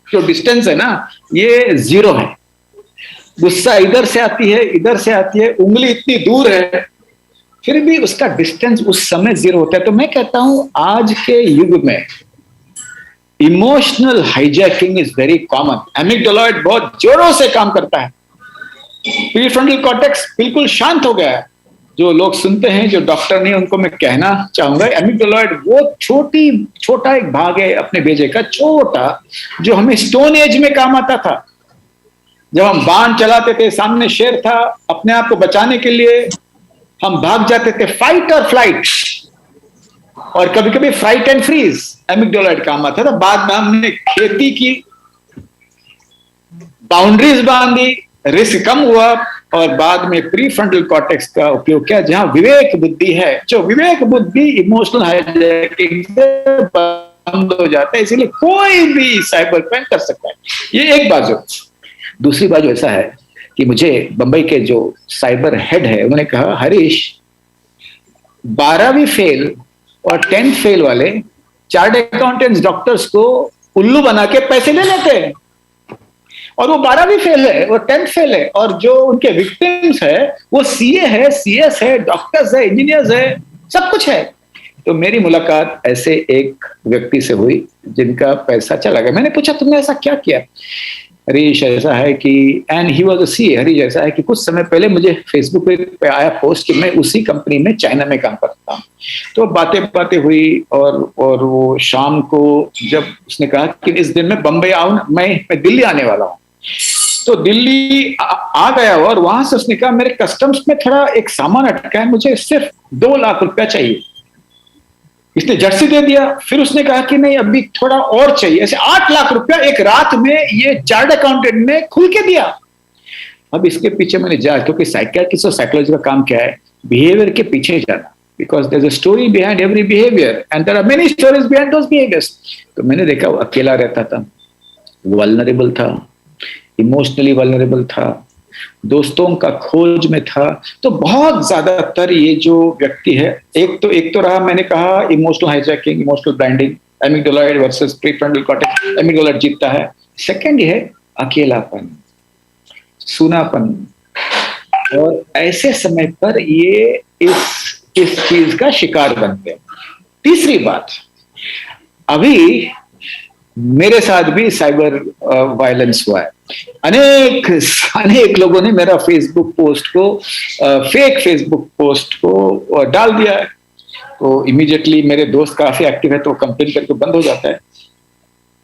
डिस्टेंस है ना, ये 0 है। गुस्सा इधर से आती है, इधर से आती है, उंगली इतनी दूर है, फिर भी उसका डिस्टेंस उस समय 0 होता है। तो मैं कहता हूं आज के युग में emotional hijacking is very common. Amygdaloid बहुत जोरों से काम करता है, प्रीफ्रंटल कॉर्टेक्स बिल्कुल शांत हो गया है। जो लोग सुनते हैं, जो डॉक्टर नहीं, उनको मैं कहना चाहूंगा, एमिगडालॉइड वो छोटा एक भाग है अपने भेजे का, छोटा, जो हमें स्टोन एज में काम आता था। जब हम बाण चलाते थे, सामने शेर था, अपने आप को बचाने के लिए हम भाग जाते थे, फाइट और फ्लाइट, और कभी कभी फ्राइट एंड फ्रीज, एमिगडालॉइड काम आता था। बाद में हमने खेती की, बाउंड्रीज बांधी, रिस्क कम हुआ, और बाद में प्रीफ्रंटल कॉर्टेक्स का उपयोग किया, जहां विवेक बुद्धि है। जो विवेक बुद्धि इमोशनल हाईजैकिंग से बंद हो जाता है, इसीलिए कोई भी साइबर क्राइम कर सकता है। ये एक बाजू। दूसरी बाजू ऐसा है कि मुझे बंबई के जो साइबर हेड है उन्होंने कहा, हरीश 12वीं फेल और 10th फेल वाले चार्ट अकाउंटेंट्स डॉक्टर्स को उल्लू बना के पैसे ले लेते हैं, और वो 12वीं फेल है और 10th फेल है, और जो उनके विक्टिम्स है वो सीए है, सीएस है, डॉक्टर्स है, इंजीनियर्स है, सब कुछ है। तो मेरी मुलाकात ऐसे एक व्यक्ति से हुई जिनका पैसा चला गया। मैंने पूछा तुमने ऐसा क्या किया? हरीश ऐसा है कि, and he was a CA, Harish ऐसा है कि कुछ समय पहले मुझे फेसबुक पे आया पोस्ट कि मैं उसी कंपनी में चाइना में काम करता हूँ। तो बातें हुई, और वो शाम को जब उसने कहा कि इस दिन मैं बम्बई आऊं, मैं दिल्ली आने वाला हूँ, तो दिल्ली आ गया, और वहां से उसने कहा मेरे कस्टम्स में थोड़ा एक सामान अटका है, मुझे सिर्फ 2 लाख रुपया चाहिए। इसने जर्सी दे दिया। फिर उसने कहा कि नहीं अभी थोड़ा और चाहिए, ऐसे 8 लाख रुपया एक रात में ये चार्ट अकाउंटेंट ने खुल के दिया। अब इसके पीछे मैंने जांच, क्योंकि साइकियाट्रिस्ट और साइकोलॉजी का काम क्या है? बिहेवियर के पीछे जाना, because there is a story behind every behaviour and there are many stories behind those behaviours. तो मैंने देखा वो अकेला रहता था, वल्नरेबल था, इमोशनली वल्नरेबल था, दोस्तों का खोज में था। तो बहुत ज्यादातर ये जो व्यक्ति है, एक तो रहा, मैंने कहा emotional hijacking, emotional branding, amygdaloid versus prefrontal cortex, amygdaloid जीतता है। सेकंड है अकेलापन, सुनापन, और ऐसे समय पर ये इस चीज का शिकार बनते हैं। तीसरी बात, अभी मेरे साथ भी साइबर वायलेंस हुआ है। अनेक लोगों ने मेरा फेसबुक पोस्ट को, फेक फेसबुक पोस्ट को डाल दिया है। तो इमीडिएटली मेरे दोस्त काफी एक्टिव है, तो कंप्लेन करके बंद हो जाता है।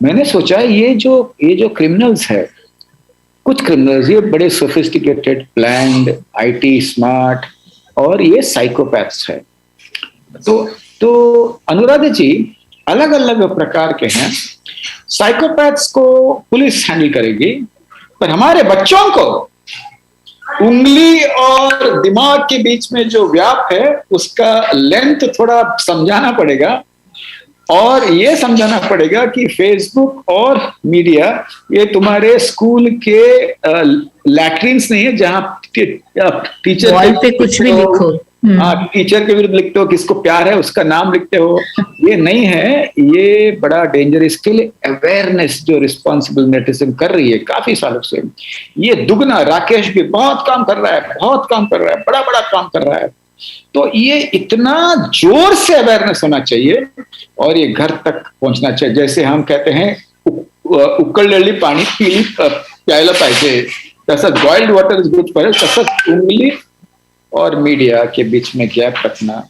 मैंने सोचा ये जो क्रिमिनल्स है, कुछ क्रिमिनल्स ये बड़े सोफिस्टिकेटेड, प्लान्ड, आईटी स्मार्ट, और ये साइकोपैथ्स है। तो अनुराधा जी अलग अलग प्रकार के हैं। साइकोपैथ्स को पुलिस हैंडल करेगी, पर हमारे बच्चों को उंगली और दिमाग के बीच में जो व्याप है उसका लेंथ थोड़ा समझाना पड़ेगा, और ये समझाना पड़ेगा कि फेसबुक और मीडिया ये तुम्हारे स्कूल के लैट्रिन्स नहीं है जहां टीचर वॉल पे कुछ भी लिखो, टीचर के विरुद्ध लिखते हो, किसको प्यार है उसका नाम लिखते हो, ये नहीं है। ये बड़ा डेंजर। इसके लिए अवेयरनेस जो रिस्पॉन्सिबल नेटिज्म कर रही है काफी सालों से, ये दुगना, राकेश भी बहुत काम कर रहा है, बड़ा काम कर रहा है। तो ये इतना जोर से अवेयरनेस होना चाहिए, और ये घर तक पहुंचना चाहिए। जैसे हम कहते हैं उकळलेली पाणी पिली प्यायला पाहिजे, तसंच boiled water is good for, तसंच उंगली और मीडिया के बीच में गैप रखना।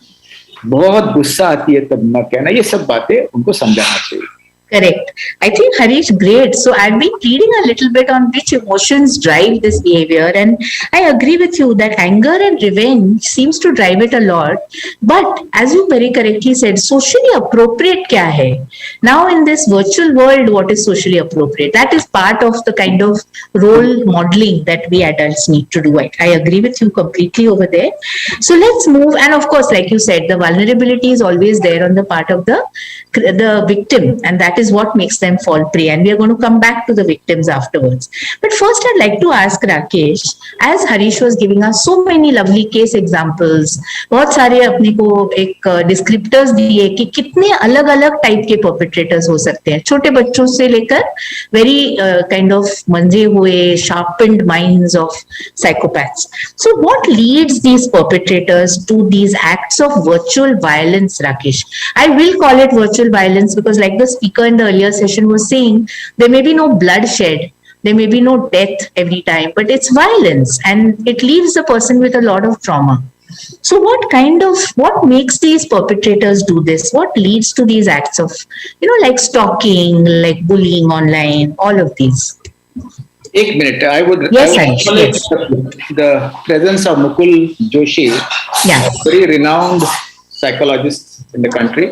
बहुत गुस्सा आती है तब न कहना, ये सब बातें उनको समझाना चाहिए। Correct. I think Harish, great. So I've been reading a little bit on which emotions drive this behavior, and I agree with you that anger and revenge seems to drive it a lot. But as you very correctly said, socially appropriate kya hai? Now in this virtual world, what is socially appropriate? That is part of the kind of role modeling that we adults need to do. I agree with you completely over there. So let's move, and of course, like you said, the vulnerability is always there on the part of the victim, and that is what makes them fall prey, and we are going to come back to the victims afterwards. But first I'd like to ask Rakesh, as Harish was giving us so many lovely case examples, बहुत सारे अपने को एक descriptors दिए कि कितने अलग अलग टाइप के परपेट्रेटर्स हो सकते हैं, छोटे बच्चों से लेकर वेरी काइंड ऑफ मंजे हुए sharpened minds of psychopaths. So what leads these perpetrators to these acts of virtual violence, Rakesh? I will call it virtual violence because, like the speaker in the earlier session was saying, there may be no bloodshed, there may be no death every time, but it's violence and it leaves the person with a lot of trauma. So what makes these perpetrators do this? What leads to these acts of, like stalking, like bullying online, all of these? एक minute, I would Yes, acknowledge the presence of Mukul Joshi, yeah, a very renowned psychologist in the country,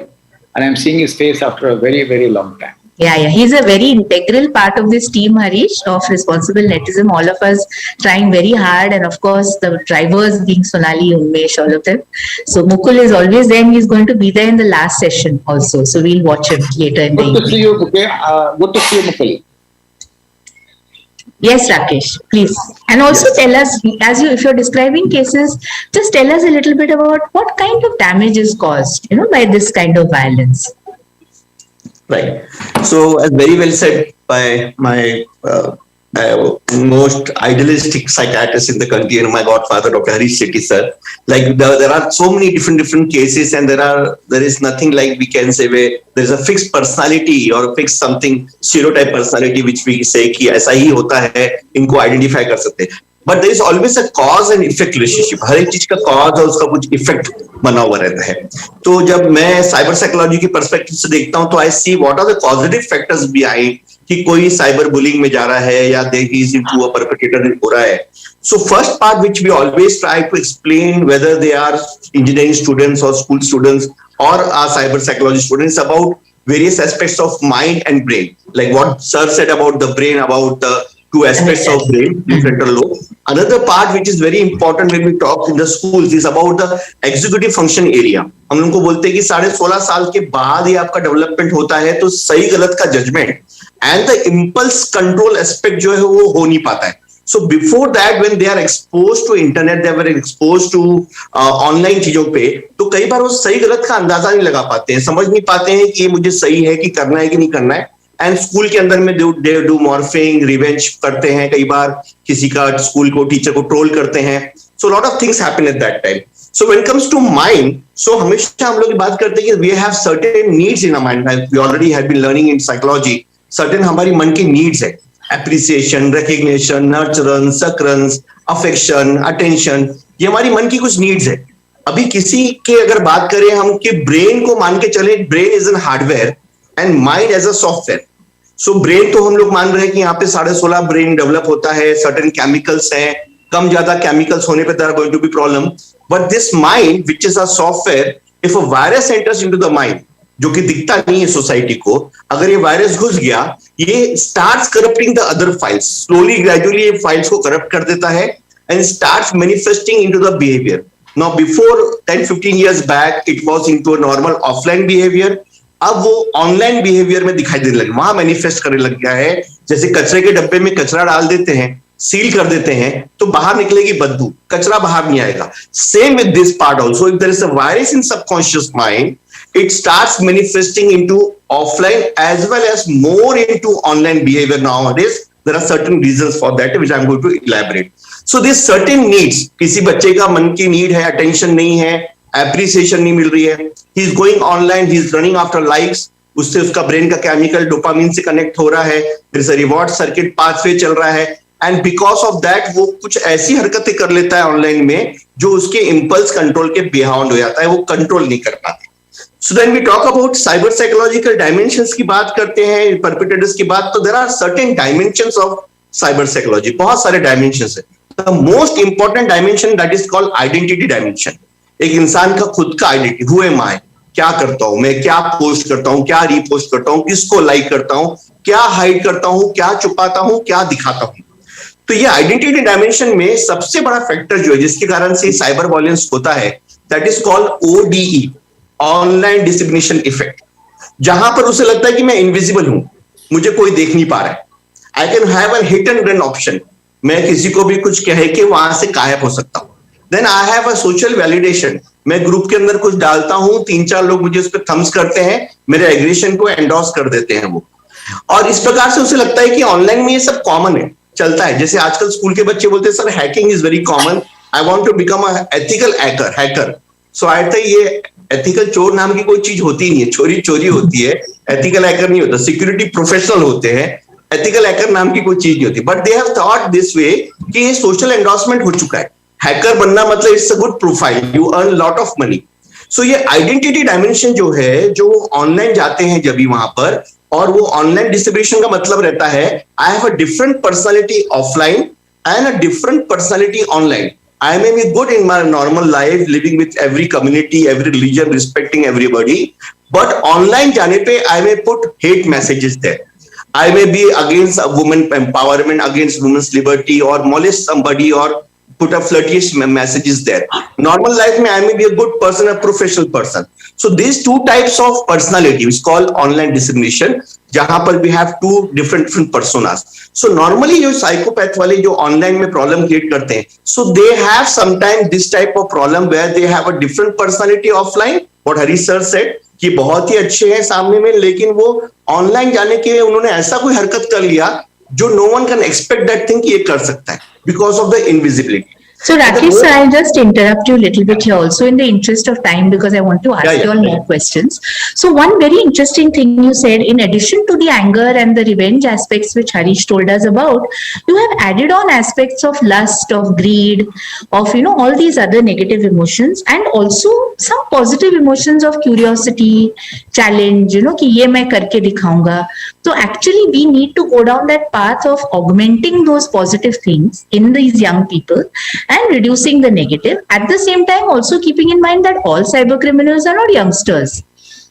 and I'm seeing his face after a very, very long time. Yeah, he's a very integral part of this team, Harish, of Responsible Netism. All of us trying very hard, and of course the drivers being Sonali, Unmesh, all of them. So Mukul is always there, and he's going to be there in the last session also. So we'll watch him later in the evening. Good to see you, Mukul. Good to see you, Mukul. Yes, Rakesh, please. And also tell us, if you're describing cases, just tell us a little bit about what kind of damage is caused, by this kind of violence. Right. So, as very well said by my most idealistic psychiatrist in the country, and my godfather, Dr. Harish Shetty sir, like there are so many different cases, and there is nothing like we can say where there is a fixed personality or a fixed something stereotype personality which we say कि ऐसा ही होता है, इनको identify कर सकते हैं. But there is always a cause and effect relationship. हर एक चीज का cause और उसका कुछ effect बना हुआ रहता है. तो जब मैं साइबर साइकोलॉजी के पर्सपेक्टिव से देखता हूं तो I see what are the causative factors behind कि कोई साइबर बुलिंग में जा रहा है या he is into a perpetrator हो रहा है. So first part which we always try to explain whether they are engineering students or school students or are cyber psychology students about various aspects of mind and brain. Like what sir said about the brain, about the two aspects of brain, frontal lobe. Another part which is very important when we talk in the schools is about the executive function area. हम लोगों को बोलते हैं कि 16.5 साल के बाद ही आपका डेवलपमेंट होता है, तो सही गलत का judgement and the impulse control aspect जो है वो हो नहीं पाता है. So before that, when they are exposed to internet, they were exposed to online चीजों पे, तो कई बार वो सही गलत का अंदाजा नहीं लगा पाते हैं, समझ नहीं पाते हैं कि ये मुझे सही है कि करना है कि नहीं करना है. एंड स्कूल के अंदर में दे डू मॉर्फिंग, रिवेंज करते हैं, कई बार किसी का स्कूल को टीचर को ट्रोल करते हैं. So lot of things happen at that time. So when comes to mind, so हमेशा हम लोग बात करते हैं कि we have certain needs in our mind. We already have been learning in psychology, certain हमारी मन की नीड्स है. Appreciation, recognition, nurturance, succorance, affection, attention, ये हमारी मन की कुछ नीड्स है. अभी किसी के अगर बात करें हम कि ब्रेन को मान के चले, brain is an hardware and mind as a software. So brain तो हम लोग मान रहे हैं कि यहाँ पे 16.5 ब्रेन डेवलप होता है, सर्टेन केमिकल्स हैं, कम ज्यादा केमिकल्स होने पे there are going to be problem. But this mind which is a software, if a virus enters into the mind, जो कि दिखता नहीं है सोसाइटी को, अगर ये वायरस घुस गया, ये starts corrupting the other files. Slowly gradually ये फाइल्स को करप्ट कर देता है and starts manifesting into the behaviour. Now before 10-15 years back it was into a normal offline behaviour. अब वो ऑनलाइन बिहेवियर में दिखाई देने लगा, वहां मैनिफेस्ट करने लग गया है. जैसे कचरे के डब्बे में कचरा डाल देते हैं, सील कर देते हैं, तो बाहर निकलेगी बदबू, कचरा बाहर नहीं आएगा. Same with this part also, if there is a virus in subconscious mind, it starts manifesting into offline as well as more into online behavior nowadays. There are certain reasons for that which I'm going to elaborate. So these certain needs, किसी बच्चे का मन की need है, attention नहीं है, appreciation नहीं मिल रही है, he is going online, he is running after likes, उससे उसका ब्रेन का केमिकल डोपामिन से कनेक्ट हो रहा है, there is a reward circuit pathway चल रहा है, and because of that वो कुछ ऐसी हरकतें कर लेता है ऑनलाइन में जो उसके इम्पल्स कंट्रोल के बियॉन्ड हो जाता है, वो कंट्रोल नहीं कर पाते. So when we talk about cyber psychological dimensions की बात करते हैं perpetrators की बात, तो there are certain dimensions of cyber psychology. बहुत सारे dimensions है. The most important dimension that is called identity dimension. एक इंसान का खुद का identity. Who am I? क्या करता हूं मैं, क्या पोस्ट करता हूं, क्या रीपोस्ट करता हूं, किसको लाइक करता हूं, क्या हाइड करता हूं, क्या छुपाता हूं, क्या दिखाता हूं. तो ये आइडेंटिटी डायमेंशन में सबसे बड़ा फैक्टर जो है जिसके कारण से साइबर वॉयलेंस होता है, that is called ODE, online discrimination effect. जहां पर उसे लगता है कि मैं इनविजिबल हूं, मुझे कोई देख नहीं पा रहा है. I can have an hit and run option. मैं किसी को भी कुछ कहे कि वहां से गायब हो सकता हूं. Then I have a social validation. मैं ग्रुप के अंदर कुछ डालता हूं, 3-4 लोग मुझे उस पर थम्स करते हैं, मेरे एग्रेशन को एंडोर्स कर देते हैं वो. और इस प्रकार से उसे लगता है कि ऑनलाइन में ये सब कॉमन है, चलता है. जैसे आजकल स्कूल के बच्चे बोलते हैं sir hacking is very common, I want to become a ethical hacker. So I think ये एथिकल चोर नाम की कोई चीज होती नहीं है. चोरी चोरी होती है, एथिकल हैकर नहीं होता. सिक्योरिटी प्रोफेशनल होते हैं, एथिकल हैकर नाम की कोई चीज नहीं होती. But they have thought this way कि ये सोशल एंडोर्समेंट हो चुका है. हैकर बनना मतलब it's a good profile, you earn lot of money. So ये आइडेंटिटी डायमेंशन जो है, जो ऑनलाइन जाते हैं जब भी वहां पर, और वो ऑनलाइन डिस्ट्रीब्यूशन का मतलब रहता है आई have a different personality offline and a different personality online. I may be good in my normal life, living with every community, every religion, respecting everybody. But online जाने पे I may put hate messages there. I may be against a woman empowerment, against women's liberty, or molest somebody, or put a flirtish messages there. Normal life में I may be a good person, a professional person. So these two types of personality is called online discrimination. जहां पर we have two different personas. So normally जो psychopath वाले जो online में problem create करते हैं, so they have sometimes this type of problem where they have a different personality offline. What Harish sir said कि बहुत ही अच्छे हैं सामने में, लेकिन वो ऑनलाइन जाने के उन्होंने ऐसा कोई हरकत कर लिया जो no one can expect that thing कि ये कर सकता है because of the invisibility. So Rakesh, sir, I'll just interrupt you a little bit here also in the interest of time because I want to ask you all more questions. So one very interesting thing you said, in addition to the anger and the revenge aspects which Harish told us about, you have added on aspects of lust, of greed, of, all these other negative emotions, and also some positive emotions of curiosity, challenge, कि ये मैं करके दिखाऊंगा. So actually we need to go down that path of augmenting those positive things in these young people and reducing the negative. At the same time, also keeping in mind that all cyber criminals are not youngsters.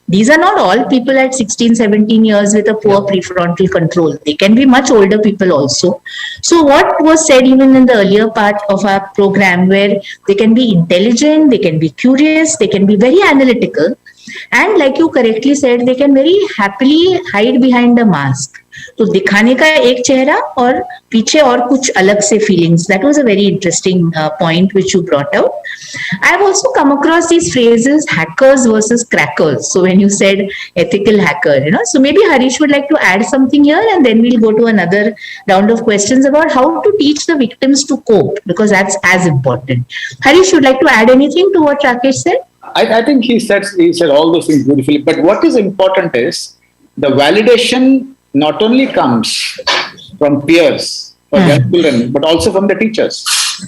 These are not all people at 16, 17 years with a poor prefrontal control. They can be much older people also. So what was said even in the earlier part of our program, where they can be intelligent, they can be curious, they can be very analytical, and like you correctly said, they can very happily hide behind a mask. तो दिखाने का एक चेहरा और पीछे और कुछ अलग से feelings. That was a very interesting point which you brought out. I have also come across these phrases hackers versus crackers. So when you said ethical hacker, so maybe Harish would like to add something here, and then we'll go to another round of questions about how to teach the victims to cope, because that's as important. Harish, would like to add anything to what Rakesh said? I think he said all those things beautifully. But what is important is the validation not only comes from peers or young children, but also from the teachers.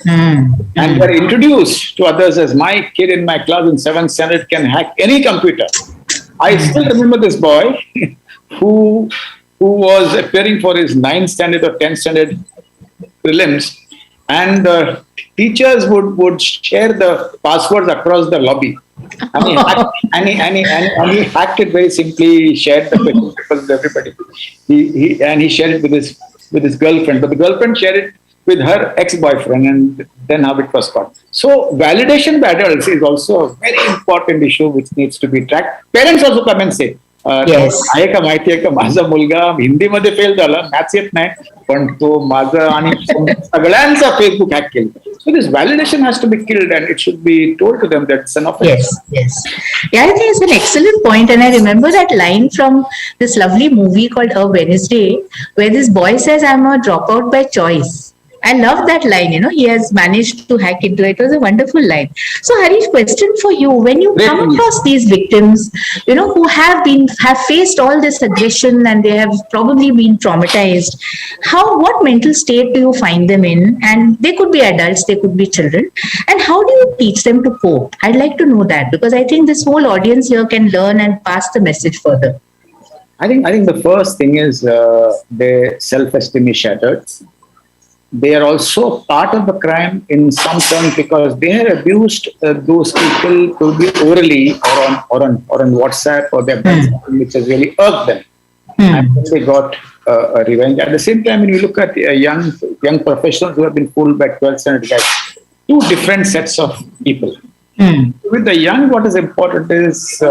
And they're introduced to others as my kid in my class in 7th standard can hack any computer. I still remember this boy who was appearing for his 9th standard or 10th standard prelims, and the teachers would share the passwords across the lobby. And he hacked it very simply. He shared the papers with everybody. He shared it with his girlfriend, but the girlfriend shared it with her ex-boyfriend, and then how it was caught. So validation by adults is also a very important issue which needs to be tracked. Parents also come and say, आहे का माहिती आहे का माझा मुलगा हिंदीमध्ये fail झाला, maths येत नाही, पण तो माझा आणि सगळ्यांचा फेसबुक हॅक केला. So this validation has to be killed, and it should be told to them that it's an offense. Yes. Yeah, I think it's an excellent point, and I remember that line from this lovely movie called A Wednesday, where this boy says, "I'm a dropout by choice." I love that line, he has managed to hack into it. It was a wonderful line. So Harish, question for you. When you come across these victims, who have faced all this aggression and they have probably been traumatized, what mental state do you find them in? And they could be adults, they could be children. And how do you teach them to cope? I'd like to know that, because I think this whole audience here can learn and pass the message further. I think the first thing is their self-esteem is shattered. They are also part of the crime in some terms because they have abused those people to be orally or on WhatsApp, or they've done something which has really irked them, and then they got a revenge. At the same time, when you look at young professionals who have been fooled by 12th standard guys, two different sets of people. With the young, what is important is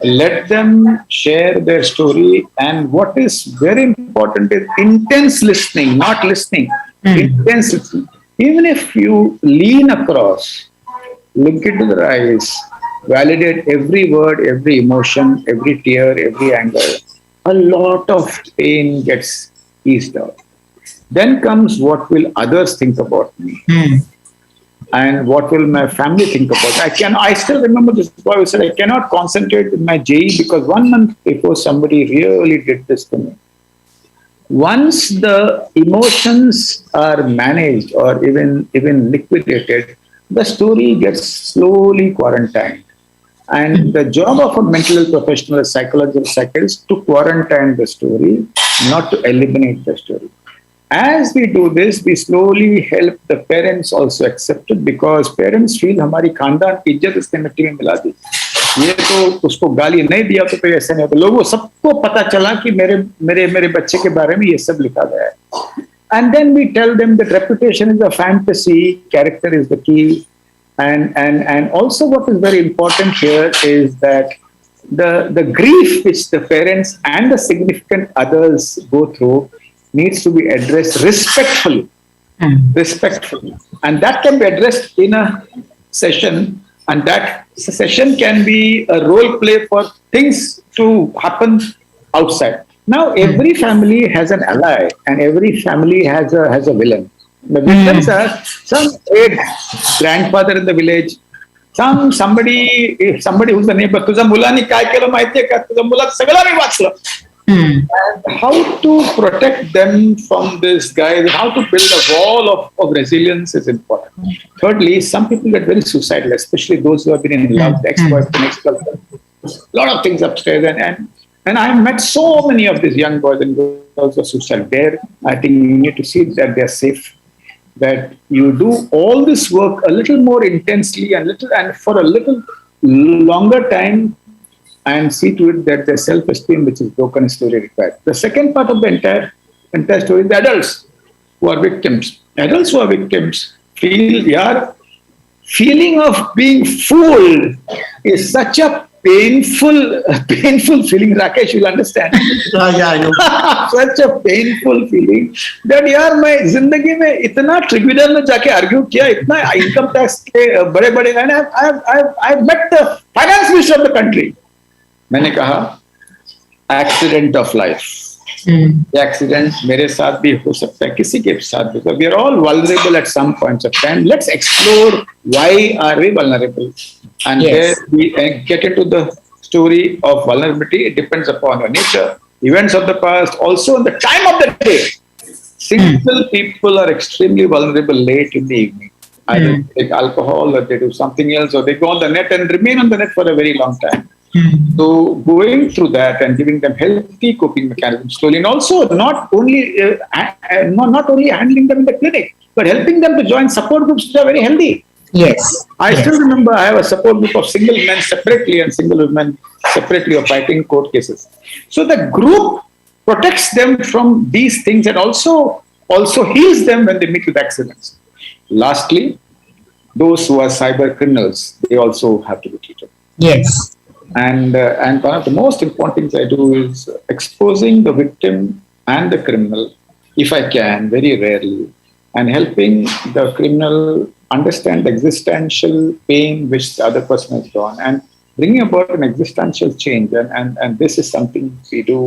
let them share their story, and what is very important is intense listening, not listening. Intense listening. Even if you lean across, look into their eyes, validate every word, every emotion, every tear, every anger, a lot of pain gets eased out. Then comes, what will others think about me? And what will my family think about? I still remember this boy who said, I cannot concentrate with my JE because 1 month before somebody really did this to me. Once the emotions are managed or even liquidated, the story gets slowly quarantined. And the job of a mental health professional, a psychologist, is to quarantine the story, not to eliminate the story. As we do this, we slowly help the parents also accept it, because parents feel हमारी खानदान की इज्जत इसने मिट्टी में मिला दी, ये तो उसको गाली नहीं दिया तो कोई ऐसा नहीं होता। लोगों सबको पता चला कि मेरे बच्चे के बारे में ये सब लिखा गया है। And then we tell them that reputation is a fantasy, character is the key, and also what is very important here is that the grief which the parents and the significant others go through needs to be addressed respectfully. Respectfully. And that can be addressed in a session, and that session can be a role play for things to happen outside. Now, every family has an ally, and every family has a villain. The villains are some old grandfather in the village, somebody who's the neighbor. तुझा मुलांनी काय केलं माहितीये का? तुझा मुला सगळं मी वाचलं. And how to protect them from this guy, how to build a wall of resilience is important. Thirdly, some people get very suicidal, especially those who have been in love, ex-boyfriend, ex-girlfriend. A lot of things upstairs, and I've met so many of these young boys and girls who are suicidal. There, I think you need to see that they're safe, that you do all this work a little more intensely and for a little longer time, and see to it that their self-esteem, which is broken, is slowly required. The second part of the entire story is the adults who are victims. Adults who are victims feeling of being fooled is such a painful feeling. Rakesh will understand. Yeah, I know. Such a painful feeling that my zindagi mein itna tribunal mein jaake argue kiya, itna income tax ke bade and I've met the finance minister of the country. मैंने कहा accident of life, accident मेरे साथ भी हो सकता है, किसी के साथ भी. We are all vulnerable at some points of time. Let's explore why are we vulnerable, and there we get into the story of vulnerability. It depends upon your nature, events of the past, also the time of the day. Single people are extremely vulnerable late in the evening. Either they take alcohol, or they do something else, or they go on the net and remain on the net for a very long time. So going through that and giving them healthy coping mechanisms slowly, and also not only handling them in the clinic, but helping them to join support groups which are very healthy. Yes. I still remember I have a support group of single men separately and single women separately of fighting court cases. So the group protects them from these things and also heals them when they meet with accidents. Lastly, those who are cyber criminals, they also have to be treated. Yes. And one of the most important things I do is exposing the victim and the criminal, if I can, very rarely, and helping the criminal understand the existential pain which the other person has gone, and bringing about an existential change. And this is something we do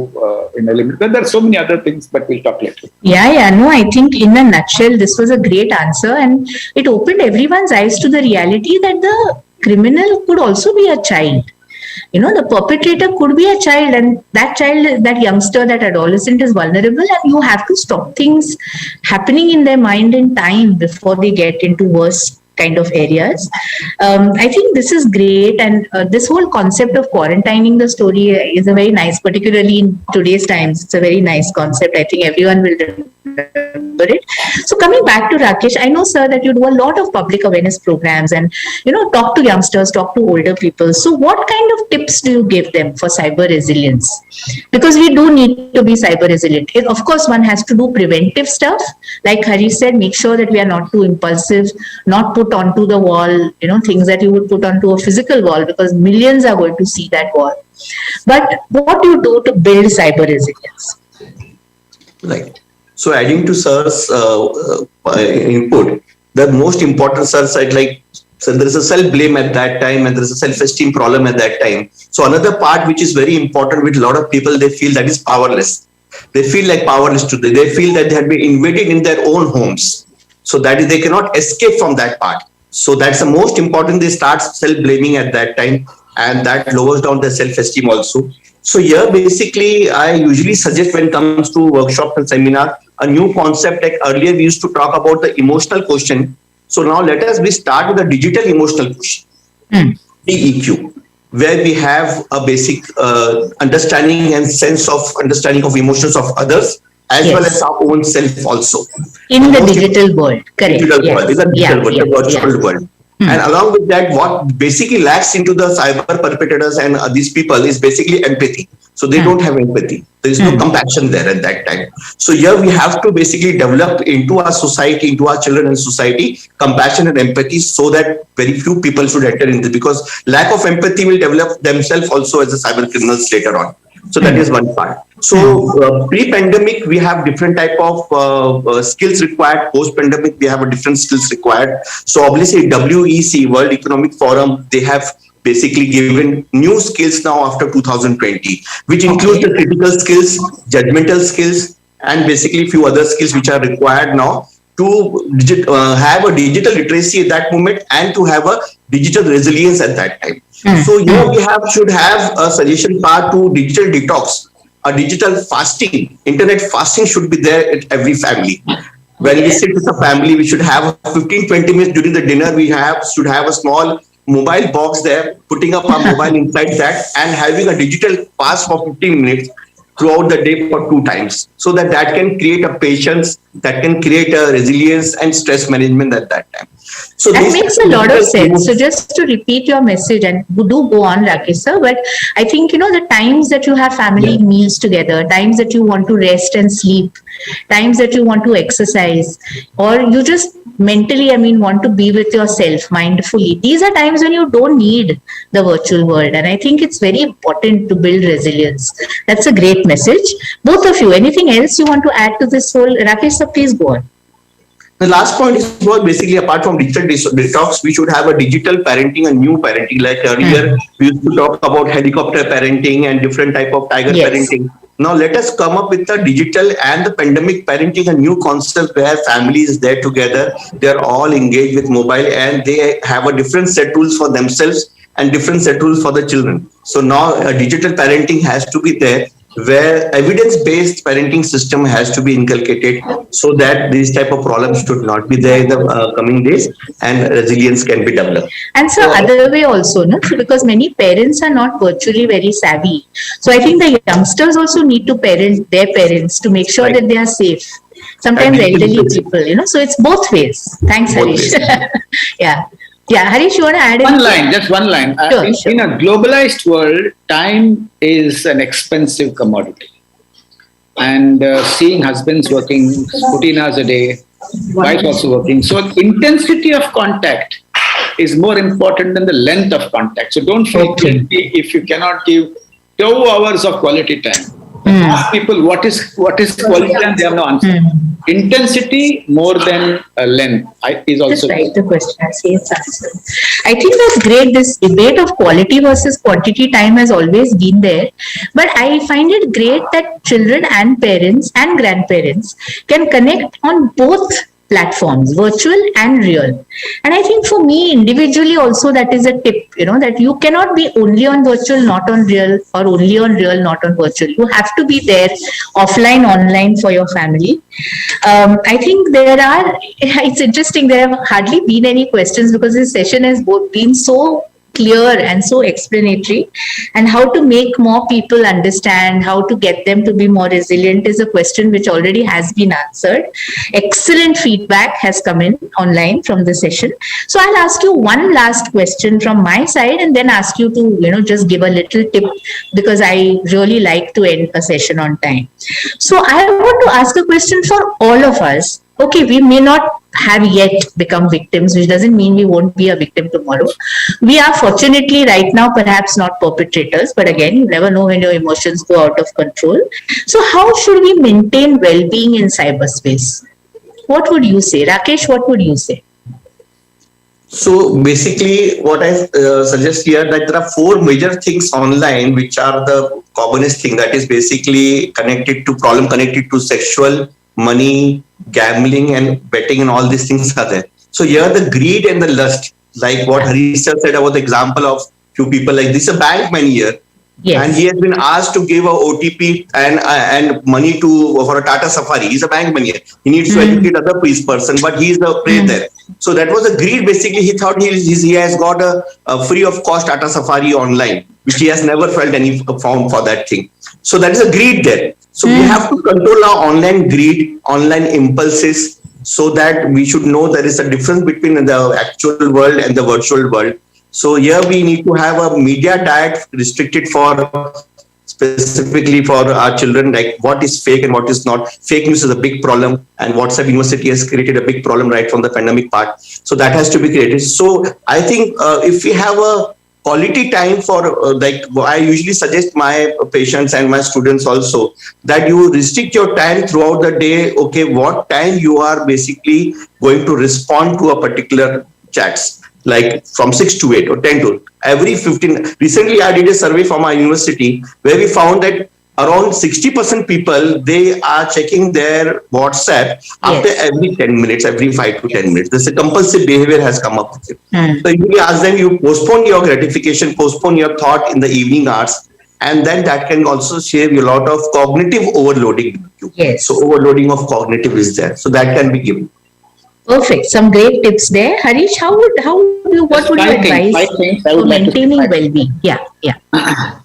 in element. There are so many other things, but we'll talk later. Yeah, no, I think in a nutshell, this was a great answer, and it opened everyone's eyes to the reality that the criminal could also be a child. The perpetrator could be a child, and that child, that youngster, that adolescent is vulnerable, and you have to stop things happening in their mind in time before they get into worse kind of areas. I think this is great, and this whole concept of quarantining the story is a very nice, particularly in today's times. It's a very nice concept. I think everyone will remember it. So coming back to Rakesh, I know, sir, that you do a lot of public awareness programs and talk to youngsters, talk to older people. So what kind of tips do you give them for cyber resilience? Because we do need to be cyber resilient. Of course, one has to do preventive stuff, like Hari said, make sure that we are not too impulsive, not put onto the wall, things that you would put onto a physical wall, because millions are going to see that wall. But what do you do to build cyber resilience? Right. So adding to Sir's input, the most important, Sir said, so there is a self-blame at that time and there is a self-esteem problem at that time. So another part which is very important with a lot of people, they feel that is powerless. They feel like powerless today. They feel that they have been invaded in their own homes. So that is, they cannot escape from that part. So that's the most important. They start self-blaming at that time, and that lowers down their self-esteem also. So here, basically, I usually suggest when it comes to workshops and seminars, a new concept. Like earlier, we used to talk about the emotional quotient. So now we start with the digital emotional quotient, DEQ, where we have a basic understanding and sense of understanding of emotions of others, as well as our own self also. In the digital world, correct. Digital world, in the digital world, the virtual world. And along with that, what basically lacks into the cyber perpetrators and these people is basically empathy. So they don't have empathy. There is no compassion there at that time. So here we have to basically develop into our society, into our children and society, compassion and empathy, so that very few people should enter into this, because lack of empathy will develop themselves also as a cyber criminals later on. So that is one part. So pre-pandemic, we have different type of skills required. Post-pandemic, we have a different skills required. So obviously WEC, World Economic Forum, they have basically given new skills now after 2020, which includes the critical skills, judgmental skills, and basically few other skills which are required now to have a digital literacy at that moment and to have a digital resilience at that time. So here we should have a suggestion part to digital detox, a digital fasting. Internet fasting should be there at every family. When we sit with a family, we should have 15-20 minutes during the dinner. We should have a small mobile box there, putting up our mobile inside that and having a digital fast for 15 minutes throughout the day for 2 times, so that can create a patience, that can create a resilience and stress management at that time. So that makes a lot of sense. So just to repeat your message, and do go on, Rakesh sir, but I think, the times that you have family meals together, times that you want to rest and sleep, times that you want to exercise, or you just mentally, want to be with yourself mindfully. These are times when you don't need the virtual world. And I think it's very important to build resilience. That's a great message. Both of you, anything else you want to add to this whole? Rakesh sir, please go on. The last point is basically, apart from digital detox, we should have a digital parenting, a new parenting. Like earlier, we used to talk about helicopter parenting and different type of tiger parenting. Now let us come up with the digital and the pandemic parenting, a new concept where family is there together. They are all engaged with mobile and they have a different set rules for themselves and different set rules for the children. So now a digital parenting has to be there, where evidence-based parenting system has to be inculcated, so that these type of problems should not be there in the coming days and resilience can be developed. And so other way also, no? So because many parents are not virtually very savvy. So I think the youngsters also need to parent their parents to make sure that they are safe. Sometimes elderly people, so it's both ways. Thanks, Harish. Yeah, Harish, you want to add just one line. Sure. In a globalized world, time is an expensive commodity. And seeing husbands working 14 hours a day, wife also working. So intensity of contact is more important than the length of contact. So don't feel guilty if you cannot give 2 hours of quality time. Ask people what is quality time, they have no answer. intensity more than length is also. Just write the question. I say it's answered. I think that's great. This debate of quality versus quantity time has always been there. But I find it great that children and parents and grandparents can connect on both platforms, virtual and real. And I think for me individually also that is a tip, that you cannot be only on virtual, not on real, or only on real, not on virtual. You have to be there offline, online for your family. I think it's interesting, there have hardly been any questions because this session has both been so clear and so explanatory, and how to make more people understand, how to get them to be more resilient is a question which already has been answered. Excellent feedback has come in online from the session. So I'll ask you one last question from my side and then ask you to, just give a little tip, because I really like to end a session on time. So I want to ask a question for all of us. Okay, we may not have yet become victims, which doesn't mean we won't be a victim tomorrow. We are fortunately right now perhaps not perpetrators, but again, you never know when your emotions go out of control. So how should we maintain well-being in cyberspace? What would you say? Rakesh, what would you say? So basically what I suggest here, that there are 4 major things online which are the commonest thing, that is basically connected to sexual, money, gambling and betting, and all these things are there. So here the greed and the lust, like what Harish said about the example of few people, like this is a bank man here. Yes. And he has been asked to give a OTP and money for a Tata Safari. He's a bank man here. He needs to educate other person, but he is the prey there. So that was a greed. Basically, he thought he has got a free of cost Tata Safari online, which he has never felt any found for that thing. So that is a greed there. So we have to control our online greed, online impulses, so that we should know there is a difference between the actual world and the virtual world. So here we need to have a media diet restricted specifically for our children, like what is fake and what is not. Fake news is a big problem, and WhatsApp University has created a big problem right from the pandemic part. So that has to be created. So I think if we have a quality time for I usually suggest my patients and my students also, that you restrict your time throughout the day. Okay, what time you are basically going to respond to a particular chats, like from 6 to 8 or 10 to every 15. Recently I did a survey from our university where we found that around 60% people, they are checking their WhatsApp after every 10 minutes, every 5 to 10 minutes. This is a compulsive behavior has come up with it. So you ask them, you postpone your gratification, postpone your thought in the evening hours, and then that can also save you a lot of cognitive overloading. Yes. So overloading of cognitive is there. So that can be given. Perfect. Some great tips there. Harish, what would you advise for maintaining well-being? Yeah.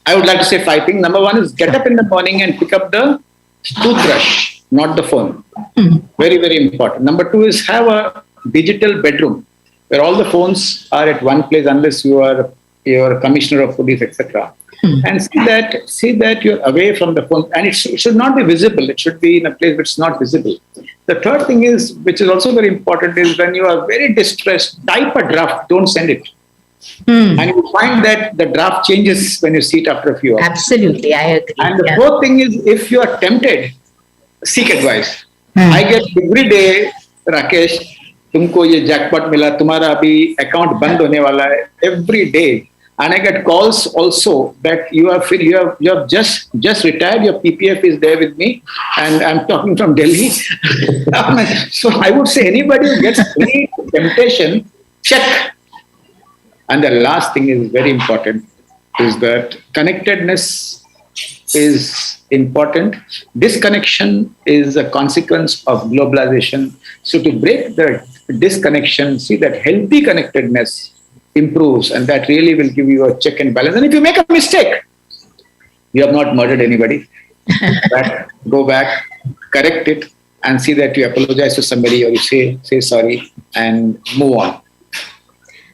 I would like to say 5 things. Number 1 is get up in the morning and pick up the toothbrush, not the phone. Very, very important. Number 2 is have a digital bedroom where all the phones are at one place, unless you are commissioner of police, etc. And see that you're away from the phone, and it should not be visible. It should be in a place which is not visible. The third thing is, which is also very important, is when you are very distressed, type a draft, don't send it. And you find that the draft changes when you see it after a few hours. Absolutely, I agree. And the fourth thing is, if you are tempted, seek advice. I get every day, Rakesh, तुमको ये jackpot मिला, तुम्हारा अभी account बंद होने वाला है, every day. And I get calls also that you have just retired, your PPF is there with me, and I'm talking from Delhi. So I would say anybody who gets any temptation, check. And the last thing is very important, is that connectedness is important. Disconnection is a consequence of globalization. So to break the disconnection, see that healthy connectedness improves, and that really will give you a check and balance. And if you make a mistake, you have not murdered anybody. Go back, correct it, and see that you apologize to somebody or you say sorry and move on.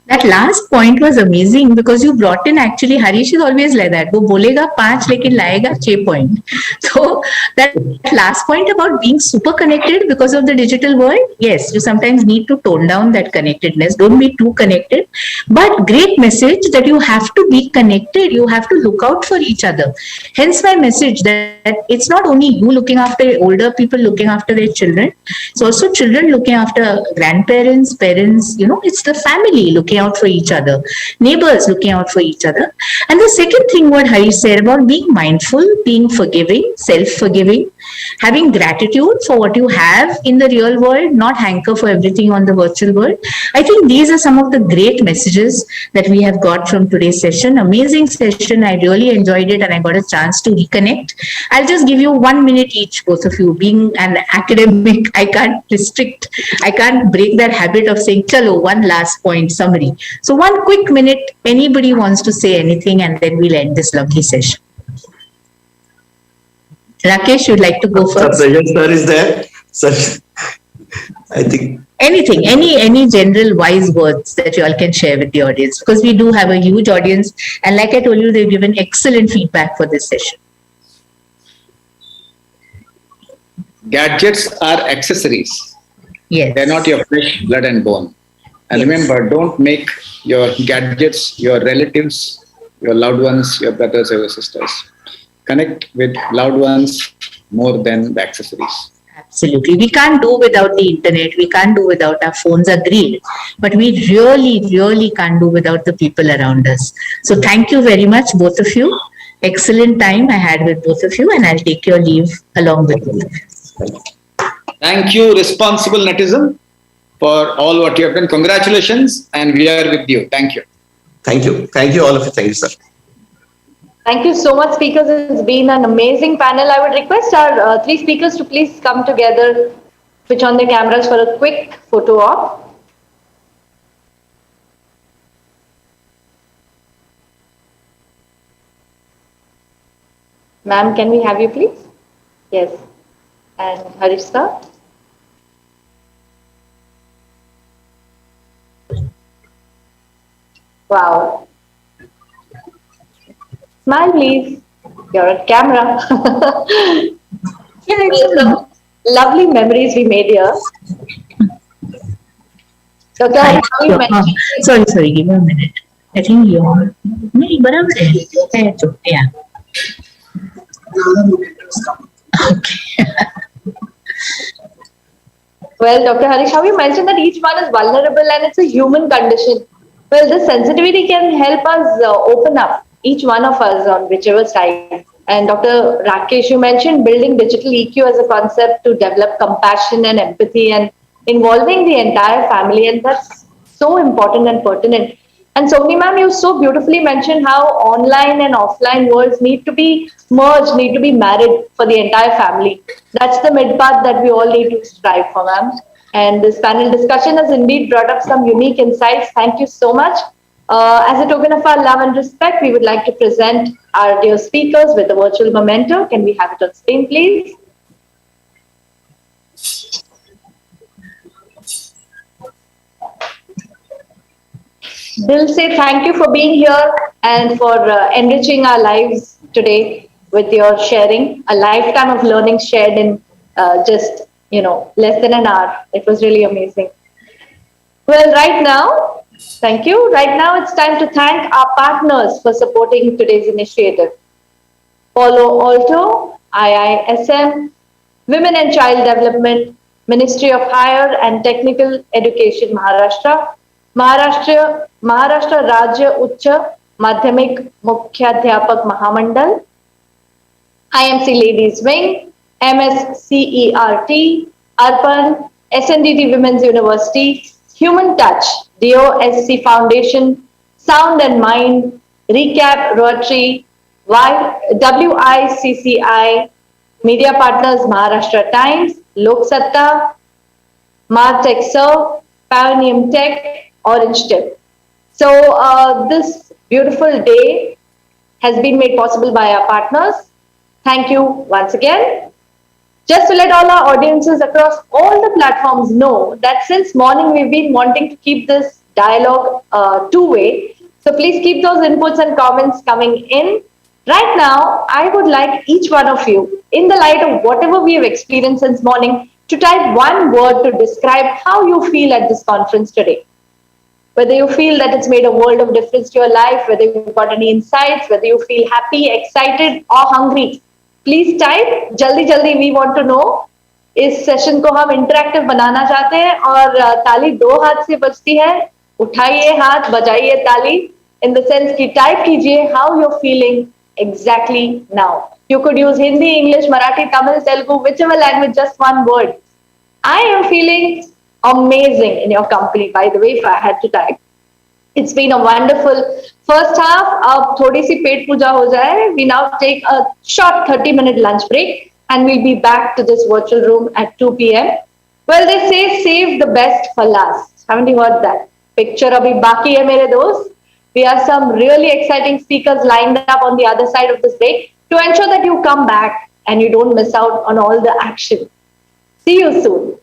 That last point was amazing because you brought in, actually Harish is always like that. वो बोलेगा 5 लेकिन लाएगा 6 point. So that last point about being super connected because of the digital world, yes, you sometimes need to tone down that connectedness. Don't be too connected. But great message that you have to be connected. You have to look out for each other. Hence my message that it's not only you looking after older people, looking after their children. It's also children looking after grandparents, parents. It's the family looking out for each other, neighbors looking out for each other. And the second thing what Harish said about being mindful, being forgiving, self-forgiving, having gratitude for what you have in the real world, not hanker for everything on the virtual world. I think these are some of the great messages that we have got from today's session. Amazing session. I really enjoyed it and I got a chance to reconnect. I'll just give you 1 minute each, both of you. Being an academic, I can't break that habit of saying, chalo, one last point, summary. So 1 quick minute, anybody wants to say anything, and then we'll end this lovely session. Rakesh, you'd like to go first? Sir is there. Sir, I think anything, any general wise words that you all can share with the audience, because we do have a huge audience, and like I told you, they've given excellent feedback for this session. Gadgets are accessories. Yes. They're not your flesh, blood and bone. And Yes. remember, don't make your gadgets your relatives, your loved ones, your brothers or your sisters. Connect with loved ones more than the accessories. Absolutely. We can't do without the internet. We can't do without our phones, agreed. But we really can't do without the people around us. So thank you very much, both of you. Excellent time I had with both of you, and I'll take your leave along with both of you. Thank you, responsible Netism, for all what you have done. Congratulations, and we are with you. Thank you. Thank you. Thank you all of you. Thank you, sir. Thank you so much, speakers. It's been an amazing panel. I would request our 3 speakers to please come together, switch on their cameras for a quick photo op. Ma'am, can we have you please? Yes. And Harish sir? Wow. Smile, please. You're on camera. Some lovely memories we made here. Dr. Harish, how you mentioned- Sorry, give me a minute. I think you're... नहीं, बराबर है. Yeah. Okay. Well, Dr. Harish, how you mentioned that each one is vulnerable and it's a human condition. Well, this sensitivity can help us open up, each one of us on whichever side. And Dr. Rakesh, you mentioned building digital EQ as a concept to develop compassion and empathy and involving the entire family. And that's so important and pertinent. And Somni ma'am, you so beautifully mentioned how online and offline worlds need to be merged, need to be married for the entire family. That's the mid path that we all need to strive for, ma'am. And this panel discussion has indeed brought up some unique insights. Thank you so much. As a token of our love and respect, we would like to present our dear speakers with a virtual memento. Can we have it on screen, please? Dil say thank you for being here and for enriching our lives today with your sharing. A lifetime of learning shared in just, less than an hour. It was really amazing. Well, right now, thank you. Right now, it's time to thank our partners for supporting today's initiative. Palo Alto, IISM, Women and Child Development, Ministry of Higher and Technical Education, Maharashtra, Maharashtra Rajya Uच्च Madhyamik Mukhyadhyapak Mahamandal, IMC Ladies Wing, MSCERT, Arpan, SNDT Women's University, Human Touch, DOSC Foundation, Sound and Mind, Recap Rotary, WICCI, Media Partners Maharashtra Times, Lok Satta, Martech Serve, Pioneer Tech, Orange Tip. So this beautiful day has been made possible by our partners. Thank you once again. Just to let all our audiences across all the platforms know that since morning we've been wanting to keep this dialogue two-way. So please keep those inputs and comments coming in. Right now, I would like each one of you, in the light of whatever we have experienced since morning, to type one word to describe how you feel at this conference today. Whether you feel that it's made a world of difference to your life, whether you've got any insights, whether you feel happy, excited, or hungry. Please type. जल्दी जल्दी we want to know. इस session को हम interactive बनाना चाहते हैं और ताली दो हाथ से बजती है. उठाइए हाथ, बजाइए ताली. In the sense कि टाइप कीजिए how you're feeling exactly now. You could use Hindi, English, Marathi, Tamil, Telugu, whichever language, just one word. I am feeling amazing in your company, by the way, if I had to type. It's been a wonderful first half. अब थोड़ी सी पेट पूजा हो जाए. We now take a short 30-minute lunch break and we'll be back to this virtual room at 2 p.m. Well, they say save the best for last. Haven't you heard that? Picture abhi baki hai mere dost. We have some really exciting speakers lined up on the other side of this break to ensure that you come back and you don't miss out on all the action. See you soon.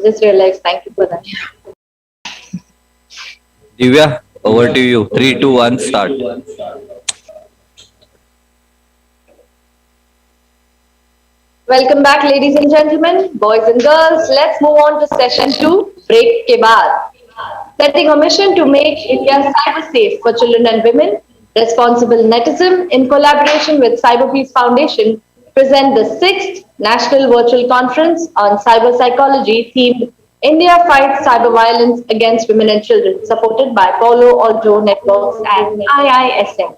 Just realized. Thank you for that. Divya, over to you. 3, 2, 1, start. Welcome back, ladies and gentlemen, boys and girls. Let's move on to session 2, break ke baad. Setting a mission to make India cyber safe for children and women, Responsible Netism, in collaboration with CyberPeace Foundation, present the 6th National Virtual Conference on CyberPsychology themed India Fights Cyber Violence Against Women and Children, supported by Palo Alto Networks and IISM.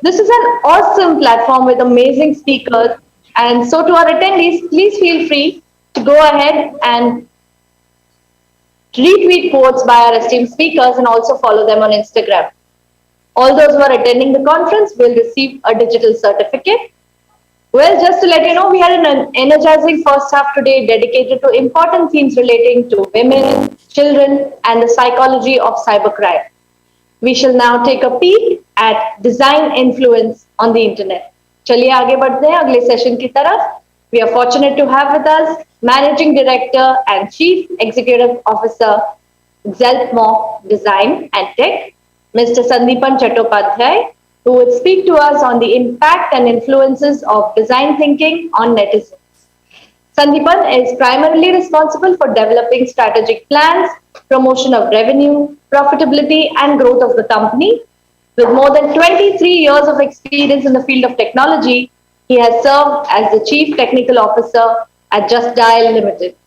This is an awesome platform with amazing speakers. And so, to our attendees, please feel free to go ahead and retweet quotes by our esteemed speakers and also follow them on Instagram. All those who are attending the conference will receive a digital certificate. Well, just to let you know, we had an energizing first half today dedicated to important themes relating to women, children, and the psychology of cybercrime. We shall now take a peek at design influence on the internet. चलिए आगे बढ़ते हैं अगले session की तरफ. We are fortunate to have with us Managing Director and Chief Executive Officer, Zeltmore Design and Tech, Mr. Sandeepan Chattopadhyay, who would speak to us on the impact and influences of design thinking on netizens. Sandeepan is primarily responsible for developing strategic plans, promotion of revenue, profitability, and growth of the company. With more than 23 years of experience in the field of technology, he has served as the Chief Technical Officer at Just Dial Limited.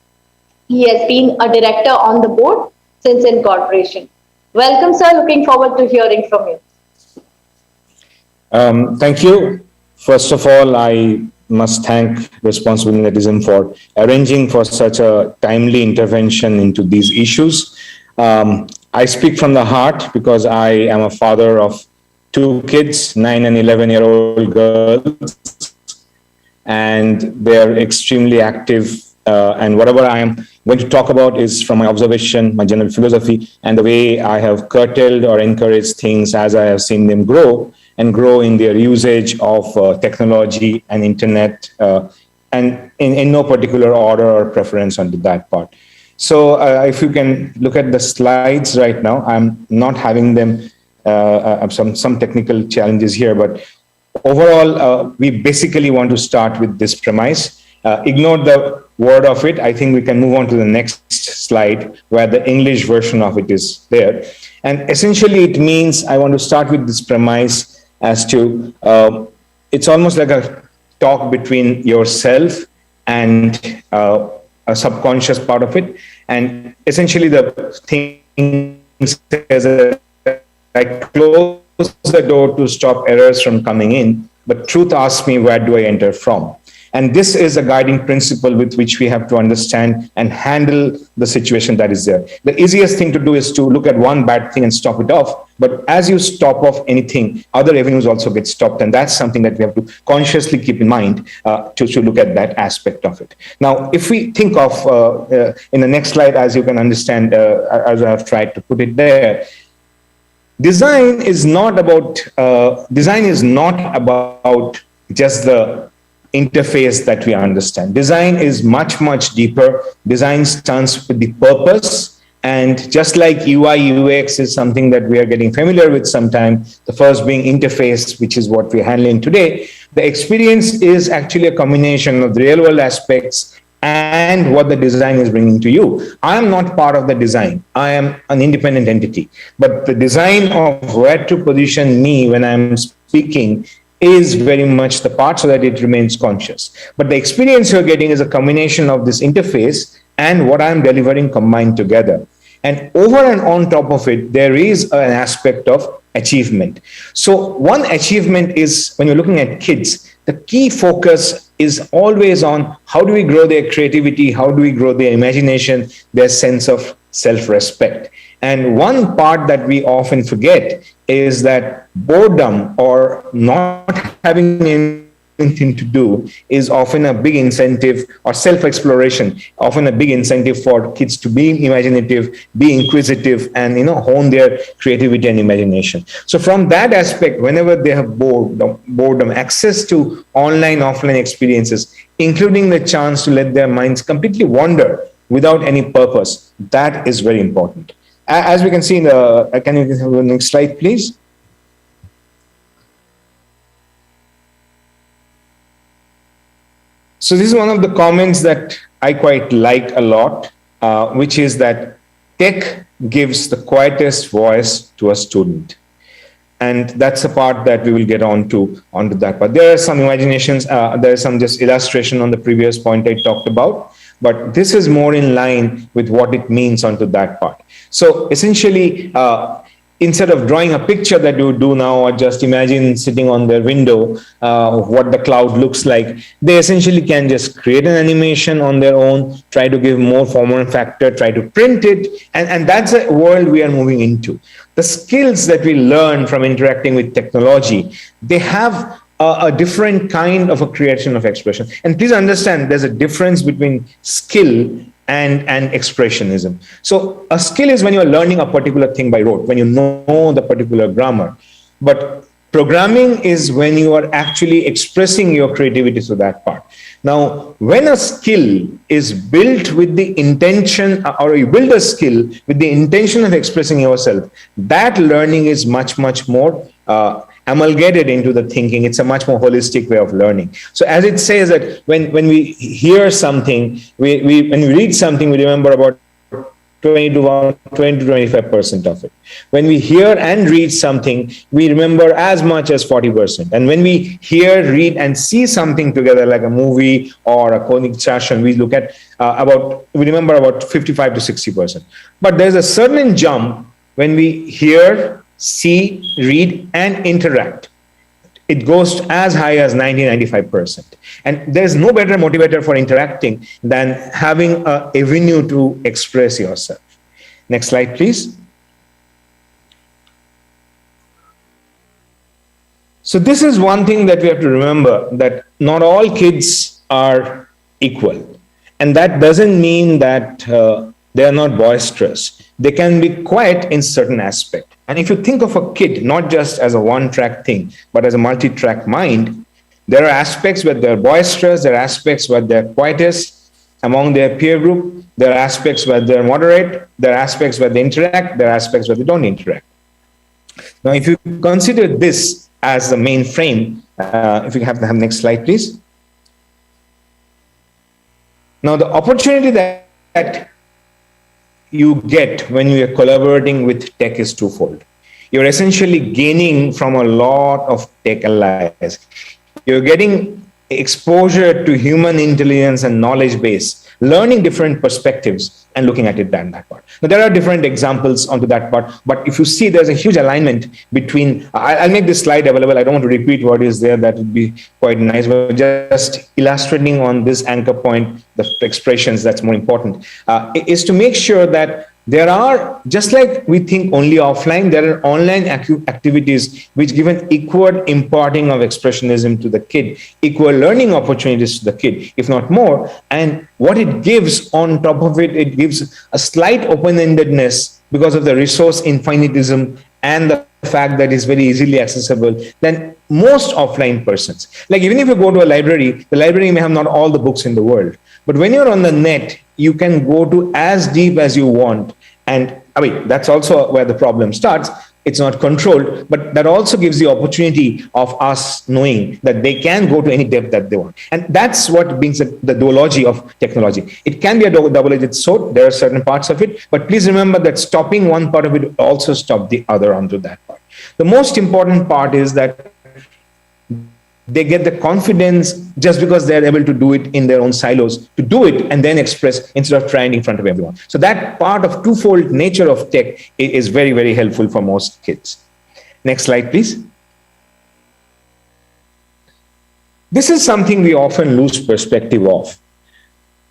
He has been a director on the board since incorporation. Welcome, sir. Looking forward to hearing from you. Thank you. First of all, I must thank Responsible Netism for arranging for such a timely intervention into these issues. I speak from the heart because I am a father of 2 kids, 9 and 11-year-old girls, and they're extremely active. And whatever I am going to talk about is from my observation, my general philosophy, and the way I have curtailed or encouraged things as I have seen them grow and grow in their usage of technology and internet, and in no particular order or preference onto that part. So if you can look at the slides right now, I'm not having them, some technical challenges here, but overall, we basically want to start with this premise. Ignore the word of it. I think we can move on to the next slide where the English version of it is there. And essentially it means I want to start with this premise as to, it's almost like a talk between yourself and a subconscious part of it. And essentially the thing says that I close the door to stop errors from coming in, but truth asks me, where do I enter from? And this is a guiding principle with which we have to understand and handle the situation that is there. The easiest thing to do is to look at one bad thing and stop it off. But as you stop off anything, other avenues also get stopped. And that's something that we have to consciously keep in mind to look at that aspect of it. Now, if we think of, in the next slide, as you can understand, as I have tried to put it there, design is not about just the interface that we understand. Design is much, much deeper. Design stands with the purpose. And just like UI, UX is something that we are getting familiar with sometimes, the first being interface, which is what we're handling today, the experience is actually a combination of the real world aspects and what the design is bringing to you. I am not part of the design. I am an independent entity. But the design of where to position me when I'm speaking is very much the part so that it remains conscious. But the experience you're getting is a combination of this interface and what I'm delivering combined together. And over and on top of it, there is an aspect of achievement. So one achievement is when you're looking at kids, the key focus is always on how do we grow their creativity, how do we grow their imagination, their sense of self-respect. And one part that we often forget is that boredom or not having anything to do is often a big incentive, or self-exploration, often a big incentive for kids to be imaginative, be inquisitive, and hone their creativity and imagination. So from that aspect, whenever they have boredom, access to online, offline experiences, including the chance to let their minds completely wander without any purpose, that is very important. As we can see in the, can you have the next slide, please? So this is one of the comments that I quite like a lot, which is that tech gives the quietest voice to a student. And that's the part that we will get onto that part. There are some imaginations, there is some just illustration on the previous point I talked about, but this is more in line with what it means onto that part. So essentially, instead of drawing a picture that you do now, or just imagine sitting on their window, what the cloud looks like, they essentially can just create an animation on their own, try to give more form factor, try to print it, and that's a world we are moving into. The skills that we learn from interacting with technology, they have a different kind of a creation of expression. And please understand, there's a difference between skill and expressionism. So a skill is when you're learning a particular thing by rote, when you know the particular grammar. But programming is when you are actually expressing your creativity to that part. Now, when a skill is built with the intention, or you build a skill with the intention of expressing yourself, that learning is much, much more amalgamated into the thinking. It's a much more holistic way of learning. So as it says that when we hear something, when we read something, we remember about 20 to 25% of it. When we hear and read something, we remember as much as 40%. And when we hear, read, and see something together, like a movie or a coding session, we look at we remember about 55 to 60%. But there's a certain jump when we hear, see, read, and interact. It goes as high as 90-95%. And there's no better motivator for interacting than having an avenue to express yourself. Next slide, please. So this is one thing that we have to remember, that not all kids are equal. And that doesn't mean that they are not boisterous. They can be quiet in certain aspects. And if you think of a kid, not just as a one-track thing, but as a multi-track mind, there are aspects where they're boisterous, there are aspects where they're quietest among their peer group, there are aspects where they're moderate, there are aspects where they interact, there are aspects where they don't interact. Now, if you consider this as the main frame, if you have the next slide, please. Now, the opportunity that you get when you are collaborating with tech is twofold. You're essentially gaining from a lot of tech allies. You're getting exposure to human intelligence and knowledge base, learning different perspectives and looking at it that part. Now, there are different examples onto that part, but if you see, there's a huge alignment between, I'll make this slide available. I don't want to repeat what is there. That would be quite nice, but just illustrating on this anchor point, the expressions that's more important, is to make sure that there are, just like we think only offline, there are online activities which give an equal imparting of expressionism to the kid, equal learning opportunities to the kid, if not more. And what it gives on top of it, it gives a slight open-endedness because of the resource infinitism and the fact that it's very easily accessible than most offline persons. Like even if you go to a library, the library may have not all the books in the world. But when you're on the net, you can go to as deep as you want. And I mean, that's also where the problem starts. It's not controlled, but that also gives the opportunity of us knowing that they can go to any depth that they want. And that's what brings the duology of technology. It can be a double-edged sword. There are certain parts of it, but please remember that stopping one part of it also stop the other onto that part. The most important part is that they get the confidence just because they're able to do it in their own silos, to do it and then express instead of trying in front of everyone. So that part of twofold nature of tech is very, very helpful for most kids. Next slide, please. This is something we often lose perspective of.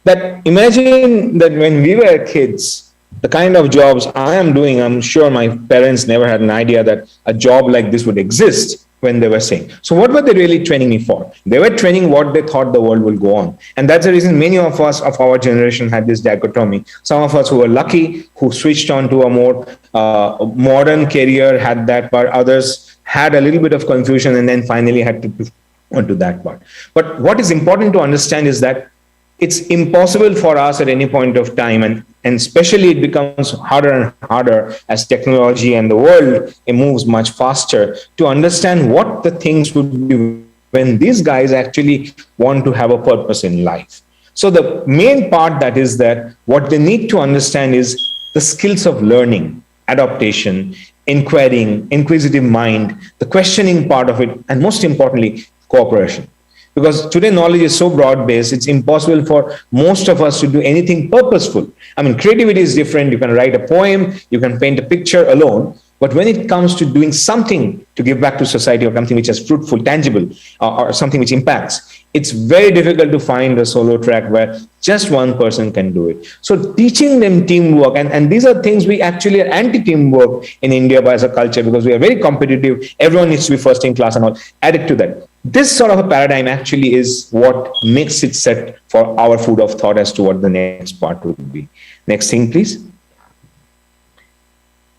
That imagine that when we were kids, the kind of jobs I am doing, I'm sure my parents never had an idea that a job like this would exist when they were saying. So what were they really training me for? They were training what they thought the world will go on. And that's the reason many of us of our generation had this dichotomy. Some of us who were lucky, who switched on to a more modern career, had that part. Others had a little bit of confusion and then finally had to onto that part. But what is important to understand is that it's impossible for us at any point of time, and especially it becomes harder and harder as technology and the world, it moves much faster, to understand what the things would be when these guys actually want to have a purpose in life. So the main part that is that what they need to understand is the skills of learning, adaptation, inquiring, inquisitive mind, the questioning part of it, and most importantly, cooperation. Because today knowledge is so broad based, it's impossible for most of us to do anything purposeful. I mean, creativity is different. You can write a poem, you can paint a picture alone. But when it comes to doing something to give back to society or something which is fruitful, tangible, or something which impacts, it's very difficult to find a solo track where just one person can do it. So teaching them teamwork, and these are things we actually are anti-teamwork in India as a culture because we are very competitive. Everyone needs to be first in class and all. Added to that, this sort of a paradigm actually is what makes it set for our food of thought as to what the next part would be. Next thing, please.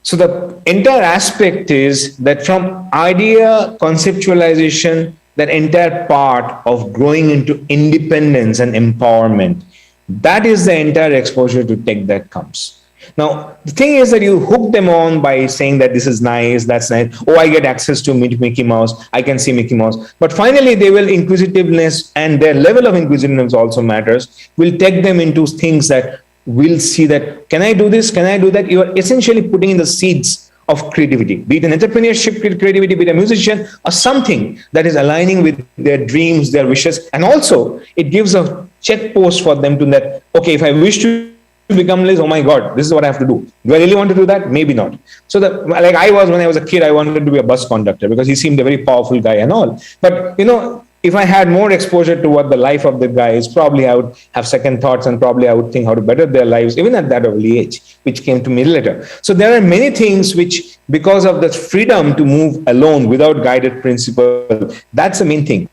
So the entire aspect is that from idea conceptualization, that entire part of growing into independence and empowerment, that is the entire exposure to tech that comes. Now, the thing is that you hook them on by saying that this is nice, that's nice. Oh, I get access to Mickey Mouse. I can see Mickey Mouse. But finally, they will inquisitiveness, and their level of inquisitiveness also matters, will take them into things that will see that, can I do this? Can I do that? You are essentially putting in the seeds of creativity, be it an entrepreneurship creativity, be it a musician or something that is aligning with their dreams, their wishes. And also it gives a check post for them to that, okay, if I wish to become this, oh my God, this is what I have to do. Do I really want to do that? Maybe not. So like I was, when I was a kid, I wanted to be a bus conductor because he seemed a very powerful guy and all. But, you know, if I had more exposure to what the life of the guy is, probably I would have second thoughts and probably I would think how to better their lives, even at that early age, which came to me later. So there are many things which, because of the freedom to move alone without guided principle, that's the main thing.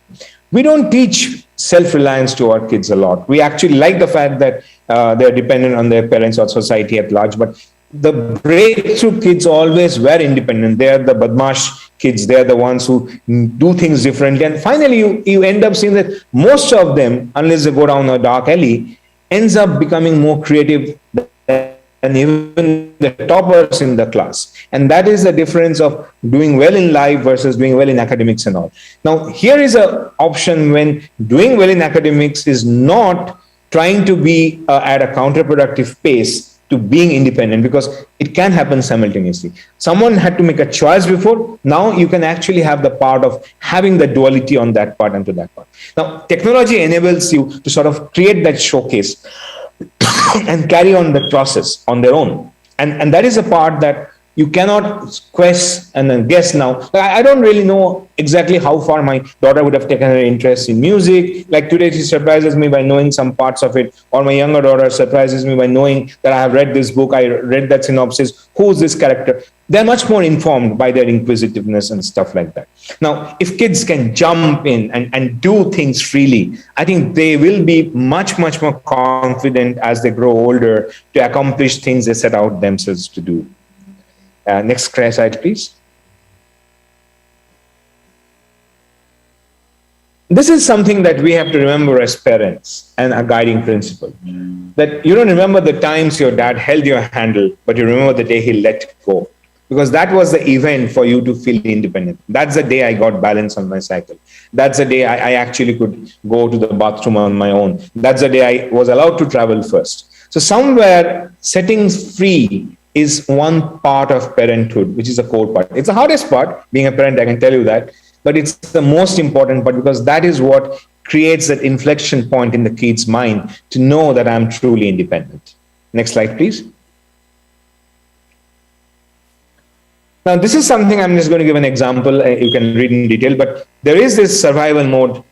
We don't teach self-reliance to our kids a lot. We actually like the fact that they're dependent on their parents or society at large, but the breakthrough kids always were independent. They are the badmash kids. They are the ones who do things differently. And finally, you end up seeing that most of them, unless they go down a dark alley, ends up becoming more creative than even the toppers in the class. And that is the difference of doing well in life versus doing well in academics and all. Now, here is an option when doing well in academics is not trying to be at a counterproductive pace to being independent, because it can happen simultaneously. Someone had to make a choice before. Now you can actually have the part of having the duality on that part and to that part. Now, technology enables you to sort of create that showcase and carry on the process on their own. And that is a part that you cannot quest and then guess now. I don't really know exactly how far my daughter would have taken her interest in music. Like today, she surprises me by knowing some parts of it. Or my younger daughter surprises me by knowing that I have read this book, I read that synopsis, who's this character? They're much more informed by their inquisitiveness and stuff like that. Now, if kids can jump in and do things freely, I think they will be much, much more confident as they grow older to accomplish things they set out themselves to do. Next slide, please. This is something that we have to remember as parents and a guiding principle. That you don't remember the times your dad held your handle, but you remember the day he let go. Because that was the event for you to feel independent. That's the day I got balance on my cycle. That's the day I actually could go to the bathroom on my own. That's the day I was allowed to travel first. So somewhere setting free is one part of parenthood, which is the core part. It's the hardest part, being a parent, I can tell you that, but it's the most important part because that is what creates that inflection point in the kid's mind to know that I'm truly independent. Next slide, please. Now, this is something I'm just going to give an example. You can read in detail, but there is this survival mode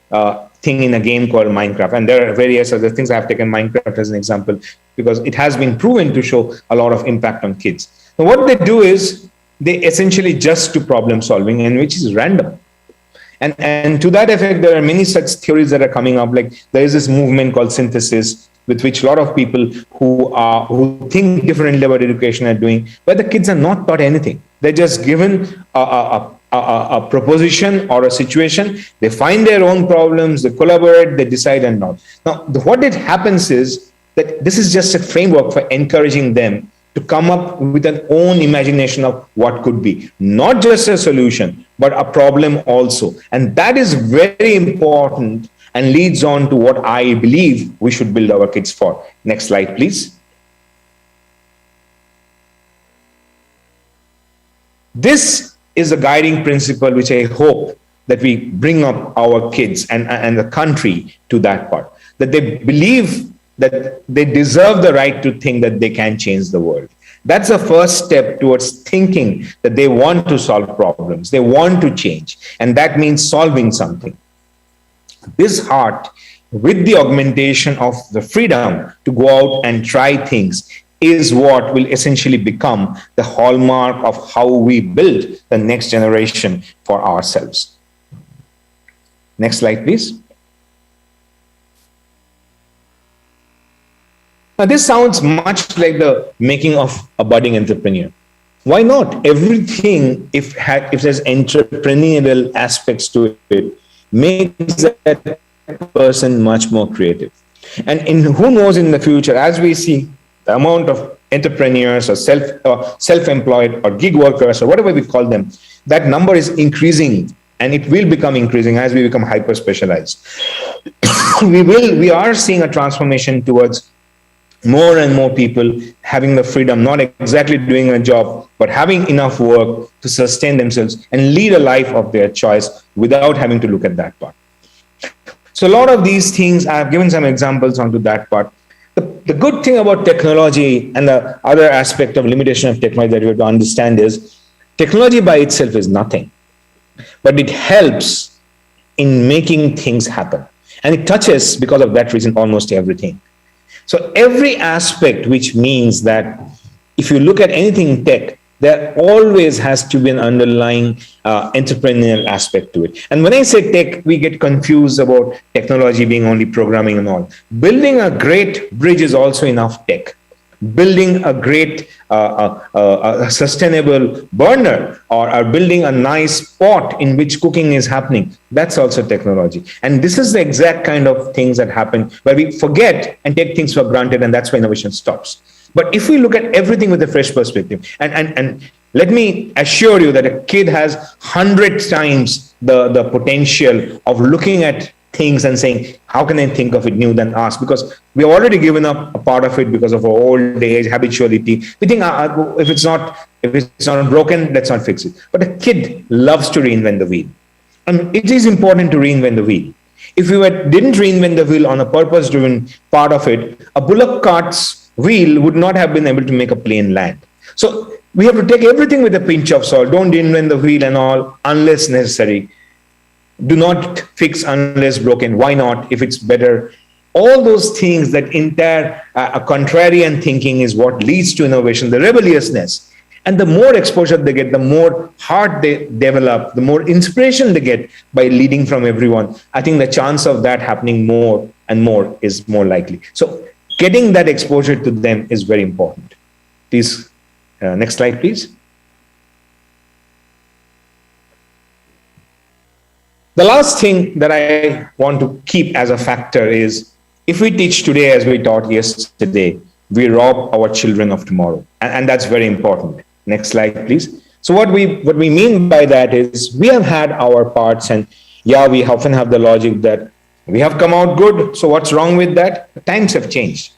thing in a game called Minecraft. And there are various other things. I have taken Minecraft as an example because it has been proven to show a lot of impact on kids. Now, what they do is they essentially just do problem solving, and which is random. And to that effect, there are many such theories that are coming up. Like there is this movement called synthesis, with which a lot of people who think differently about education are doing, where the kids are not taught anything. They're just given a proposition or a situation. They find their own problems, they collaborate, they decide and not. Now, what it happens is that this is just a framework for encouraging them to come up with an own imagination of what could be, not just a solution, but a problem also. And that is very important and leads on to what I believe we should build our kids for. Next slide, please. This is a guiding principle which I hope that we bring up our kids and the country to that part, that they believe that they deserve the right to think that they can change the world. That's the first step towards thinking that they want to solve problems, they want to change, and that means solving something. This heart, with the augmentation of the freedom to go out and try things, is what will essentially become the hallmark of how we build the next generation for ourselves. Next slide, please. Now, this sounds much like the making of a budding entrepreneur. Why not? Everything, if there's entrepreneurial aspects to it, makes that person much more creative. And who knows in the future, as we see the amount of entrepreneurs or self-employed or gig workers or whatever we call them, that number is increasing, and it will become increasing as we become hyper specialized. We are seeing a transformation towards more and more people having the freedom, not exactly doing a job, but having enough work to sustain themselves and lead a life of their choice without having to look at that part. So a lot of these things, I have given some examples onto that part. The good thing about technology and the other aspect of limitation of technology that we have to understand is technology by itself is nothing, but it helps in making things happen. And it touches, because of that reason, almost everything. So every aspect, which means that if you look at anything in tech, there always has to be an underlying entrepreneurial aspect to it. And when I say tech, we get confused about technology being only programming and all. Building a great bridge is also enough tech. Building a great sustainable burner, or building a nice pot in which cooking is happening, that's also technology. And this is the exact kind of things that happen where we forget and take things for granted, and that's why innovation stops. But if we look at everything with a fresh perspective, and let me assure you that a kid has 100 times the potential of looking at things and saying, how can I think of it new than us? Because we have already given up a part of it because of our old age, habituality. We think if it's not broken, let's not fix it. But a kid loves to reinvent the wheel. And it is important to reinvent the wheel. If we didn't reinvent the wheel on a purpose-driven part of it, a bullock cart's wheel would not have been able to make a plane land. So we have to take everything with a pinch of salt. Don't reinvent the wheel and all unless necessary. Do not fix unless broken. Why not? If it's better. All those things, that entire contrarian thinking is what leads to innovation, the rebelliousness. And the more exposure they get, the more heart they develop, the more inspiration they get by leading from everyone. I think the chance of that happening more and more is more likely. So getting that exposure to them is very important. Please, next slide, please. The last thing that I want to keep as a factor is, if we teach today as we taught yesterday, we rob our children of tomorrow. And that's very important. Next slide, please. So what we mean by that is, we have had our parts, and yeah, we often have the logic that we have come out good. So what's wrong with that? The times have changed.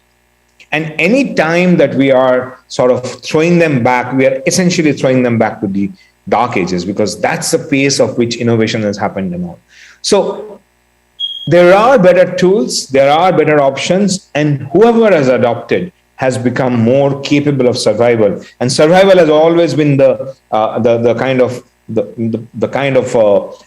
And any time that we are sort of throwing them back, we are essentially throwing them back to the dark ages, because that's the pace of which innovation has happened and all. So there are better tools, there are better options, and whoever has adopted has become more capable of survival. And survival has always been the kind of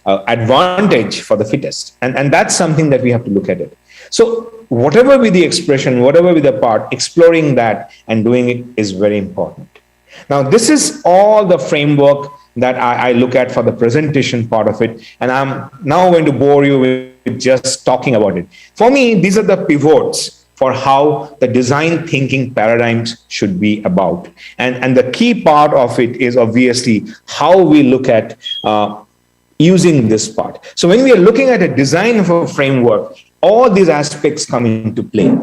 advantage for the fittest. And that's something that we have to look at it. So whatever be the expression, whatever be the part, exploring that and doing it is very important. Now, this is all the framework that I look at for the presentation part of it. And I'm now going to bore you with just talking about it. For me, these are the pivots for how the design thinking paradigms should be about. And the key part of it is obviously how we look at using this part. So when we are looking at a design of a framework, all these aspects come into play.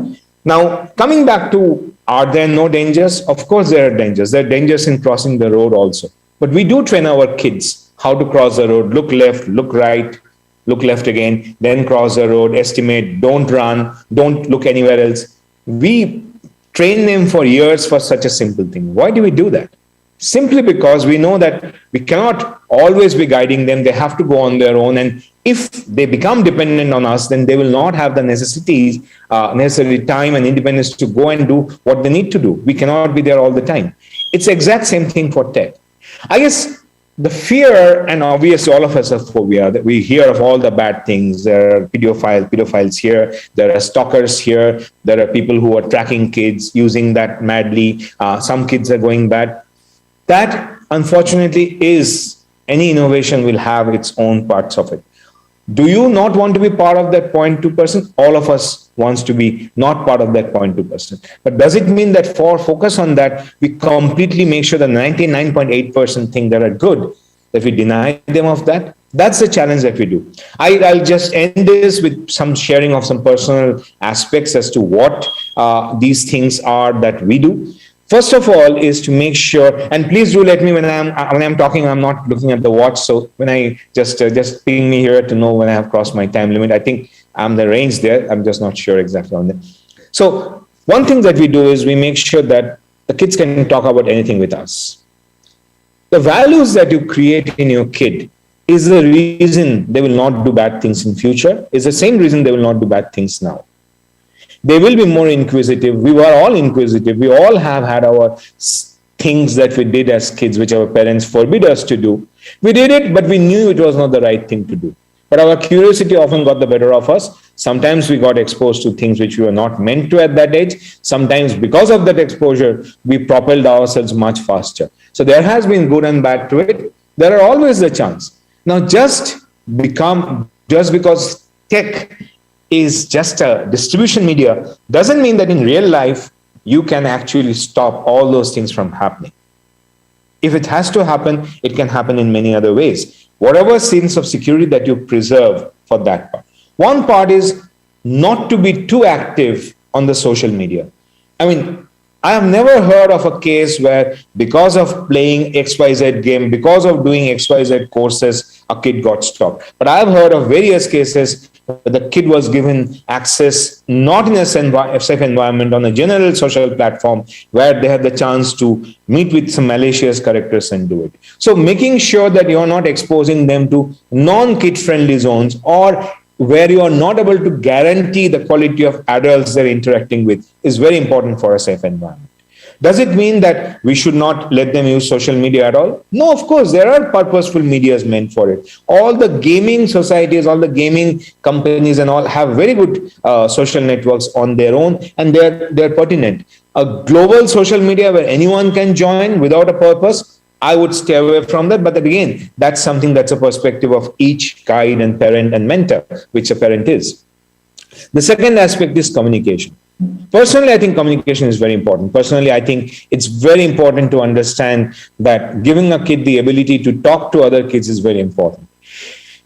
Now, coming back to Are there no dangers? Of course there are dangers. There are dangers in crossing the road also. But we do train our kids how to cross the road. Look left, look right, look left again, then cross the road, estimate, don't run, don't look anywhere else. We train them for years for such a simple thing. Why do we do that? Simply because we know that we cannot always be guiding them. They have to go on their own. And if they become dependent on us, then they will not have the necessary time and independence to go and do what they need to do. We cannot be there all the time. It's the exact same thing for tech. I guess the fear, and obviously all of us have phobia, that we hear of all the bad things. There are pedophiles here, there are stalkers here, there are people who are tracking kids, using that madly. Some kids are going bad. That, unfortunately, is any innovation will have its own parts of it. Do you not want to be part of that 0.2%? All of us wants to be not part of that 0.2%. But does it mean that for focus on that, we completely make sure the 99.8% thing that are good, that we deny them of that? That's the challenge that we do. I'll just end this with some sharing of some personal aspects as to what these things are that we do. First of all is to make sure, and please do let me when I'm talking, I'm not looking at the watch. So when I just ping me here to know when I have crossed my time limit. I think I'm the range there. I'm just not sure exactly on that. So one thing that we do is we make sure that the kids can talk about anything with us. The values that you create in your kid is the reason they will not do bad things in future. Is the same reason they will not do bad things now. They will be more inquisitive. We were all inquisitive. We all have had our things that we did as kids, which our parents forbid us to do. We did it, but we knew it was not the right thing to do. But our curiosity often got the better of us. Sometimes we got exposed to things which we were not meant to at that age. Sometimes because of that exposure, we propelled ourselves much faster. So there has been good and bad to it. There are always the chance. Now just because tech is just a distribution media doesn't mean that in real life you can actually stop all those things from happening. If it has to happen, it can happen in many other ways. Whatever sense of security that you preserve for that part. One part is not to be too active on the social media. I mean, I have never heard of a case where because of playing XYZ game, because of doing XYZ courses, a kid got stopped. But I have heard of various cases where the kid was given access, not in a safe environment, on a general social platform where they had the chance to meet with some malicious characters and do it. So making sure that you're not exposing them to non-kid friendly zones or where you are not able to guarantee the quality of adults they're interacting with is very important for a safe environment. Does it mean that we should not let them use social media at all? No, of course, there are purposeful medias meant for it. All the gaming societies, all the gaming companies and all have very good social networks on their own, and they're pertinent. A global social media where anyone can join without a purpose, I would stay away from that. But again, that's something that's a perspective of each guide and parent and mentor, which a parent is. The second aspect is communication. Personally, I think communication is very important. Personally, I think it's very important to understand that giving a kid the ability to talk to other kids is very important.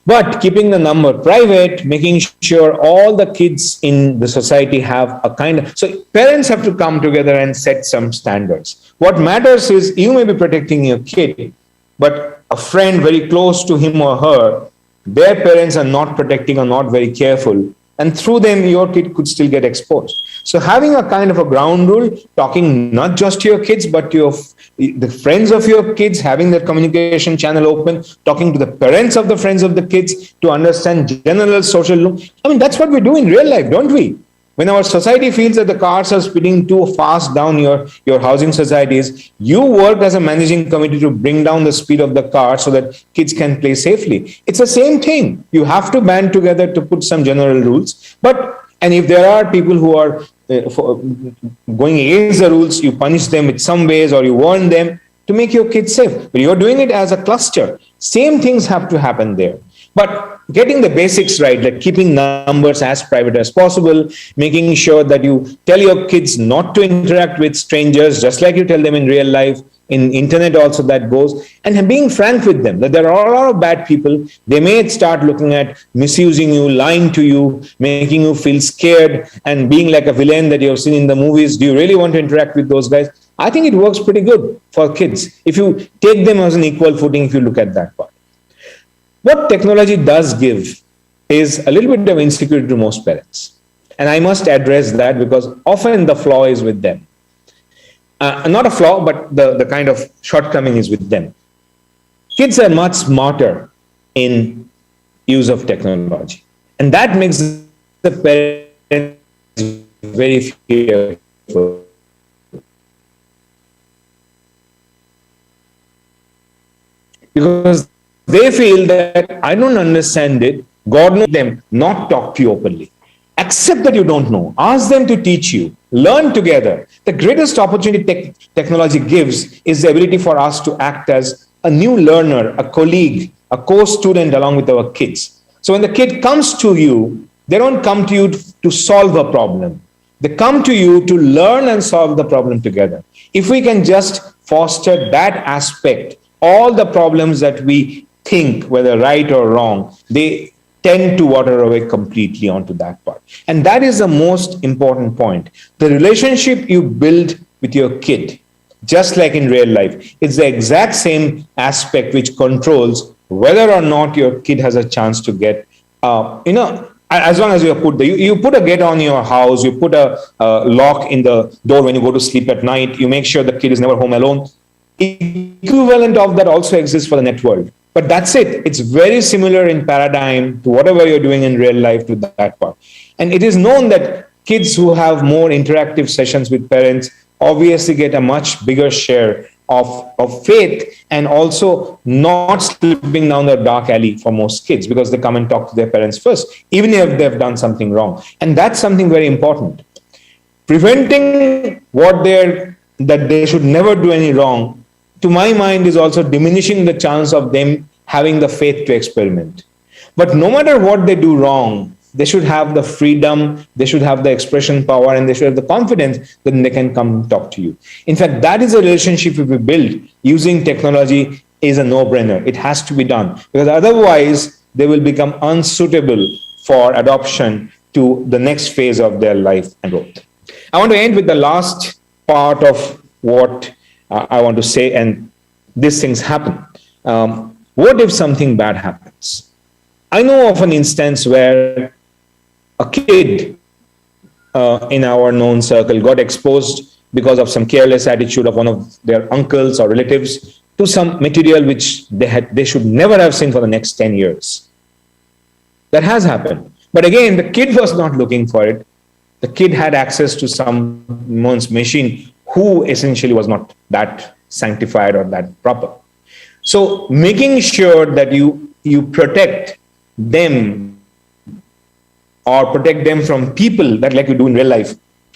But keeping the number private, making sure all the kids in the society have a kind of... So parents have to come together and set some standards. What matters is you may be protecting your kid, but a friend very close to him or her, their parents are not protecting or not very careful. And through them, your kid could still get exposed. So having a kind of a ground rule, talking not just to your kids, but to the friends of your kids, having that communication channel open, talking to the parents of the friends of the kids to understand general social law. I mean, that's what we do in real life, don't we? When our society feels that the cars are speeding too fast down your housing societies, you work as a managing committee to bring down the speed of the car so that kids can play safely. It's the same thing. You have to band together to put some general rules. And if there are people who are going against the rules, you punish them in some ways or you warn them to make your kids safe. But you're doing it as a cluster. Same things have to happen there. But getting the basics right, like keeping numbers as private as possible, making sure that you tell your kids not to interact with strangers, just like you tell them in real life, in internet also that goes, and being frank with them that there are a lot of bad people. They may start looking at misusing you, lying to you, making you feel scared, and being like a villain that you have seen in the movies. Do you really want to interact with those guys? I think it works pretty good for kids if you take them as an equal footing, if you look at that part. What technology does give is a little bit of insecurity to most parents. And I must address that because often the flaw is with them. Not a flaw, but the kind of shortcoming is with them. Kids are much smarter in use of technology. And that makes the parents very fearful. Because they feel that I don't understand it. God knows them, not talk to you openly. Accept that you don't know. Ask them to teach you. Learn together. The greatest opportunity technology gives is the ability for us to act as a new learner, a colleague, a co-student along with our kids. So when the kid comes to you, they don't come to you to solve a problem. They come to you to learn and solve the problem together. If we can just foster that aspect, all the problems that we think, whether right or wrong, they tend to water away completely onto that part. And that is the most important point. The relationship you build with your kid, just like in real life, it's the exact same aspect which controls whether or not your kid has a chance to get, as long as you put a gate on your house, you put a lock in the door when you go to sleep at night, you make sure the kid is never home alone. Equivalent of that also exists for the net world. But that's it. It's very similar in paradigm to whatever you're doing in real life to that part. And it is known that kids who have more interactive sessions with parents obviously get a much bigger share of faith and also not slipping down the dark alley for most kids because they come and talk to their parents first, even if they've done something wrong. And that's something very important. Preventing that they should never do any wrong, to my mind, is also diminishing the chance of them having the faith to experiment. But no matter what they do wrong, they should have the freedom, they should have the expression power, and they should have the confidence that they can come talk to you. In fact, that is a relationship if we build using technology is a no-brainer. It has to be done because otherwise they will become unsuitable for adoption to the next phase of their life and growth. I want to end with the last part of what I want to say, and these things happen. What if something bad happens? I know of an instance where a kid in our known circle got exposed because of some careless attitude of one of their uncles or relatives to some material which they should never have seen for the next 10 years. That has happened. But again, the kid was not looking for it. The kid had access to someone's machine who essentially was not that sanctified or that proper. So making sure that you protect them or protect them from people that like you do in real life,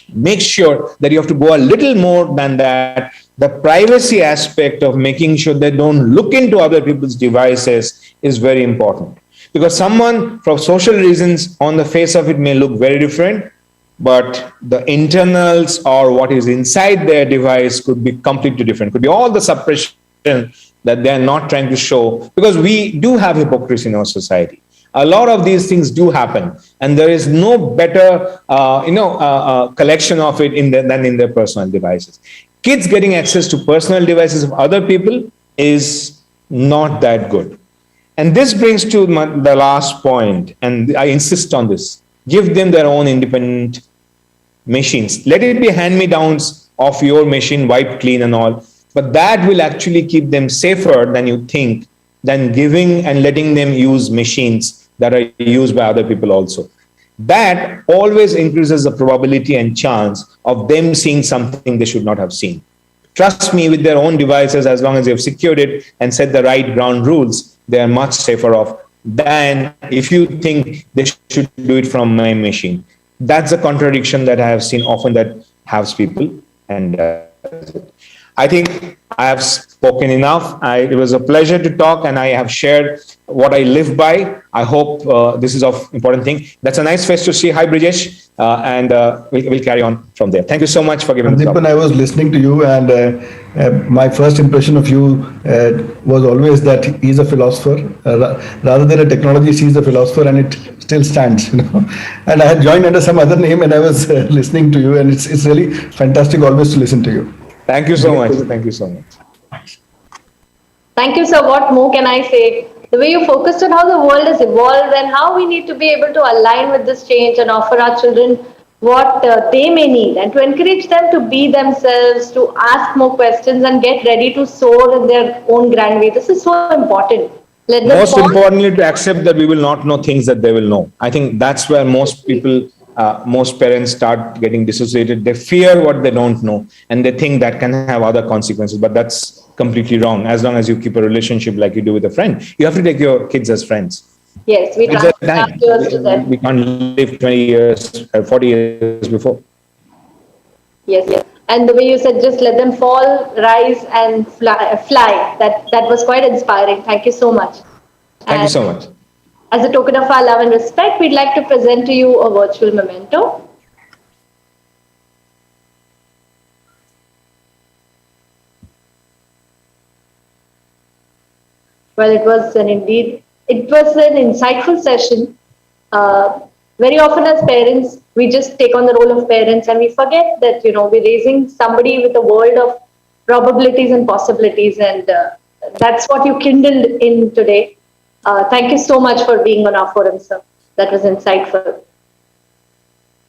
make sure that you have to go a little more than that. The privacy aspect of making sure they don't look into other people's devices is very important. Because someone, for social reasons, on the face of it may look very different, but the internals or what is inside their device could be completely different. Could be all the suppression that they're not trying to show, because we do have hypocrisy in our society. A lot of these things do happen, and there is no better, collection of it than in their personal devices. Kids getting access to personal devices of other people is not that good. And this brings to the last point, and I insist on this. Give them their own independent machines. Let it be hand-me-downs of your machine, wiped clean and all. But that will actually keep them safer than you think, than giving and letting them use machines that are used by other people also. That always increases the probability and chance of them seeing something they should not have seen. Trust me, with their own devices, as long as they've secured it and set the right ground rules, they are much safer off than if you think they should do it from my machine. That's a contradiction that I have seen often that has people. And I think I have spoken enough. It was a pleasure to talk, and I have shared what I live by. I hope this is of important thing. That's a nice face to see. Hi, Brijesh, and we'll carry on from there. Thank you so much for giving me this Deepan, I was listening to you, and my first impression of you was always that he's a philosopher. Rather than a technologist, he's a philosopher, and it still stands. And I had joined under some other name, and I was listening to you, and it's really fantastic always to listen to you. Thank you so much. Thank you so much. Thank you, sir. What more can I say? The way you focused on how the world has evolved and how we need to be able to align with this change and offer our children what they may need, and to encourage them to be themselves, to ask more questions and get ready to soar in their own grand way. This is so important. Let them Most fall. importantly, to accept that we will not know things that they will know. I think that's where most people, most parents start getting dissociated. They fear what they don't know, and they think that can have other consequences, but that's completely wrong. As long as you keep a relationship like you do with a friend, you have to take your kids as friends. Yes, we It's transfer a time. yours to them. We can't live 20 years, 40 years before. Yes, yes. And the way you said, just let them fall, rise, and fly. That was quite inspiring. Thank you so much. Thank you so much. As a token of our love and respect, we'd like to present to you a virtual memento. Well, it was an insightful session. Very often as parents, we just take on the role of parents and we forget that, we're raising somebody with a world of probabilities and possibilities. And that's what you kindled in today. Thank you so much for being on our forum, sir. That was insightful.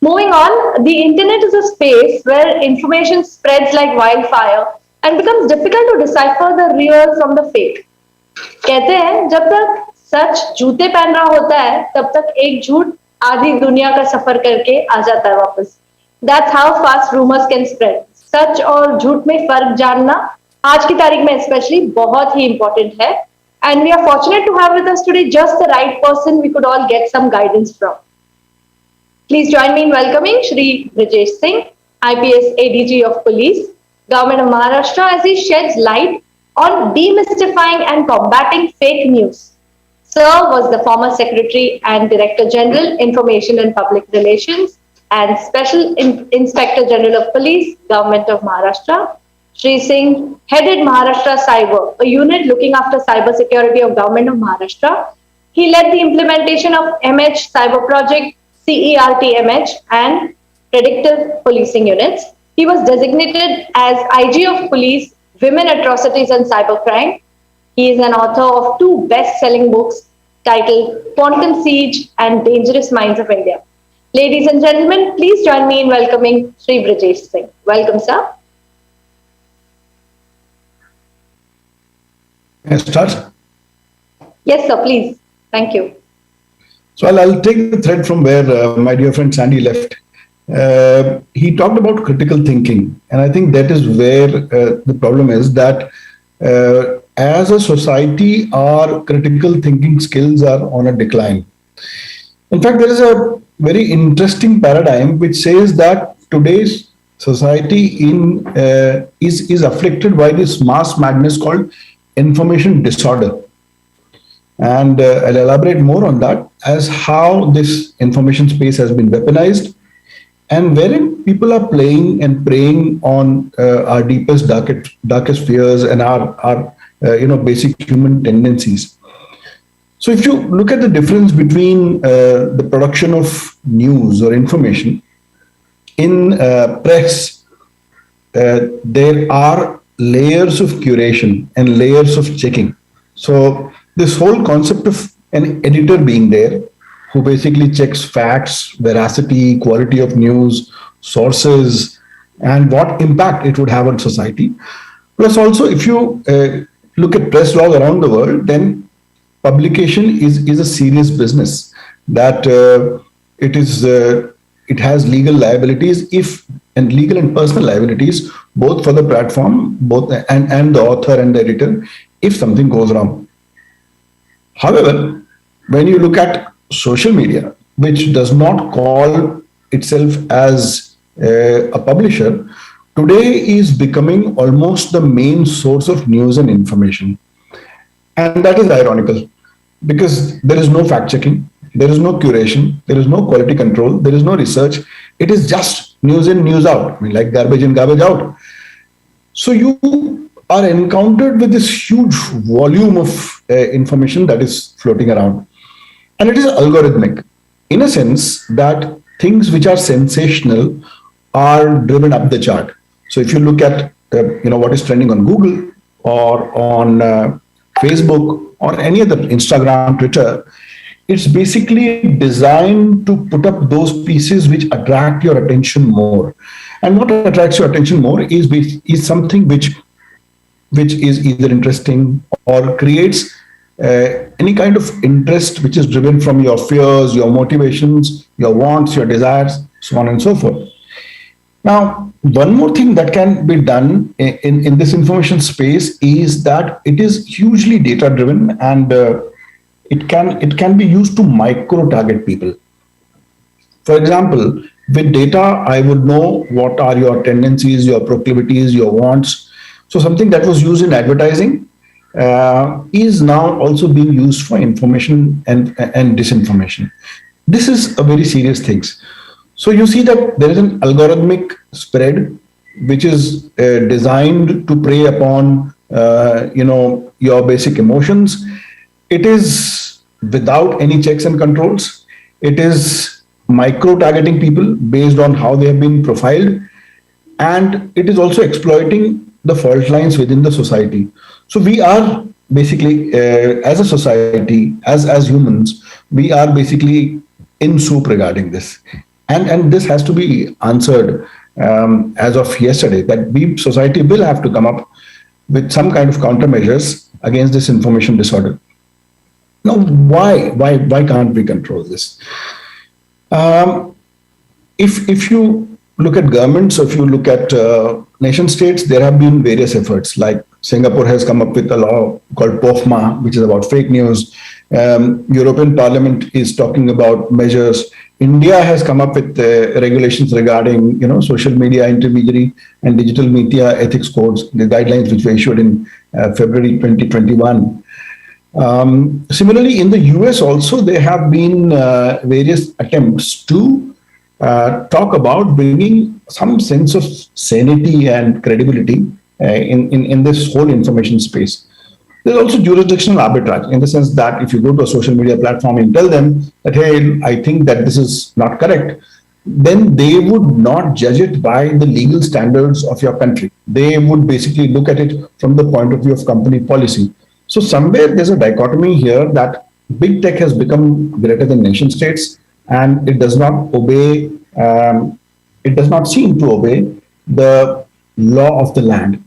Moving on, the internet is a space where information spreads like wildfire and becomes difficult to decipher the real from the fake. कहते हैं जब तक सच जूते पहन रहा होता है तब तक एक झूठ आधी दुनिया का सफर करके आ जाता है वापस. That's how fast rumors can spread. सच और झूठ में फर्क जानना आज की तारीख में especially बहुत ही important है. And we are fortunate to have with us today just the right person we could all get some guidance from. Please join me in welcoming Shri Brijesh Singh, IPS ADG of Police, Government of Maharashtra, as he sheds light on demystifying and combating fake news. Sir was the former Secretary and Director General, Information and Public Relations, and Special Inspector General of Police, Government of Maharashtra. Shri Singh headed Maharashtra Cyber, a unit looking after cyber security of Government of Maharashtra. He led the implementation of MH Cyber Project, CERT-MH, and predictive policing units. He was designated as IG of Police, Women Atrocities and Cybercrime. He is an author of 2 best-selling books titled Quantum Siege and Dangerous Minds of India. Ladies and gentlemen, please join me in welcoming Shri Brijesh Singh. Welcome, sir. Can I start? Yes, sir, please. Thank you. So I'll take the thread from where my dear friend Sandy left. He talked about critical thinking, and I think that is where the problem is, that as a society, our critical thinking skills are on a decline. In fact, there is a very interesting paradigm which says that today's society is afflicted by this mass madness called information disorder. And I'll elaborate more on that, as how this information space has been weaponized, and wherein people are playing and preying on our deepest, darkest fears and our basic human tendencies. So if you look at the difference between the production of news or information in press, there are layers of curation and layers of checking. So this whole concept of an editor being there, who basically checks facts, veracity, quality of news, sources, and what impact it would have on society. Plus also, if you look at press laws around the world, then publication is a serious business, that it has legal liabilities and legal and personal liabilities, both for the platform, and the author and the editor, if something goes wrong. However, when you look at social media, which does not call itself as a publisher, today is becoming almost the main source of news and information. And that is ironical because there is no fact checking, there is no curation, there is no quality control, there is no research. It is just news in, news out. I mean, like garbage in, garbage out. So you are encountered with this huge volume of information that is floating around. And it is algorithmic in a sense that things which are sensational are driven up the chart. So if you look at what is trending on Google or on Facebook or any other Instagram, Twitter, it's basically designed to put up those pieces which attract your attention more. And what attracts your attention more is something which is either interesting or creates any kind of interest which is driven from your fears, your motivations, your wants, your desires, so on and so forth. Now, one more thing that can be done in this information space is that it is hugely data driven, and it can be used to micro target people. For example, with data, I would know what are your tendencies, your proclivities, your wants. So something that was used in advertising is now also being used for information and disinformation. This is a very serious thing. So you see that there is an algorithmic spread which is designed to prey upon your basic emotions. It is without any checks and controls. It is micro targeting people based on how they have been profiled, and it is also exploiting the fault lines within the society. So we are basically as a society, as humans, we are basically in soup regarding this. And this has to be answered as of yesterday, that we, society, will have to come up with some kind of countermeasures against this information disorder. Now, why can't we control this? If you look at governments, or if you look at nation states, there have been various efforts. Like Singapore has come up with a law called POFMA, which is about fake news. European Parliament is talking about measures. India has come up with regulations regarding, social media intermediary and digital media ethics codes, the guidelines which were issued in February 2021. Similarly, in the US also, there have been various attempts to talk about bringing some sense of sanity and credibility in this whole information space. There's also jurisdictional arbitrage in the sense that if you go to a social media platform and tell them that, hey, I think that this is not correct, then they would not judge it by the legal standards of your country. They would basically look at it from the point of view of company policy. So somewhere there's a dichotomy here that big tech has become greater than nation states, and it does not obey, it does not seem to obey the law of the land.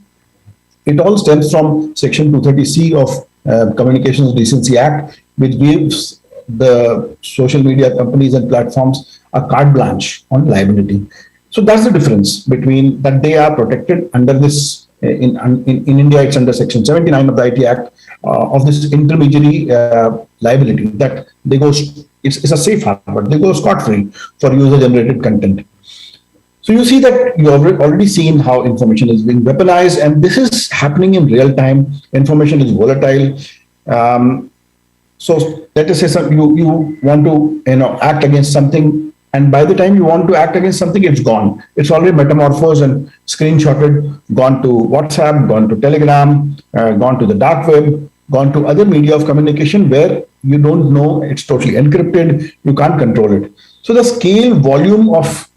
It all stems from Section 230C of Communications Decency Act, which gives the social media companies and platforms a carte blanche on liability. So that's the difference between that they are protected under this. In India, it's under Section 79 of the IT Act of this intermediary liability that they go. It's a safe harbor. They go scot-free for user-generated content. So you see that you have already seen how information is being weaponized, and this is happening in real time. Information is volatile. So let us say you want to act against something, and by the time you want to act against something, it's gone. It's already metamorphosed and screenshotted, gone to WhatsApp, gone to Telegram, gone to the dark web, gone to other media of communication where you don't know, it's totally encrypted, you can't control it. So the scale, volume of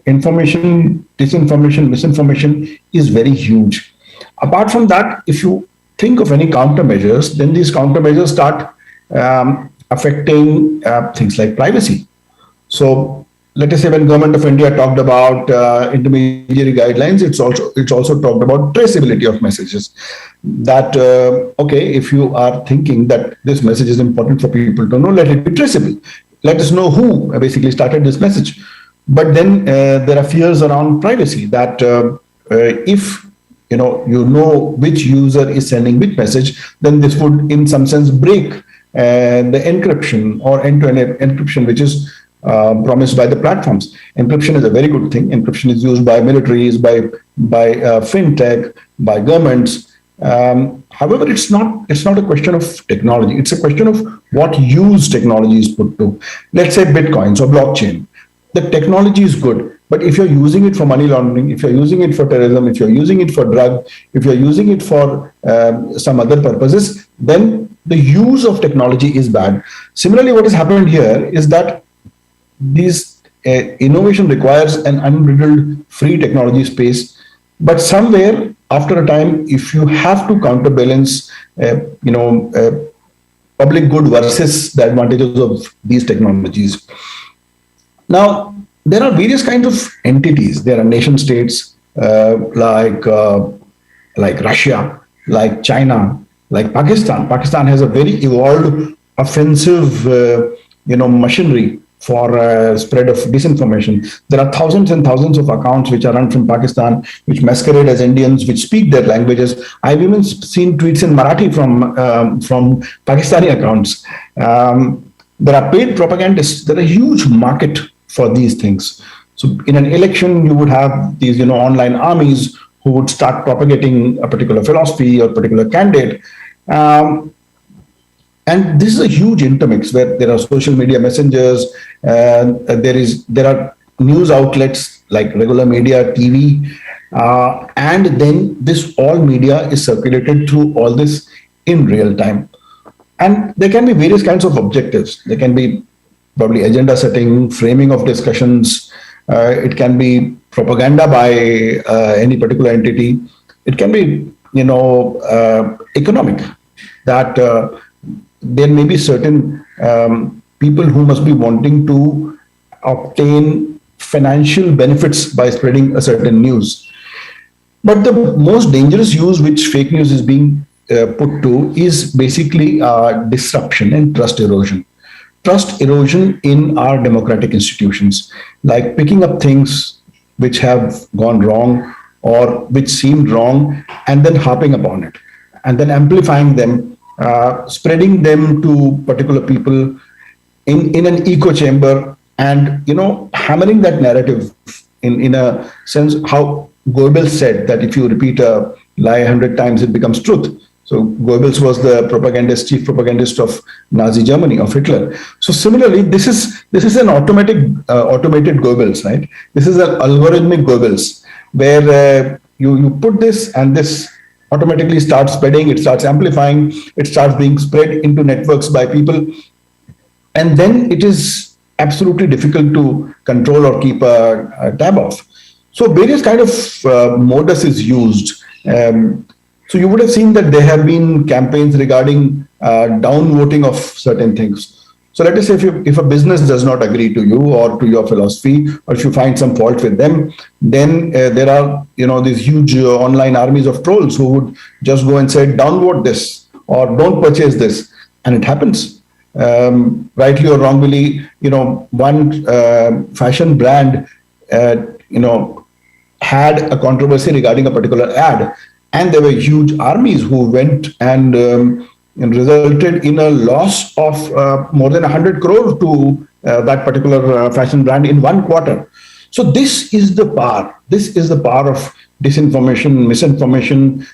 information, disinformation, misinformation is very huge. Apart from that, if you think of any countermeasures, then these countermeasures start affecting things like privacy. So let us say when Government of India talked about intermediary guidelines, it's also talked about traceability of messages. That okay, if you are thinking that this message is important for people to know, let it be traceable. Let us know who basically started this message. But then there are fears around privacy that if you know which user is sending which message, then this would in some sense break the encryption or end-to-end encryption, which is promised by the platforms. Encryption is a very good thing. Encryption is used by militaries, by fintech, by governments. However, it's not a question of technology. It's a question of what use technology is put to. Let's say Bitcoins or blockchain. The technology is good, but if you're using it for money laundering, if you're using it for terrorism, if you're using it for drug, if you're using it for some other purposes, then the use of technology is bad. Similarly, what has happened here is that this innovation requires an unbridled free technology space, but somewhere after a time, if you have to counterbalance, public good versus the advantages of these technologies. Now, there are various kinds of entities. There are nation states like Russia, like China, like Pakistan. Pakistan has a very evolved offensive, machinery for spread of disinformation. There are thousands and thousands of accounts which are run from Pakistan, which masquerade as Indians, which speak their languages. I've even seen tweets in Marathi from Pakistani accounts. There are paid propagandists. There are a huge market for these things. So in an election, you would have these, online armies who would start propagating a particular philosophy or particular candidate. And this is a huge intermix where there are social media messengers, there are news outlets like regular media, TV, and then this all media is circulated through all this in real time. And there can be various kinds of objectives. There can be probably agenda setting, framing of discussions. It can be propaganda by any particular entity. It can be, economic, that there may be certain people who must be wanting to obtain financial benefits by spreading a certain news. But the most dangerous use which fake news is being put to is basically disruption and trust erosion. Trust erosion in our democratic institutions, like picking up things which have gone wrong or which seemed wrong and then harping upon it and then amplifying them, spreading them to particular people in an echo chamber and, hammering that narrative in a sense how Goebbels said that if you repeat a lie 100 times, it becomes truth. So Goebbels was the chief propagandist of Nazi Germany, of Hitler. So similarly, this is an automated Goebbels, right? This is an algorithmic Goebbels, where you put this and this automatically starts spreading, it starts amplifying, it starts being spread into networks by people, and then it is absolutely difficult to control or keep a tab off. So various kind of modus is used. So you would have seen that there have been campaigns regarding downvoting of certain things. So let us say if a business does not agree to you or to your philosophy, or if you find some fault with them, then there are these huge online armies of trolls who would just go and say downvote this or don't purchase this, and it happens. Rightly or wrongly, one fashion brand, had a controversy regarding a particular ad. And there were huge armies who went and resulted in a loss of more than 100 crore to that particular fashion brand in 1 quarter. So this is the power. This is the power of disinformation, misinformation,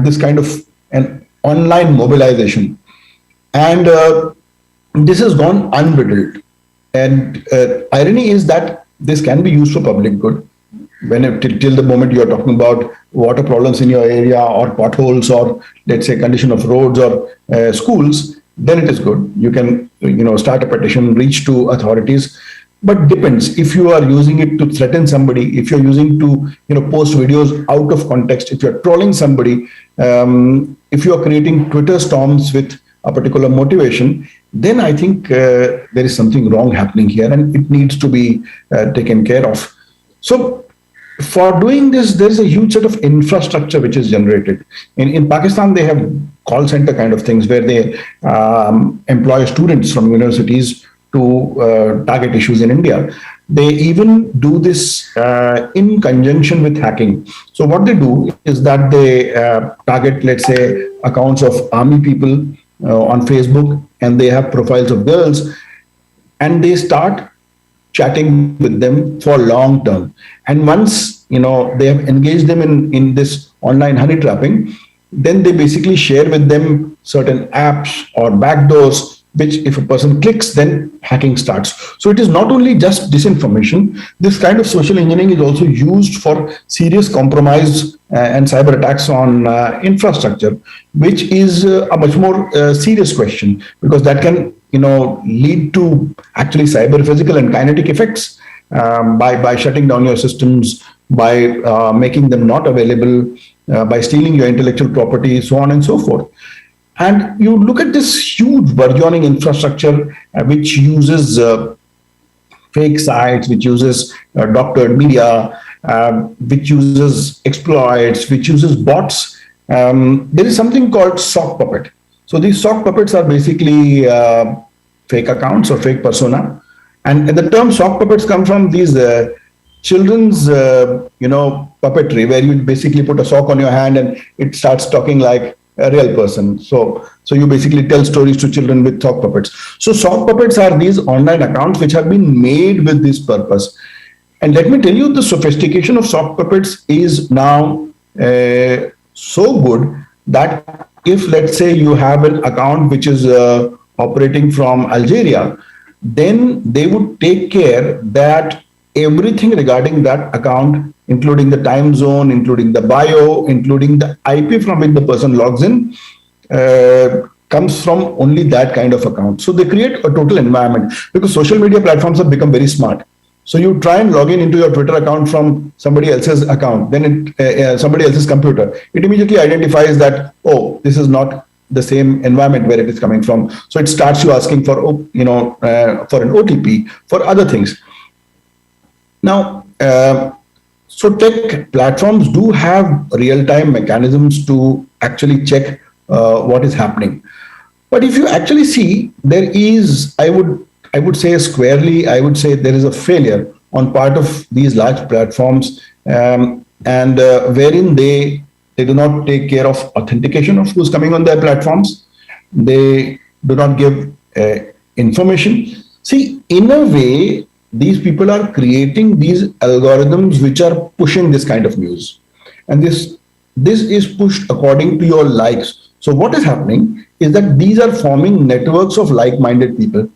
this kind of an online mobilization. And this has gone unbridled. And irony is that this can be used for public good. Till the moment you are talking about water problems in your area or potholes or let's say condition of roads or schools, then it is good. You can start a petition, reach to authorities, but depends. If you are using it to threaten somebody, if you're using to post videos out of context, if you're trolling somebody, if you are creating Twitter storms with a particular motivation, then I think there is something wrong happening here and it needs to be taken care of. So for doing this, there is a huge set of infrastructure which is generated. In Pakistan, they have call center kind of things where they employ students from universities to target issues in India. They even do this in conjunction with hacking. So what they do is that they target, let's say, accounts of army people on Facebook, and they have profiles of girls, and they start chatting with them for long term. And once they have engaged them in this online honey trapping, then they basically share with them certain apps or backdoors, which if a person clicks, then hacking starts. So it is not only just disinformation. This kind of social engineering is also used for serious compromise and cyber attacks on infrastructure, which is a much more serious question, because that can lead to actually cyber physical and kinetic effects by shutting down your systems, by making them not available, by stealing your intellectual property, so on and so forth. And you look at this huge burgeoning infrastructure which uses fake sites, which uses doctored media, which uses exploits, which uses bots. There is something called sock puppet. So these sock puppets are basically fake accounts or fake persona. And the term sock puppets come from these children's, puppetry, where you basically put a sock on your hand and it starts talking like a real person. So you basically tell stories to children with sock puppets. So sock puppets are these online accounts which have been made with this purpose. And let me tell you, the sophistication of sock puppets is now so good that if, let's say, you have an account which is operating from Algeria, then they would take care that everything regarding that account, including the time zone, including the bio, including the IP from which the person logs in, comes from only that kind of account. So they create a total environment, because social media platforms have become very smart. So you try and log in into your Twitter account from somebody else's account, then somebody else's computer. It immediately identifies that, oh, this is not the same environment where it is coming from. So it starts you asking for, for an OTP, for other things. Now, so tech platforms do have real-time mechanisms to actually check what is happening. But if you actually see, there is, I would say squarely, I would say there is a failure on part of these large platforms, and wherein they do not take care of authentication of who's coming on their platforms. They do not give information. See, in a way, these people are creating these algorithms which are pushing this kind of news. And this is pushed according to your likes. So what is happening is that these are forming networks of like-minded people.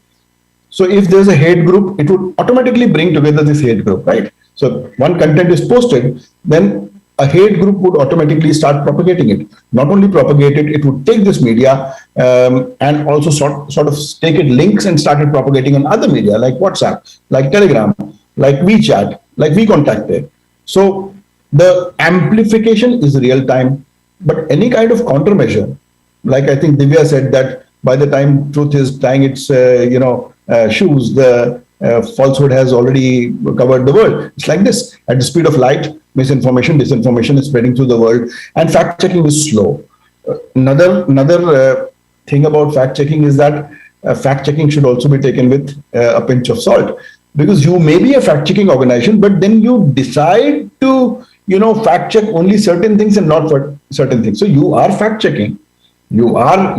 So if there's a hate group, it would automatically bring together this hate group, right? So one content is posted, then a hate group would automatically start propagating it. Not only propagate it, it would take this media and also sort of take it links and started propagating on other media like WhatsApp, like Telegram, like WeChat, like WeContact. So the amplification is real time, but any kind of countermeasure, like I think Divya said that by the time truth is tying its shoes, the falsehood has already covered the world. It's like this. At the speed of light, misinformation, disinformation is spreading through the world, and fact checking is slow. Another thing about fact checking is that fact checking should also be taken with a pinch of salt, because you may be a fact checking organization, but then you decide to fact check only certain things and not for certain things. So you are fact checking, you are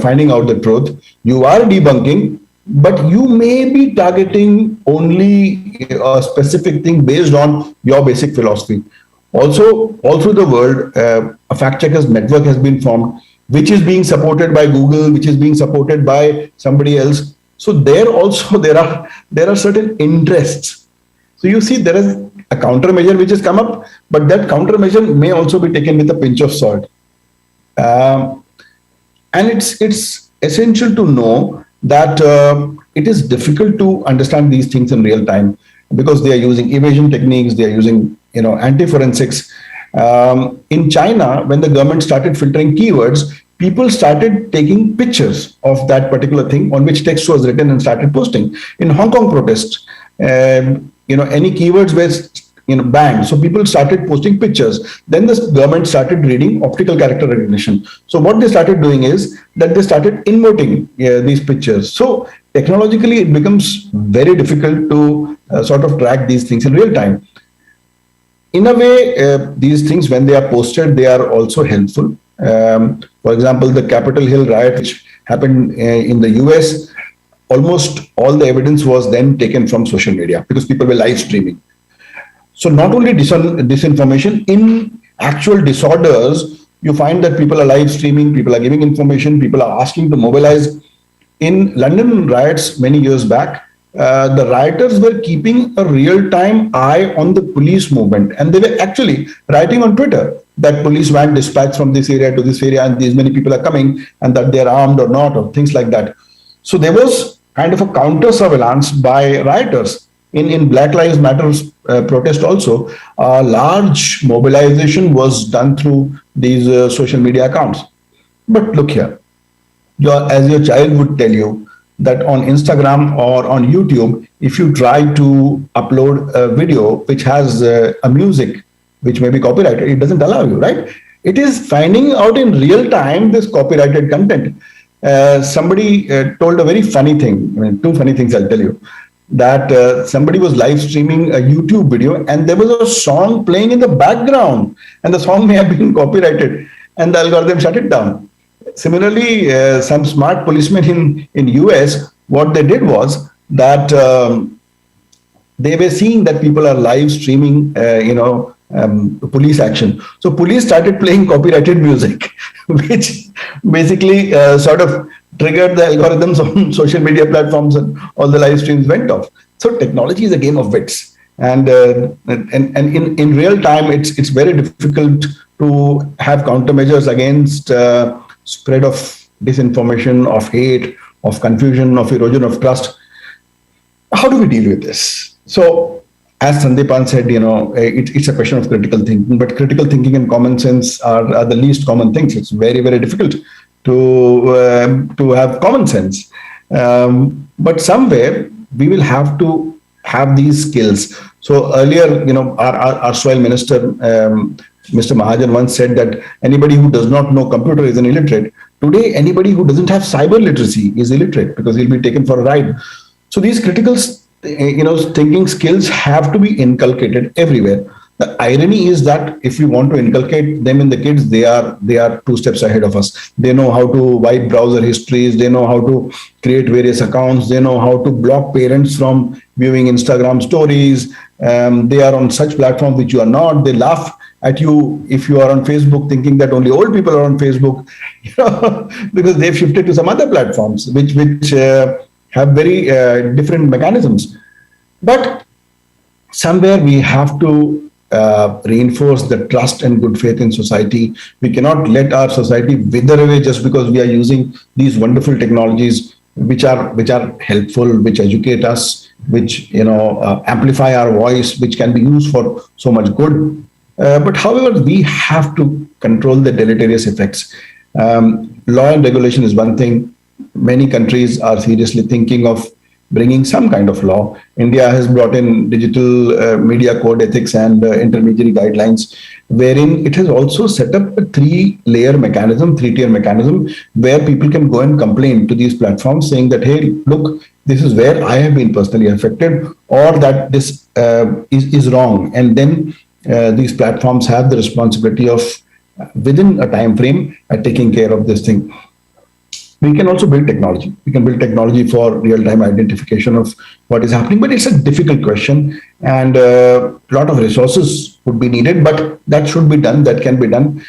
finding out the truth, you are debunking, but you may be targeting only a specific thing based on your basic philosophy. Also, all through the world, a fact checkers network has been formed, which is being supported by Google, which is being supported by somebody else. So there also there are certain interests. So you see, there is a countermeasure which has come up, but that countermeasure may also be taken with a pinch of salt. And it's essential to know that it is difficult to understand these things in real time, because they are using evasion techniques, they are using anti-forensics. In China, when the government started filtering keywords, people started taking pictures of that particular thing on which text was written and started posting. In Hong Kong protests, any keywords were banned, so people started posting pictures. Then the government started reading optical character recognition. So what they started doing is that they started emoting these pictures. So technologically, it becomes very difficult to sort of track these things in real time. In a way, these things, when they are posted, they are also helpful. For example, the Capitol Hill riot, which happened in the US, almost all the evidence was then taken from social media because people were live streaming. So not only disinformation, in actual disorders, you find that people are live streaming, people are giving information, people are asking to mobilize. In London riots many years back, the rioters were keeping a real-time eye on the police movement, and they were actually writing on Twitter that police van dispatched from this area to this area, and these many people are coming, and that they are armed or not, or things like that. So there was kind of a counter surveillance by rioters. In Black Lives Matter protest also, a large mobilization was done through these social media accounts. But look here, as your child would tell you, that on Instagram or on YouTube, if you try to upload a video which has a music which may be copyrighted, it doesn't allow you, right? It is finding out in real time this copyrighted content. Somebody told a very funny thing, I mean, two funny things I'll tell you, that somebody was live streaming a YouTube video and there was a song playing in the background and the song may have been copyrighted and the algorithm shut it down. Similarly, some smart policemen in US, what they did was that they were seeing that people are live streaming, police action. So police started playing copyrighted music, which basically sort of triggered the algorithms on social media platforms, and all the live streams went off. So technology is a game of wits, and in real time, it's very difficult to have countermeasures against spread of disinformation, of hate, of confusion, of erosion of trust. How do we deal with this? So, as Sandeepan said, it's a question of critical thinking, but critical thinking and common sense are the least common things. It's very, very difficult to have common sense. But somewhere we will have to have these skills. So earlier, our soil minister, Mr. Mahajan, once said that anybody who does not know computer is an illiterate. Today, anybody who doesn't have cyber literacy is illiterate because he'll be taken for a ride. So these critical, thinking skills have to be inculcated everywhere. The irony is that if we want to inculcate them in the kids, they are 2 steps ahead of us. They know how to wipe browser histories. They know how to create various accounts. They know how to block parents from viewing Instagram stories. They are on such platforms which you are not. They laugh at you if you are on Facebook, thinking that only old people are on Facebook, because they've shifted to some other platforms which have very different mechanisms. But somewhere we have to reinforce the trust and good faith in society. We cannot let our society wither away just because we are using these wonderful technologies which are helpful, which educate us, which amplify our voice, which can be used for so much good. But however, we have to control the deleterious effects. Law and regulation is one thing. Many countries are seriously thinking of bringing some kind of law. India has brought in digital media code ethics and intermediary guidelines, wherein it has also set up a 3-tier mechanism where people can go and complain to these platforms saying that, hey, look, this is where I have been personally affected, or that this is wrong. And then these platforms have the responsibility of, within a time frame, taking care of this thing. We can also build technology. We can build technology for real-time identification of what is happening, but it's a difficult question, and a lot of resources would be needed, but that should be done, that can be done.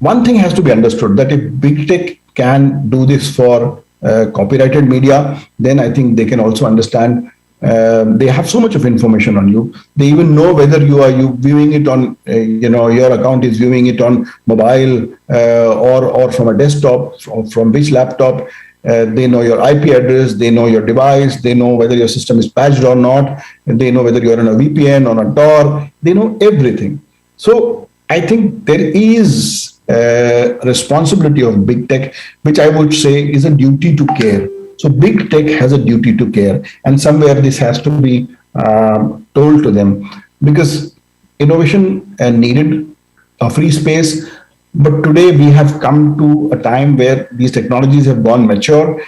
One thing has to be understood, that if big tech can do this for copyrighted media, then I think they can also understand. They have so much of information on you. They even know whether you are viewing it on, your account is viewing it on mobile or from a desktop, or from which laptop. They know your IP address. They know your device. They know whether your system is patched or not. And they know whether you're on a VPN, on a Tor. They know everything. So I think there is a responsibility of big tech, which I would say is a duty to care. So big tech has a duty to care, and somewhere this has to be told to them, because innovation needed a free space. But today we have come to a time where these technologies have gone mature,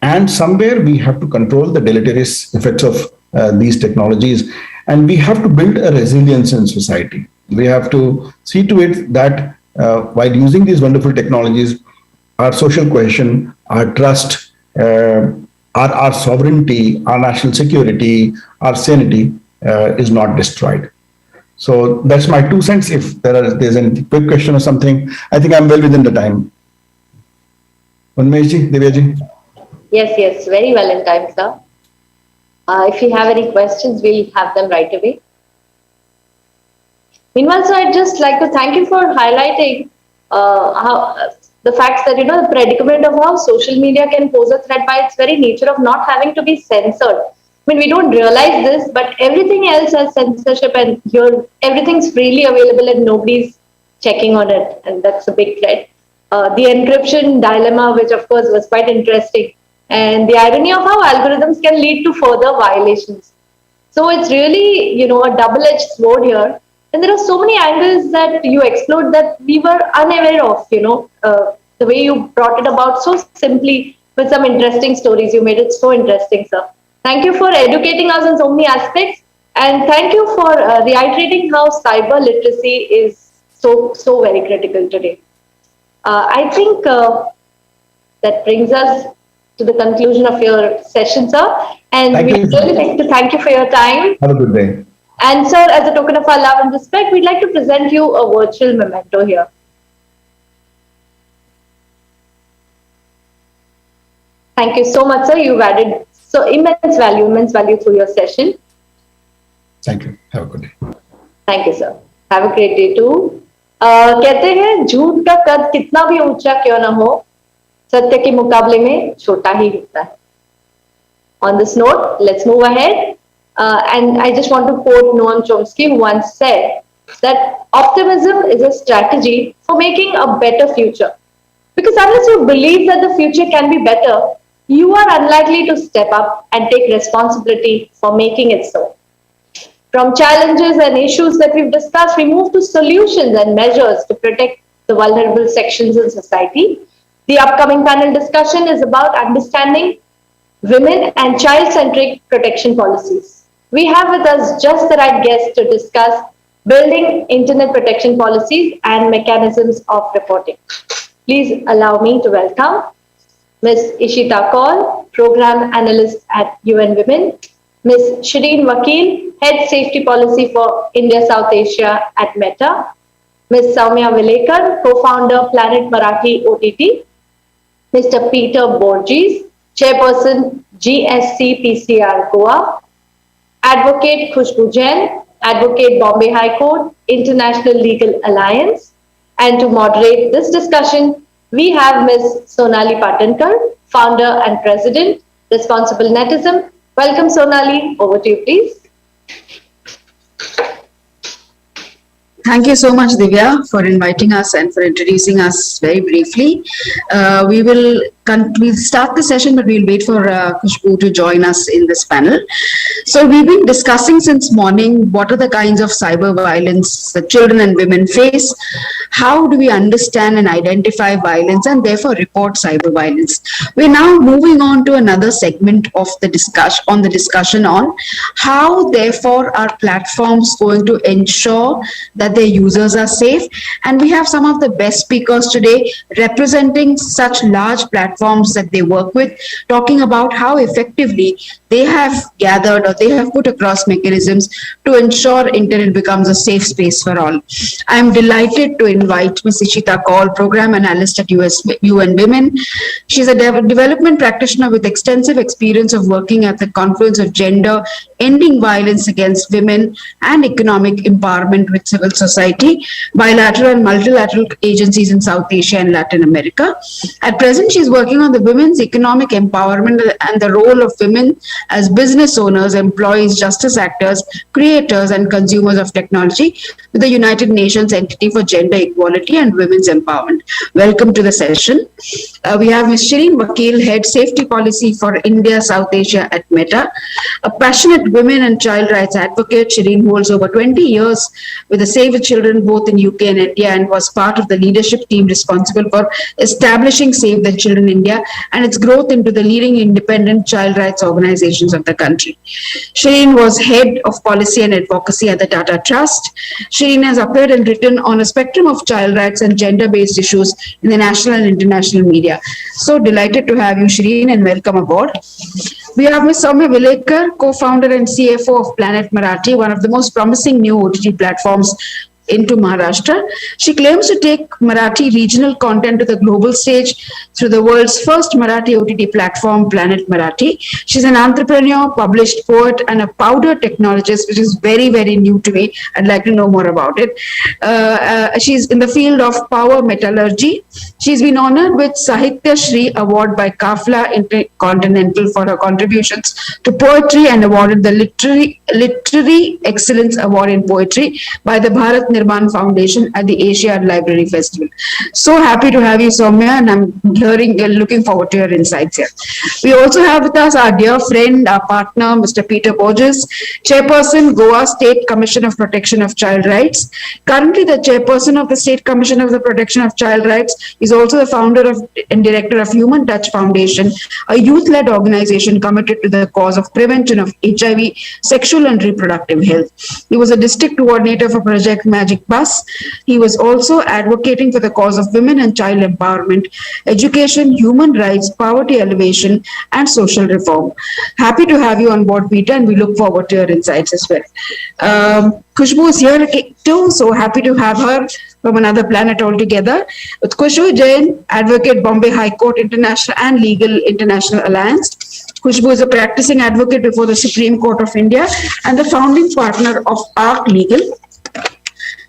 and somewhere we have to control the deleterious effects of these technologies, and we have to build a resilience in society. We have to see to it that while using these wonderful technologies, our social cohesion, our trust, our sovereignty, our national security, our sanity is not destroyed. So that's my 2 cents. If there's any quick question or something, I think I'm well within the time. Unmesh ji, Divya ji. Yes, very well in time, sir. If you have any questions, we'll have them right away. Meanwhile, sir, I'd just like to thank you for highlighting how the facts that, the predicament of how social media can pose a threat by its very nature of not having to be censored. I mean, we don't realize this, but everything else has censorship, and here everything's freely available and nobody's checking on it, and that's a big threat. The encryption dilemma, which of course was quite interesting, and the irony of how algorithms can lead to further violations. So it's really, a double-edged sword here. And there are so many angles that you explored that we were unaware of, the way you brought it about so simply with some interesting stories. You made it so interesting, sir. Thank you for educating us on so many aspects. And thank you for reiterating how cyber literacy is so very critical today. I think that brings us to the conclusion of your session, sir. And we'd really like to thank you for your time. Have a good day. And sir, as a token of our love and respect, we'd like to present you a virtual memento here. Thank you so much, sir. You've added so immense value through your session. Thank you. Have a good day. Thank you, sir. Have a great day too. कहते हैं झूठ का कद कितना भी ऊंचा क्यों ना हो, सत्य के मुकाबले में छोटा ही होता है. On this note, let's move ahead. And I just want to quote Noam Chomsky, who once said that optimism is a strategy for making a better future. Because unless you believe that the future can be better, you are unlikely to step up and take responsibility for making it so. From challenges and issues that we've discussed, we move to solutions and measures to protect the vulnerable sections in society. The upcoming panel discussion is about understanding women and child-centric protection policies. We have with us just the right guests to discuss building internet protection policies and mechanisms of reporting. Please allow me to welcome Ms. Ishita Kaul, Program Analyst at UN Women, Ms. Shireen Vakil, Head Safety Policy for India South Asia at Meta, Ms. Soumya Vilekar, Co-founder Planet Marathi OTT, Mr. Peter Borges, Chairperson GSC PCR Goa, Advocate Khushbu Jain, Advocate Bombay High Court, International Legal Alliance. And to moderate this discussion, we have Ms. Sonali Patankar, Founder and President, Responsible Netism. Welcome, Sonali. Over to you, please. Thank you so much, Divya, for inviting us and for introducing us very briefly. We'll start the session, but we'll wait for Khushbu to join us in this panel. So we've been discussing since morning what are the kinds of cyber violence that children and women face, how do we understand and identify violence and therefore report cyber violence. We're now moving on to another segment of the discussion on how therefore are platforms going to ensure that their users are safe. And we have some of the best speakers today representing such large platforms that they work with, talking about how effectively they have gathered or they have put across mechanisms to ensure internet becomes a safe space for all. I am delighted to invite Ms. Ishita Kaul, Program Analyst at UN Women. She's a development practitioner with extensive experience of working at the confluence of gender, ending violence against women, and economic empowerment with civil society, bilateral and multilateral agencies in South Asia and Latin America. At present, she's working on the women's economic empowerment and the role of women as business owners, employees, justice actors, creators, and consumers of technology with the United Nations Entity for Gender Equality and Women's Empowerment. Welcome to the session. We have Ms. Shireen Vakil, Head Safety Policy for India South Asia at Meta. A passionate women and child rights advocate, Shireen holds over 20 years with the Save the Children both in UK and India and was part of the leadership team responsible for establishing Save the Children India and its growth into the leading independent child rights organization organizations of the country. Shireen was head of policy and advocacy at the Tata Trust. Shireen has appeared and written on a spectrum of child rights and gender-based issues in the national and international media. So delighted to have you, Shireen, and welcome aboard. We have Ms. Soumya Vilekar, co-founder and CFO of Planet Marathi, one of the most promising new OTT platforms into Maharashtra. She claims to take Marathi regional content to the global stage through the world's first Marathi OTT platform, Planet Marathi. She's an entrepreneur, published poet, and a powder technologist, which is very, very new to me. I'd like to know more about it. She's in the field of power metallurgy. She's been honored with Sahitya Shri Award by Kafla Intercontinental for her contributions to poetry and awarded the Literary Excellence Award in Poetry by the Bharat Nirman Foundation at the Asiad Library Festival. So happy to have you, Soumya, and I'm looking forward to your insights here. We also have with us our dear friend, our partner, Mr. Peter Borges, Chairperson, Goa State Commission of Protection of Child Rights. Currently the Chairperson of the State Commission of the Protection of Child Rights is also the founder and director of Human Touch Foundation, a youth-led organization committed to the cause of prevention of HIV, sexual and reproductive health. He was a district coordinator for Project Magic Bus. He was also advocating for the cause of women and child empowerment, education, human rights, poverty elevation, and social reform. Happy to have you on board, Peter, and we look forward to your insights as well. Khushbu is here too, so happy to have her from another planet altogether. With Khushbu Jain, advocate, Bombay High Court International and Legal International Alliance. Khushbu is a practicing advocate before the Supreme Court of India and the founding partner of ARC Legal.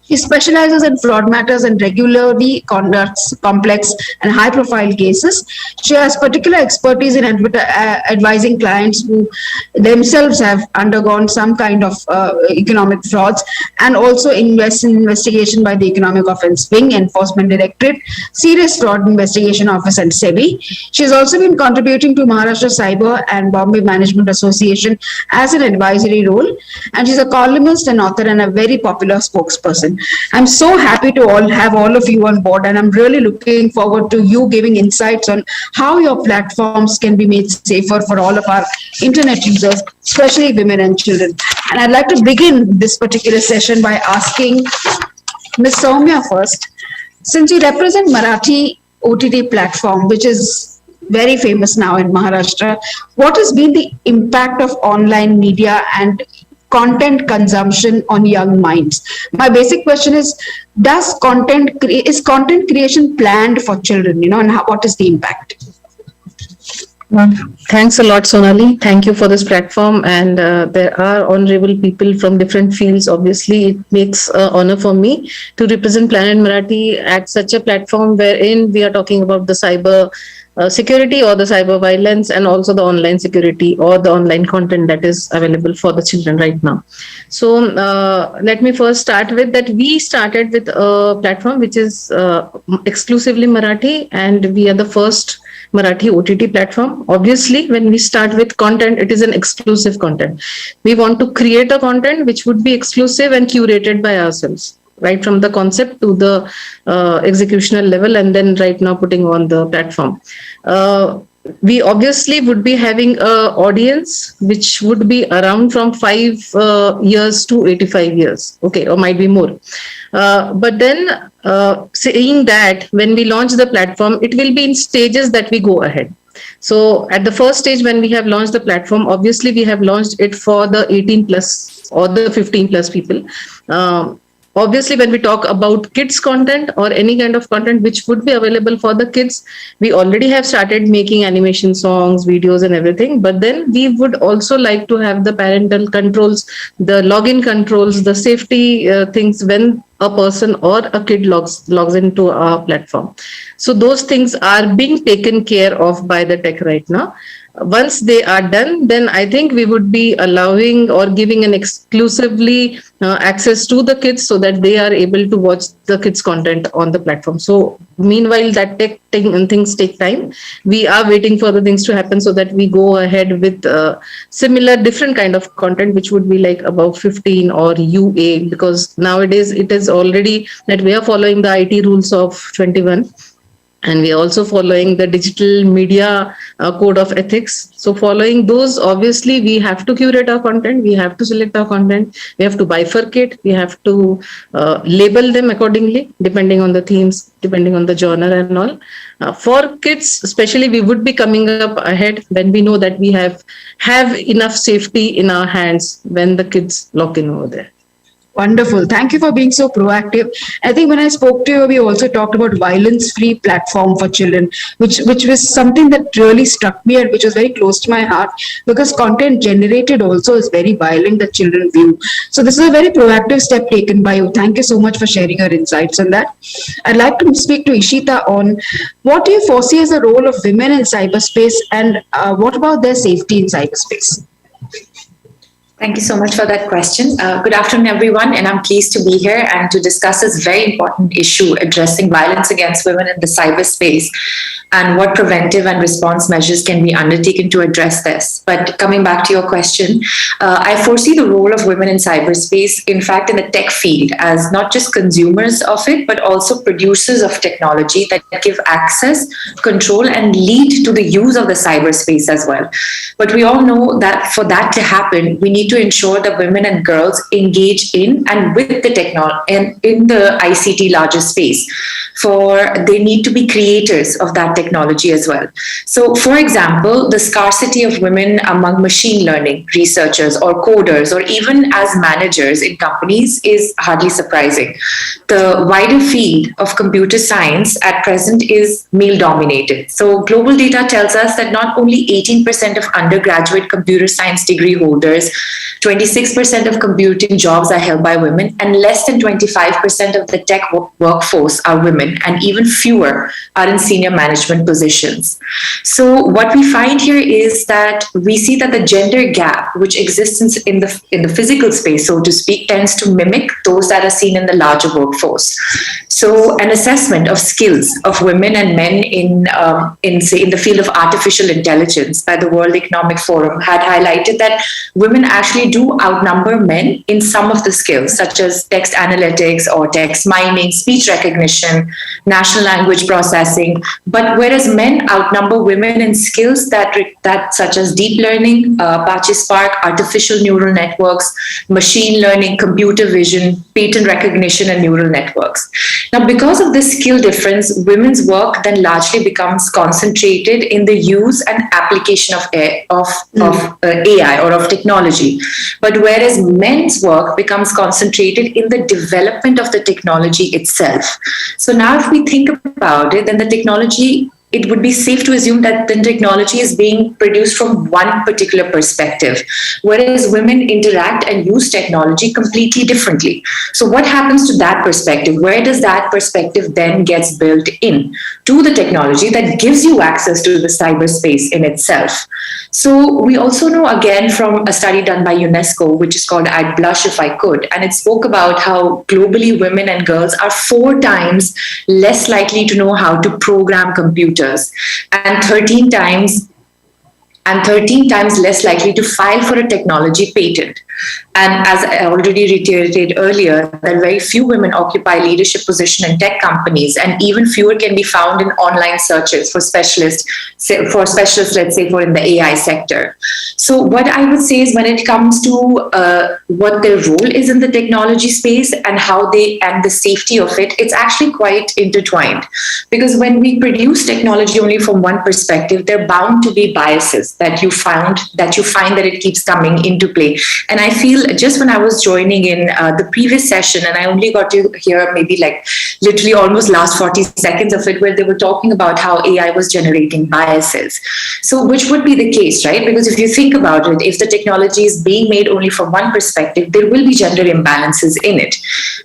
He specializes in fraud matters and regularly conducts complex and high-profile cases. She has particular expertise in advising clients who themselves have undergone some kind of economic frauds, and also invest in investigation by the Economic Offence Wing, Enforcement Directorate, Serious Fraud Investigation Office, and SEBI. She has also been contributing to Maharashtra Cyber and Bombay Management Association as an advisory role, and she's a columnist and author and a very popular spokesperson. I'm so happy to have all of you on board, and I'm really looking forward to you giving insights on how your platforms can be made safer for all of our internet users, especially women and children. And I'd like to begin this particular session by asking Ms. Soumya first. Since you represent Marathi OTT platform, which is very famous now in Maharashtra, what has been the impact of online media and content consumption on young minds? My basic question is content creation planned for children, and what is the impact? Thanks a lot, Sonali. Thank you for this platform. And there are honorable people from different fields. Obviously, it makes honor for me to represent Planet Marathi at such a platform wherein we are talking about the cyber security or the cyber violence, and also the online security or the online content that is available for the children right now. So let me first start with that. We started with a platform which is exclusively Marathi, and we are the first Marathi OTT platform. Obviously, when we start with content, it is an exclusive content. We want to create a content which would be exclusive and curated by ourselves, right from the concept to the executional level, and then right now putting on the platform. We obviously would be having an audience which would be around from 5 years to 85 years, okay, or might be more. But then saying that when we launch the platform, it will be in stages that we go ahead. So at the first stage, when we have launched the platform, obviously we have launched it for the 18 plus or the 15 plus people. Obviously, when we talk about kids content or any kind of content which would be available for the kids, we already have started making animation songs, videos and everything. But then we would also like to have the parental controls, the login controls, the safety things when a person or a kid logs into our platform. So those things are being taken care of by the tech right now. Once they are done, then I think we would be allowing or giving an exclusively access to the kids so that they are able to watch the kids content on the platform. So meanwhile, that things take time. We are waiting for the things to happen so that we go ahead with similar different kind of content, which would be like above 15 or UA, because nowadays it is already that we are following the IT rules of 21. And we are also following the digital media code of ethics. So following those, obviously we have to curate our content, we have to select our content, we have to bifurcate, we have to label them accordingly, depending on the themes, depending on the genre and all. For kids especially, we would be coming up ahead when we know that we have enough safety in our hands when the kids log in over there. Wonderful. Thank you for being so proactive. I think when I spoke to you, we also talked about violence-free platform for children, which was something that really struck me and which was very close to my heart, because content generated also is very violent that children view. So this is a very proactive step taken by you. Thank you so much for sharing your insights on that. I'd like to speak to Ishita on what do you foresee as the role of women in cyberspace, and what about their safety in cyberspace? Thank you so much for that question. Good afternoon, everyone, and I'm pleased to be here and to discuss this very important issue addressing violence against women in the cyberspace and what preventive and response measures can be undertaken to address this. But coming back to your question, I foresee the role of women in cyberspace, in fact, in the tech field, as not just consumers of it, but also producers of technology that give access, control, and lead to the use of the cyberspace as well. But we all know that for that to happen, we need to ensure that women and girls engage in and with the technology and in the ICT larger space. For they need to be creators of that technology as well. So, for example, the scarcity of women among machine learning researchers or coders or even as managers in companies is hardly surprising. The wider field of computer science at present is male dominated. So, global data tells us that not only 18% of undergraduate computer science degree holders, 26% of computing jobs are held by women, and less than 25% of the tech workforce are women, and even fewer are in senior management positions. So what we find here is that we see that the gender gap, which exists in the physical space, so to speak, tends to mimic those that are seen in the larger workforce. So an assessment of skills of women and men in the field of artificial intelligence by the World Economic Forum had highlighted that women actually do outnumber men in some of the skills, such as text analytics or text mining, speech recognition, natural language processing. But whereas men outnumber women in skills that such as deep learning, Apache Spark, artificial neural networks, machine learning, computer vision, pattern recognition, and neural networks. Now, because of this skill difference, women's work then largely becomes concentrated in the use and application of AI or of technology. But whereas men's work becomes concentrated in the development of the technology itself. So now if we think about it, then the technology, it would be safe to assume that the technology is being produced from one particular perspective, whereas women interact and use technology completely differently. So what happens to that perspective? Where does that perspective then gets built in to the technology that gives you access to the cyberspace in itself? So we also know, again, from a study done by UNESCO, which is called I'd Blush If I Could, and it spoke about how globally women and girls are 4 times less likely to know how to program computers and 13 times less likely to file for a technology patent. And as I already reiterated earlier, that very few women occupy leadership position in tech companies, and even fewer can be found in online searches for specialists, let's say, for in the AI sector. So what I would say is, when it comes to what their role is in the technology space and how and the safety of it, it's actually quite intertwined. Because when we produce technology only from one perspective, there are bound to be biases that you find that it keeps coming into play. And I feel just when I was joining in the previous session, and I only got to hear maybe like literally almost last 40 seconds of it, where they were talking about how AI was generating biases. So which would be the case, right? Because if you think about it, if the technology is being made only from one perspective, there will be gender imbalances in it.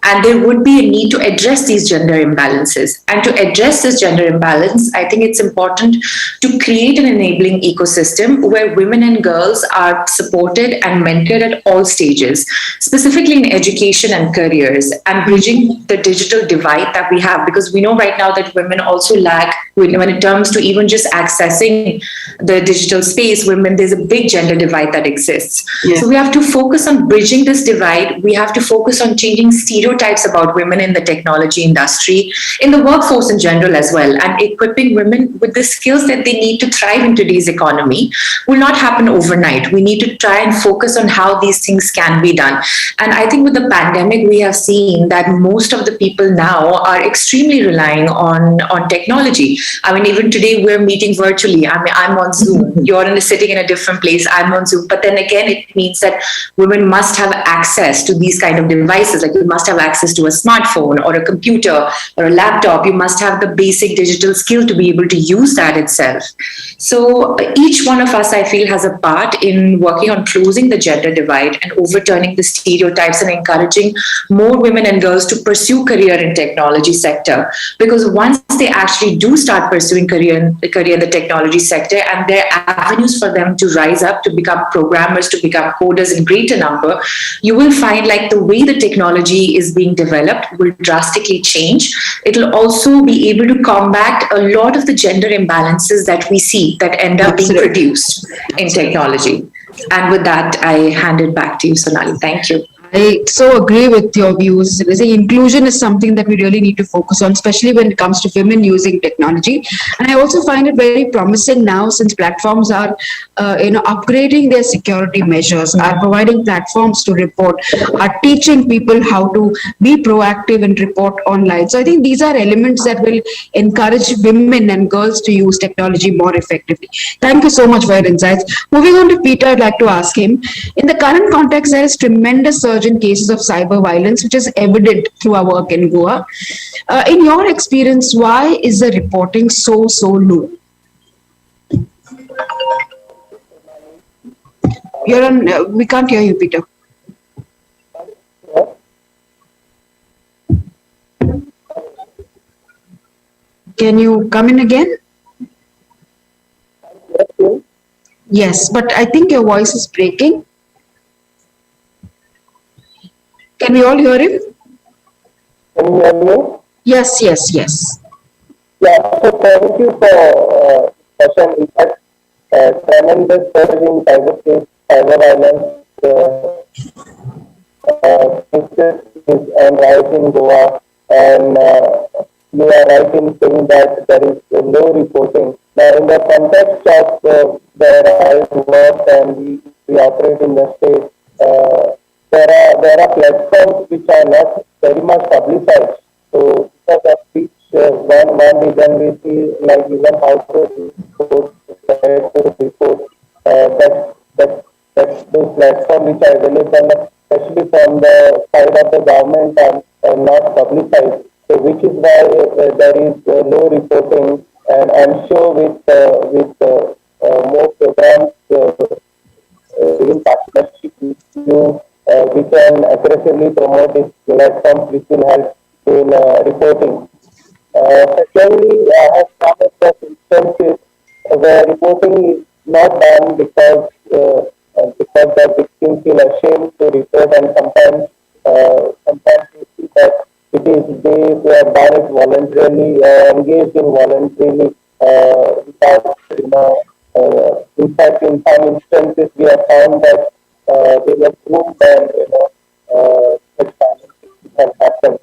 And there would be a need to address these gender imbalances. And to address this gender imbalance, I think it's important to create an enabling ecosystem where women and girls are supported and mentored at all stages, specifically in education and careers, and bridging the digital divide that we have, because we know right now that women also lag When it comes to even just accessing the digital space, women, there's a big gender divide that exists. Yeah. So we have to focus on bridging this divide. We have to focus on changing stereotypes about women in the technology industry, in the workforce in general as well, and equipping women with the skills that they need to thrive in today's economy will not happen overnight. We need to try and focus on how these things can be done. And I think with the pandemic, we have seen that most of the people now are extremely relying on technology. I mean, even today we're meeting virtually. I mean, I'm on Zoom. You're sitting in a different place. I'm on Zoom. But then again, it means that women must have access to these kind of devices. Like you must have access to a smartphone or a computer or a laptop. You must have the basic digital skill to be able to use that itself. So each one of us, I feel, has a part in working on closing the gender divide and overturning the stereotypes and encouraging more women and girls to pursue career in technology sector. Because once they actually do start pursuing career in the technology sector, and there are avenues for them to rise up, to become programmers, to become coders in greater number, you will find like the way the technology is being developed will drastically change. It will also be able to combat a lot of the gender imbalances that we see that end up being produced in technology. And with that, I hand it back to you, Sonali. Thank you. I so agree with your views. Inclusion is something that we really need to focus on, especially when it comes to women using technology. And I also find it very promising now, since platforms are, upgrading their security measures, are providing platforms to report, are teaching people how to be proactive and report online. So I think these are elements that will encourage women and girls to use technology more effectively. Thank you so much for your insights. Moving on to Peter, I'd like to ask him, in the current context, there is tremendous surge in cases of cyber violence, which is evident through our work in Goa. In your experience, why is the reporting so low? You're on. We can't hear you, Peter. Can you come in again? Yes, but I think your voice is breaking. Can we all hear him? Can you hear me? Yes. Yeah, so thank you for session. In fact, tremendous surge in cyberspace, cyber violence is right in Goa, and you are right in saying that there is low reporting. Now, in the context of where I work and we operate in the state, there are platforms which are not very much publicized. So because of which one reason we see like even how to report that's those platforms which are available, especially from the side of the government, and not publicized. So which is why there is low reporting, and I'm sure with more programs in partnership with you, we can aggressively promote these platforms which will help in reporting. Secondly, I have come across instances where reporting is not done because the victims feel ashamed to report, and sometimes we see that it is they who have done it voluntarily, engaged in voluntarily, without, in fact, in some instances we have found that they were proved and such violence has happened.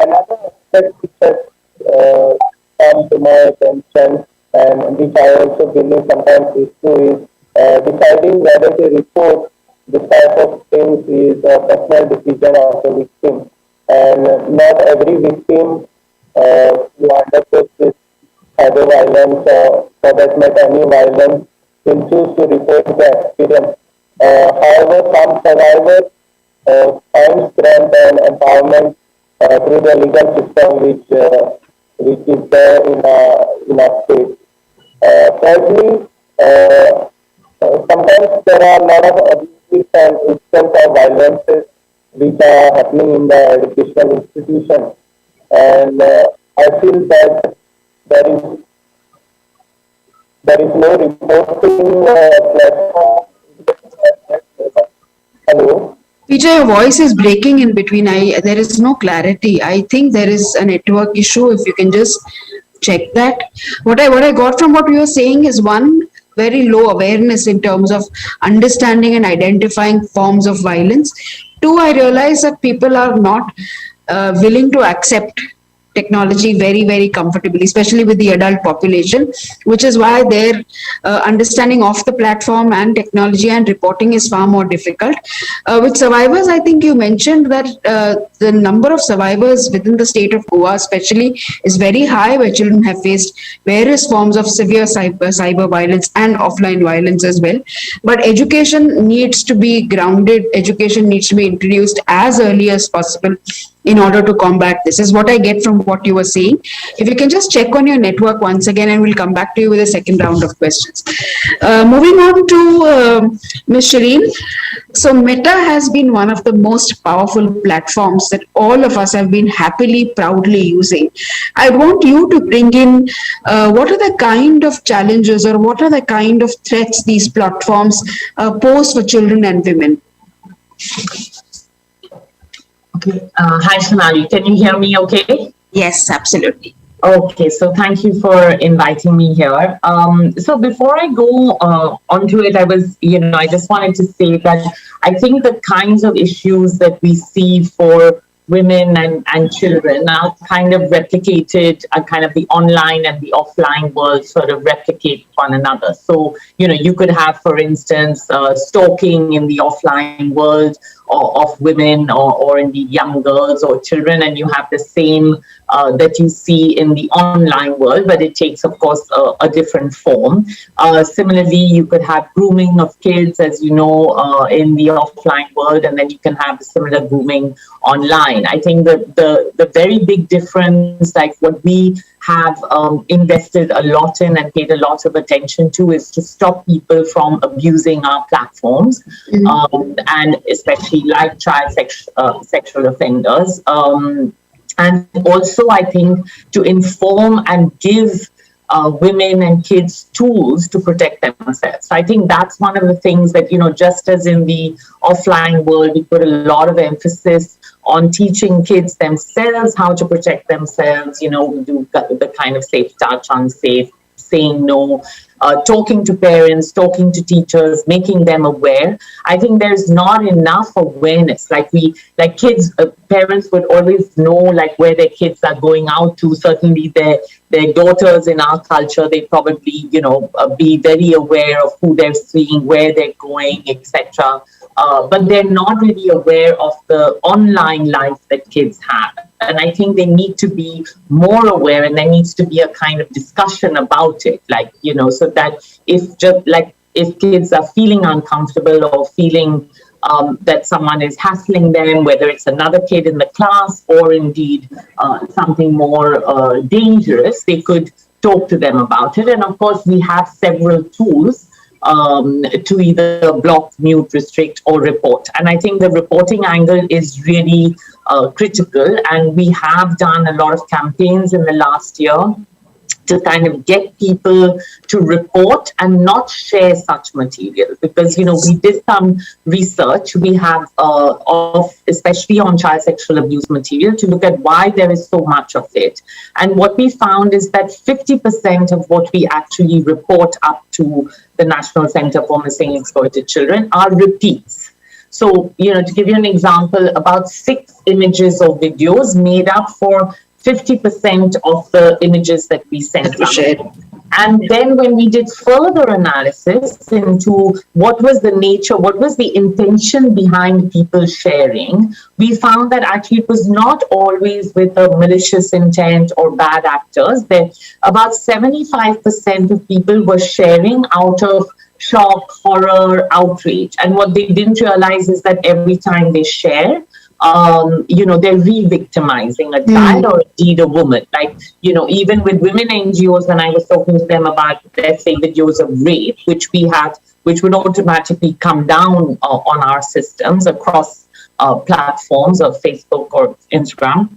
Another aspect which has come to my attention, and which I also believe sometimes is true, is deciding whether to report this type of things is a personal decision of the victim. And not every victim who undergoes this cyber violence, or for that matter any violence, will choose to report the experience. However, some survivors find strength and empowerment through the legal system which is there in our state. Thirdly, sometimes there are a lot of abuses and instances of violences which are happening in the educational institution, and I feel that there is no reporting platform. Hello. Peter, your voice is breaking in between. There is no clarity. I think there is a network issue. If you can just check that. What I got from what you were saying is, one, very low awareness in terms of understanding and identifying forms of violence. Two, I realize that people are not willing to accept technology very, very comfortably, especially with the adult population, which is why their understanding of the platform and technology and reporting is far more difficult. With survivors, I think you mentioned that the number of survivors within the state of Goa especially is very high, where children have faced various forms of severe cyber violence and offline violence as well. But education needs to be grounded, education needs to be introduced as early as possible in order to combat this, is what I get from what you were saying. If you can just check on your network once again, and we'll come back to you with a second round of questions. Moving on to Ms. Shireen. So Meta has been one of the most powerful platforms that all of us have been happily, proudly using. I want you to bring in what are the kind of challenges or what are the kind of threats these platforms pose for children and women? Okay. Hi, Sonali. Can you hear me okay? Yes, absolutely. Okay, so thank you for inviting me here. So before I go onto it, I just wanted to say that I think the kinds of issues that we see for women and children are kind of replicated, kind of the online and the offline world sort of replicate one another. So, you could have, for instance, stalking in the offline world of women or indeed young girls or children, and you have the same that you see in the online world, but it takes, of course, a different form. Similarly, you could have grooming of kids, as you know, in the offline world, and then you can have similar grooming online. I think the very big difference, like what we have invested a lot in and paid a lot of attention to, is to stop people from abusing our platforms, and especially like child sexual offenders. And also, I think, to inform and give women and kids tools to protect themselves. So I think that's one of the things that, just as in the offline world, we put a lot of emphasis on teaching kids themselves how to protect themselves. We do the kind of safe touch, unsafe, saying no, talking to parents, talking to teachers, making them aware. I think there's not enough awareness. Like kids, parents would always know like where their kids are going out to. Certainly their daughters in our culture, they probably, be very aware of who they're seeing, where they're going, etc. But they're not really aware of the online life that kids have. And I think they need to be more aware, and there needs to be a kind of discussion about it, so that if kids are feeling uncomfortable or feeling that someone is hassling them, whether it's another kid in the class or indeed something more dangerous, they could talk to them about it. And of course, we have several tools to either block, mute, restrict, or report. And I think the reporting angle is really critical. And we have done a lot of campaigns in the last year to kind of get people to report and not share such material. Because, we did some research, we have especially on child sexual abuse material, to look at why there is so much of it. And what we found is that 50% of what we actually report up to the National Center for Missing Exploited Children are repeats. So, to give you an example, about 6 images or videos made up for 50% of the images that we sent out. And then when we did further analysis into what was the nature, what was the intention behind people sharing, we found that actually it was not always with a malicious intent or bad actors. That about 75% of people were sharing out of shock, horror, outrage. And what they didn't realize is that every time they share, they're re-victimizing a child or indeed a woman. Even with women NGOs, when I was talking to them about, let's say, videos of rape, which would automatically come down on our systems across platforms of Facebook or Instagram.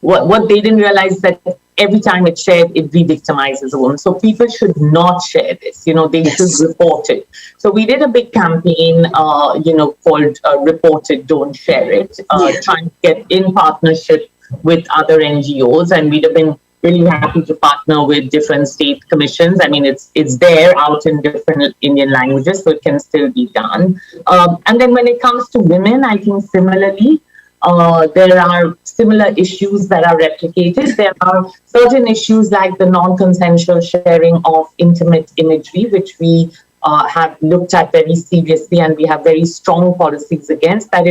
What they didn't realize is that every time it's shared, it re-victimizes a woman. So people should not share this. They should report it. So we did a big campaign, called Report It, Don't Share It, trying to get in partnership with other NGOs. And we'd have been really happy to partner with different state commissions. I mean, it's there out in different Indian languages, so it can still be done. And then when it comes to women, I think similarly, there are similar issues that are replicated. There are certain issues like the non-consensual sharing of intimate imagery, which we have looked at very seriously, and we have very strong policies against. That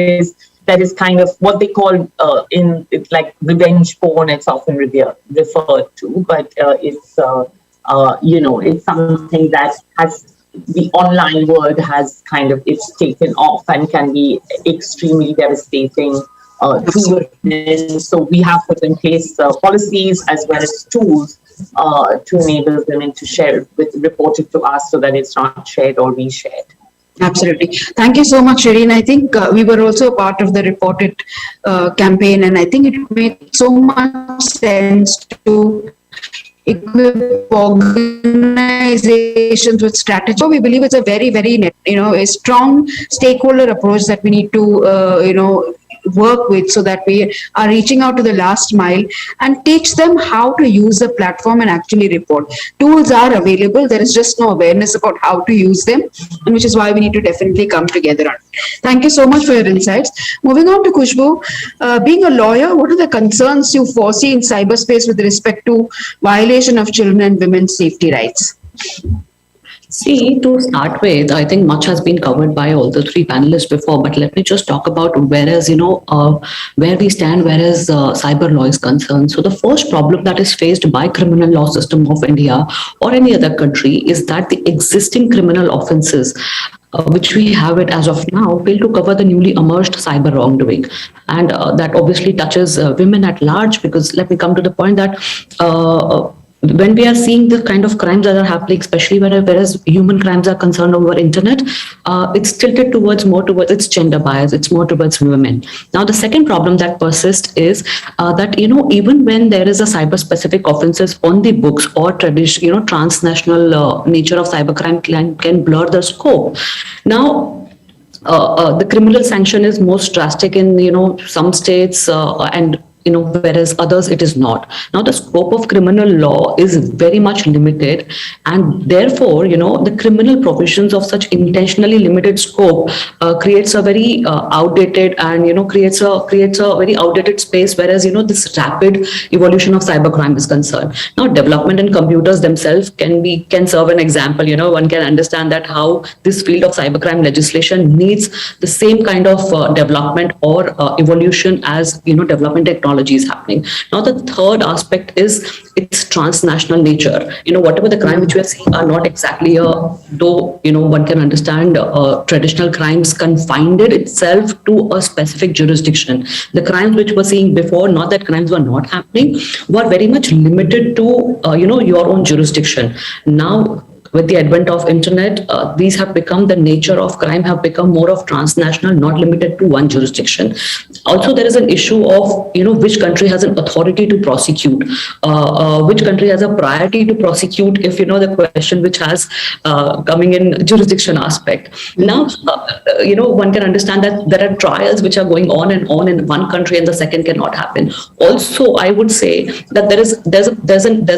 is kind of what they call it's like revenge porn. It's often referred to, but it's it's something that has the online world has kind of it's taken off and can be extremely devastating to witness. So we have put in place policies as well as tools to enable women to share report it to us so that it's not shared or reshared. Absolutely. Thank you so much, Shireen. I think we were also a part of the Report It campaign, and I think it made so much sense to equip organizations with strategy. We believe it's a very, very, a strong stakeholder approach that we need to, work with, so that we are reaching out to the last mile and teach them how to use the platform and actually report. Tools are available. There is just no awareness about how to use them, and which is why we need to definitely come together on it. Thank you so much for your insights. Moving on to Khushbu, being a lawyer, what are the concerns you foresee in cyberspace with respect to violation of children and women's safety rights? See, to start with, I think much has been covered by all the three panelists before, but let me just talk about where we stand, whereas cyber law is concerned. So the first problem that is faced by criminal law system of India or any other country is that the existing criminal offences which we have it as of now, fail to cover the newly emerged cyber wrongdoing. And that obviously touches women at large, because let me come to the point that when we are seeing the kind of crimes that are happening, especially whereas human crimes are concerned over internet, it's tilted more towards its gender bias. It's more towards women. Now, the second problem that persists is that even when there is a cyber-specific offences on the books or transnational nature of cybercrime can blur the scope. Now, the criminal sanction is most drastic in some states and whereas others it is not. Now the scope of criminal law is very much limited, and therefore the criminal provisions of such intentionally limited scope creates a very outdated and creates a very outdated space, whereas this rapid evolution of cybercrime is concerned. Now development in computers themselves can serve an example. One can understand that how this field of cybercrime legislation needs the same kind of development or evolution as development technology is happening. Now the third aspect is its transnational nature. Whatever the crime which we are seeing are not exactly though one can understand traditional crimes confined itself to a specific jurisdiction. The crimes which we're seeing before, not that crimes were not happening, were very much limited to your own jurisdiction. Now with the advent of internet, these have become, the nature of crime have become more of transnational, not limited to one jurisdiction. Also, there is an issue of which country has an authority to prosecute, which country has a priority to prosecute if the question which has coming in jurisdiction aspect. Now, one can understand that there are trials which are going on in one country and the second cannot happen. Also, I would say that there's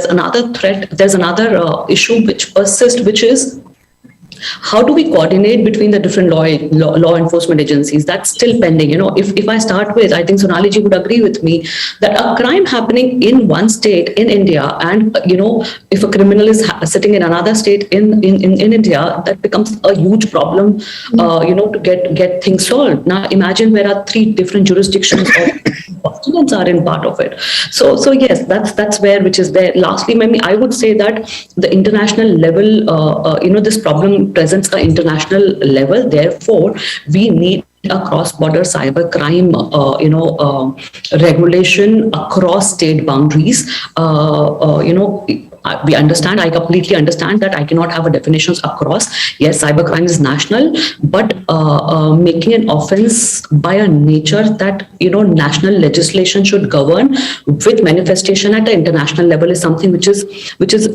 another threat, there's another issue which persists, which is how do we coordinate between the different law enforcement agencies? That's still pending. If I start with, I think Sonali ji would agree with me that a crime happening in one state in India, and if a criminal is sitting in another state in India, that becomes a huge problem. To get things solved. Now imagine there are three different jurisdictions of students are in part of it. So yes, that's where which is there. Lastly, maybe I would say that the international level, this problem presents an international level. Therefore, we need a cross-border cybercrime, regulation across state boundaries. We understand, I completely understand that I cannot have a definitions across. Yes, cybercrime is national, but making an offense by a nature that national legislation should govern with manifestation at the international level is something which is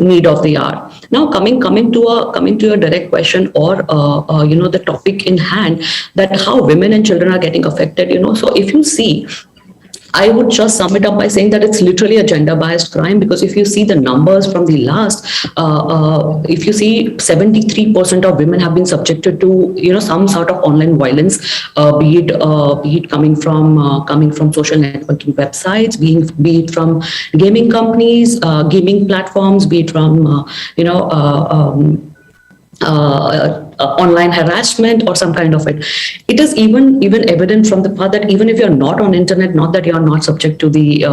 need of the hour. Now coming to your direct question or the topic in hand, that how women and children are getting affected. So if you see, I would just sum it up by saying that it's literally a gender biased crime, because if you see the numbers from the last, if you see 73% of women have been subjected to, some sort of online violence, be it coming from social networking websites, be it from gaming companies, gaming platforms, be it from, online harassment or some kind of it. It is even evident from the part that even if you're not on internet, not that you're not subject to the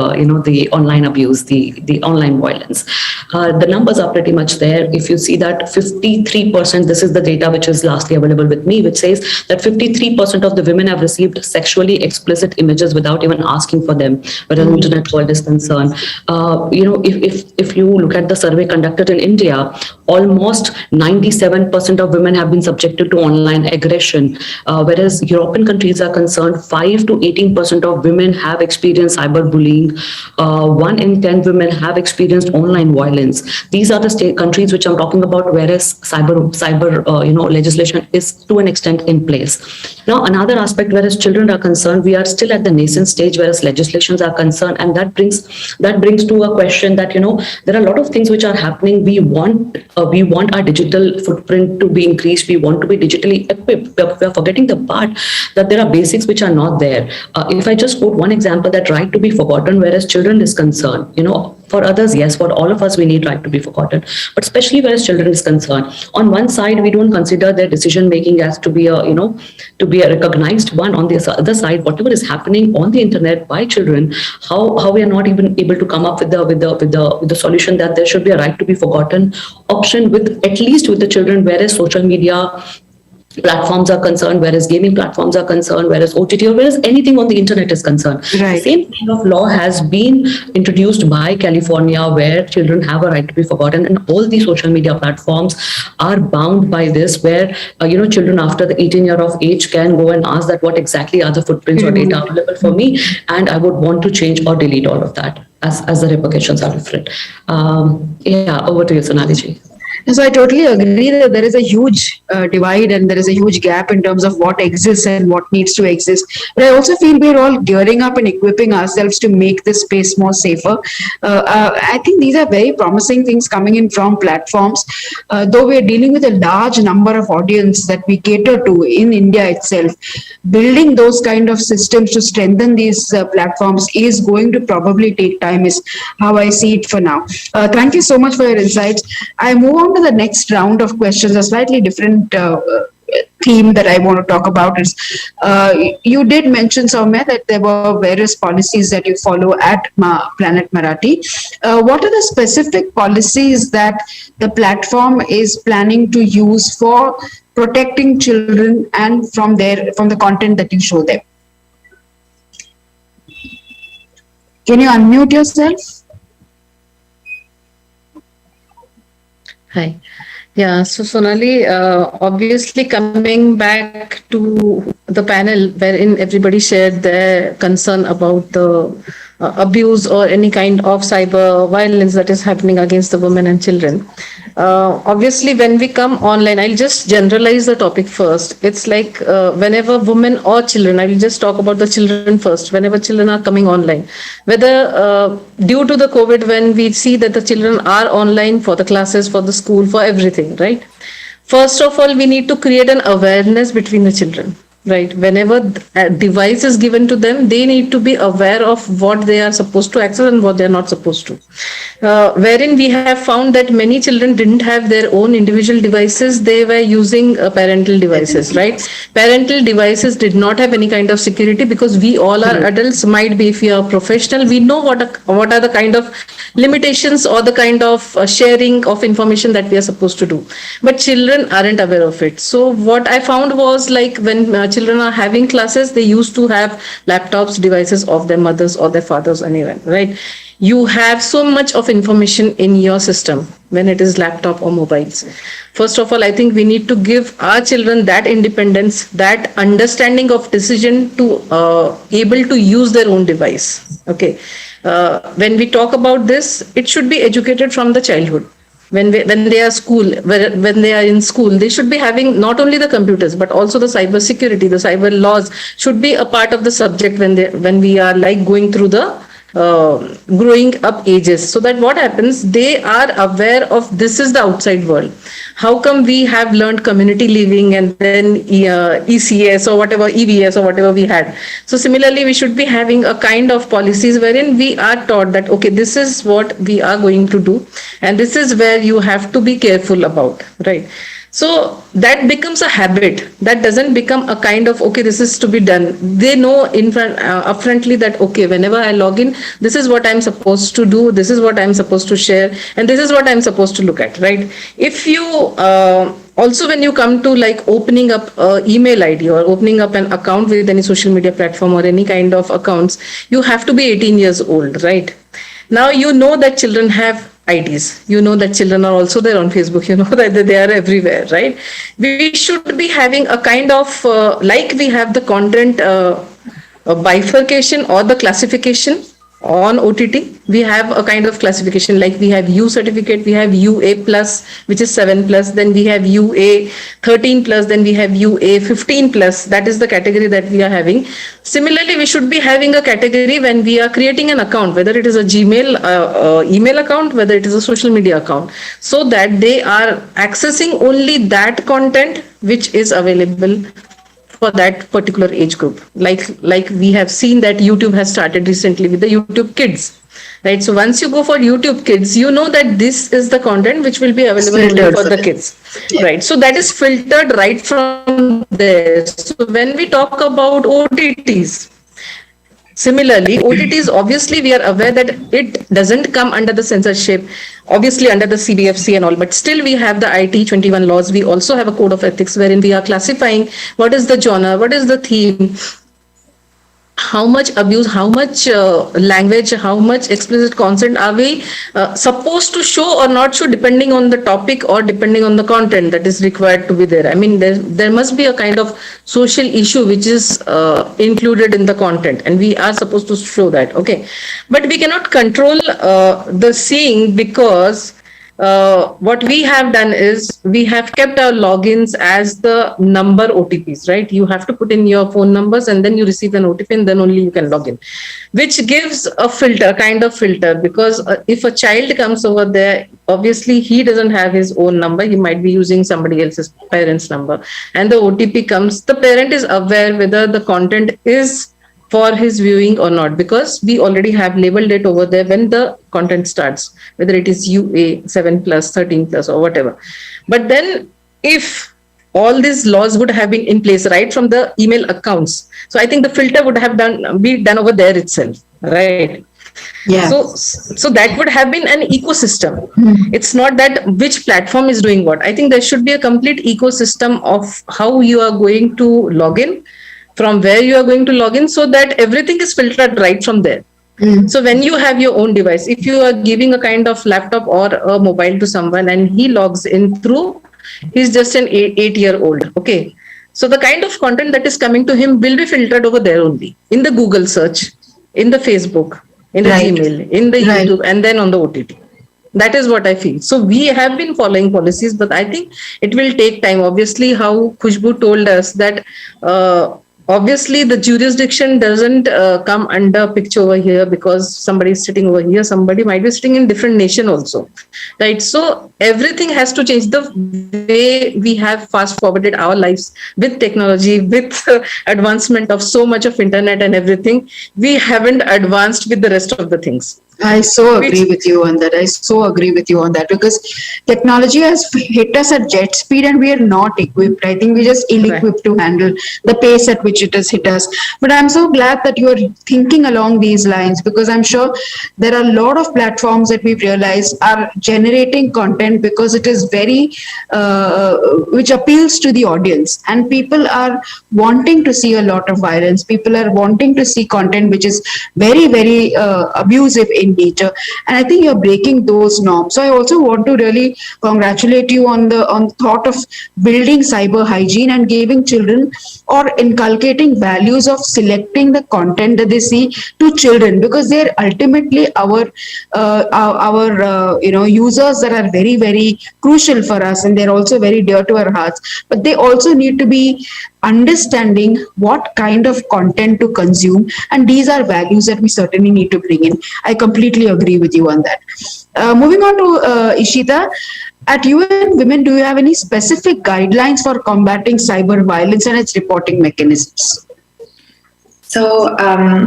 the online abuse, the online violence. The numbers are pretty much there. If you see that 53%, this is the data which is lastly available with me, which says that 53% of the women have received sexually explicit images without even asking for them, where the internet world is concerned. If you look at the survey conducted in India, almost 97% of women have been subjected to online aggression, whereas European countries are concerned, 5 to 18% of women have experienced cyberbullying. 1 in 10 women have experienced online violence. These are the countries which I'm talking about, whereas cyber legislation is to an extent in place. Now, another aspect, whereas children are concerned, we are still at the nascent stage, whereas legislations are concerned, and that brings to a question that there are a lot of things which are happening. We want our digital footprint to be increased. We want to be digitally equipped. We are forgetting the part that there are basics which are not there. If I just quote one example, that right to be forgotten, whereas children is concerned, for others, yes, for all of us, we need right to be forgotten, but especially whereas children is concerned. On one side, we don't consider their decision making as to be a recognized one. On the other side, whatever is happening on the internet by children, how we are not even able to come up with the solution that there should be a right to be forgotten option at least with the children, whereas social media platforms are concerned, whereas gaming platforms are concerned, whereas OTT, or whereas anything on the internet is concerned. Right. The same kind of law has been introduced by California, where children have a right to be forgotten, and all the social media platforms are bound by this, where children after the 18-year of age can go and ask that what exactly are the footprints or data available for me, and I would want to change or delete all of that, as the repercussions are different. Over to you, Sonali ji. So I totally agree that there is a huge divide and there is a huge gap in terms of what exists and what needs to exist. But I also feel we're all gearing up and equipping ourselves to make this space more safer. I think these are very promising things coming in from platforms. Though we're dealing with a large number of audience that we cater to in India itself, building those kind of systems to strengthen these platforms is going to probably take time, is how I see it for now. Thank you so much for your insights. I move on to the next round of questions, a slightly different theme that I want to talk about is, you did mention, Soumya, that there were various policies that you follow at Planet Marathi. What are the specific policies that the platform is planning to use for protecting children and from the content that you show them? Can you unmute yourself? Hi. Yeah, so Sonali, obviously coming back to the panel wherein everybody shared their concern about the abuse or any kind of cyber violence that is happening against the women and children. Obviously, when we come online, I'll just generalize the topic first. It's like whenever women or children, I will just talk about the children first, whenever children are coming online, whether due to the COVID, when we see that the children are online for the classes, for the school, for everything, right? First of all, we need to create an awareness between the children. Right. Whenever a device is given to them, they need to be aware of what they are supposed to access and what they are not supposed to. Wherein we have found that many children didn't have their own individual devices. They were using parental devices, right? Parental devices did not have any kind of security because we all are adults. Might be if you are professional, we know what are the kind of limitations or the kind of sharing of information that we are supposed to do. But children aren't aware of it. So what I found was like when children are having classes, they used to have laptops, devices of their mothers or their fathers, anyone, right? You have so much of information in your system when it is laptop or mobiles. First of all, I think we need to give our children that independence, that understanding of decision to able to use their own device. Okay. When we talk about this, it should be educated from the childhood. when they are when they are in school, they should be having not only the computers but also the cyber security, the cyber laws should be a part of the subject when we are like going through the growing up ages, so that what happens, they are aware of this is the outside world. How come we have learned community living and then ECS or whatever, EVS or whatever we had. So similarly we should be having a kind of policies wherein we are taught that okay, this is what we are going to do and this is where you have to be careful about, right? So that becomes a habit. That doesn't become a kind of okay, this is to be done. They know in front upfrontly that okay, whenever I log in, this is what I'm supposed to do, this is what I'm supposed to share, and this is what I'm supposed to look at, right? If you also when you come to like opening up a email ID or opening up an account with any social media platform or any kind of accounts, you have to be 18 years old, right? Now you know that children have IDs. You know that children are also there on Facebook. You know that they are everywhere, right? We should be having a kind of like we have the content bifurcation or the classification on OTT. We have a kind of classification like we have U certificate, we have UA plus, which is 7 plus, then we have UA 13 plus, then we have UA 15 plus. That is the category that we are having. Similarly, we should be having a category when we are creating an account, whether it is a Gmail email account, whether it is a social media account, so that they are accessing only that content which is available for that particular age group. Like we have seen that YouTube has started recently with the YouTube Kids, right? So once you go for YouTube Kids, you know that this is the content which will be available only for the kids, right? So that is filtered right from there. So when we talk about OTTs, similarly, OTTs, obviously, we are aware that it doesn't come under the censorship, obviously under the CBFC and all, but still we have the IT 21 laws. We also have a code of ethics wherein we are classifying what is the genre, what is the theme, how much abuse, how much language, how much explicit content are we supposed to show or not show, depending on the topic or depending on the content that is required to be there. I mean, there must be a kind of social issue which is included in the content, and we are supposed to show that, okay? But we cannot control the seeing, because what we have done is we have kept our logins as the number OTPs, right? You have to put in your phone numbers and then you receive an OTP and then only you can log in, which gives a filter, kind of filter, because if a child comes over there, obviously he doesn't have his own number. He might be using somebody else's parent's number, and the OTP comes. The parent is aware whether the content is for his viewing or not, because we already have labeled it over there when the content starts, whether it is UA 7 plus, 13 plus or whatever. But then if all these laws would have been in place right from the email accounts, so I think the filter would have be done over there itself, right? Yeah. So that would have been an ecosystem. It's not that which platform is doing what. I think there should be a complete ecosystem of how you are going to log in, from where you are going to log in, so that everything is filtered right from there. So when you have your own device, if you are giving a kind of laptop or a mobile to someone and he logs in through, he's just an 8-year-old, okay? So the kind of content that is coming to him will be filtered over there only, in the Google search, in the Facebook, in the Gmail, in the YouTube, and then on the OTT. That is what I feel. So we have been following policies, but I think it will take time. Obviously, how Khushbu told us that obviously the jurisdiction doesn't come under picture over here, because somebody is sitting over here, somebody might be sitting in different nation also, right? So everything has to change. The way we have fast forwarded our lives with technology, with advancement of so much of internet and everything, we haven't advanced with the rest of the things. I so agree with you on that. I so agree with you on that, because technology has hit us at jet speed and we are not equipped. I think we're just ill-equipped to handle the pace at which it has hit us. But I'm so glad that you're thinking along these lines, because I'm sure there are a lot of platforms that we've realized are generating content because it is very, which appeals to the audience. And people are wanting to see a lot of violence. People are wanting to see content which is very, very abusive in in nature. And I think you're breaking those norms. So I also want to really congratulate you on the thought of building cyber hygiene and giving children or inculcating values of selecting the content that they see to children, because they're ultimately our users that are very, very crucial for us, and they're also very dear to our hearts. But they also need to be understanding what kind of content to consume, and these are values that we certainly need to bring in. I completely agree with you on that. Moving on to Ishita, at UN Women, do you have any specific guidelines for combating cyber violence and its reporting mechanisms? So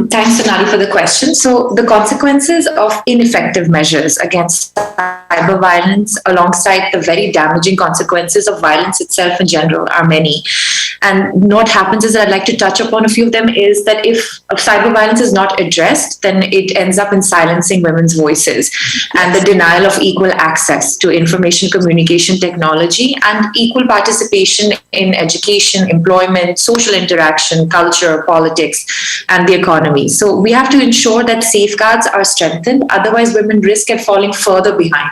thanks, Sonali, for the question. So the consequences of ineffective measures against cyber violence, alongside the very damaging consequences of violence itself in general, are many. And what happens is, that I'd like to touch upon a few of them, is that if cyber violence is not addressed, then it ends up in silencing women's voices and the denial of equal access to information communication technology and equal participation in education, employment, social interaction, culture, politics, and the economy. So we have to ensure that safeguards are strengthened. Otherwise, women risk at falling further behind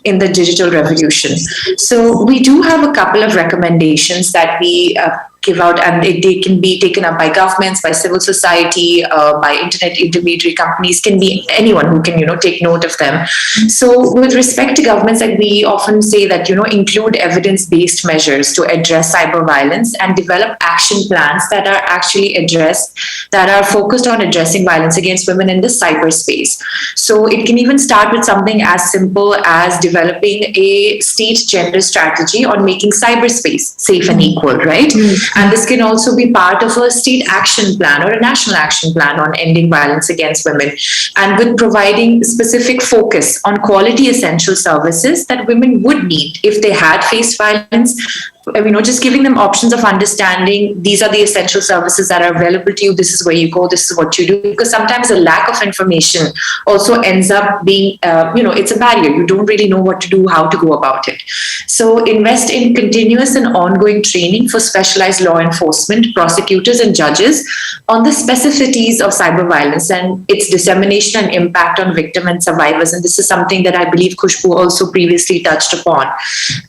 in the digital revolution. So we do have a couple of recommendations that we give out, and they can be taken up by governments, by civil society, by internet intermediary companies, can be anyone who can, take note of them. So with respect to governments, like we often say that, include evidence-based measures to address cyber violence and develop action plans that are actually that are focused on addressing violence against women in the cyberspace. So it can even start with something as simple as developing a state gender strategy on making cyberspace safe and equal, right? And this can also be part of a state action plan or a national action plan on ending violence against women, and with providing specific focus on quality essential services that women would need if they had faced violence. Just giving them options of understanding, these are the essential services that are available to you, this is where you go, this is what you do. Because sometimes a lack of information also ends up being, it's a barrier. You don't really know what to do, how to go about it. So invest in continuous and ongoing training for specialized law enforcement, prosecutors, and judges on the specificities of cyber violence and its dissemination and impact on victims and survivors. And this is something that I believe Khushbu also previously touched upon.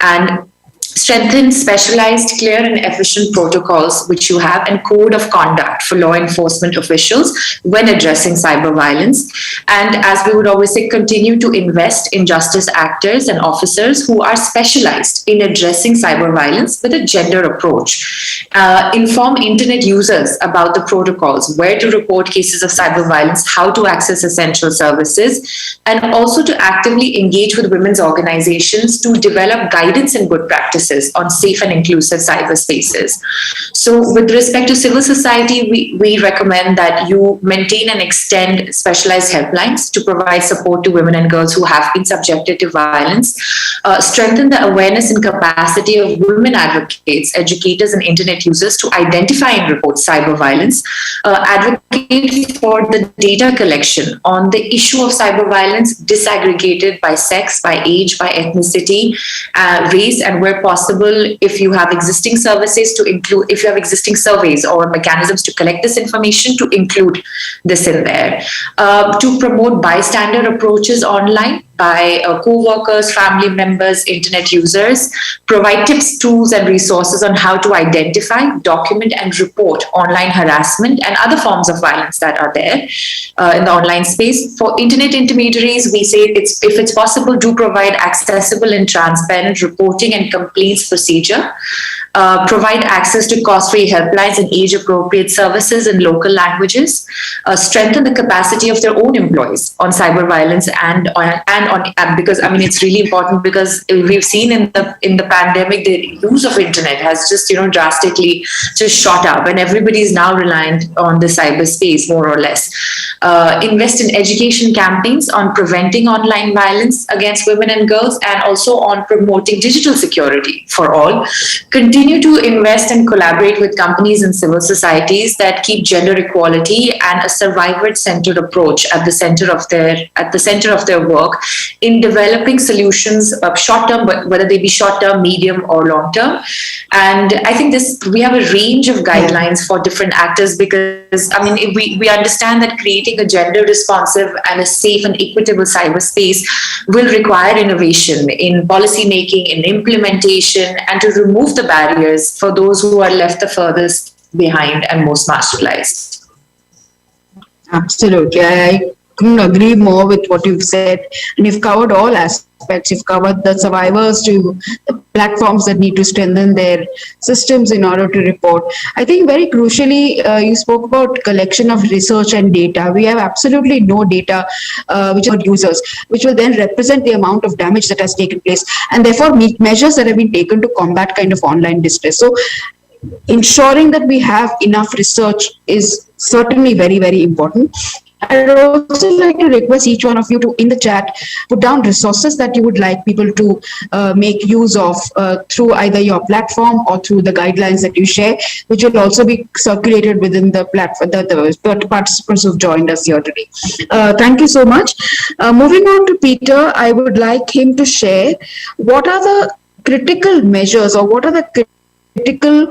And strengthen specialized, clear, and efficient protocols which you have, and code of conduct for law enforcement officials when addressing cyber violence. And as we would always say, continue to invest in justice actors and officers who are specialized in addressing cyber violence with a gender approach. Inform internet users about the protocols, where to report cases of cyber violence, how to access essential services, and also to actively engage with women's organizations to develop guidance and good practices on safe and inclusive cyberspaces. So with respect to civil society, we recommend that you maintain and extend specialized helplines to provide support to women and girls who have been subjected to violence. Strengthen the awareness and capacity of women advocates, educators, and internet users to identify and report cyber violence. Advocate for the data collection on the issue of cyber violence disaggregated by sex, by age, by ethnicity, race, and where possible, if you have existing services, to include, if you have existing surveys or mechanisms to collect this information, to include this in there. To promote bystander approaches online by co-workers, family members, internet users. Provide tips, tools, and resources on how to identify, document, and report online harassment and other forms of violence that are there in the online space. For internet intermediaries, we say if it's possible, do provide accessible and transparent reporting and complaints procedure. Provide access to cost-free helplines and age-appropriate services in local languages. Strengthen the capacity of their own employees on cyber violence and on because it's really important, because we've seen in the pandemic the use of internet has just drastically just shot up, and everybody is now reliant on the cyberspace more or less. Invest in education campaigns on preventing online violence against women and girls, and also on promoting digital security for all. Continue to invest and collaborate with companies and civil societies that keep gender equality and a survivor-centered approach at the center of their work, in developing solutions of short term, whether they be short term, medium, or long term. And I think we have a range of guidelines for different actors, because I mean, we understand that creating a gender responsive and a safe and equitable cyberspace will require innovation in policy making, in implementation, and to remove the barriers for those who are left the furthest behind and most marginalized. Absolutely. I couldn't agree more with what you've said. And you've covered all aspects. You've covered the survivors to the platforms that need to strengthen their systems in order to report. I think very crucially, you spoke about collection of research and data. We have absolutely no data which are users, which will then represent the amount of damage that has taken place, and therefore measures that have been taken to combat kind of online distress. So ensuring that we have enough research is certainly very, very important. I'd also like to request each one of you to, in the chat, put down resources that you would like people to make use of through either your platform or through the guidelines that you share, which will also be circulated within the platform, the participants who've joined us here today. Thank you so much. Moving on to Peter, I would like him to share what are the critical measures, or what are the critical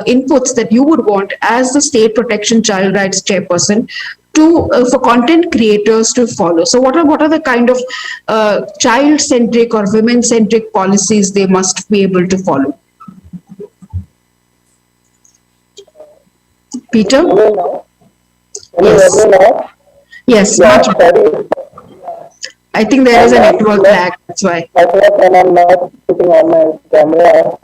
inputs that you would want as the State Protection Child Rights Chairperson to for content creators to follow. So what are the kind of child-centric or women-centric policies they must be able to follow? Peter? Yes. Yes, much better. I think there is a network lag, that's why. And I'm not putting on my camera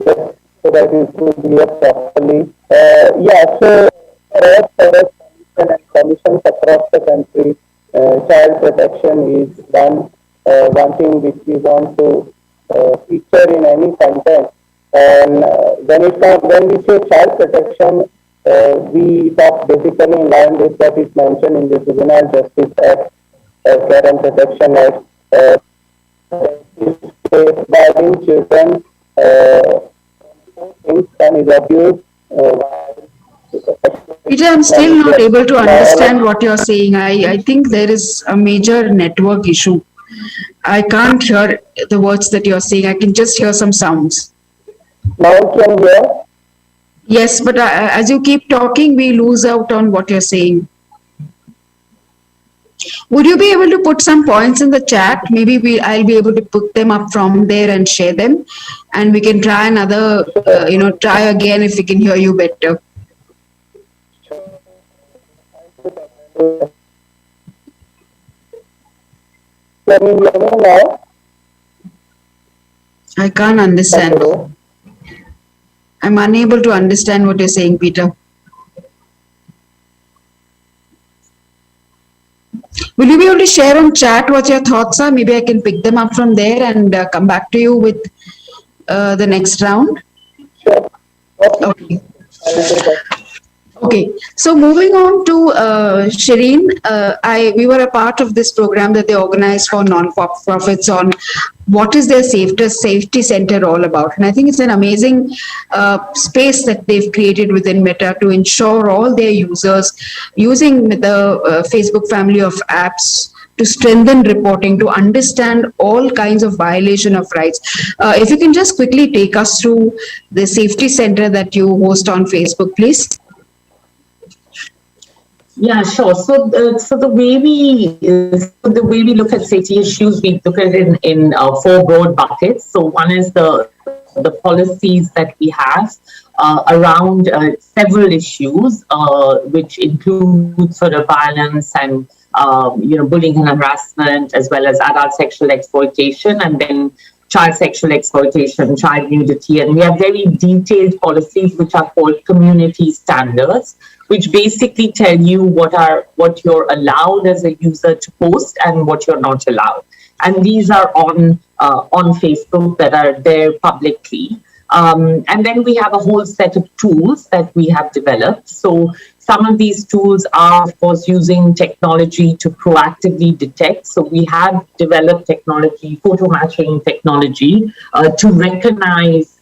so that it will be up properly. So and commissions across the country, child protection is one thing which we want to feature in any content. And when we say child protection, we talk basically in line with what is mentioned in the Juvenile Justice Act, Care and Protection Act, safeguarding children and is abused. Peter, I'm still not able to understand what you're saying. I think there is a major network issue. I can't hear the words that you're saying. I can just hear some sounds. Now can you hear? Yes, but as you keep talking, we lose out on what you're saying. Would you be able to put some points in the chat? Maybe I'll be able to put them up from there and share them, and we can try another, try again if we can hear you better. Can you hear me now? I can't understand. Hello? I'm unable to understand what you're saying, Peter. Will you be able to share on chat what your thoughts are? Maybe I can pick them up from there and come back to you with the next round. Sure. Okay. Okay, so moving on to Shireen, we were a part of this program that they organized for non-profits on what is their safety center all about. And I think it's an amazing space that they've created within Meta to ensure all their users using the Facebook family of apps to strengthen reporting, to understand all kinds of violation of rights. If you can just quickly take us through the safety center that you host on Facebook, please. Yeah, sure. So the way we look at safety issues, we look at it in 4 broad buckets. So one is the policies that we have around several issues, which include sort of violence and bullying and harassment, as well as adult sexual exploitation, and then child sexual exploitation, child nudity, and we have very detailed policies which are called community standards, which basically tell you what you're allowed as a user to post and what you're not allowed. And these are on Facebook that are there publicly. And then we have a whole set of tools that we have developed. So some of these tools are, of course, using technology to proactively detect. So we have developed technology, photo matching technology, to recognize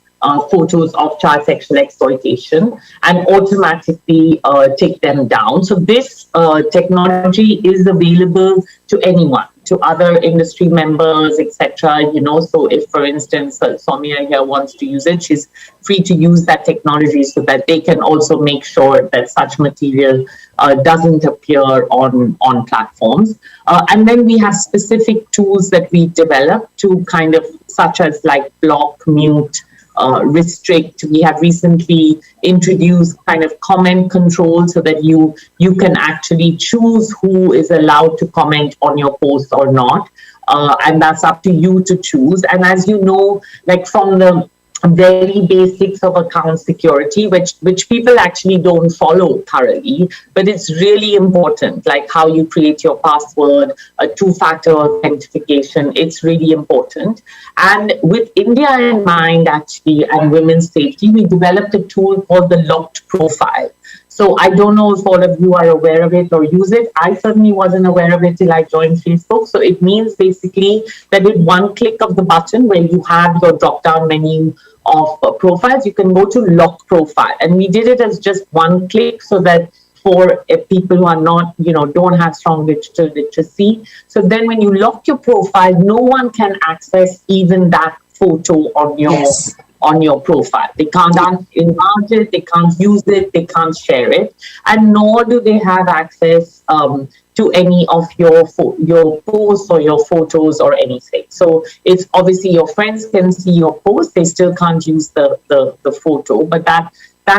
photos of child sexual exploitation and automatically take them down. So this technology is available to anyone to other industry members, etc. So if, for instance, Soumya here wants to use it, she's free to use that technology so that they can also make sure that such material doesn't appear on platforms. And then we have specific tools that we develop to kind of, such as like block, mute, restrict. We have recently introduced kind of comment control so that you can actually choose who is allowed to comment on your post or not. And that's up to you to choose. And as you know, like from the very basics of account security, which people actually don't follow thoroughly, but it's really important, like how you create your password, a two-factor authentication, it's really important. And with India in mind, actually, and women's safety, we developed a tool called the locked profile. So I don't know if all of you are aware of it or use it. I certainly wasn't aware of it till I joined Facebook. So it means basically that with one click of the button where you have your drop-down menu of profiles, you can go to lock profile. And we did it as just one click so that for people who are not, don't have strong digital literacy. So then when you lock your profile, no one can access even that photo on your profile. They can't enlarge it, they can't use it, they can't share it, and nor do they have access to any of your posts or your photos or anything. So it's obviously your friends can see your post, they still can't use the photo, but that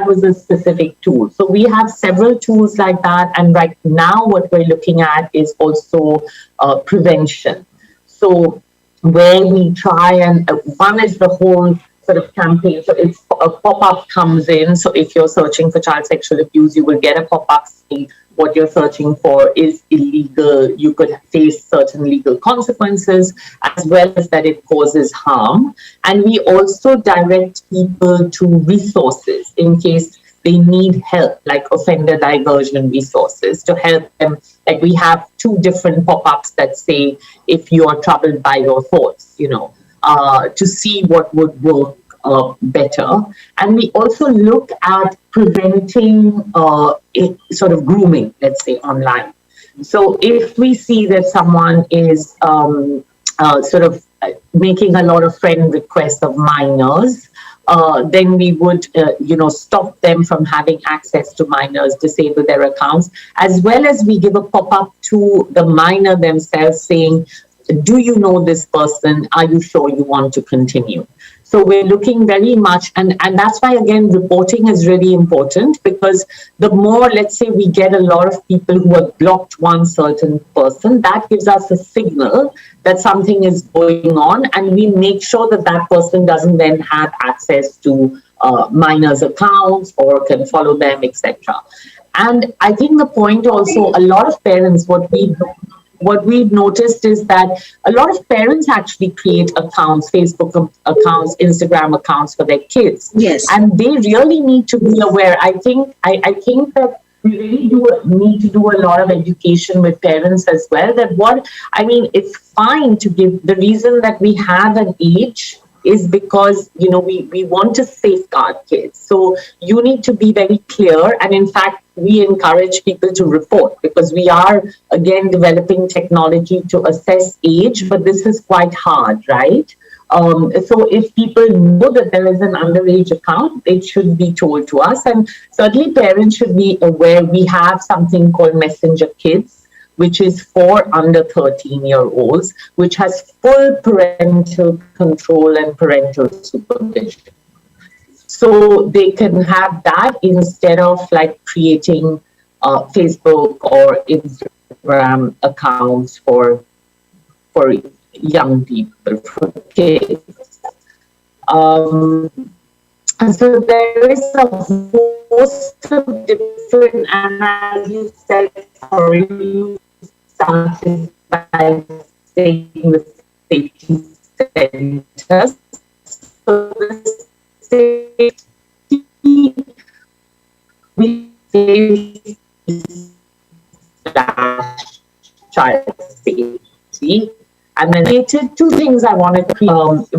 was a specific tool. So we have several tools like that, and right now what we're looking at is also prevention. So where we try and one is the whole sort of campaign. So it's a pop-up comes in. So if you're searching for child sexual abuse, you will get a pop-up saying what you're searching for is illegal. You could face certain legal consequences, as well as that it causes harm. And we also direct people to resources in case they need help, like offender diversion resources to help them. Like we have two different pop-ups that say, if you are troubled by your thoughts, to see what would work better. And we also look at preventing sort of grooming, let's say, online. So if we see that someone is sort of making a lot of friend requests of minors, then we would, stop them from having access to minors, disable their accounts, as well as we give a pop-up to the minor themselves saying, do you know this person? Are you sure you want to continue? So we're looking very much, and that's why, again, reporting is really important, because the more, let's say, we get a lot of people who have blocked one certain person, that gives us a signal that something is going on, and we make sure that that person doesn't then have access to minors' accounts or can follow them, etc. And I think the point also, a lot of parents, what we've noticed is that a lot of parents actually create accounts, Facebook accounts, Instagram accounts for their kids. Yes. And they really need to be aware. I think that we really need to do a lot of education with parents as well. It's fine to give, the reason that we have an age is because, we want to safeguard kids. So you need to be very clear. And in fact, we encourage people to report, because we are, again, developing technology to assess age, but this is quite hard, right? So if people know that there is an underage account, it should be told to us. And certainly parents should be aware we have something called Messenger Kids, which is for under 13-year-olds, which has full parental control and parental supervision. So they can have that instead of like creating Facebook or Instagram accounts for young people, for kids. And so there is a host of different, and as you said, you started by saying the safety centers. So the safety, we say child safety. And then related two things I wanted to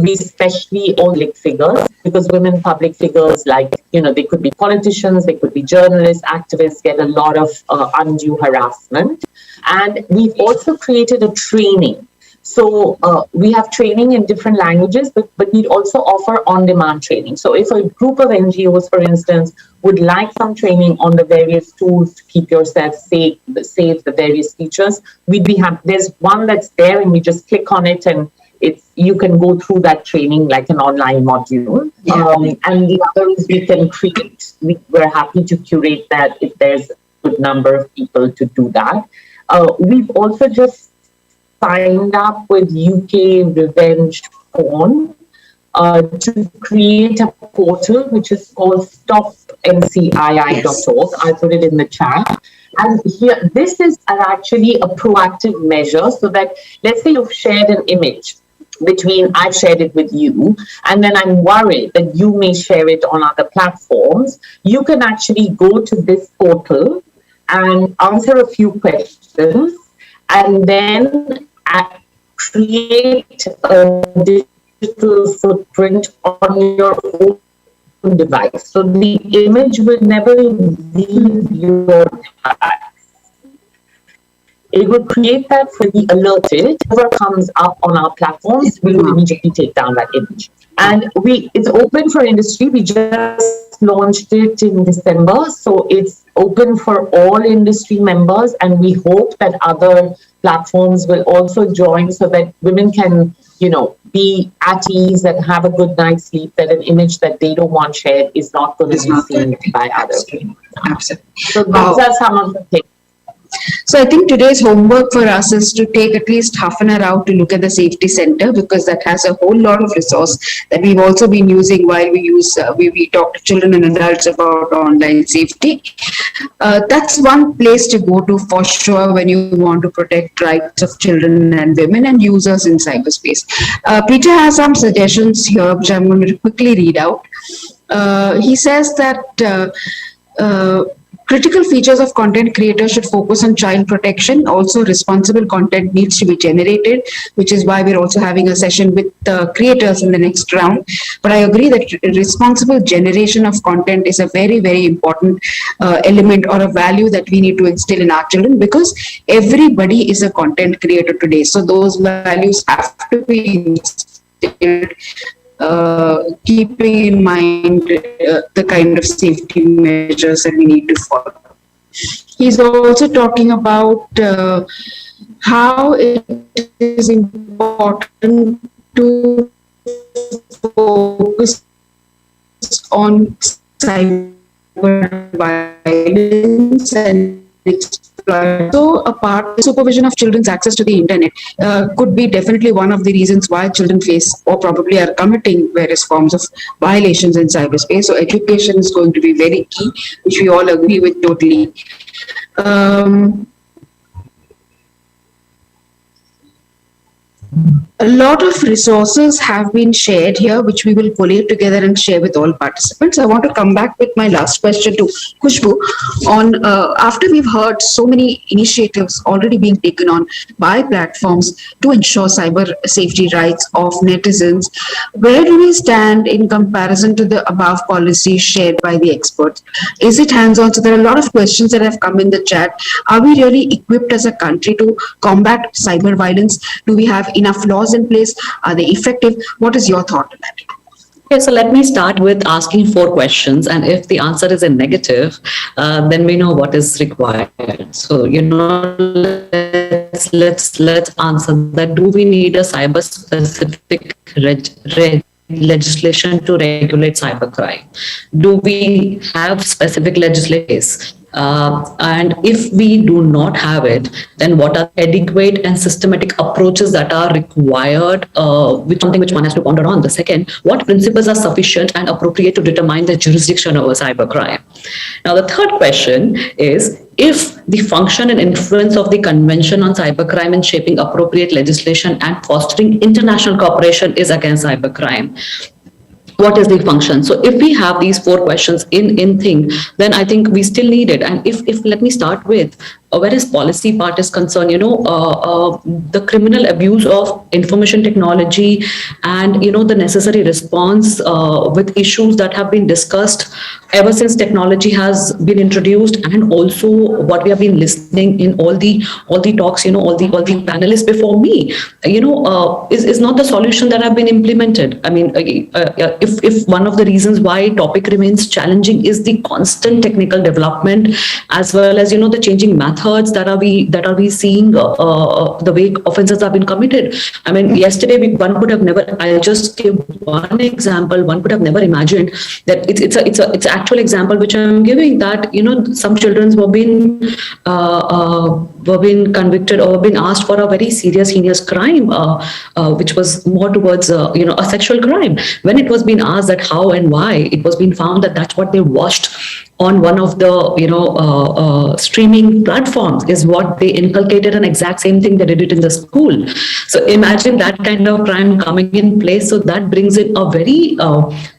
be especially public figures, because women public figures, like, they could be politicians, they could be journalists, activists, get a lot of undue harassment. And we've also created a training. So we have training in different languages, but we also offer on-demand training. So if a group of NGOs, for instance, would like some training on the various tools to keep yourself safe, the various features, we'd be happy. There's one that's there, and you just click on it, and you can go through that training like an online module. And the other is we can create. We're happy to curate that if there's a good number of people to do that. We've also just signed up with UK Revenge Porn to create a portal which is called stopmcii.org. I'll put it in the chat. And here, this is actually a proactive measure, so that let's say you've shared an image I've shared it with you, and then I'm worried that you may share it on other platforms. You can actually go to this portal and answer a few questions, and then create a digital footprint on your own device. So the image will never leave your device. It will create that for the alerted. Whoever comes up on our platforms, we will immediately take down that image. And it's open for industry. We just launched it in December. So it's open for all industry members. And we hope that other platforms will also join, so that women can, be at ease and have a good night's sleep, that an image that they don't want shared is not going to be seen by others. Absolutely. So those are some of the things. So I think today's homework for us is to take at least half an hour out to look at the safety center, because that has a whole lot of resource that we've also been using while we talk to children and adults about online safety. That's one place to go to for sure when you want to protect rights of children and women and users in cyberspace. Peter has some suggestions here, which I'm going to quickly read out. He says that critical features of content creators should focus on child protection. Also, responsible content needs to be generated, which is why we're also having a session with creators in the next round. But I agree that responsible generation of content is a very, very important element or a value that we need to instill in our children, because everybody is a content creator today. So those values have to be instilled, keeping in mind the kind of safety measures that we need to follow. He's also talking about how it is important to focus on cyber violence and so apart, the supervision of children's access to the internet could be definitely one of the reasons why children face or probably are committing various forms of violations in cyberspace. So education is going to be very key, which we all agree with totally. A lot of resources have been shared here, which we will collate together and share with all participants. I want to come back with my last question to Khushbu on after we've heard so many initiatives already being taken on by platforms to ensure cyber safety rights of netizens, where do we stand in comparison to the above policies shared by the experts? Is it hands-on? So there are a lot of questions that have come in the chat. Are we really equipped as a country to combat cyber violence? Do we have enough laws in place? Are they effective? What is your thought on that? Okay, so let me start with asking 4 questions, and if the answer is a negative, then we know what is required. So let's answer that. Do we need a cyber-specific legislation to regulate cybercrime? Do we have specific legislation? And if we do not have it, then what are adequate and systematic approaches that are required, which something which one has to ponder on. The second, what principles are sufficient and appropriate to determine the jurisdiction over cybercrime? Now, the third question is, if the function and influence of the Convention on Cybercrime in shaping appropriate legislation and fostering international cooperation is against cybercrime, what is the function? So if we have these 4 questions in thing, then I think we still need it. And if let me start with whereas policy part is concerned, the criminal abuse of information technology and the necessary response with issues that have been discussed ever since technology has been introduced, and also what we have been listening in all the talks, all the panelists before me, is not the solution that have been implemented. I mean, if one of the reasons why topic remains challenging is the constant technical development, as well as the changing methods that are we seeing, the way offenses have been committed. I mean, yesterday one could have never. I'll just give one example. One could have never imagined that it's actual example which I'm giving, that some children were being convicted or been asked for a very serious heinous crime, which was more towards a sexual crime. When it was being asked that how and why, it was being found that that's what they watched on one of the streaming platforms, is what they inculcated, an exact same thing they did it in the school. So imagine that kind of crime coming in place. So that brings in a very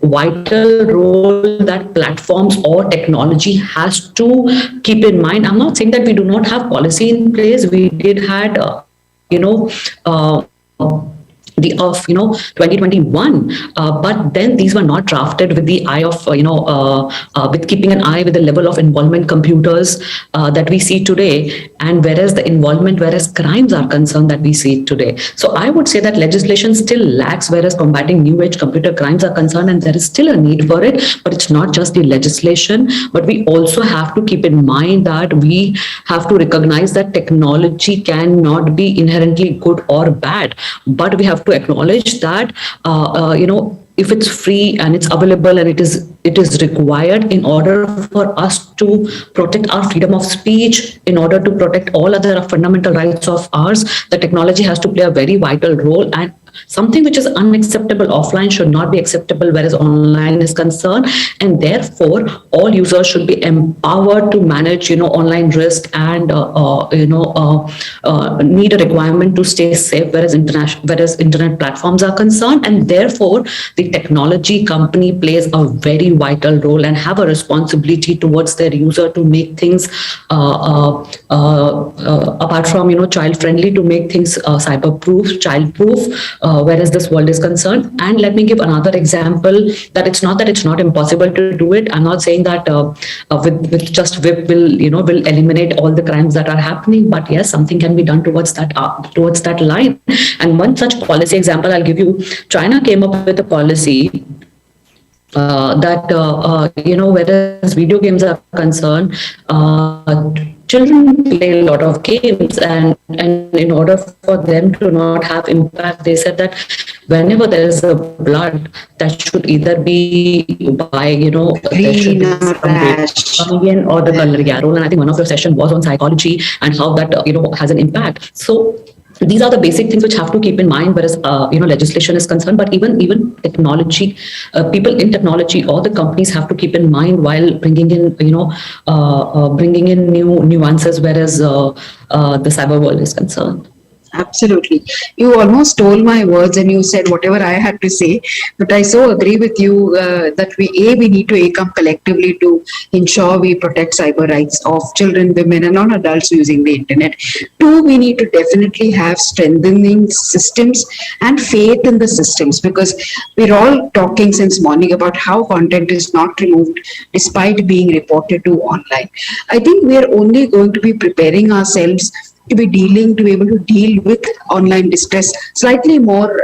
vital role that platforms or technology has to keep in mind. I'm not saying that we do not have policy in place. We did had the of 2021, but then these were not drafted with the eye of with keeping an eye with the level of involvement computers that we see today, and whereas crimes are concerned that we see today. So I would say that legislation still lacks whereas combating new age computer crimes are concerned, and there is still a need for it. But it's not just the legislation, but we also have to keep in mind that we have to recognize that technology cannot be inherently good or bad, but we have to acknowledge that if it's free and it's available and it is required in order for us to protect our freedom of speech, in order to protect all other fundamental rights of ours, the technology has to play a very vital role. And something which is unacceptable offline should not be acceptable whereas online is concerned, and therefore all users should be empowered to manage online risk and need a requirement to stay safe whereas internet platforms are concerned. And therefore the technology company plays a very vital role and have a responsibility towards their user to make things apart from child friendly, to make things cyber proof, child proof, whereas this world is concerned. And let me give another example, that it's not impossible to do it. I'm not saying that with just WIP will eliminate all the crimes that are happening, but yes, something can be done towards that line. And one such policy example I'll give you. China came up with a policy that whereas video games are concerned, children play a lot of games, and in order for them to not have impact, they said that whenever there is a blood, that should either be by there should be coming in, or the color role. And I think one of the session was on psychology and how that has an impact. So these are the basic things which have to keep in mind whereas legislation is concerned. But even technology, people in technology or the companies have to keep in mind while bringing in bringing in new nuances whereas the cyber world is concerned. Absolutely. You almost stole my words and you said whatever I had to say, but I so agree with you that we need to come collectively to ensure we protect cyber rights of children, women and non-adults using the internet. Two, we need to definitely have strengthening systems and faith in the systems, because we're all talking since morning about how content is not removed despite being reported to online. I think we're only going to be preparing ourselves to be able to deal with online distress slightly more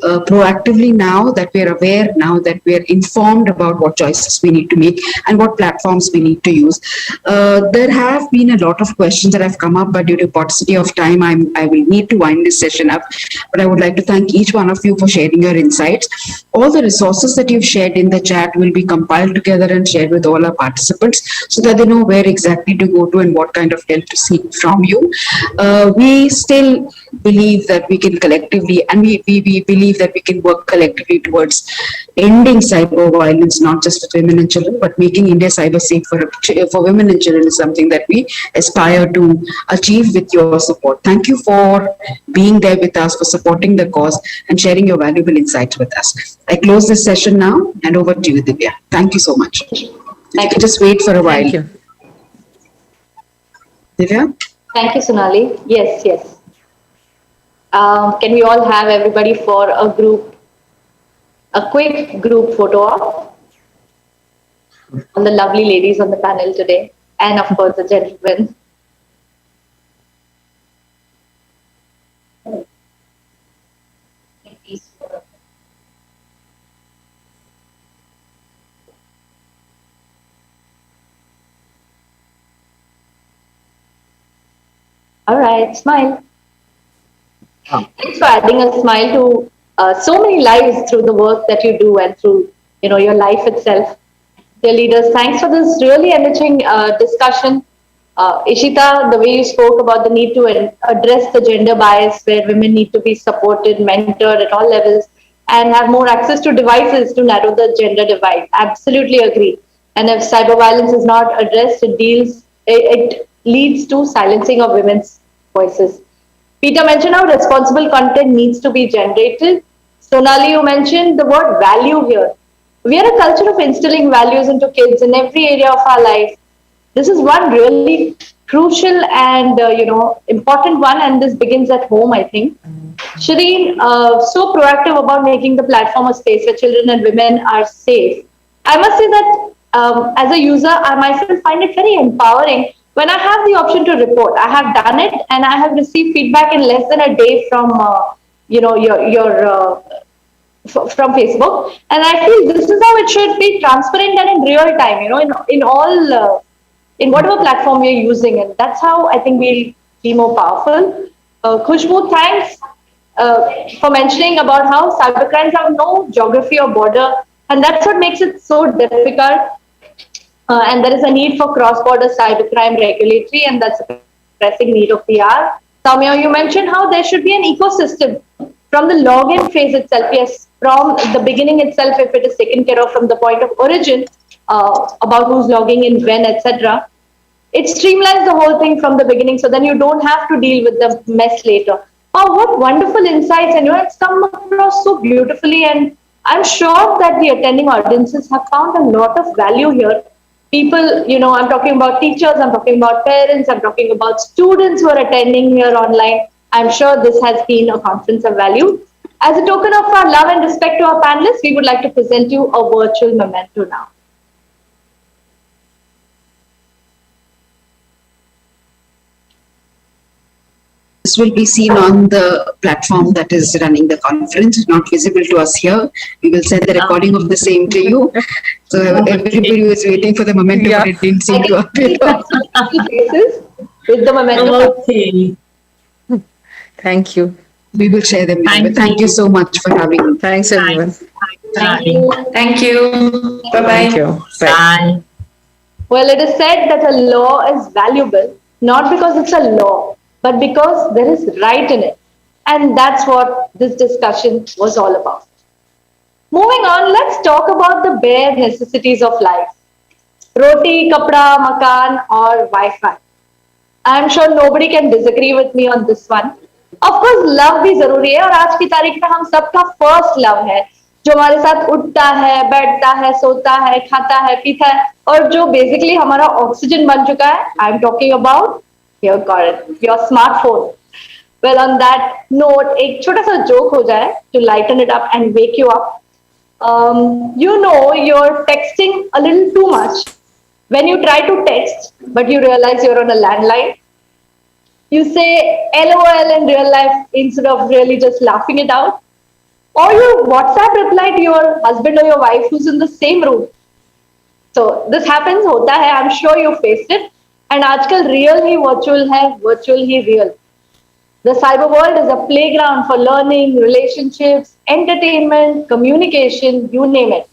proactively now that we're aware, now that we're informed about what choices we need to make and what platforms we need to use. There have been a lot of questions that have come up, but due to paucity of time, I will need to wind this session up. But I would like to thank each one of you for sharing your insights. All the resources that you've shared in the chat will be compiled together and shared with all our participants so that they know where exactly to go to and what kind of help to seek from you. We still believe that we can collectively, and we believe that we can work collectively towards ending cyber violence, not just with women and children, but making India cyber safe for women and children is something that we aspire to achieve with your support. Thank you for being there with us, for supporting the cause and sharing your valuable insights with us. I close this session now and over to you, Divya. Thank you so much. Thank you. Just wait for a while. Thank you. Divya? Thank you, Sonali. Yes. Can we all have everybody for a quick group photo op? all the lovely ladies on the panel today, and of course the gentlemen. All right, smile. Thanks for adding a smile to so many lives through the work that you do and through your life itself. Dear leaders, thanks for this really enriching discussion. Ishita, the way you spoke about the need to address the gender bias where women need to be supported, mentored at all levels, and have more access to devices to narrow the gender divide. Absolutely agree. And if cyber violence is not addressed, it leads to silencing of women's voices. Peter mentioned how responsible content needs to be generated. Sonali, you mentioned the word value here. We are a culture of instilling values into kids in every area of our life. This is one really crucial and important one, and this begins at home, I think. Shireen, so proactive about making the platform a space where children and women are safe. I must say that as a user, I myself find it very empowering when I have the option to report. I have done it, and I have received feedback in less than a day from your from Facebook, and I feel this is how it should be transparent and in real time. In all in whatever platform you're using, and that's how I think we'll be more powerful. Khushbu, thanks for mentioning about how cybercrimes have no geography or border, and that's what makes it so difficult. And there is a need for cross-border cybercrime regulatory, and that's a pressing need of the hour. Samya, you mentioned how there should be an ecosystem from the login phase itself. Yes, from the beginning itself, if it is taken care of from the point of origin, about who's logging in, when, etc. It streamlines the whole thing from the beginning, so then you don't have to deal with the mess later. Oh, what wonderful insights, and it's come across so beautifully, and I'm sure that the attending audiences have found a lot of value here. People, I'm talking about teachers, I'm talking about parents, I'm talking about students who are attending here online. I'm sure this has been a conference of value. As a token of our love and respect to our panelists, we would like to present you a virtual memento now. This will be seen on the platform that is running the conference, not visible to us here. We will send the recording of the same to you. So everybody was waiting for the momentum, but it didn't seem to appear. With the momentum. Okay. Thank you. We will share them. Thank you so much for having me. Thanks, everyone. Thank you. Thank you. Bye-bye. Thank you. Bye. Well, it is said that a law is valuable, not because it's a law, but because there is right in it. And that's what this discussion was all about. Moving on, let's talk about the bare necessities of life. Roti, kapda, makan, or Wi-Fi. I'm sure nobody can disagree with me on this one. Of course, love भी जरूरी है, और आज की तारीख में हम सबका first love है, जो हमारे साथ उठता है, बैठता है, सोता है, खाता है, पीता है, और जो basically हमारा oxygen बन चुका है. I'm talking about your smartphone. Well, on that note, एक छोटा सा joke हो जाए to lighten it up and wake you up. You're texting a little too much when you try to text, but you realize you're on a landline. You say LOL in real life instead of really just laughing it out. Or you WhatsApp reply to your husband or your wife who's in the same room. So this happens, hota hai. I'm sure you faced it. And आजकल real ही virtual है, virtual he real. The cyber world is a playground for learning, relationships, entertainment, communication, you name it.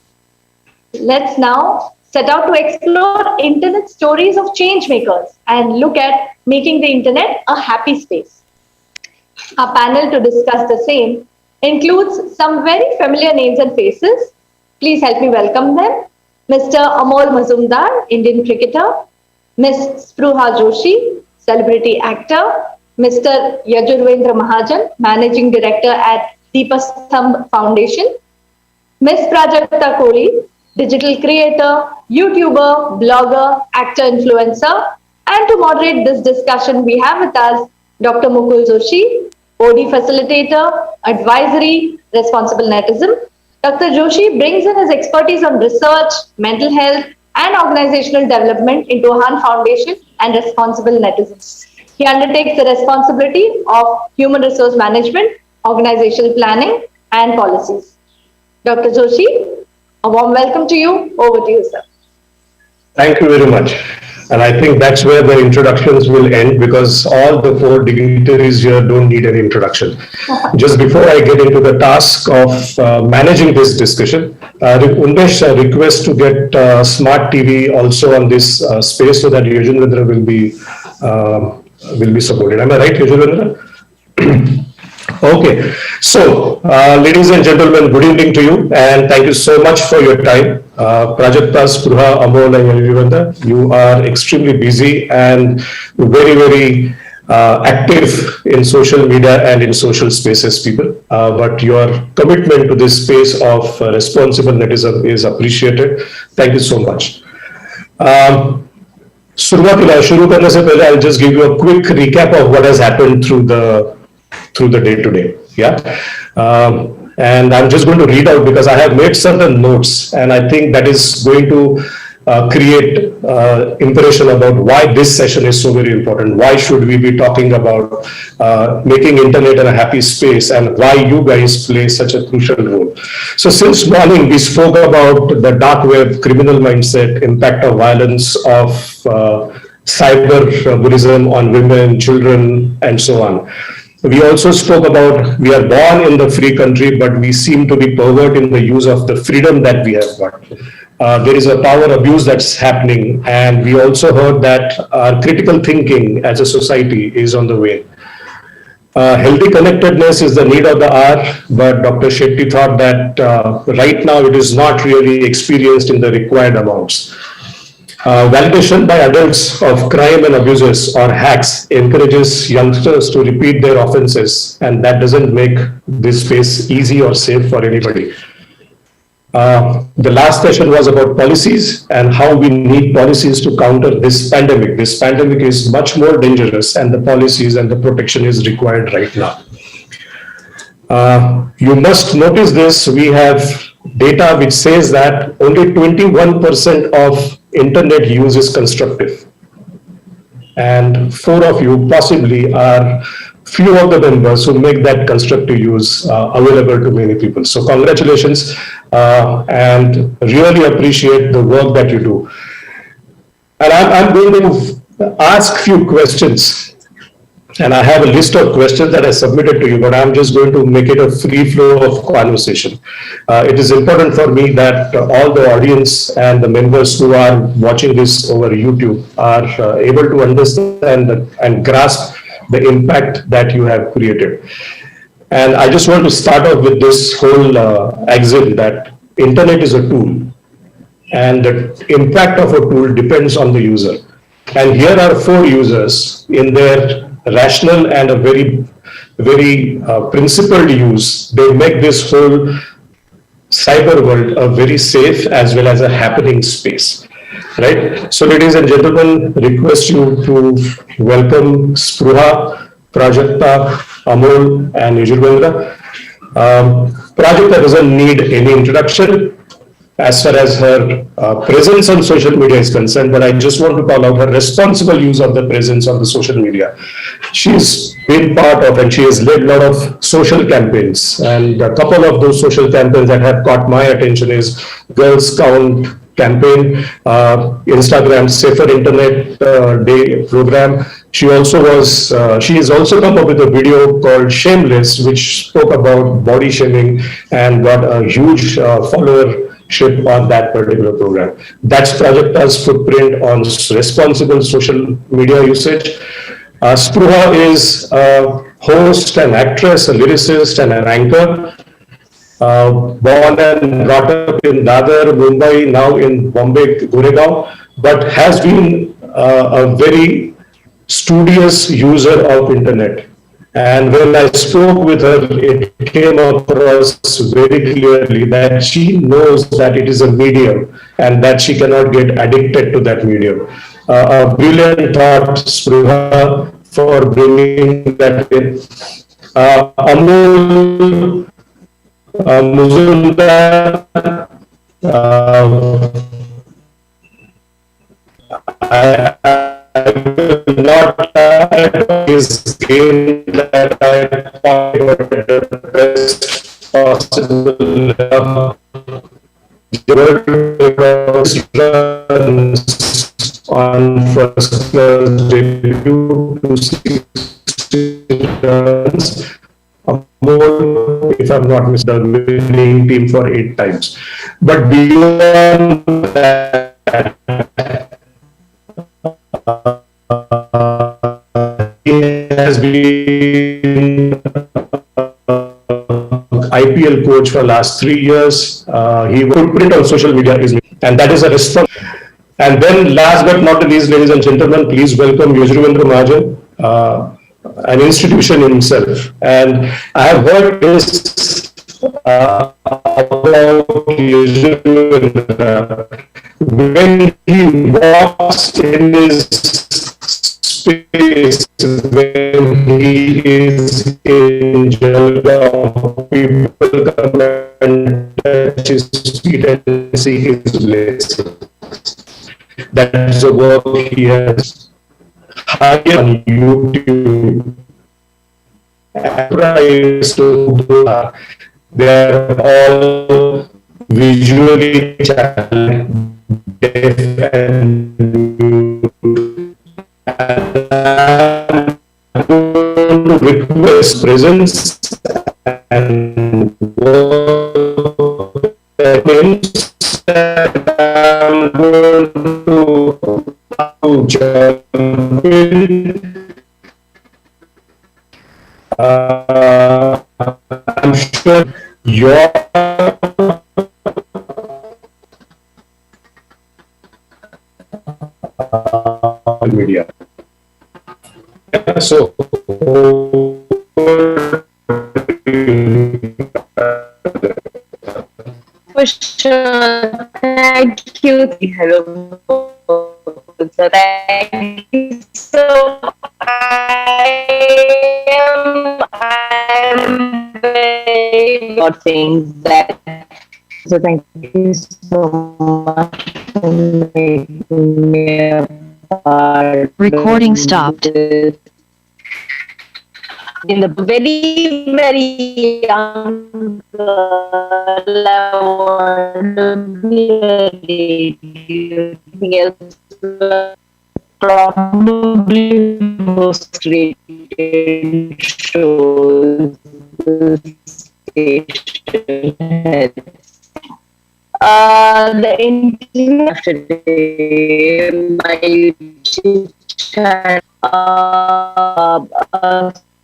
Let's now set out to explore internet stories of change makers and look at making the internet a happy space. Our panel to discuss the same includes some very familiar names and faces. Please help me welcome them. Mr. Amol Mazumdar, Indian cricketer. Ms. Spruha Joshi, celebrity actor. Mr. Yajurvendra Mahajan, Managing Director at Deepasthamb Foundation. Ms. Prajakta Kohli, digital creator, YouTuber, blogger, actor, influencer. And to moderate this discussion, we have with us Dr. Mukul Joshi, OD facilitator, advisory, responsible netism. Dr. Joshi brings in his expertise on research, mental health, and organizational development into Han Foundation and responsible netizens. He undertakes the responsibility of human resource management, organizational planning, and policies. Dr. Joshi, a warm welcome to you. Over to you, sir. Thank you very much. And I think that's where the introductions will end because all the four dignitaries here don't need any introduction. Just before I get into the task of managing this discussion, Unmesh, I request to get Smart TV also on this space so that Yajendra will be supported. Am I right, Yajendra? Okay, so ladies and gentlemen, good evening to you and thank you so much for your time. Prajakta, Spruha, Amol and Yajendra, you are extremely busy and very active in social media and in social spaces, people. But your commitment to this space of responsible netism is appreciated. Thank you so much. शुरू करने से पहले I'll just give you a quick recap of what has happened through the day today. Yeah. And I'm just going to read out because I have made certain notes and I think that is going to create impression about why this session is so very important. Why should we be talking about making internet a happy space and why you guys play such a crucial role. So since morning we spoke about the dark web, criminal mindset, impact of violence, of cyber bullying on women, children, and so on. We also spoke about we are born in the free country, but we seem to be pervert in the use of the freedom that we have got. There is a power abuse that's happening, and we also heard that our critical thinking as a society is on the way. Healthy connectedness is the need of the hour, but Dr. Shetty thought that right now it is not really experienced in the required amounts. Validation by adults of crime and abuses or hacks encourages youngsters to repeat their offenses, and that doesn't make this space easy or safe for anybody. The last session was about policies and how we need policies to counter this pandemic. This pandemic is much more dangerous, and the policies and the protection is required right now. You must notice this. We have data which says that only 21% of internet use is constructive. And 4 of you possibly are few of the members who make that constructive use available to many people. So congratulations and really appreciate the work that you do. And I'm going to ask few questions. And I have a list of questions that I submitted to you, but I'm just going to make it a free flow of conversation. It is important for me that all the audience and the members who are watching this over YouTube are able to understand and grasp the impact that you have created. And I just want to start off with this whole axiom that internet is a tool and the impact of a tool depends on the user. And here are 4 users in their rational and a very principled use. They make this whole cyber world a very safe as well as a happening space. Right. So, ladies and gentlemen, request you to welcome Spruha, Prajakta, Amol, and Yajurvendra. Prajakta doesn't need any introduction as far as her presence on social media is concerned, but I just want to call out her responsible use of the presence on the social media. She's been part of and she has led a lot of social campaigns, and a couple of those social campaigns that have caught my attention is Girls Count campaign, Instagram Safer Internet Day program. She has also come up with a video called Shameless, which spoke about body shaming and got a huge followership on that particular program. That's Prajakta's footprint on responsible social media usage. Spruha is a host, an actress, a lyricist, and an anchor. Born and brought up in Dadar, Mumbai, now in Bombay, Goregaon, but has been a very studious user of internet. And when I spoke with her, it came across very clearly that she knows that it is a medium and that she cannot get addicted to that medium. A brilliant thought, Spruha, for bringing that in. Amol Muzumdar, I will not his game that I find the best possible runs on first class debut to 60 runs. If I'm not mistaken, the winning team for 8 times. But beyond that, he has been IPL coach for last 3 years. He footprint on social media is, and that is a response. And then last but not the least, ladies and gentlemen, please welcome Yujurvendra Mahajan, an institution in himself. And I have heard this about Yujurvendra. When he walks in his space, when he is in Jalgaon, people come and touch his feet and see his blessing. That is the work he has hired on YouTube. They are all visually challenged, deaf and mute. And I'm going to request presence and work that means that I'm going to jump in. I'm sure your media. So, for sure. Thank you. Hello. So thank you. So I'm very about things that. So thank you so much for making me a part. Recording stopped. In the very, very young girl, I want to be a lady. Anything else? Probably most rated shows the station has. The internet today, my YouTube channel,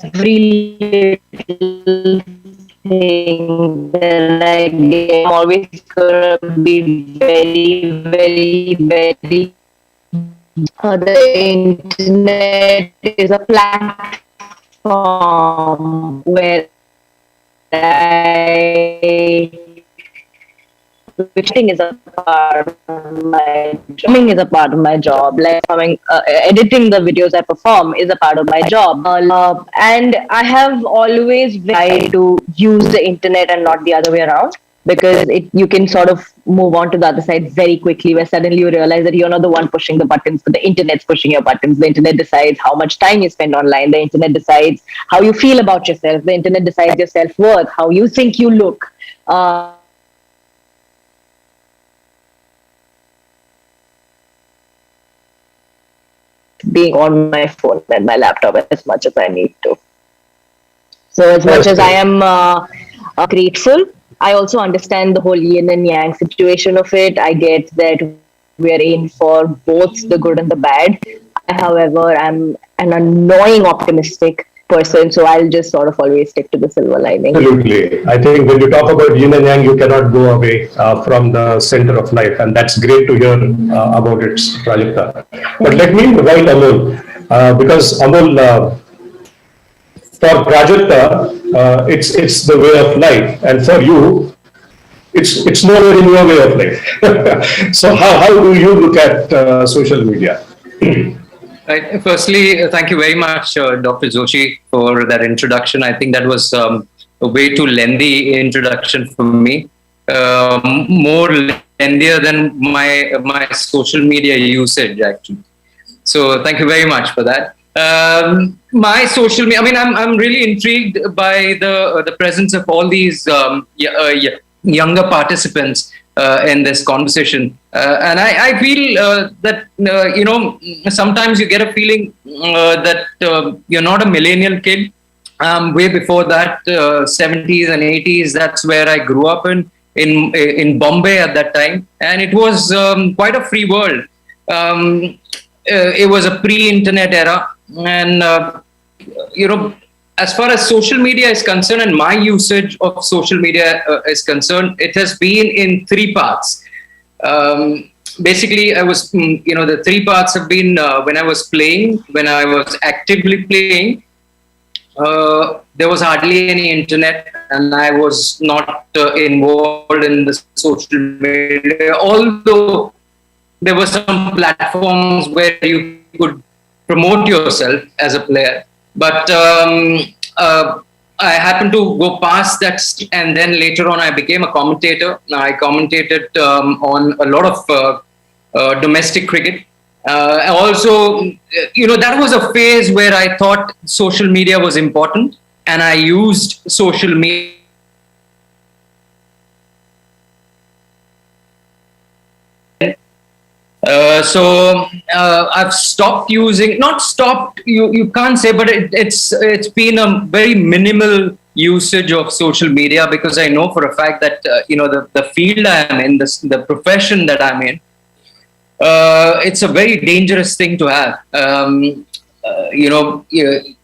every little thing that I get, I'm always gonna be very, very, very. The internet is a platform where which thing is a part of my drumming is a part of my job. Like editing the videos I perform is a part of my job. And I have always tried to use the internet and not the other way around, because you can sort of move on to the other side very quickly, where suddenly you realize that you're not the one pushing the buttons, but the internet's pushing your buttons. The internet decides how much time you spend online. The internet decides how you feel about yourself. The internet decides your self-worth, how you think you look. Being on my phone and my laptop as much as I need to. So as much as I am grateful, I also understand the whole yin and yang situation of it. I get that we're in for both the good and the bad. However, I'm an annoying optimistic person, so I'll just sort of always stick to the silver lining. Absolutely. I think when you talk about yin and yang, you cannot go away from the center of life, and that's great to hear about it, Prajakta. But let me invite Amol, because Amol, for Prajakta, it's the way of life, and for you, it's nowhere in your way of life. So how do you look at social media? Right. Firstly, thank you very much, Dr. Joshi, for that introduction. I think that was a way too lengthy introduction for me, more lengthier than my social media usage, actually. So thank you very much for that. My social media, I mean, I'm really intrigued by the presence of all these younger participants in this conversation. And I feel that, sometimes you get a feeling that you're not a millennial kid. Way before that, 70s and 80s, that's where I grew up in Bombay at that time. And it was quite a free world. It was a pre-internet era. And, as far as social media is concerned and my usage of social media is concerned, it has been in three parts. Basically, I was, the three parts have been when I was playing, when I was actively playing, there was hardly any internet and I was not involved in the social media, although there were some platforms where you could promote yourself as a player. But I happened to go past that, and then later on I became a commentator. I commentated on a lot of domestic cricket. Also, that was a phase where I thought social media was important, and I used social media. So I've stopped using, not stopped, you can't say, but it's been a very minimal usage of social media, because I know for a fact that, the field I am in, the profession that I'm in, it's a very dangerous thing to have.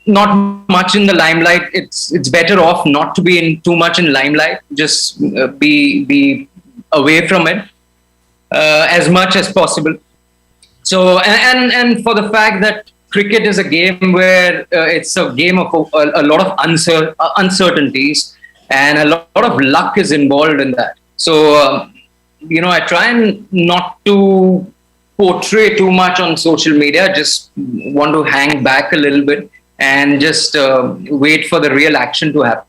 Not much in the limelight. It's better off not to be too much in limelight. Just be away from it as much as possible. So, and for the fact that cricket is a game where it's a game of a lot of uncertainties, and a lot of luck is involved in that. So, I try and not to portray too much on social media. Just want to hang back a little bit and just wait for the real action to happen.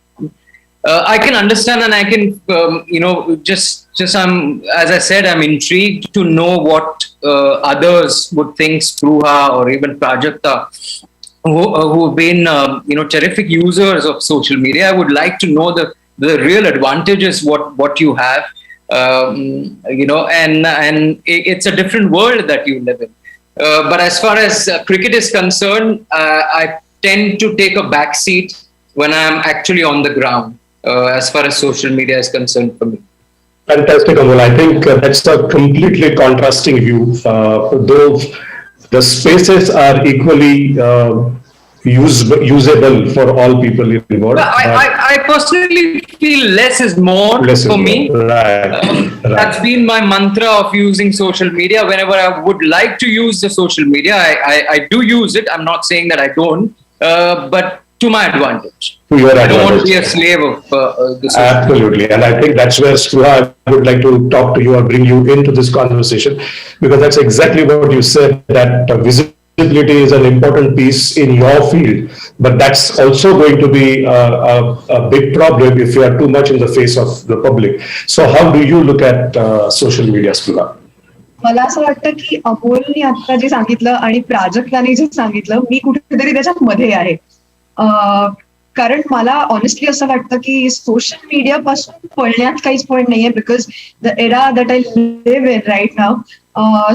I can understand, and I can, just as I said, I'm intrigued to know what others would think, Spruha or even Prajakta, who've been, terrific users of social media. I would like to know the real advantages, what you have, and it's a different world that you live in. But as far as cricket is concerned, I tend to take a back seat when I'm actually on the ground, as far as social media is concerned for me. Fantastic, Amol. I think that's a completely contrasting view. Though the spaces are equally usable for all people involved. I personally feel less is more for me. Right. That's been my mantra of using social media. Whenever I would like to use the social media, I do use it. I'm not saying that I don't, but to my advantage. I don't want to be a slave of the social Absolutely. media. And I think that's where, Spruha, I would like to talk to you or bring you into this conversation, because that's exactly what you said, that visibility is an important piece in your field, but that's also going to be a big problem if you are too much in the face of the public. So how do you look at social media, Spruha? मला असं वाटतं की अमोलने आता जे सांगितलं आणि प्राजक्ताने जे सांगितलं, मी कुठेतरी त्याच्यात मध्ये आहे. कारण मला ऑनेस्टली असं वाटतं की सोशल मीडिया पासून पळण्यात काहीच पॉईंट नाहीये, because the era that I live in right now,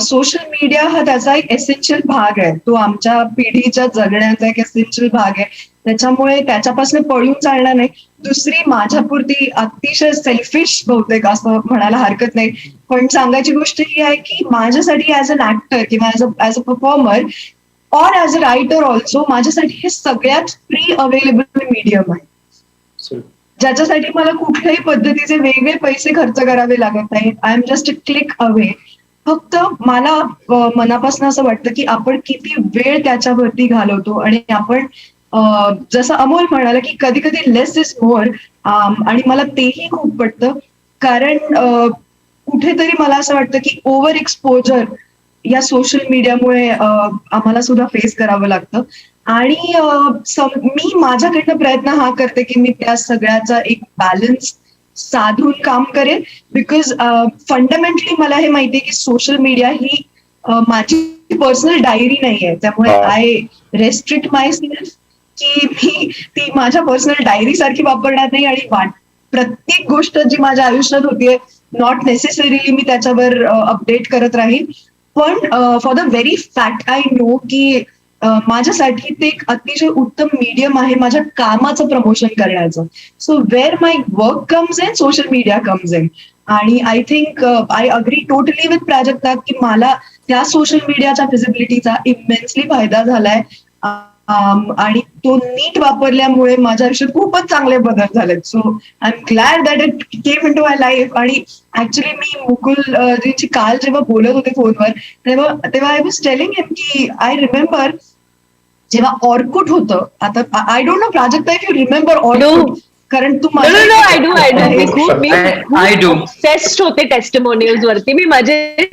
social media हा त्याचा एक एसेन्शियल भाग आहे. तो आमच्या पिढीच्या जगण्याचा एक एसेन्शियल भाग आहे. त्याच्यामुळे त्याच्यापासून पळून चालणार नाही. दुसरी माझ्यापुरती अतिशय सेल्फिश बहुतेक असं म्हणायला हरकत नाही, पण सांगायची गोष्ट ही आहे की माझ्यासाठी ऍज अन ऍक्टर किंवा ऍज अ परफॉर्मर और ऍज अ रायटर ऑल्सो, माझ्यासाठी हे सगळ्यात फ्री अवेलेबल मीडियम आहे, ज्याच्यासाठी मला कुठल्याही पद्धतीचे वेगळे पैसे खर्च करावे लागत नाहीत. I am just a click away. फक्त मला मनापासून असं वाटतं की आपण किती वेळ त्याच्यावरती घालवतो, आणि आपण जसं अमोल म्हणाला की कधी कधी लेस इज मोर, आणि मला तेही खूप पटतं. कारण कुठेतरी मला असं वाटतं की ओव्हर एक्सपोजर या सोशल मीडियामुळे आम्हाला सुद्धा फेस करावं लागतं. आणि मी माझ्याकडनं प्रयत्न हा करते की मी त्या सगळ्याचा एक बॅलन्स साधून काम करेन, बिकॉज फंडामेंटली मला हे माहितीये की सोशल मीडिया ही माझी पर्सनल डायरी नाहीये, त्यामुळे आय रेस्ट्रिक्ट माय सेल्फ की मी ती माझ्या पर्सनल डायरी सारखी वापरणार नाही, आणि प्रत्येक गोष्ट जी माझ्या आयुष्यात होतीये नॉट नेसेसरीली मी त्याच्यावर अपडेट करत राहील. पण for the very fact I know की माझ्यासाठी ते एक अतिशय उत्तम मीडियम आहे माझ्या कामाचं प्रमोशन करण्याचं. So where my work comes in, social media comes in. आणि I think I agree totally with Prajakta की मला त्या सोशल मीडियाच्या विजिबिलिटीचा इमेन्सली फायदा झालाय, आणि तो नीट वापरल्यामुळे माझ्या आयुष्यात खूपच चांगले बदल झालेत. So I am glad that it came in to my life. आणि ऍक्च्युली मी मुकुल काल जेव्हा बोलत होते फोनवर तेव्हा आय वॉज टेलिंग हिम की आय रिमेंबर जेव्हा ऑर्कुट होतं, आता आय don't no Prajakta if you remember Orkut, कारण तू आय डू मी खूप ऑब्सेस्ड होते टेस्टिमोनियल्स वरती. मी माझे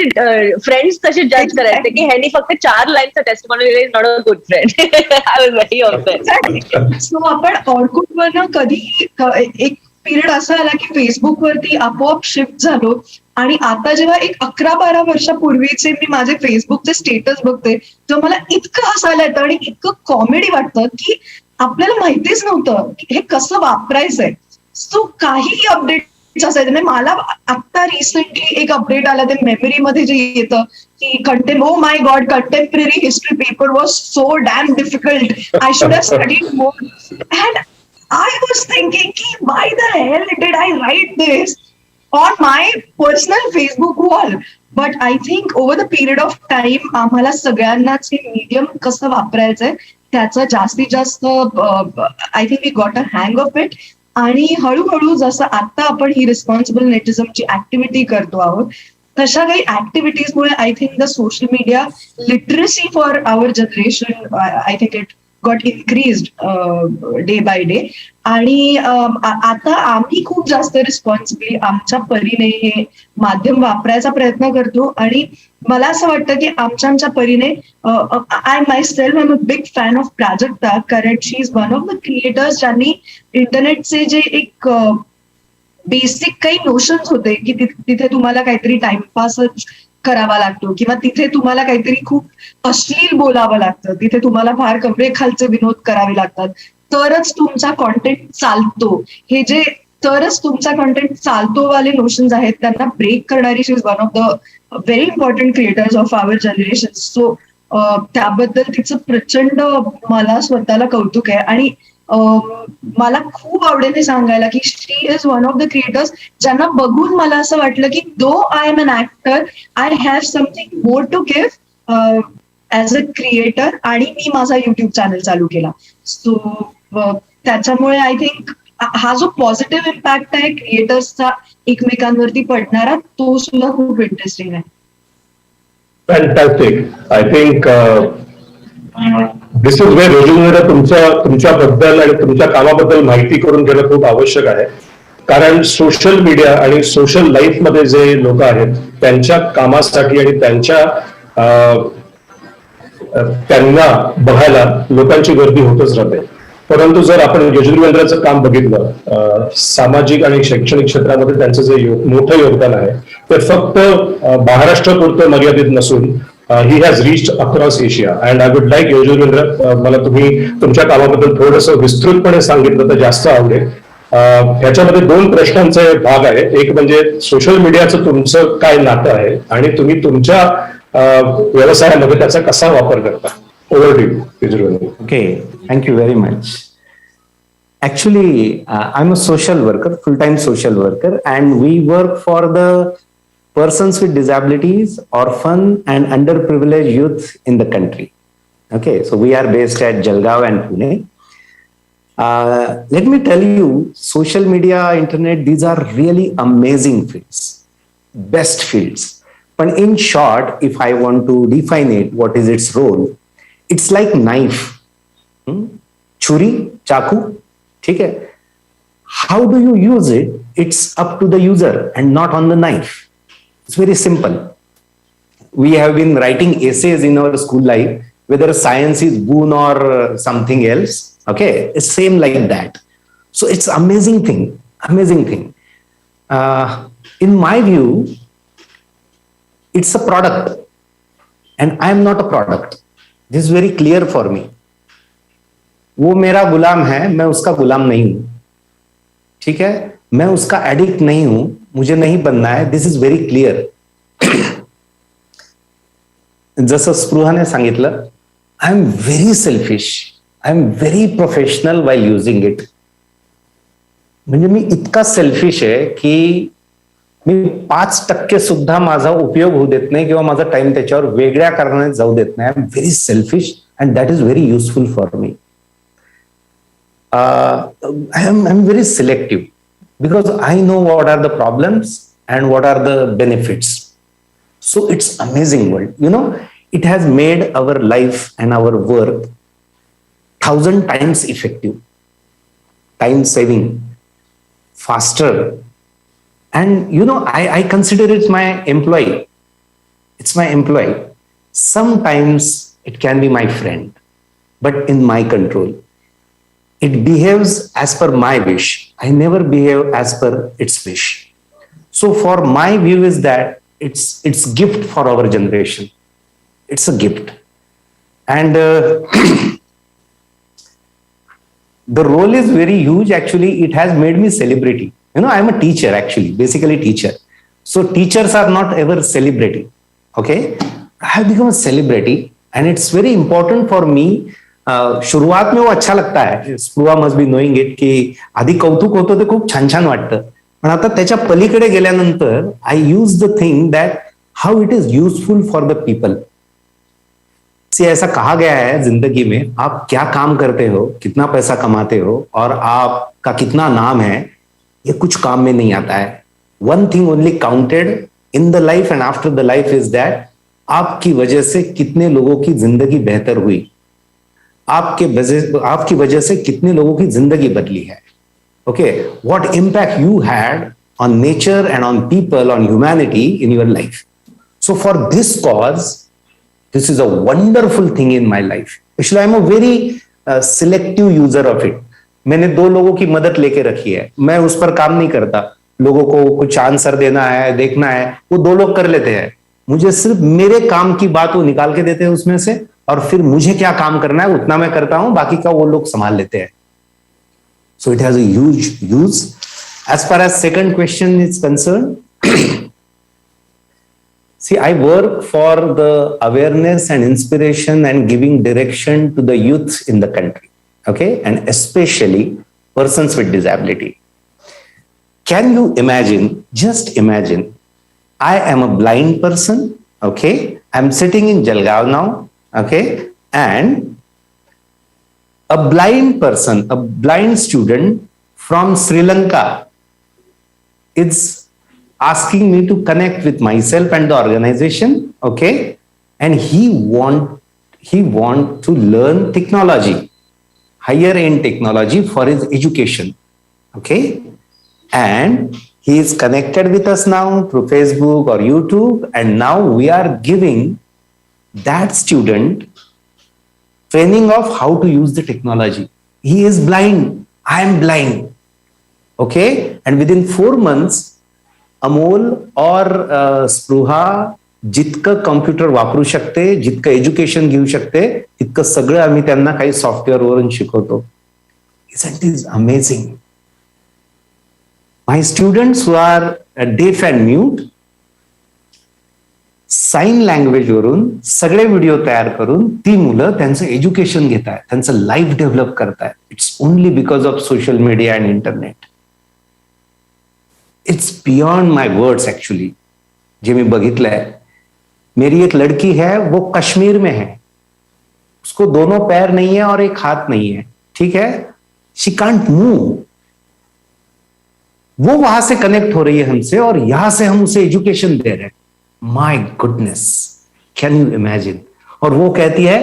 फ्रेंड्स तसे जज करायचे की ह्यानी फक्त 4 लाईनचा testimonial is not a good friend. I was very obsessed. So आपण ऑर्कुटवरनं कधी एक पिरियड असा आला की फेसबुक वरती आपोआप शिफ्ट झालो, आणि आता जेव्हा एक 11-12 वर्षापूर्वीचे मी माझे फेसबुकचे स्टेटस बघते तेव्हा मला इतकं हसायला येतं आणि इतकं कॉमेडी वाटतं की आपल्याला माहितीच नव्हतं की हे कसं वापरायचंय. सो काही अपडेट असायचं नाही. मला आता रिसेंटली एक अपडेट आला, ते मेमरीमध्ये जे येतं की oh my god, contemporary history paper was so damn difficult, I should have studied more. And I was thinking की why the hell did I write this on my personal Facebook wall. But I think over the period of time आम्हाला सगळ्यांनाच हे medium कसं वापरायचंय त्याचं जास्तीत जास्त I think we got a hang of it. आणि हळूहळू जसं आता आपण ही रिस्पॉन्सिबल नेटिझमची ऍक्टिव्हिटी करतो आहोत, तशा काही ऍक्टिव्हिटीजमुळे I think the social media literacy for our generation I think it got increased day by day. आणि आता आम्ही खूप जास्त रिस्पॉन्सिबली आमच्या परीने हे माध्यम वापरायचा प्रयत्न करतो. आणि मला असं वाटतं की आमच्या परीने I myself am a big fan of Prajakta, कारण she is one of the creators ज्यांनी इंटरनेटचे जे एक बेसिक काही नोशन्स होते की तिथे तुम्हाला काहीतरी टाइमपासच करावा लागतो, किंवा तिथे तुम्हाला काहीतरी खूप अश्लील बोलावं लागतं, तिथे तुम्हाला फार कमरेखालचे विनोद करावे लागतात तरच तुमचा कॉन्टेंट चालतो, हे जे तरच तुमचा कॉन्टेंट चालतो वाले नोशन्स आहेत त्यांना ब्रेक करणारी she is one of the very important creators of our generation. So त्याबद्दल तिचं प्रचंड मला स्वतःला कौतुक आहे. आणि मला खूप आवडेल हे सांगायला की she is one of the creators ज्यांना बघून मला असं वाटलं की though I am an actor, I have something more to give as a creator, आणि मी माझा युट्यूब चॅनल चालू केला. सो त्याच्यामुळे आय थिंक हा जो पॉझिटिव्ह इम्पॅक्ट आहे क्रिएटर्सचा एकमेकांवरती पडणारा, तो सुद्धा खूप इंटरेस्टिंग आहे. Fantastic. I think this is where रोजूला तुमच्याबद्दल आणि तुमच्या कामाबद्दल माहिती करून घेणं खूप आवश्यक आहे. कारण सोशल मीडिया आणि सोशल लाईफ मध्ये जे लोक आहेत त्यांच्या कामासाठी आणि त्यांना बघायला लोकांची गर्दी होतच राहते. परंतु जर आपण यजुर्वेंद्राचं काम बघितलं, सामाजिक आणि शैक्षणिक क्षेत्रामध्ये त्यांचं जे मोठं योगदान आहे ते फक्त महाराष्ट्रापुरतं मर्यादित नसून he has reached across Asia. And I would like Yajurvendra, मला तुम्ही तुमच्या कामाबद्दल थोडंसं विस्तृतपणे सांगितलं तर जास्त आवडेल. ह्याच्यामध्ये 2 प्रश्नांचे भाग आहे. एक म्हणजे सोशल मीडियाचं तुमचं काय नातं आहे आणि तुम्ही तुमच्या व्यवसायामध्ये त्याचा कसा वापर करता. Over to you Yajurvendra. Okay, thank you very much. Actually, I'm a social worker, full-time social worker, and we work for the persons with disabilities, orphan and underprivileged youth in the country. Okay, so we are based at Jalgaon and Pune. Let me tell you, social media, internet, these are really amazing fields, best fields. But in short, if I want to define it, what is its role? It's like knife. Churi, chaku, ठीक है? How do you use it? It's up to the user and not on the knife. It's very simple. We have been writing essays in our school life, whether science is boon or something else. Okay, it's same like that. So it's amazing thing, amazing thing. In my view, it's a product. and I am not a product. This is very clear for me. वो मेरा गुलाम है, मैं उसका गुलाम नहीं हूं. ठीक है, मैं उसका एडिक्ट नहीं हूं, मुझे नहीं बनना है. This is very clear. जसं स्पृहाने सांगितलं, I am very selfish, I am very professional while using it. म्हणजे मी इतका सेल्फिश आहे की मी 5% सुद्धा माझा उपयोग होऊ देत नाही किंवा माझा टाइम त्याच्यावर वेगळ्या कारणाने जाऊ देत नाही. I am very selfish and that is very useful for me. I am very selective because I know what are the problems and what are the benefits. So it's amazing world. You know, it has made our life and our work 1,000 times effective, time saving, faster. And you know, I consider it my employee. It's my employee. Sometimes it can be my friend, but in my control. It behaves as per my wish. I never behave as per its wish. So for my view is that it's gift for our generation. It's a gift. And the role is very huge. Actually, it has made me celebrity. You know, I'm a teacher actually, basically teacher. So teachers are not ever celebrity. Okay. I have become a celebrity and it's very important for me. शुरुआत में वो अच्छा लगता है, स्पृहा must be knowing it, की आधी कौतुक होतं ते खूप छान छान वाटतं, पण आता त्याच्या पलीकडे गेल्यानंतर I use the thing that how it is useful for the people. See ऐसा कहा गया है जिंदगी में, आप क्या काम करते हो, कितना पैसा कमाते हो और आपका कितना नाम है, ये कुछ काम में नहीं आता है. One thing only counted in the life and after the life is that आपकी वजह से कितने लोगों की जिंदगी बेहतर हुई, आपकी वजह से कितने लोगों की जिंदगी बदली है. Okay, what impact you had on nature and on people, on humanity in your life. So for this cause this is a wonderful thing in my life. Actually I am a very selective user of it. मैंने 2 लोगों की मदद लेके रखी है, मैं उस पर काम नहीं करता. लोगों को कुछ आंसर देना है, देखना है, वो 2 लोग कर लेते हैं. मुझे सिर्फ मेरे काम की बात वो निकाल के देते हैं उसमें से, और फिर मुझे क्या काम करना है उतना मैं करता हूं, बाकी का वो लोग संभाल लेते हैं. So it has a huge use. As far as second question is concern, see, I work for the awareness and inspiration and giving direction to the youth in the country, okay, and especially persons with disability. Can you imagine, just imagine, I am a blind person, okay, I'm sitting in Jalgaon now, okay, and a blind person, a blind student from Sri Lanka is asking me to connect with myself and the organization, okay, and he want to learn technology, higher end technology for his education, okay, and he is connected with us now through Facebook or YouTube, and now we are giving that student training of how to use the technology. He is blind, I am blind, okay, and within 4 months Amol और स्पृहा जितकं computer वापरू शकते, जितकं education घेऊ शकते, तितकं सगळं आम्ही त्यांना काही सॉफ्टवेअर वरून शिकवतो. Isn't this amazing? My students who are deaf and mute, sign language वरून सगळे व्हिडिओ तयार करून ती मुलं त्यांचं एज्युकेशन घेत आहेत, त्यांचं लाईफ डेव्हलप करतायत. It's only because of social media and internet. It's beyond my words actually. जे मी बघितलंय, मेरी एक लड़की है, वो कश्मीर में है, उसको दोनों पैर नहीं है और एक हाथ नहीं है, ठीक है, शी कांट मूव. वो वहां से कनेक्ट हो रही है हमसे और यहां से हम उसे एजुकेशन दे रहे हैं. My goodness, can you imagine? और वो कहती है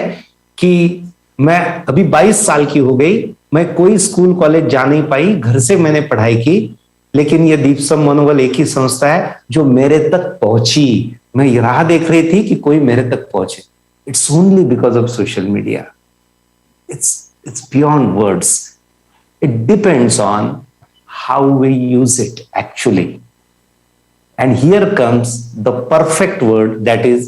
कि मैं अभी 22 साल की हो गई, मैं कोई स्कूल कॉलेज जा नहीं पाई, घर से मैंने पढ़ाई की, लेकिन ये दीपसम मनोबल एक ही संस्था है जो मेरे तक पहुंची. मैं ये राह देख रही थी कि कोई मेरे तक पहुंचे. It's only because of social media. It's beyond words. It depends on how we use it actually. And here comes the perfect word, that is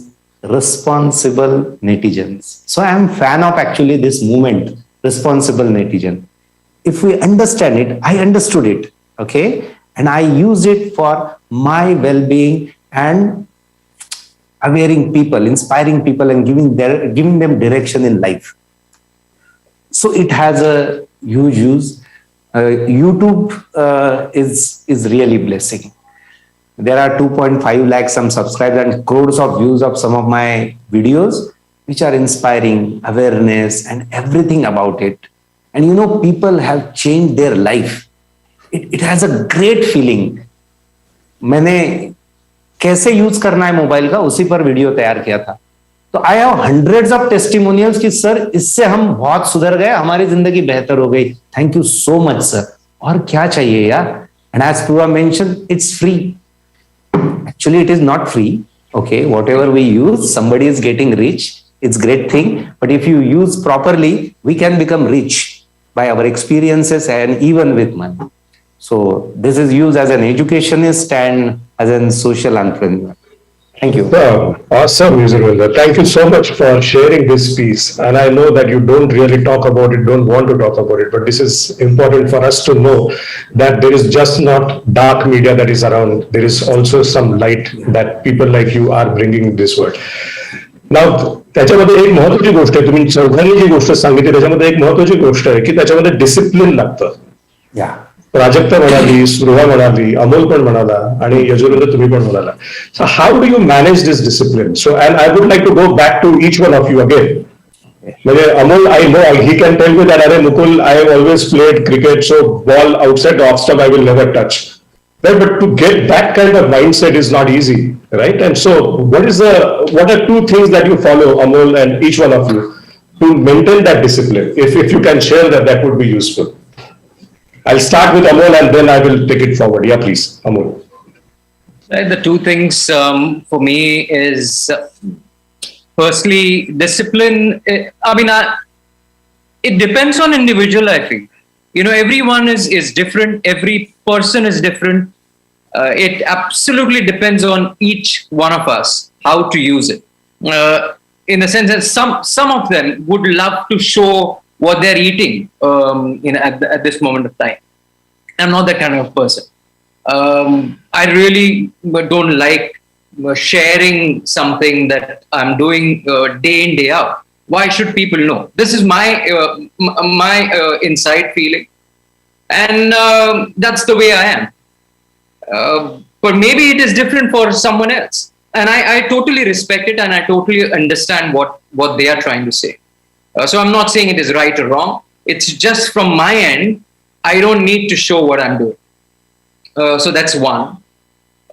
responsible netizens. So I am fan of actually this movement, responsible netizen. If we understand it, I understood it, okay? And I use it for my well-being and awareing people, inspiring people, and giving them direction in life. So it has a huge use. YouTube is really blessing. There are 2.5 lakh some subscribers and crores of views of some of my videos, which are inspiring awareness and everything about it. And you know, people have changed their life. It has a great feeling. मैंने कैसे use करना है mobile का उसी पर video तैयार किया था. तो I have hundreds of testimonials कि सर इससे हम बहुत सुधर गए, हमारी जिंदगी बेहतर हो गई. Thank you so much sir. और क्या चाहिए यार. एंड एज पूरा mention, it's free. Actually, it is not free. Okay, whatever we use, somebody is getting rich. It's great thing. But if you use properly, we can become rich by our experiences and even with money. So this is used as an educationist and as a social entrepreneur. Thank you. Wow, awesome, Mr. Wilder. Thank you so much for sharing this piece. And I know that you don't really talk about it, don't want to talk about it, but this is important for us to know that there is just not dark media that is around. There is also some light that people like you are bringing in this world. Now, त्याच्यामध्ये एक महत्त्वाची गोष्ट आहे, तुम्ही चौघांनी जी गोष्ट सांगितली त्याच्यामध्ये एक महत्त्वाची गोष्ट आहे की त्याच्यामध्ये डिसिप्लिन लागतं. प्राजक्ता म्हणाली, स्पृहा म्हणाली, अमोल पण म्हणाला आणि यजुवेंद्र तुम्ही पण म्हणाला. So how do you manage this discipline? So and I would like to go back to each one of you again. म्हणजे Amol, I know he can tell me that अरे Mukul, I have always played cricket, so ball outside of stump I will never touch. Right? But to get that kind of mindset is not easy, right? And so what are two things that you follow, Amol, and each one of you, to maintain that discipline? If you can share that, that would be useful. I'll start with Amol and then I will take it forward. Yeah, please, Amol. Right, the two things for me is firstly discipline. It depends on individual, I think. You know, everyone is different. Every person is different. It absolutely depends on each one of us how to use it. In the sense that some of them would love to show what they're eating at this moment of time. I'm not that kind of person. I really don't like sharing something that I'm doing day in, day out. Why should people know? This is my inside feeling. And that's the way I am. But maybe it is different for someone else. And I totally respect it and I totally understand what they are trying to say. So I'm not saying it is right or wrong. It's just from my end, I don't need to show what I'm doing. So that's one.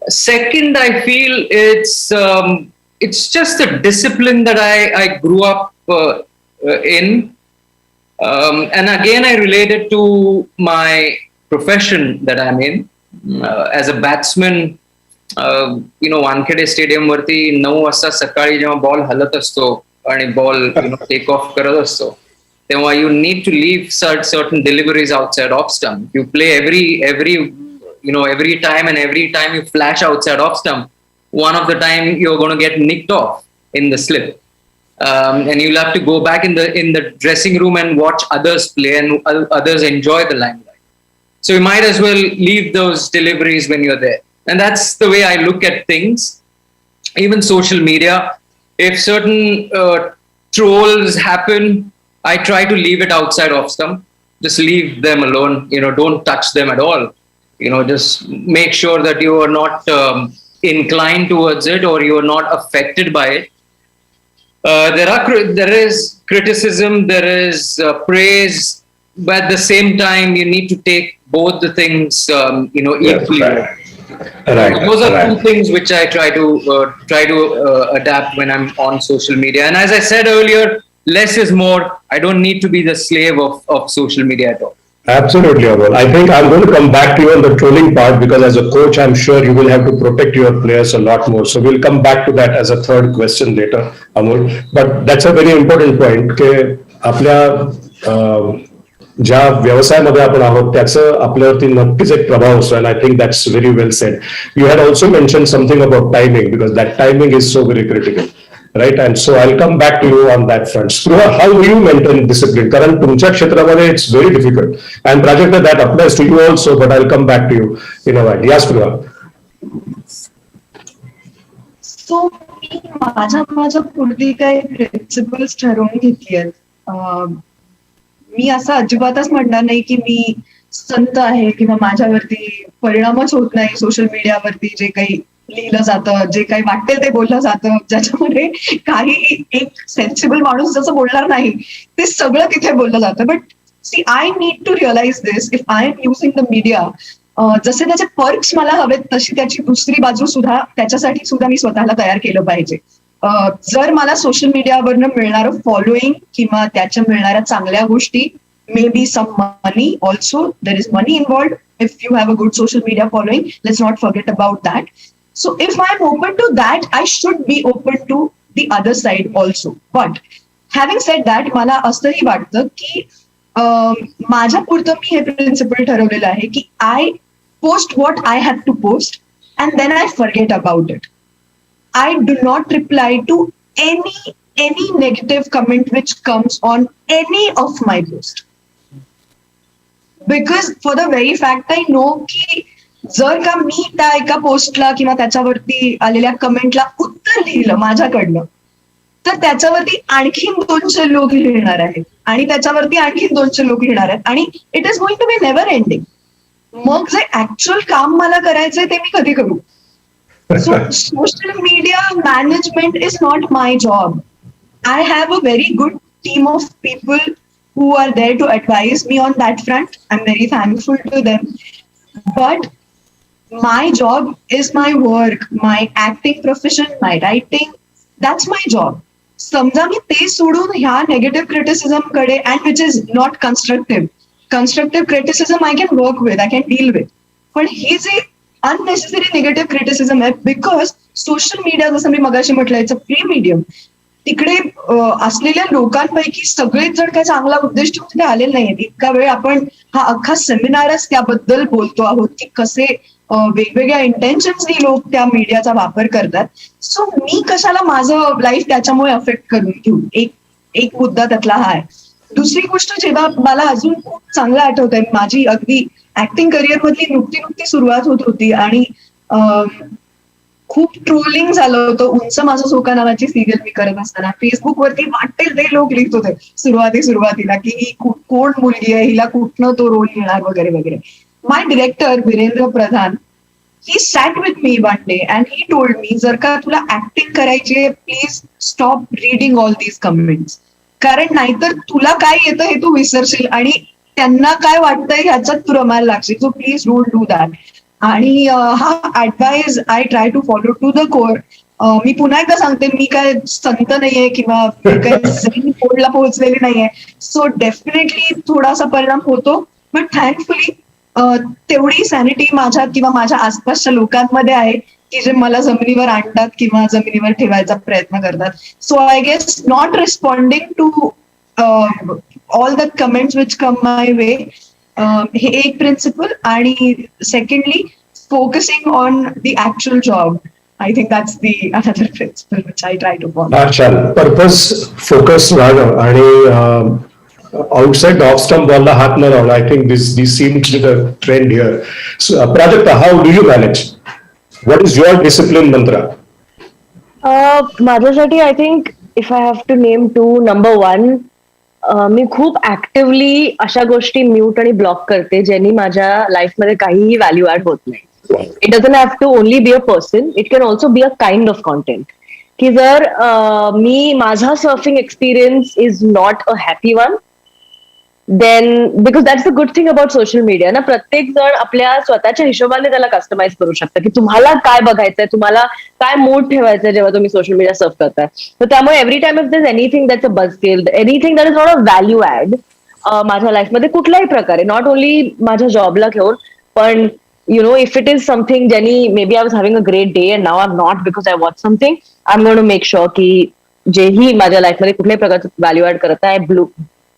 Second, I feel it's just a discipline that I grew up in. And again, I relate it to my profession that I'm in. As a batsman, Wankhede stadium वरती 9 वाजता सकाळी जेव्हा ball हलत असतो आणि ball take off करत असतो तेव्हा you need to leave certain deliveries outside off stump. You play every time, and every time you flash outside off stump, one of the time you're going to get nicked off in the slip. And you'll have to go back in the dressing room and watch others play and others enjoy the limelight. So you might as well leave those deliveries when you're there. And that's the way I look at things. Even social media, if certain trolls happen, I try to leave it outside off stump. Just leave them alone. Don't touch them at all. Just make sure that you are not inclined towards it or you are not affected by it. There is criticism, there is praise, but at the same time, you need to take both the things, equally. Right. Those are two things which I try to adapt when I'm on social media. And as I said earlier, less is more. I don't need to be the slave of social media at all. Absolutely, Amol. I think I'm going to come back to you on the trolling part because as a coach, I'm sure you will have to protect your players a lot more. So we'll come back to that as a third question later, Amol. But that's a very important point. की आपल्या ज्या व्यवसायामध्ये आपण आहोत त्याचं आपल्यावरती नक्कीच एक प्रभाव असतो. And I think that's very well said. You had also mention something about timing because that timing is so very critical. right? And so I'll come back to you on that front. Spruha, how do you maintain discipline? कारण तुमच्या क्षेत्रामध्ये it's very difficult. And Prajakta, that applies to you also, but I'll come back to you in a while. Yes, Spruha. सो मी माझ्या पुढे काही principles ठरवून घेतली आहेत. मी असं अजिबातच म्हणणार नाही की मी संत आहे किंवा माझ्यावरती परिणामच होत नाही सोशल मीडियावरती जे काही लिहिलं जातं, जे काही वाटेल ते बोललं जातं, ज्याच्यामध्ये काही एक सेन्सिबल माणूस जसं बोलणार नाही ते सगळं तिथे बोललं जातं. But see I need to realise this if I am using the media, जसे त्याचे पर्क्स मला हवेत तशी त्याची दुसरी बाजू सुद्धा त्याच्यासाठी सुद्धा मी स्वतःला तयार केलं पाहिजे. जर मला सोशल मीडियावरनं मिळणारं फॉलोईंग किंवा त्याच्या मिळणाऱ्या चांगल्या गोष्टी, may be some money also, there is money involved if you have a good social media following, let's not forget about that. So if I am open to that, I should be open to the other side also. But having said that, मला असंही वाटतं की माझ्या पुरतं मी हे principal ठरवलेलं आहे की I post what I have to post and then I forget about it. I do not reply to any negative comment which comes on any of my post. Because for the very fact I know की जर का मी त्या एका पोस्टला किंवा त्याच्यावरती आलेल्या कमेंटला उत्तर लिहिलं माझ्याकडनं, तर त्याच्यावरती आणखीन 200 लोक लिहिणार आहेत आणि त्याच्यावरती आणखीन 200 लोक लिहिणार आहेत आणि it is going to be never ending. मग जे ऍक्च्युअल काम मला करायचंय ते मी कधी करू? So social media management is not my job. I have a very good team of people who are there to advise me on that front. I'm very thankful to them. But my job is my work, my acting profession, my writing. That's my job. समजा मी ते सोडून ह्या negative criticism कडे, and which is not constructive. Constructive criticism I can work with, I can deal with. पण हे जे unnecessary negative criticism आहे, because social media, जसं मी मगाशी म्हटलं, इट्स अ फ्री मीडियम. तिकडे असलेल्या लोकांपैकी सगळेच जण काही चांगला उद्देश ठेवून तिथे आलेले नाहीये. इतका वेळ आपण हा अख्खा सेमिनारच त्याबद्दल बोलतो आहोत की कसे वेगवेगळ्या इंटेन्शन्सनी लोक त्या मीडियाचा वापर करतात. सो मी कशाला माझं लाईफ त्याच्यामुळे अफेक्ट करून घेऊ? एक मुद्दा त्यातला हा आहे. दुसरी गोष्ट, जेव्हा मला अजून खूप चांगलं आठवत आहे, माझी अगदी ऍक्टिंग करिअर मधली नुकती सुरुवात होत होती आणि खूप ट्रोलिंग झालं होतं. उंच माझं सोका नावाची सिरियल मी करत असताना फेसबुकवरती वाटेल ते लोक लिहित होते सुरुवातीला की ही कोण मुलगी आहे, हिला कुठनं तो रोल घेणार वगैरे वगैरे. My director Virendra Pradhan, he sat with me one day and he told me, जर का तुला ऍक्टिंग करायची आहे, please stop reading all these comments, कारण नाहीतर तुला काय येतं हे तू विसरशील आणि त्यांना काय वाटतंय ह्याच्यात तू रमायला लागशील. So please don't do that. आणि हा advice I try to follow to the core. मी पुन्हा एकदा सांगते, मी काय संत नाहीये किंवा काही कोडला पोहोचलेली नाहीये. सो डेफिनेटली थोडासा परिणाम होतो, बट थँकफुली तेवढी सॅनिटी माझ्या किंवा माझ्या आसपासच्या लोकांमध्ये आहे की जे मला जमिनीवर आणतात किंवा जमिनीवर ठेवायचा प्रयत्न करतात. So I guess not responding to all the comments which come my way, हे एक प्रिन्सिपल. आणि secondly focusing on the actual job. I think that's the another principle which I try to follow. अच्छा, purpose focus राहणं आणि outside of stump बॉलला हात न लावणं. I think this seems the trend here. Prajakta, how do you manage? What is your discipline मंत्र? माझ्यासाठी I think if I have to name two, number one, मी खूप ऍक्टिव्हली अशा गोष्टी म्यूट आणि ब्लॉक करते ज्यांनी माझ्या लाईफमध्ये काहीही व्हॅल्यू ऍड होत नाही. It doesn't have to only be a person, it can also be a kind of content. की जर मी माझा surfing experience is not a happy one, then because that's the good thing about social media ना, प्रत्येक जण आपल्या स्वतःच्या हिशोबाने त्याला कस्टमाइज करू शकतं की तुम्हाला काय बघायचंय, तुम्हाला काय मूड ठेवायचंय जेव्हा तुम्ही सोशल मीडिया सर्फ करताय. तर त्यामुळे every time if there anything that's a buzzkill, anything that is not a value add माझ्या लाईफमध्ये कुठल्याही प्रकारे, नॉट ओनली माझ्या जॉबला घेऊन, पण you know, if it is something ज्यांनी maybe I was having a great day and now I'm not because I watched something, I'm going to make sure की जेही माझ्या लाईफमध्ये कुठल्याही प्रकारचं व्हॅल्यू ऍड करत आहे,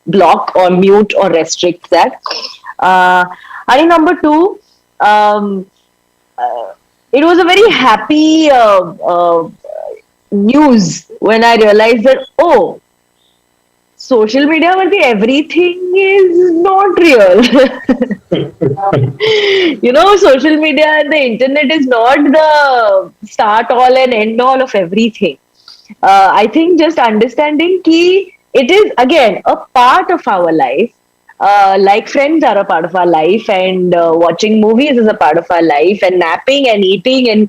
block or mute or restrict that. And number two, it was a very happy news when I realized that, oh, social media वरती everything is not real. Social media and the internet is not the start all and end all of everything. I think just understanding key, it is again a part of our life. Like friends are a part of our life, and watching movies is a part of our life, and napping and eating and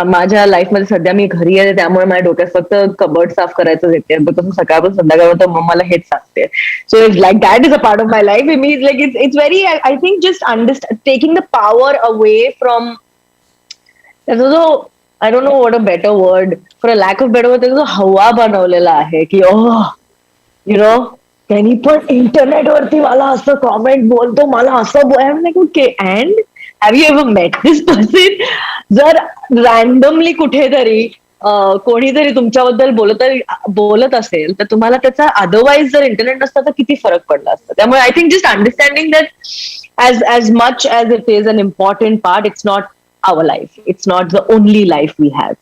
माझ्या लाईफमध्ये सध्या मी घरी आहे त्यामुळे माझ्या डोक्यात फक्त cupboard साफ करायचं येते बिकॉज सकाळपासून संध्याकाळ मला हेच सांगते so it's like that is a part of my life मी like it's very I think just understand taking the power away from जो I don't know what a better word for a lack of better word त्याचा जो हवा बनवलेला आहे की त्यांनी पण इंटरनेटवरती मला असं कॉमेंट बोलतो मला असं like okay and have you ever met this person जर रॅन्डमली कुठेतरी कोणीतरी तुमच्याबद्दल बोलत असेल तर तुम्हाला त्याचा अदरवाईज जर इंटरनेट नसता तर किती फरक पडला असता त्यामुळे आय think just understanding that as much as it is an important part, it's not our life. It's not the only life we have.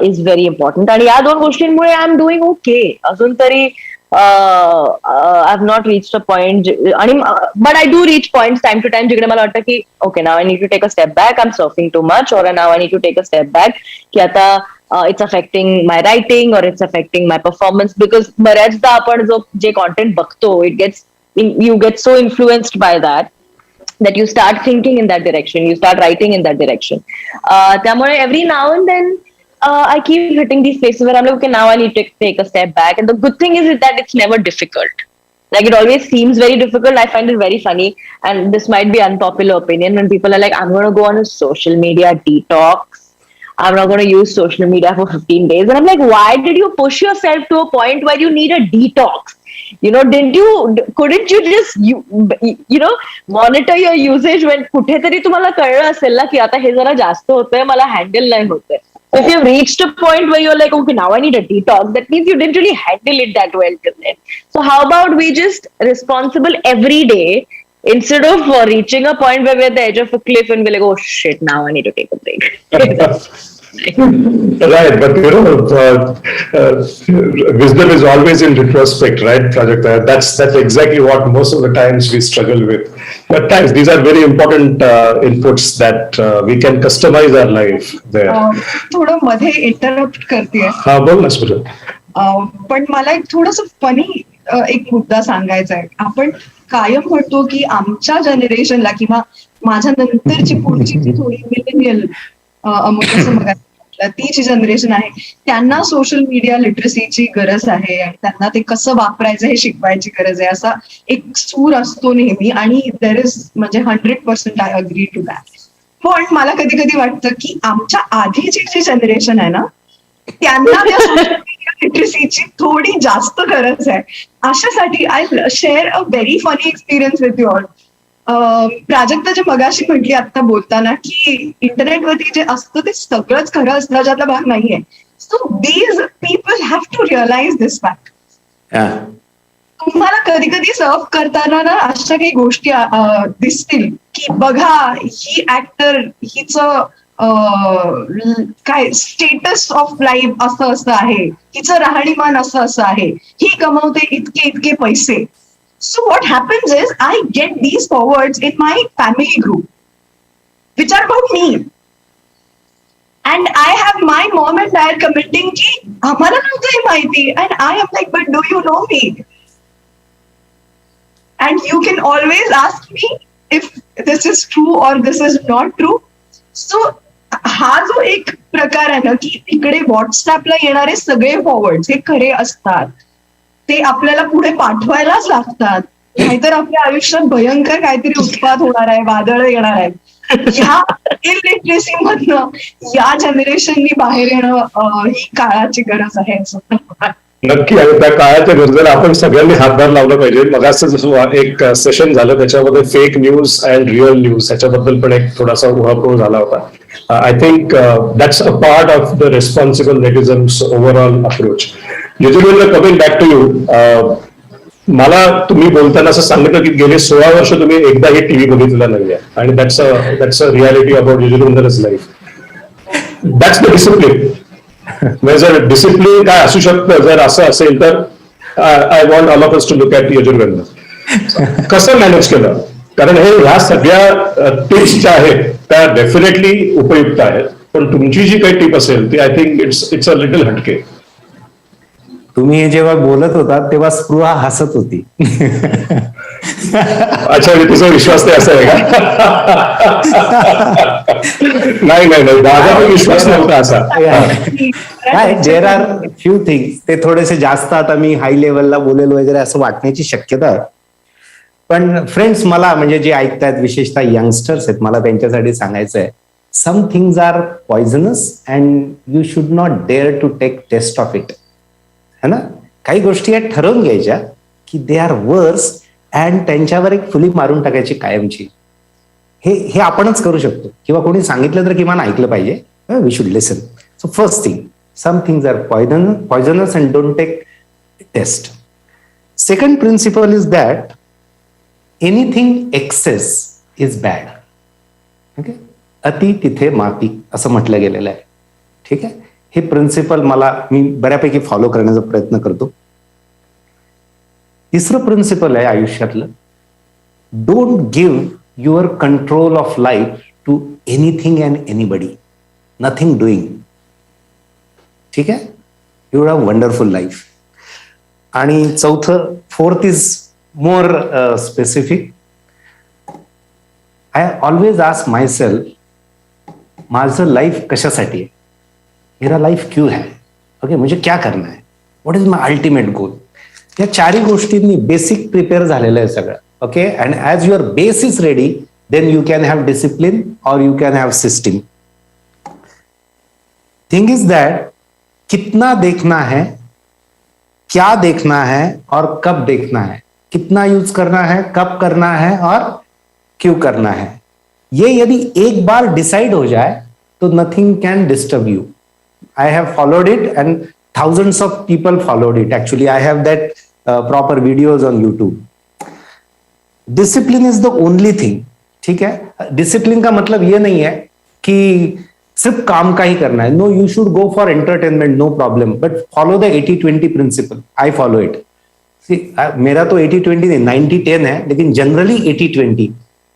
Is very important. आणि या दोन गोष्टींमुळे आय एम डुईंग ओके अजून तरी I have not reached a point आणि but I do reach point time to time जिकडे मला वाटतं की okay now I need to take a step back I am surfing too much और now I need to take a step back की आता it's affecting my writing और it's affecting my performance because बऱ्याचदा आपण जे content बघतो it gets you get so influenced by that you start thinking in that direction, you start writing in that direction. Every now and then I keep hitting these places where I'm like, okay, now I need to take a step back. And the good thing is that it's never difficult. Like it always seems very difficult. I find it very funny. And this might be unpopular opinion when people are like, I'm going to go on a social media detox. I'm not going to use social media for 15 days. And I'm like, why did you push yourself to a point where you need a detox? Couldn't you just monitor your usage when कुठेतरी तुम्हाला कळलं असेल ना की आता हे जरा जास्त होतंय मला हँडल नाही होतंय. So if you've reached a point where you're like, okay, now I need a detox, that means you didn't really handle it that well till then. So how about we just responsible every day instead of reaching a point where we're at the edge of a cliff and we're like, oh shit, now I need to take a break. Right, but wisdom is always in retrospect, right, Prajakta? That's exactly what most of the times we struggle with. But times these are very important inputs that we can customize our life there. थोडं मध्ये interrupt करते हा बोल ना सुरू. पण मला एक थोडस फनी एक मुद्दा सांगायचा आहे. आपण कायम म्हणतो की आमच्या जनरेशनला किंवा माझ्या नंतरची पुढची जी थोडी मिलेनियल ती जी जनरेशन आहे त्यांना सोशल मीडिया लिटरसीची गरज आहे आणि त्यांना ते कसं वापरायचं हे शिकवायची गरज आहे असा एक सूर असतो नेहमी आणि देर इज म्हणजे 100% आय अग्री टू दॅट. पण मला कधी कधी वाटतं की आमच्या आधीची जी जनरेशन आहे ना त्यांना त्या सोशल मीडिया लिटरसीची थोडी जास्त गरज आहे. अशासाठी I share a very funny experience with you all. Prajakta जे मगाशी म्हटली आता बोलताना की इंटरनेटवरती जे असतं ते सगळंच खरं असल्याचा भाग नाहीये. So these people have to realise this fact. तुम्हाला कधी कधी सर्व करताना ना अशा काही गोष्टी दिसतील की बघा ही ऍक्टर हिच काय स्टेटस ऑफ लाईफ असं आहे हिचं राहणीमान असं आहे ही कमवते इतके इतके पैसे. So what happens is I get these forwards in my family group, which are about me. And I have my mom and dad commenting ki hamara navta hi mahiti. And I am like, but do you know me? And you can always ask me if this is true or this is not true. So हा जो एक प्रकार आहे ना की इकडे व्हॉट्सअपला येणारे सगळे फॉरवर्ड्स हे खरे असतात ते आपल्याला पुढे पाठवायलाच लागतात नाहीतर आपल्या आयुष्यात भयंकर काहीतरी उत्पात होणार आहे वादळ येणार आहे. ह्या इलिटरसी मधनं या जनरेशननी बाहेर येणं ही काळाची गरज आहे असं. नक्की आणि त्या काळाच्या गरजेला आपण सगळ्यांनी हातभार लावला पाहिजे. मगाचं जसं एक सेशन झालं त्याच्यामध्ये fake news and real news ह्याच्याबद्दल पण एक थोडासा उहापोह झाला होता. I think that's a part of the responsible netizens overall approach. Usually coming back to you, मला तुम्ही बोलताना असं सांगितलं की गेले 16 वर्ष तुम्ही एकदाही टीव्ही बघितलेला नाहीये आणि that's a reality about usually life. That's the discipline. म्हणजे जर डिसिप्लिन काय असू शकतं जर असं असेल तर I want all of us to look at Yajurved कसं मॅनेज केलं. कारण हे ह्या सगळ्या टिप्स ज्या आहेत त्या डेफिनेटली उपयुक्त आहेत, पण तुमची जी काही टिप असेल ती I think it's a little हटके. तुम्ही हे जेव्हा बोलत होता तेव्हा स्पृहा हसत होती. अच्छा, तुझा विश्वास नाही असं आहे का? नाही नाही नाही, माझा पण विश्वास नव्हता असा. काय देर आर फ्यू थिंग्स ते थोडेसे जास्त आता मी हाय लेवलला बोलेल वगैरे असं वाटण्याची शक्यता आहे. पण फ्रेंड्स, मला म्हणजे जे ऐकतायत विशेषतः यंगस्टर्स आहेत, मला त्यांच्यासाठी सांगायचं आहे, some things are poisonous and you should not dare to take taste of it. है ना, काही गोष्टी आहेत ठरवून घ्यायच्या की दे आर वर्स अँड त्यांच्यावर एक फुली मारून टाकायची कायमची. हे आपणच करू शकतो किंवा कोणी सांगितलं तर किमान ऐकलं पाहिजे. We should listen. So first thing, some things are poisonous and don't take taste. Second principle is that anything excess is bad. Okay, अति तिथे माती असं म्हटलं गेलेलं आहे. ठीक आहे, हे प्रिन्सिपल मी बऱ्यापैकी फॉलो करण्याचा प्रयत्न करतो. तिसरं प्रिन्सिपल आहे आयुष्यातलं, don't give your control of life to anything and anybody. Nothing doing. ठीक आहे, you have a wonderful life. आणि चौथं, fourth is more specific. I always ask myself, माझं लाईफ कशासाठी आहे, मेरा लाइफ क्यों है. ओके, मुझे क्या करना है, what is my ultimate goal. या चारही गोष्टींनी बेसिक प्रिपेअर झालेलं आहे सगळं. Okay, and as your base is ready then you can have discipline और you can have system. Thing is that कितना देखना है, क्या देखना है और कब देखना है, कितना यूज करना है, कब करना है और क्यों करना है, ये यदि एक बार डिसाइड हो जाए तो nothing can disturb you. I have followed it and thousands of people followed it. Actually, I have that proper videos on YouTube. Discipline is the only thing. ठीक है, डिसिप्लिन का मतलब ये नहीं है कि सिर्फ काम का ही करना है. No, you should go for entertainment, no problem, but follow the 80-20 principle. I follow it. मेरा तो 80-20 नहीं, 90-10 है, लेकिन जनरली 80-20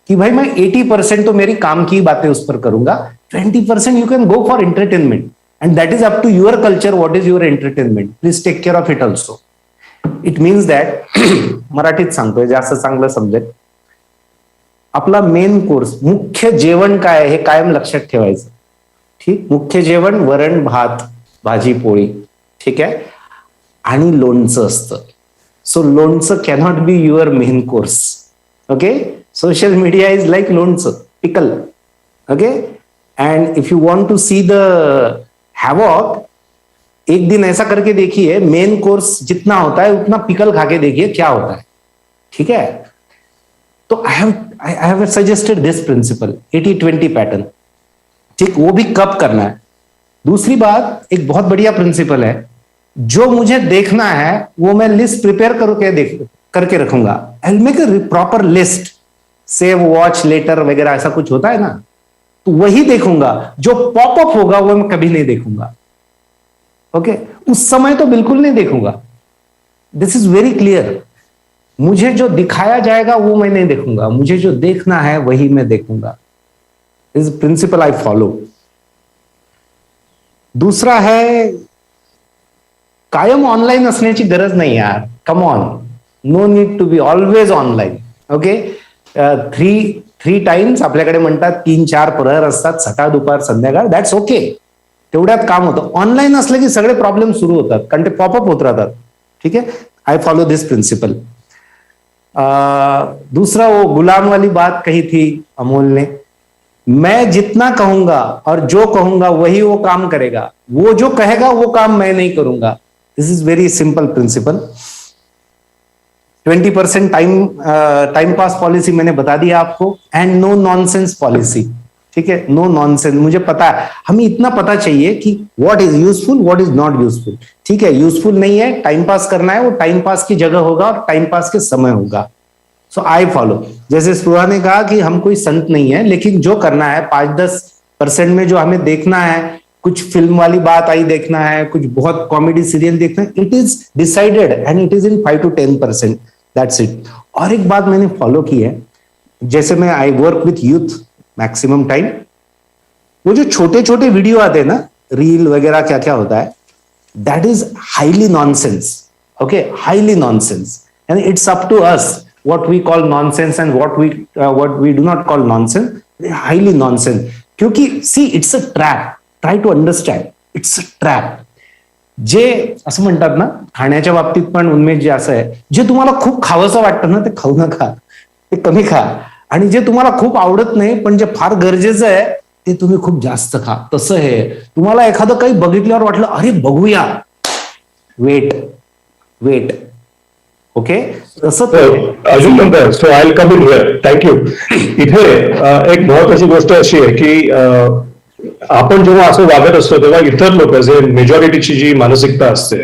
कि भाई मैं 80% तो मेरी काम की बातें उस पर करूंगा, 20% you can go for entertainment. And that is up to your culture. What is your entertainment? Please take care of it also. It means that मराठीत सांगतोय जास्त चांगलं समजेल. आपला मेन कोर्स, मुख्य जेवण काय हे कायम लक्षात ठेवायचं. ठीक, मुख्य जेवण वरण भात भाजी पोळी. ठीक आहे, आणि लोणचं असतं. So lonacha cannot be your main course. Okay, social media is like lonacha, pickle. Okay, and if you want to see the havoc, एक दिन ऐसा करके देखिए, मेन कोर्स जितना होता है उतना पिकल खा के देखिए क्या होता है. ठीक है, तो I have suggested this principle, 80-20 pattern. ठीक, वो भी कब करना है. दूसरी बात, एक बहुत बढ़िया प्रिंसिपल है, जो मुझे देखना है वो मैं लिस्ट प्रिपेयर करके रखूंगा. I will make a proper list, save, watch later वगैरह ऐसा कुछ होता है ना, तो वही देखूंगा. जो पॉपअप होगा वो मैं कभी नहीं देखूंगा. ओके, उस समय तो बिल्कुल नहीं देखूंगा. This is very clear. मुझे जो दिखाया जाएगा वो मैं नहीं देखूंगा, मुझे जो देखना है वही मैं देखूंगा. This principle I follow. दूसरा है, कायम ऑनलाईन असण्याची गरज नाही यार. Come on, no need to be always online. Okay, three times आपल्याकडे म्हणतात, 3-4 प्रहर असतात, सकाळ दुपार संध्याकाळ. दॅट्स ओके, तेवढ्यात काम होतं. ऑनलाईन असलं की सगळे प्रॉब्लेम सुरू होतात कारण ते पॉपअप होत राहतात. ठीक आहे, आई फॉलो दिस प्रिंसिपल. दूसरा, वो गुलाम वाली बात कही थी अमोल ने, मैं जितना कहूंगा और जो कहूंगा वही वो काम करेगा, वो जो कहेगा वो काम मैं नहीं करूंगा. This is very simple principle. 20% time pass policy मैंने बता दिया आपको. And no nonsense policy. ठीक है, नो नॉनसेंस. मुझे पता है, हमें इतना पता चाहिए कि what is useful, what is not useful. ठीक है, यूजफुल नहीं है, टाइम पास करना है, वो टाइम पास की जगह होगा और टाइम पास के समय होगा. सो आई फॉलो. जैसे स्पृहा ने कहा कि हम कोई संत नहीं है, लेकिन जो करना है 5-10% में जो हमें देखना है कुछ फिल्म वाली बात आई देखना है, कुछ बहुत कॉमेडी सीरियल देखना है, it is decided and it is in 5 to 10%, that's it. और एक बात मैंने फॉलो की है, जैसे मैं I work with youth maximum time, वो जो छोटे छोटे वीडियो आते हैं ना, रील वगैरह क्या क्या होता है, that is highly nonsense. Okay, highly nonsense, and it's up to us what we call nonsense and what we do not call nonsense. Highly nonsense, क्योंकि see it's a trap. Try to understand, it's a trap. जे असं म्हणतात ना, खाण्याच्या बाबतीत पण उन्मेष जे असं आहे, जे तुम्हाला खूप खावंसं वाटतं ना, ते खाऊ नका, ते कमी खा. आणि जे तुम्हाला खूप आवडत नाही पण जे फार गरजेचं आहे ते तुम्ही खूप जास्त खा. तसं हे तुम्हाला एखादं काही बघितल्यावर वाटलं अरे बघूया, वेट. ओके, अजून नंतर so I will come in here. Thank you. इथे एक महत्वाची गोष्ट अशी आहे की आपण जेव्हा असं वागत असतो तेव्हा इतर लोक, जे मेजॉरिटीची जी मानसिकता असते,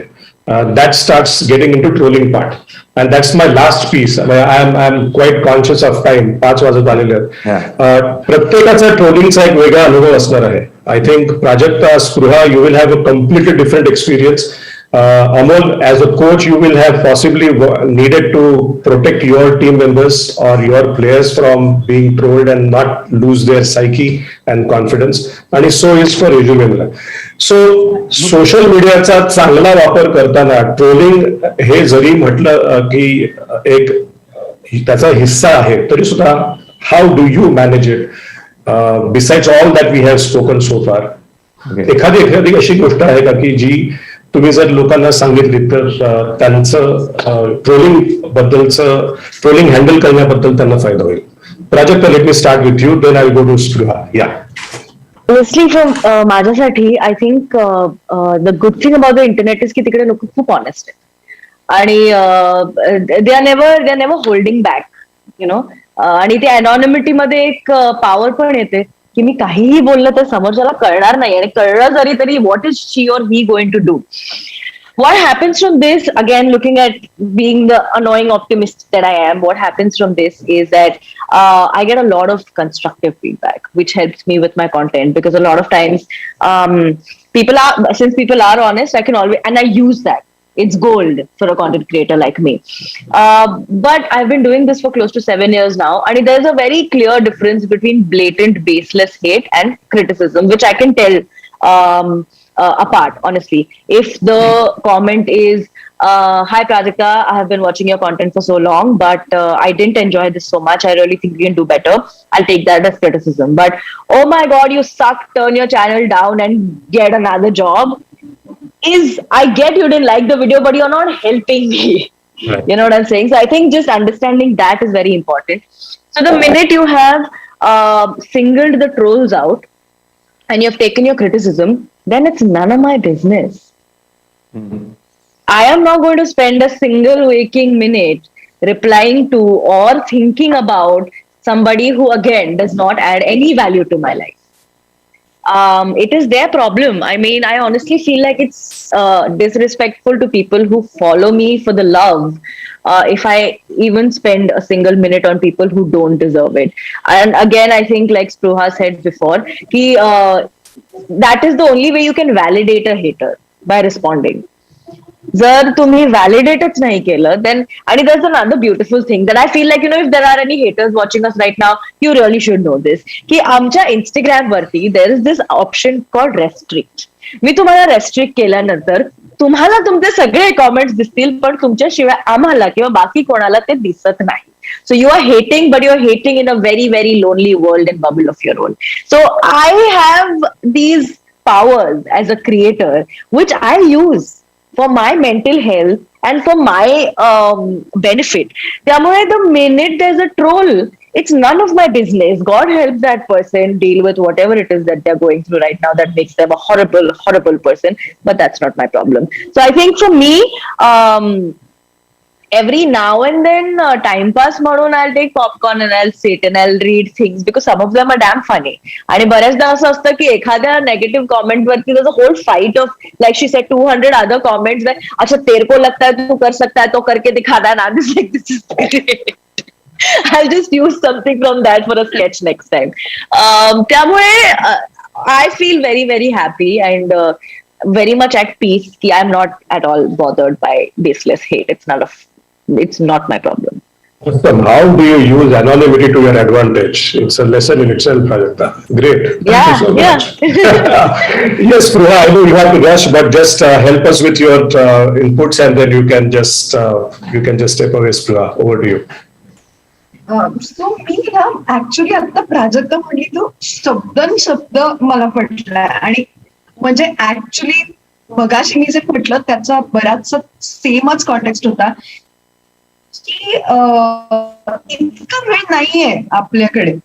that starts getting into trolling part, and that's my last piece. I am quite conscious of time. 5 वाजत आलेले आहेत. प्रत्येकाचा ट्रोलिंगचा एक वेगळा अनुभव असणार आहे. I think Prajakta, Spruha, you will have a completely different experience. Amol, as a coach, you will have possibly needed to protect your team members or your players from being trolled and not lose their psyche and confidence. And so is for resume. So social मीडियाचा चांगला वापर करताना trolling हे जरी म्हटलं की एक त्याचा हिस्सा आहे, तरी सुद्धा how do you manage it besides all that we have spoken so far? एखादी अशी गोष्ट आहे का की जी तुम्ही जर लोकांना सांगितली तर त्यांचं ट्रोलिंग हँडल करण्याबद्दल त्यांना फायदा होईल? Prajakta, let me start with you, then I will go to Spruha. Yeah. Honestly, from माझ्यासाठी I think the good thing about the internet is की तिकडे लोक खूप honest आहेत आणि they are never holding back, you know. आणि ते anonymity मध्ये एक पॉवर पण येते की मी काहीही बोललं तर समोरच्याला कळणार नाही, आणि कळलं जरी तरी what is she or he going to do? What happens from this, again looking at being the annoying optimist that I am, what happens from this is that I get a lot of constructive feedback which helps me with my content, because a lot of times since people are honest, I can always, and I use that. It's gold for a content creator like me. But I've been doing this for close to 7 years now, and there's a very clear difference between blatant baseless hate and criticism, which I can tell apart, honestly. If the comment is, hi Prajakta, I have been watching your content for so long, but I didn't enjoy this so much, I really think you can do better, I'll take that as criticism. But oh my god, you suck, turn your channel down and get another job, I get you didn't like the video, but you're not helping me. Right. You know what I'm saying? So I think just understanding that is very important. So the minute you have singled the trolls out and you've taken your criticism, then it's none of my business. Mm-hmm. I am not going to spend a single waking minute replying to or thinking about somebody who again does not add any value to my life. It is their problem. I mean, I honestly feel like it's disrespectful to people who follow me for the love if I even spend a single minute on people who don't deserve it. And again, I think like Spruha said before, that is the only way you can validate a hater, by responding. जर तुम्ही व्हॅलिडेटच नाही केलं, then, आणि there's another beautiful thing that I feel like, you know, if there are any haters watching us right now, you really should know this, की आमच्या Instagram वरती there is this option called restrict. मी तुम्हाला restrict केल्यानंतर तुम्हाला तुमचे सगळे comments दिसतील, पण तुमच्याशिवाय आम्हाला किंवा बाकी कोणाला ते दिसत नाही. So you are hating, but you're hating in a very, very lonely world and bubble of your own. So I have these powers as a creator, which I use for my mental health and for my benefit. त्यामुळे the minute there's a troll, it's none of my business. God help that person deal with whatever it is that they're going through right now that makes them a horrible, horrible person. But that's not my problem. So I think for me, every now and then, time pass म्हणून I'll take popcorn and I'll sit and I'll read things because some of them are damn funny. आणि बऱ्याचदा असं असतं की एखाद्या negative comment वरती there's a whole fight of, like she said, 200 other comments that अच्छा तेरे को लगता है तू कर सकता है तो करके दिखाना, and I'm just like, this is great. I'll just use something from that for a sketch next time. त्यामुळे I feel very, very happy and very much at peace. I'm not at all bothered by baseless hate. It's not my problem. Awesome. How do you use anonymity to your advantage? It's a lesson in itself, Prajakta. Great. Thank you so much. Yes, Pruha, I know you have to rush, but just help us with your inputs, and then you can just step away, Pruha. Over to you. सो मी ना actually आता प्राजक्ता म्हणली तो शब्दन शब्द मला पटलाय आणि म्हणजे actually मगाशी मी जे म्हटलं त्याचा बराचसा सेमच कॉन्टेक्स्ट होता की इतका वेळ नाहीये आपल्याकडे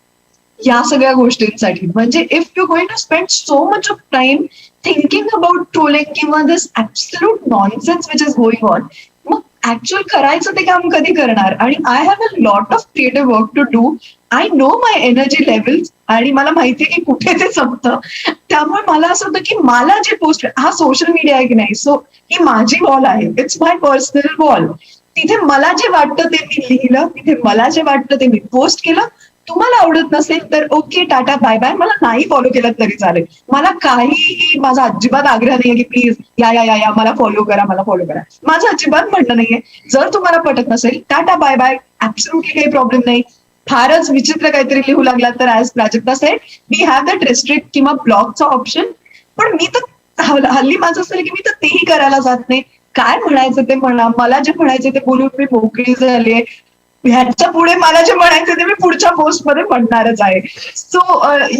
या सगळ्या गोष्टींसाठी. म्हणजे if you going to spend so much of time thinking about trolling किंवा this absolute nonsense which is going on, मग ऍक्च्युअल करायचं ते काम कधी करणार? आणि I have a lot of creative work to do. I know my energy levels आणि मला माहितीये की कुठे ते संपतं. त्यामुळे मला असं होतं की मला जे पोस्ट, हा सोशल मीडिया आहे की नाही, सो ही माझी वॉल आहे, इट्स माय पर्सनल वॉल. तिथे मला जे वाटतं ते मी लिहिलं, तिथे मला जे वाटतं ते मी पोस्ट केलं. तुम्हाला आवडत नसेल तर ओके, टाटा बाय बाय, मला नाही फॉलो केलं तरी चालेल. मला काहीही, माझा अजिबात आग्रह नाहीये की प्लीज या या या या मला फॉलो करा, मला फॉलो करा. माझं अजिबात म्हणणं नाहीये. जर तुम्हाला पटत नसेल टाटा बाय बाय, ऍब्सोल्युटली काही प्रॉब्लेम नाही. फारच विचित्र काहीतरी लिहू लागला तर as Prajakta said, we have that restrict किंवा ब्लॉकचा ऑप्शन. पण मी तर हल्ली माझं असं की मी तर तेही करायला जात नाही. काय म्हणायचं ते म्हणा, मला जे म्हणायचं ते बोलून मी मोकळी झालीये. ह्याच्या पुढे मला जे म्हणायचं ते मी पुढच्या पोस्ट मध्ये म्हणणारच आहे. सो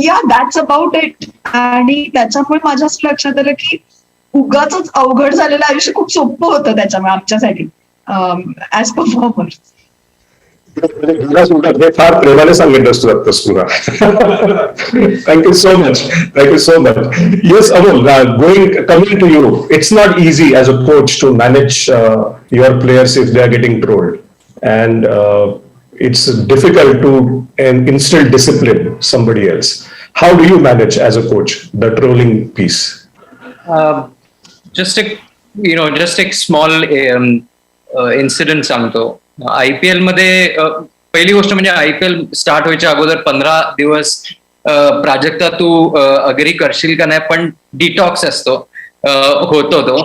या दॅट्स अबाउट इट. आणि त्याच्यामुळे माझ्या असं लक्षात आलं की उगाच अवघड झालेलं आयुष्य खूप सोपं होतं त्याच्यामुळे आमच्यासाठी ऍज परफॉर्मर्स. हे फार प्रेमाने सांगितलं असतं तुला. Thank you so much. Thank you so much. Yes Amol, coming to you, it's not easy as a coach to manage your players if they are getting trolled. And it's difficult to instill discipline somebody else. How do you manage as a coach the trolling piece? Just एक small incident सांगतो. IPL मध्ये पहिली गोष्ट म्हणजे IPL start व्हायच्या अगोदर 15 दिवस प्राजक्ता तू अग्री करशील का नाही, पण डिटॉक्स असतो, होतो तो.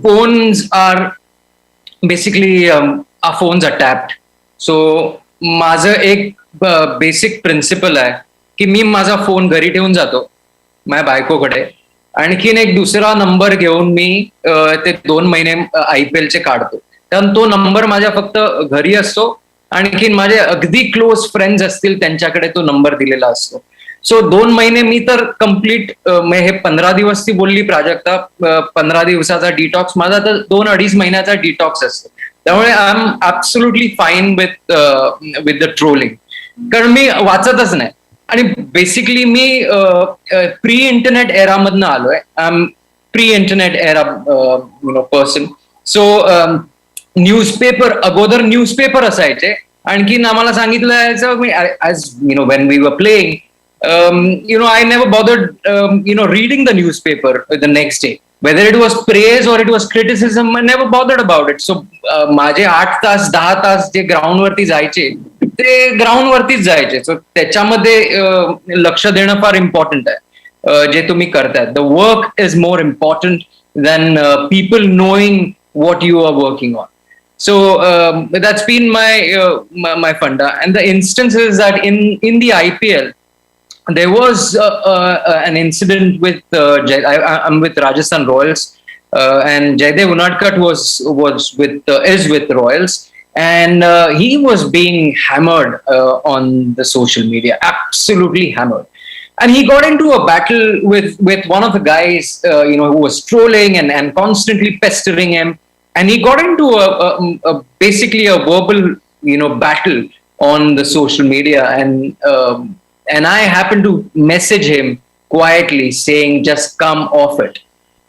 Phones are basically our phones are tapped. So माझं एक बेसिक प्रिन्सिपल आहे की मी माझा फोन घरी ठेवून जातो माझ्या बायकोकडे, आणखीन एक दुसरा नंबर घेऊन मी ते 2 महिने IPL चे काढतो. कारण तो नंबर माझ्या फक्त घरी असतो, आणखीन माझे अगदी क्लोज फ्रेंड्स असतील त्यांच्याकडे तो नंबर दिलेला असतो. सो 2 महिने मी तर कम्प्लीट, हे 15 दिवस ती बोलली प्राजक्ता, 15 दिवसाचा डिटॉक्स, माझा तर 2-2.5 महिन्याचा डिटॉक्स असतो. त्यामुळे I am absolutely fine with the trolling, कारण मी वाचतच नाही. आणि बेसिकली मी प्री इंटरनेट एरा मधनं आलोय. I am pre internet era person. So newspaper, अगोदर न्यूजपेपर असायचे, आणखीन आम्हाला सांगितलं जायचं, as when we were playing, I never bothered, reading the newspaper the next day. Whether it was praise or it was criticism, I never bothered about it. So, माझे 8 तास 10 तास जे ground वरती जायचे ते ग्राउंड वरतीच जायचे. सो त्याच्यामध्ये लक्ष देणं फार इम्पॉर्टंट आहे जे तुम्ही करताय. The work is more important than people knowing what you are working on. So that's been my funda. And the instance is that in the IPL, there was an incident with I'm with Rajasthan Royals, and Jaydev Unadkat is with Royals, and he was being hammered on the social media, absolutely hammered. And he got into a battle with one of the guys, who was trolling and constantly pestering him. And he got into basically a verbal, battle on the social media. And I happened to message him quietly saying, just come off it.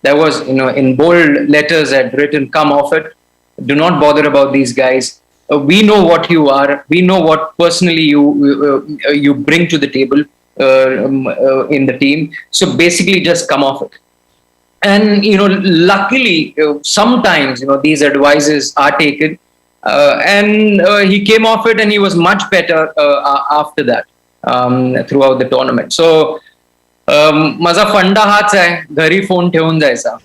There was, in bold letters I had written, come off it. Do not bother about these guys. We know what you are. We know what personally you bring to the table in the team. So basically just come off it. And luckily sometimes these advices are taken, and he came off it and he was much better after that, throughout the tournament. So माझा फंडा हाच आहे, घरी phone ठेवून जायचा.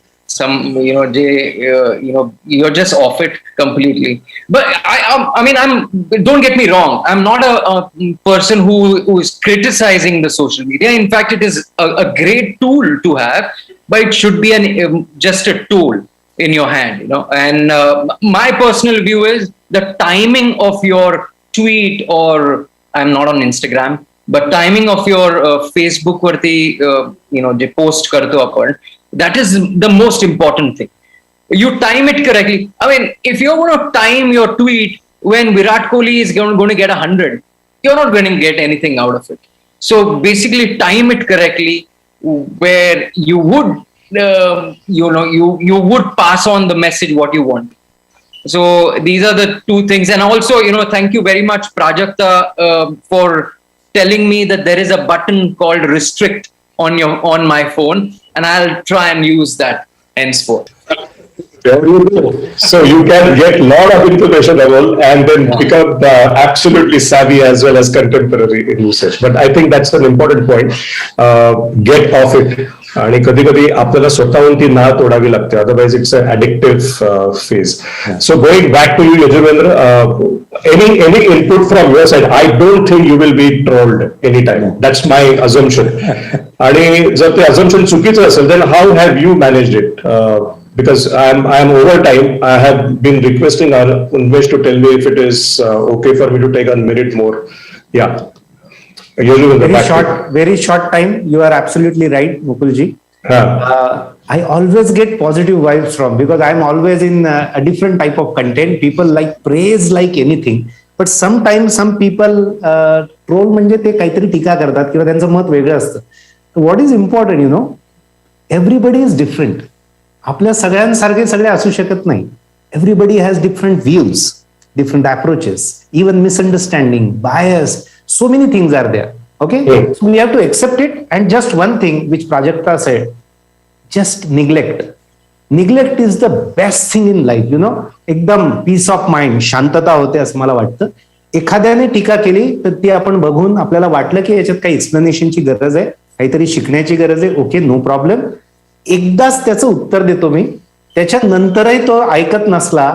You're just off it completely. But I mean, don't get me wrong. I'm not a person who is criticizing the social media. In fact, it is a great tool to have, but it should be just a tool in your hand, And my personal view is the timing of your tweet, or I'm not on Instagram, but timing of your Facebook varti, je post karto apan, that is the most important thing. You time it correctly. I mean, if you're going to time your tweet when Virat Kohli is going to get 100, you're not going to get anything out of it. So basically, time it correctly, where you would, you would pass on the message what you want. So these are the two things. And also, thank you very much, Prajakta, for telling me that there is a button called restrict on my phone, and I'll try and use that henceforth. There you go. So you can get a lot of information level and then become absolutely savvy as well as contemporary in usage. But I think that's an important point. Get off it. आणि कधी कधी आपल्याला स्वतःहून ती ना तोडावी लागते, otherwise it's a addictive phase. So going back to you Yuzvendra, any input from your side? I don't think you will be trolled anytime. That's my assumption. आणि जर ते assumption चुकीचं असेल, then how have you managed it? Because I am over time. I have been requesting our Unmesh to tell me if it is okay for me to take a minute more. Yeah. Very short time. You are absolutely right, Mukulji. I always get positive vibes from, because I'm always in a different type of content. People like praise like anything, but sometimes some people troll म्हणजे ते काहीतरी टीका करतात किंवा त्यांचं मत वेगळं असतं. What is important, everybody is different. आपल्या सगळ्यांसारखे सगळे असू शकत नाही. Everybody has different views, different approaches, even misunderstanding, bias. So many things are there. Okay, so we have to accept it. And just one thing which Prajakta said, just neglect. Neglect is the best thing in life. एकदम peace of mind, शांतता होते असं मला वाटतं. एखाद्याने टीका केली तर ती आपण बघून आपल्याला वाटलं की याच्यात काही एक्सप्लेनेशनची गरज आहे, काहीतरी शिकण्याची गरज आहे. Okay, no problem. एकदाच त्याचं उत्तर देतो मी. त्याच्यानंतरही तो ऐकत नसला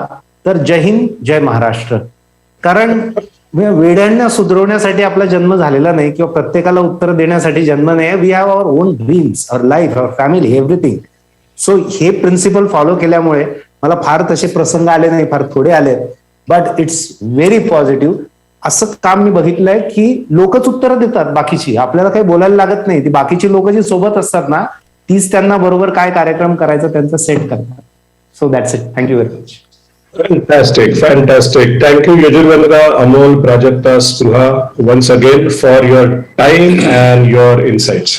तर जय हिंद, जय महाराष्ट्र. कारण वेड्यांना सुधरवण्यासाठी आपला जन्म झालेला नाही किंवा प्रत्येकाला उत्तर देण्यासाठी जन्म नाही. We have our own dreams, our life, our family, everything. So हे प्रिन्सिपल फॉलो केल्यामुळे मला फार तसे प्रसंग आले नाही, फार थोडे आले, बट इट्स व्हेरी पॉझिटिव्ह. असं काम मी बघितलंय की लोकच उत्तरं देतात बाकीची, आपल्याला काही बोलायला लागत नाही. ती बाकीची लोक जी सोबत असतात ना, तीच त्यांना बरोबर काय कार्यक्रम करायचा त्यांचा सेट करतात. So that's it. Thank you very much. Fantastic. Thank you, Yajurvendra, Amol, Prajakta, Spruha, once again for your time and your insights.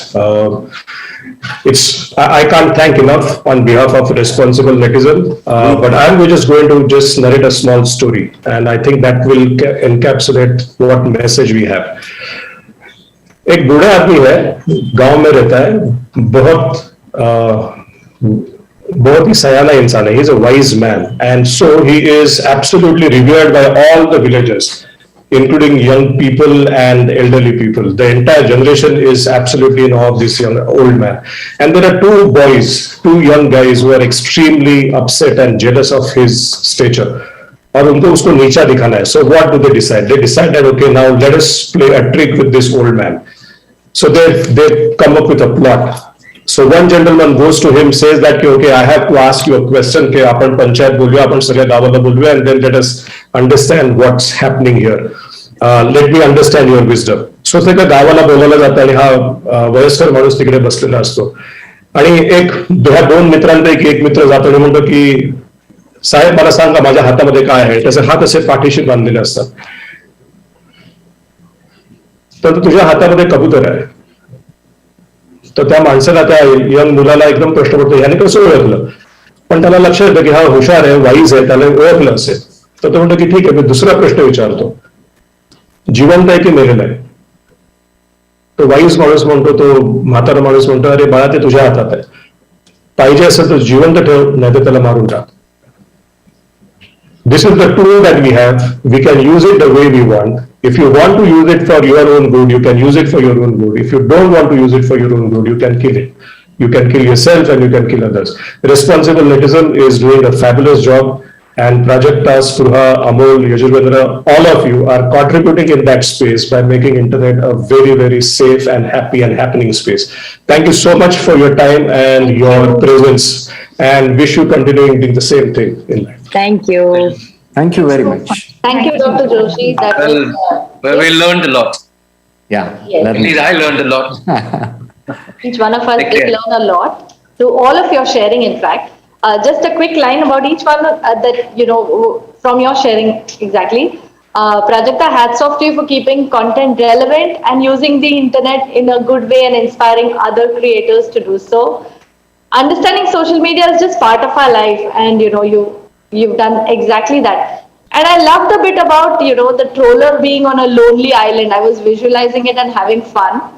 I can't thank enough on behalf of Responsible Netism, but I'm just going to narrate a small story, and I think that will encapsulate what message we have. एक बूढ़ा आदमी है, गांव में रहता है, बहुत ही सयाना इंसान है. He is a wise man, and so he is absolutely revered by all the villagers, including young people and elderly people. The entire generation is absolutely in awe of this old man. And there are two young guys who are extremely upset and jealous of his stature. और उनको उसको नीचा दिखाना है. So what do they decide? They decide that, okay, now let us play a trick with this old man. So they come up with a plot. So one gentleman goes to him, says that, okay, I have to ask you a question, कि आपण पंचायत बोलूया, आपण सगळ्या गावाला बोलूया, and then let us understand what's happening here. Let me understand your wisdom. So ते गावाला बोलायला जातं आणि हा वयस्कर माणूस तिकडे बसलेला असतो. आणि ह्या दोन मित्रांपैकी एक मित्र जातो आणि म्हणतो की, साहेब मला सांगा माझ्या हातामध्ये काय आहे. त्याचे हात असे पाठीशी बांधलेले असतात. तर तुझ्या हातामध्ये कबूतर आहे. तर त्या माणसाला, त्या यंग मुलाला एकदम प्रश्न पडतो, ह्याने कसं ओळखलं. पण त्याला लक्षात येतं की हा हुशार आहे, वाईज आहे, त्याला ओळखलं असेल. तर तो म्हणतो की ठीक आहे, मी दुसरा प्रश्न विचारतो, जिवंत आहे की मेलेला आहे. तो वाईज माणूस म्हणतो, तो म्हातारा माणूस म्हणतो, अरे बाळा ते तुझ्या हातात आहे, पाहिजे असेल तर जिवंत ठेव, नाही तर त्याला मारून टाक. This is the tool that we have. We can use it the way we want. If you want to use it for your own good, you can use it for your own good. If you don't want to use it for your own good, you can kill it. You can kill yourself and you can kill others. Responsible Netism is doing a fabulous job, and Prajakta, Spruha, Amol, Yajurvendra, all of you are contributing in that space by making internet a very, very safe and happy and happening space. Thank you so much for your time and your presence, and wish you continuing doing the same thing in life. Thank you. Thank you very much. Thank you, Dr. Joshi. That was, Well, we learned a lot. Yeah. Yes. At least I learned a lot. each one of us Take did care. learn a lot through all of your sharing, in fact. Just a quick line about each one that, from your sharing exactly. Prajakta, hats off to you for keeping content relevant and using the internet in a good way and inspiring other creators to do so. Understanding social media is just part of our life, and you've done exactly that. And I loved the bit about the troller being on a lonely island. I was visualizing it and having fun.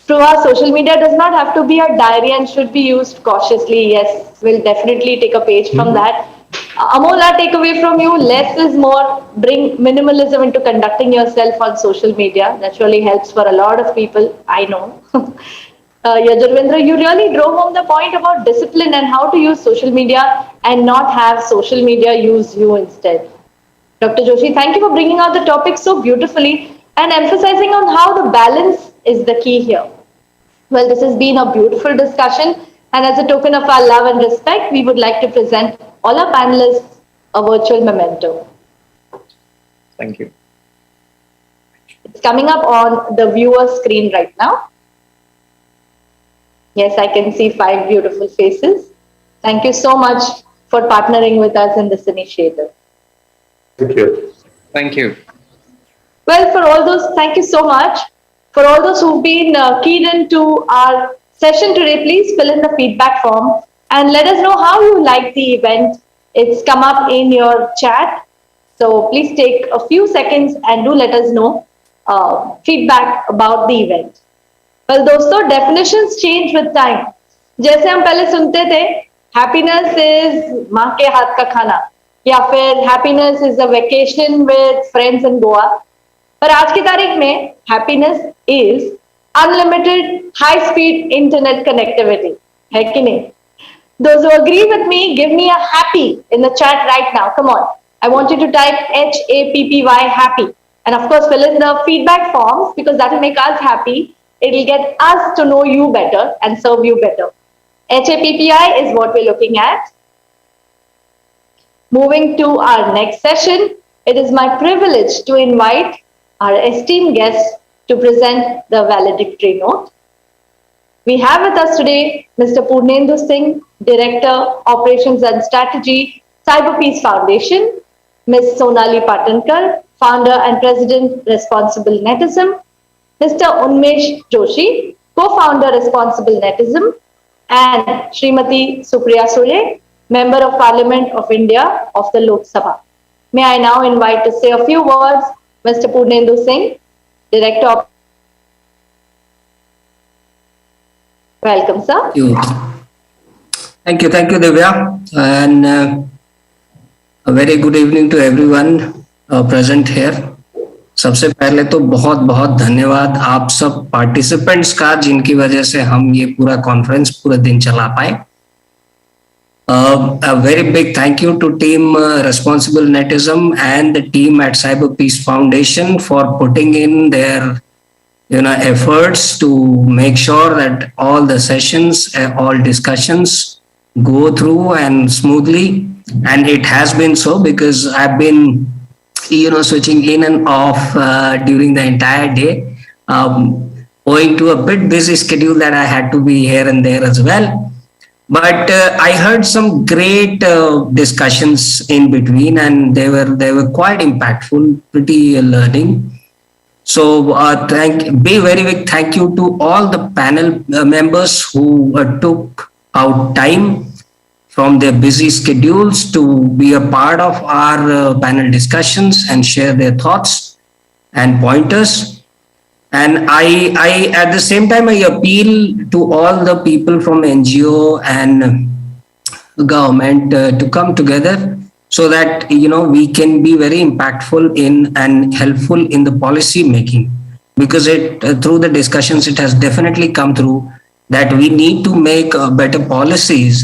True, our social media does not have to be a diary and should be used cautiously. Yes, we'll definitely take a page from that. Amol, our takeaway from you, less is more. Bring minimalism into conducting yourself on social media. That really helps for a lot of people, I know. Yajurvendra, you really drove home the point about discipline and how to use social media and not have social media use you instead. Dr. Joshi, thank you for bringing out the topic so beautifully and emphasizing on how the balance is the key here. Well, this has been a beautiful discussion, and as a token of our love and respect, we would like to present all our panelists a virtual memento. Thank you. It's coming up on the viewer screen right now. Yes, I can see 5 beautiful faces. Thank you so much for partnering with us in this initiative. Thank you. Thank you. Well, for all those, thank you so much. For all those who've been keyed into our session today, please fill in the feedback form and let us know how you liked the event. It's come up in your chat. So please take a few seconds and do let us know feedback about the event. Well, दोस्तों, definitions change with time. जैसे हम पहले सुनते थे, happiness is माँ के हाथ का खाना, या फिर happiness is a vacation with friends in Goa. पर आज की तारीख में happiness is unlimited high-speed internet connectivity. है कि नहीं? Those who agree with me, give me a happy in the chat right now. Come on. I want you to type HAPPY happy. And of course, fill in the feedback forms because that will make us happy. It'll get us to know you better and serve you better. HAPPY is what we're looking at. Moving to our next session, it is my privilege to invite our esteemed guest to present the valedictory note. We have with us today Mr. Purnendu Singh, Director, Operations and Strategy, CyberPeace Foundation, Ms. Sonali Patankar, Founder and President, Responsible Netism, Mr. Unmesh Joshi, Co-Founder, Responsible Netism, and Srimati Supriya Sule, Member of Parliament of India of the Lok Sabha. May I now invite to say a few words Mr. Purnendu Singh, Director of... Welcome, sir. Thank you, Divya, and a very good evening to everyone present here. सबसे पहले तो बहुत बहुत धन्यवाद आप सब participants का जिनकी वजह से हम ये पूरा कॉन्फ्रेंस पूरे दिन चला पाए. A very big thank you to team Responsible Netism and the team at CyberPeace Foundation for putting in their efforts to make sure that all the sessions, all discussions go through and smoothly. And it has been so because I've been switching in and off during the entire day, owing to a bit busy schedule that I had to be here and there as well. But I heard some great discussions in between, and they were quite impactful, pretty learning. So be very big thank you to all the panel members who took out time from their busy schedules to be a part of our panel discussions and share their thoughts and pointers. And I at the same time, I appeal to all the people from NGO and government to come together so that we can be very impactful in and helpful in the policy making, because it through the discussions it has definitely come through that we need to make better policies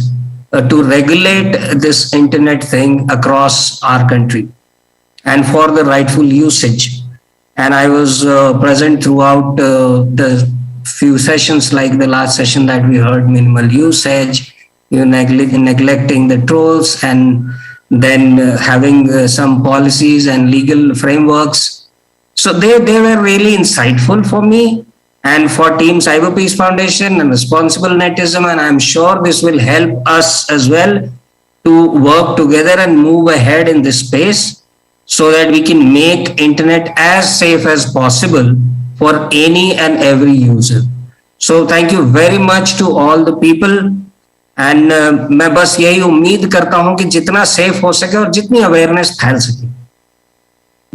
to regulate this internet thing across our country and for the rightful usage. And I was present throughout the few sessions, like the last session that we heard, minimal usage, neglecting the trolls, and then having some policies and legal frameworks. So they were really insightful for me and for Team CyberPeace Foundation and Responsible Netism, and I'm sure this will help us as well to work together and move ahead in this space so that we can make internet as safe as possible for any and every user. So thank you very much to all the people. And मैं बस यही उम्मीद करता हूं कि जितना safe हो सके और जितनी अवेयरनेस फैल सके,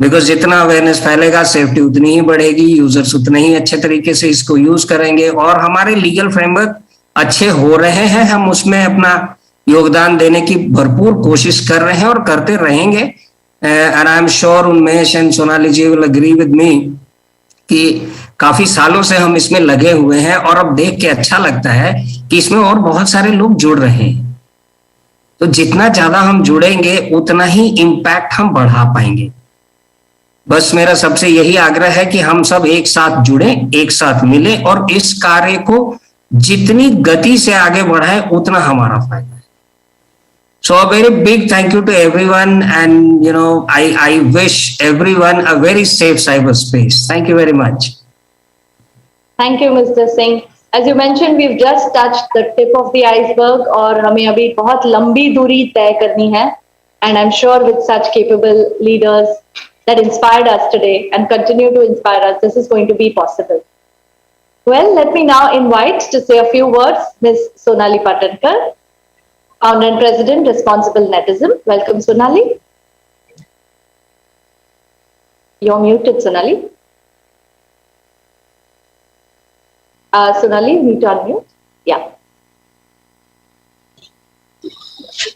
बिकॉज जितना अवेयरनेस फैलेगा सेफ्टी उतनी ही बढ़ेगी, यूजर्स उतने ही अच्छे तरीके से इसको यूज करेंगे, और हमारे लीगल फ्रेमवर्क अच्छे हो रहे हैं, हम उसमें अपना योगदान देने की भरपूर कोशिश कर रहे हैं और करते रहेंगे. And I am sure Unmesh and Sonali ji will agree with me कि काफी सालों से हम इसमें लगे हुए हैं और अब देख के अच्छा लगता है कि इसमें और बहुत सारे लोग जुड़ रहे हैं. तो जितना ज्यादा हम जुड़ेंगे उतना ही इम्पैक्ट हम बढ़ा पाएंगे. बस मेरा सबसे यही आग्रह है कि हम सब एक साथ जुड़े, एक साथ मिले और इस कार्य को जितनी गति से आगे बढ़ाए उतना हमारा फायदा है. So a very big thank you to everyone, and I wish everyone a very safe cyberspace. Thank you very much. Thank you, Mr. Singh. As you mentioned, we've just touched the tip of the iceberg, और हमें अभी बहुत लंबी दूरी तय करनी है. And I'm sure with such capable leaders that inspired us today and continue to inspire us, this is going to be possible. Well, let me now invite to say a few words Ms. Sonali Patankar, Founder and President, Responsible Netism. Welcome, Sonali. You're muted, Sonali. Sonali, you need to unmute. Yeah.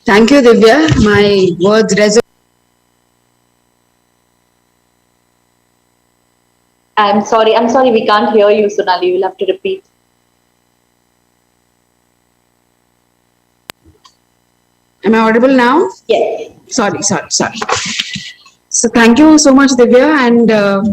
Thank you, Divya. My words resonate. I'm sorry, we can't hear you, Sonali. You'll have to repeat. Am I audible now? Yes. Sorry. So thank you so much, Divya, and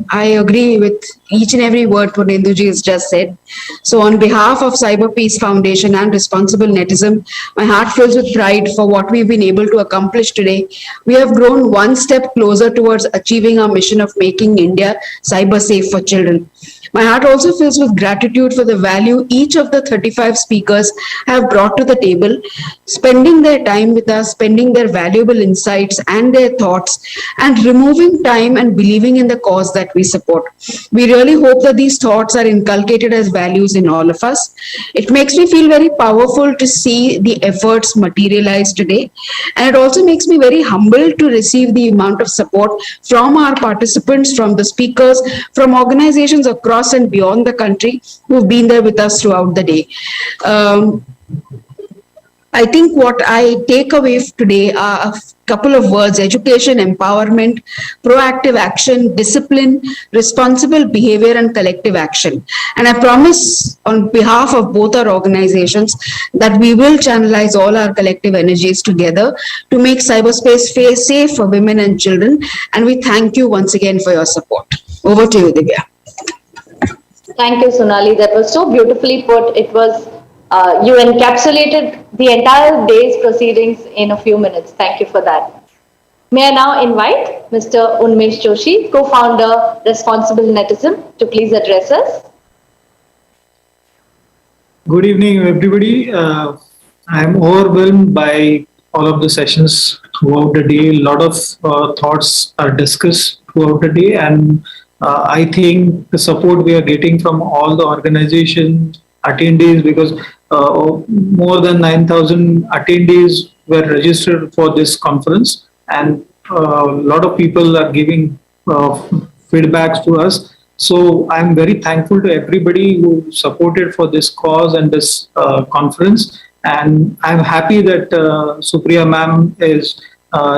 I agree with each and every word Purnenduji has just said. So on behalf of CyberPeace Foundation and Responsible Netism, my heart fills with pride for what we've been able to accomplish today. We have grown one step closer towards achieving our mission of making India cyber safe for children. My heart also fills with gratitude for the value each of the 35 speakers have brought to the table, spending their time with us, spending their valuable insights and their thoughts, and removing time and believing in the cause that we support. We really hope that these thoughts are inculcated as values in all of us. It makes me feel very powerful to see the efforts materialize today, and it also makes me very humbled to receive the amount of support from our participants, from the speakers, from organizations across and beyond the country who've been there with us throughout the day. I think what I take away today are a couple of words: education, empowerment, proactive action, discipline, responsible behavior, and collective action. And I promise on behalf of both our organizations that we will channelize all our collective energies together to make cyberspace safe for women and children. And we thank you once again for your support. Over to you, Divya. Thank you, Sonali. That was so beautifully put. It was, you encapsulated the entire day's proceedings in a few minutes. Thank you for that. May I now invite Mr. Unmesh Joshi, co-founder, Responsible Netism, to please address us. Good evening, everybody. I am overwhelmed by all of the sessions throughout the day. A lot of thoughts are discussed throughout the day, and I think the support we are getting from all the organizations, attendees, because more than 9,000 attendees were registered for this conference, and a lot of people are giving feedbacks to us. So I'm very thankful to everybody who supported for this cause and this conference. And I'm happy that Supriya ma'am is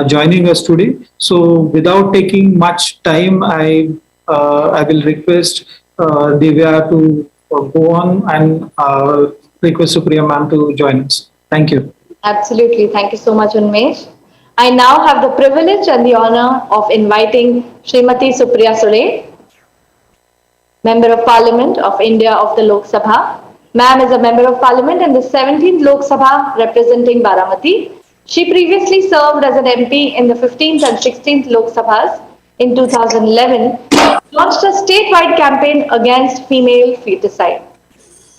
joining us today. So without taking much time, I will request Divya to go on and request Supriya ma'am to join us. Thank you. Absolutely. Thank you so much, Unmesh. I now have the privilege and the honor of inviting Srimati Supriya Sule, Member of Parliament of India of the Lok Sabha. Ma'am is a Member of Parliament in the 17th Lok Sabha representing Baramati. She previously served as an MP in the 15th and 16th Lok Sabhas. In 2011, launched a statewide campaign against female feticide.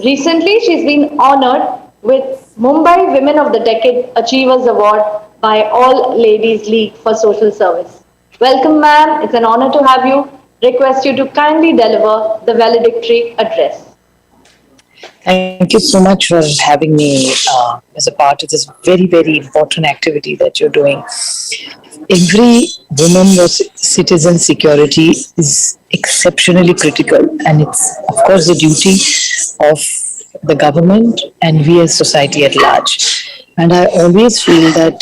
Recently, she's been honored with Mumbai Women of the Decade Achievers Award by All Ladies League for Social Service. Welcome, ma'am. It's an honor to have you. Request you to kindly deliver the valedictory address. Thank you so much for having me as a part of this very, very important activity that you're doing. Every woman was citizen security is exceptionally critical, and it's, of course, the duty of the government and we as society at large. And I always feel that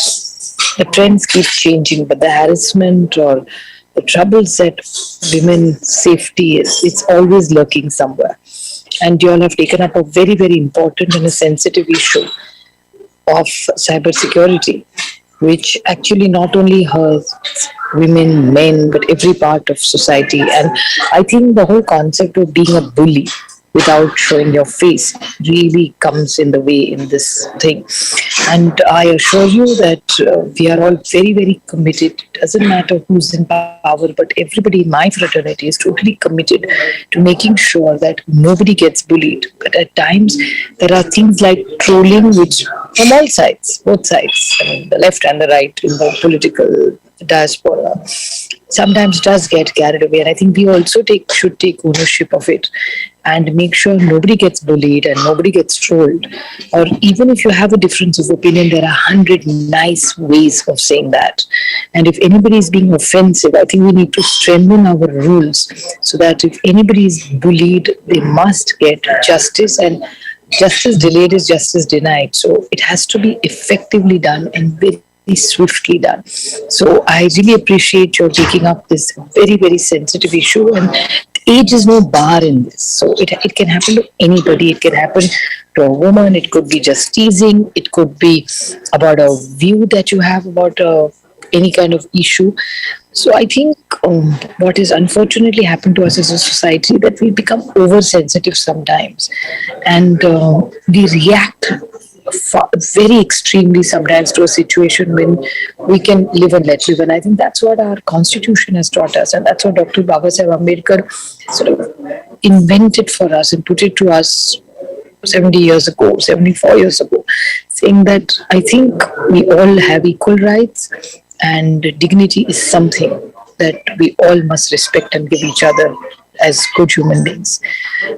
the trends keep changing, but the harassment or the troubles that women's safety is, it's always lurking somewhere. And you all have taken up a very, very important and a sensitive issue of cybersecurity, which actually not only hurts women, men, but every part of society. And I think the whole concept of being a bully without showing your face really comes in the way in this thing. And I assure you that we are all very, very committed. It doesn't matter who's in power, but everybody in my fraternity is totally committed to making sure that nobody gets bullied. But at times, there are things like trolling, which from all sides, both sides, I mean, the left and the right in the political diaspora, sometimes does get carried away. And I think we also should take ownership of it and make sure nobody gets bullied and nobody gets trolled. Or even if you have a difference of opinion, there are 100 nice ways of saying that. And if anybody is being offensive, I think we need to strengthen our rules so that if anybody is bullied, they must get justice, and justice delayed is justice denied. So it has to be effectively done and very swiftly done. So I really appreciate your taking up this very, very sensitive issue, and age is no bar in this. So it can happen to anybody. It can happen to a woman. It could be just teasing. It could be about a view that you have about any kind of issue. So I think what is unfortunately happened to us as a society that we become oversensitive sometimes, and we react very extremely sometimes to a situation when we can live and let live. And I think that's what our constitution has taught us, and that's what Dr. Babasaheb Ambedkar sort of invented for us and put it to us 70 years ago, 74 years ago, saying that I think we all have equal rights, and dignity is something that we all must respect and give each other as good human beings.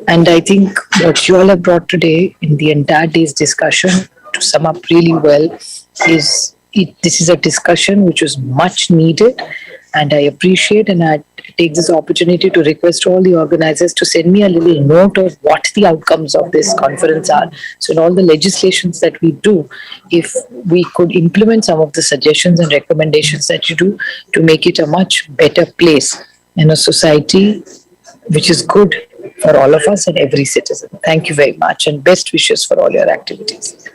And I think what you all have brought today in the entire day's discussion, to sum up really well, is this is a discussion which was much needed, and I appreciate, and I take this opportunity to request all the organizers to send me a little note of what the outcomes of this conference are. So in all the legislations that we do, if we could implement some of the suggestions and recommendations that you do to make it a much better place in a society which is good for all of us and every citizen. Thank you very much, and best wishes for all your activities.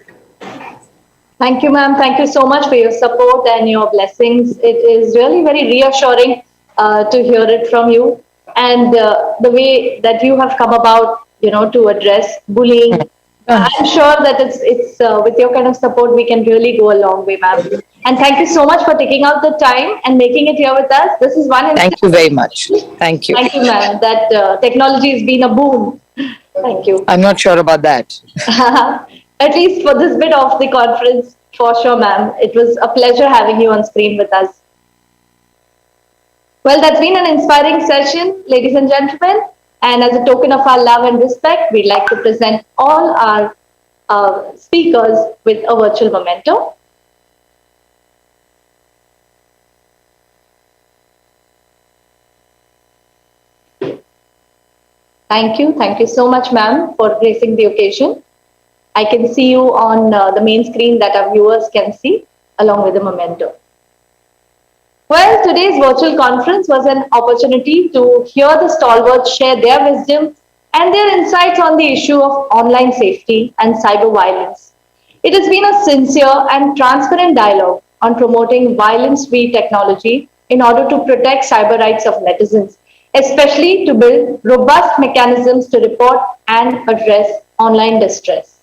Thank you, ma'am. Thank you so much for your support and your blessings. It is really very reassuring to hear it from you, and the way that you have come about, to address bullying. I'm sure that it's with your kind of support we can really go a long way, ma'am. And thank you so much for taking out the time and making it here with us. This is one. Thank you very much. Thank you. Thank you, ma'am. That technology has been a boon. Thank you. I'm not sure about that. At least for this bit of the conference, for sure, ma'am. It was a pleasure having you on screen with us. Well, that's been an inspiring session, ladies and gentlemen. And as a token of our love and respect, we'd like to present all our speakers with a virtual memento. Thank you. Thank you so much, ma'am, for gracing the occasion. I can see you on the main screen that our viewers can see, along with the memento. Well, today's virtual conference was an opportunity to hear the stalwarts share their wisdom and their insights on the issue of online safety and cyber violence. It has been a sincere and transparent dialogue on promoting violence-free technology in order to protect cyber rights of netizens, especially to build robust mechanisms to report and address online distress,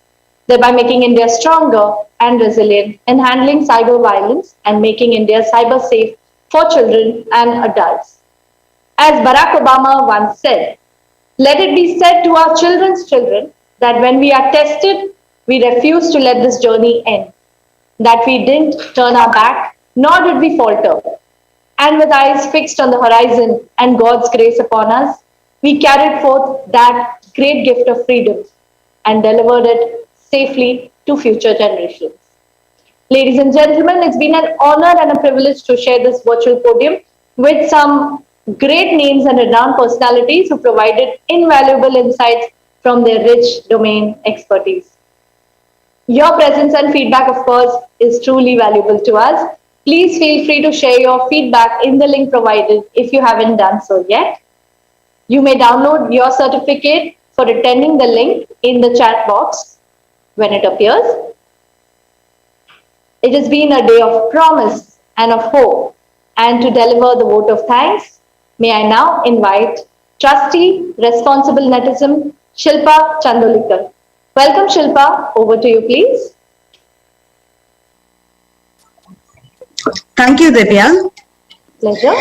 thereby making India stronger and resilient in handling cyber violence and making India cyber safe for children and adults. As Barack Obama once said, let it be said to our children's children that when we are tested, we refuse to let this journey end, that we didn't turn our back, nor did we falter. And with eyes fixed on the horizon and God's grace upon us, we carried forth that great gift of freedom and delivered it safely to future generations. Ladies and gentlemen, it's been an honor and a privilege to share this virtual podium with some great names and renowned personalities who provided invaluable insights from their rich domain expertise. Your presence and feedback, of course, is truly valuable to us. Please feel free to share your feedback in the link provided if you haven't done so yet. You may download your certificate for attending the link in the chat box when it appears. It has been a day of promise and of hope. And to deliver the vote of thanks, may I now invite Trustee, Responsible Netism, Shilpa Chandolikar. Welcome, Shilpa. Over to you, please. Thank you, Divya. Pleasure.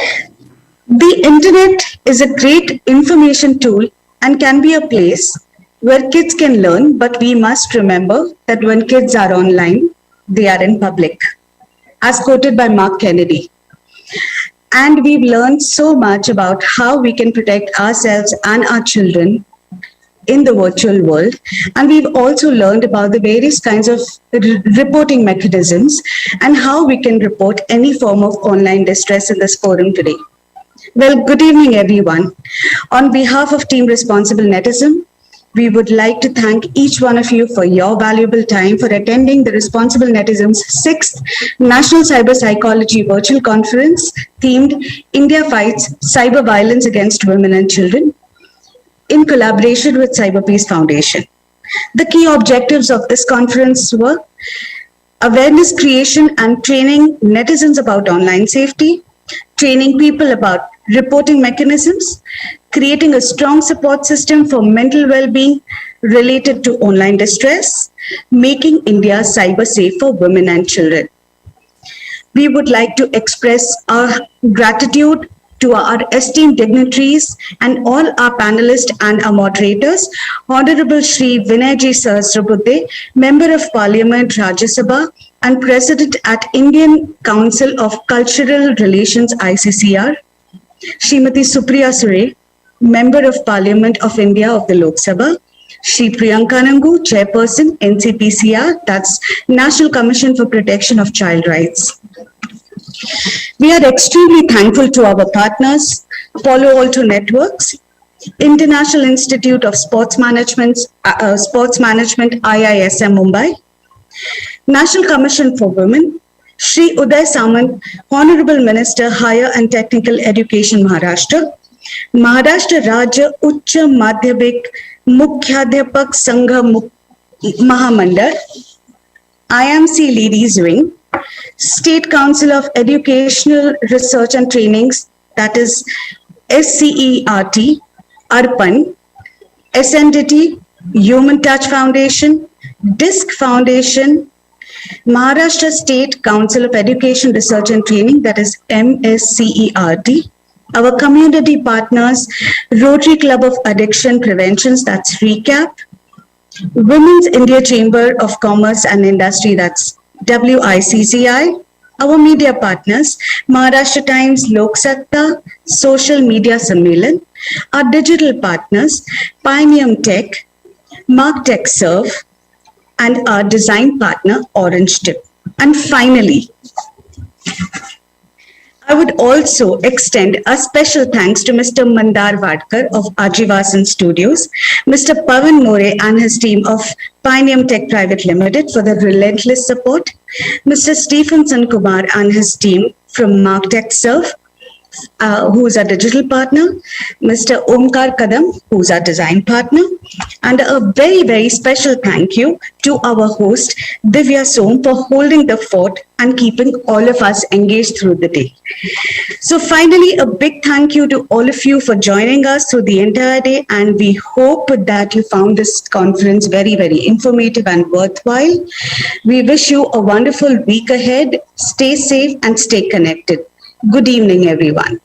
The internet is a great information tool and can be a place where kids can learn, but we must remember that when kids are online, they are in public, as quoted by Mark Kennedy. And we've learned so much about how we can protect ourselves and our children in the virtual world. And we've also learned about the various kinds of reporting mechanisms and how we can report any form of online distress in this forum today. Well, good evening, everyone. On behalf of Team Responsible Netism, we would like to thank each one of you for your valuable time for attending the Responsible Netism's 6th National CyberPsychology Virtual Conference themed India Fights Cyber Violence Against Women and Children in collaboration with CyberPeace Foundation. The key objectives of this conference were awareness creation and training netizens about online safety, training people about reporting mechanisms, creating a strong support system for mental well-being related to online distress, making India cyber safe for women and children. We would like to express our gratitude to our esteemed dignitaries and all our panelists and our moderators, Honorable Shri Vinayji Sahasrabudhe, Member of Parliament, Rajya Sabha, and President at Indian Council of Cultural Relations, ICCR, Srimati Supriya Sure, Member of Parliament of India of the Lok Sabha, Shri Priyanka Nangu, Chairperson, NCPCR, that's National Commission for Protection of Child Rights. We are extremely thankful to our partners, Palo Alto Networks, International Institute of Sports Management, IISM Mumbai, National Commission for Women, Shri Uday Samant, Honorable Minister, Higher and Technical Education, Maharashtra, Maharashtra Rajya Uच्च Madhyamik Mukhyadhyapak Sangha Mahamandal, IMC Ladies Wing, State Council of Educational Research and Trainings, that is SCERT, ARPAN, SNDT, Human Touch Foundation, DISC Foundation, Maharashtra State Council of Education Research and Training, that is MSCERT, our community partners, Rotary Club of Addiction Preventions, that's RECAP, Women's India Chamber of Commerce and Industry, that's WICCI, our media partners, Maharashtra Times, Lok Satta, Social Media Sammelan, our digital partners, Pioneer Tech, MarkTech Serve, and our design partner, Orange Tip. And finally, I would also extend a special thanks to Mr. Mandar Vadkar of Ajivasan Studios, Mr. Pavan More and his team of Pioneer Tech Private Limited for the relentless support, Mr. Stephenson Kumar and his team from Marktech Surf, who's our digital partner, Mr. Omkar Kadam, who's our design partner, and a very, very special thank you to our host, Divya Som, for holding the fort and keeping all of us engaged through the day. So finally, a big thank you to all of you for joining us through the entire day, and we hope that you found this conference very, very informative and worthwhile. We wish you a wonderful week ahead. Stay safe and stay connected. Good evening, everyone.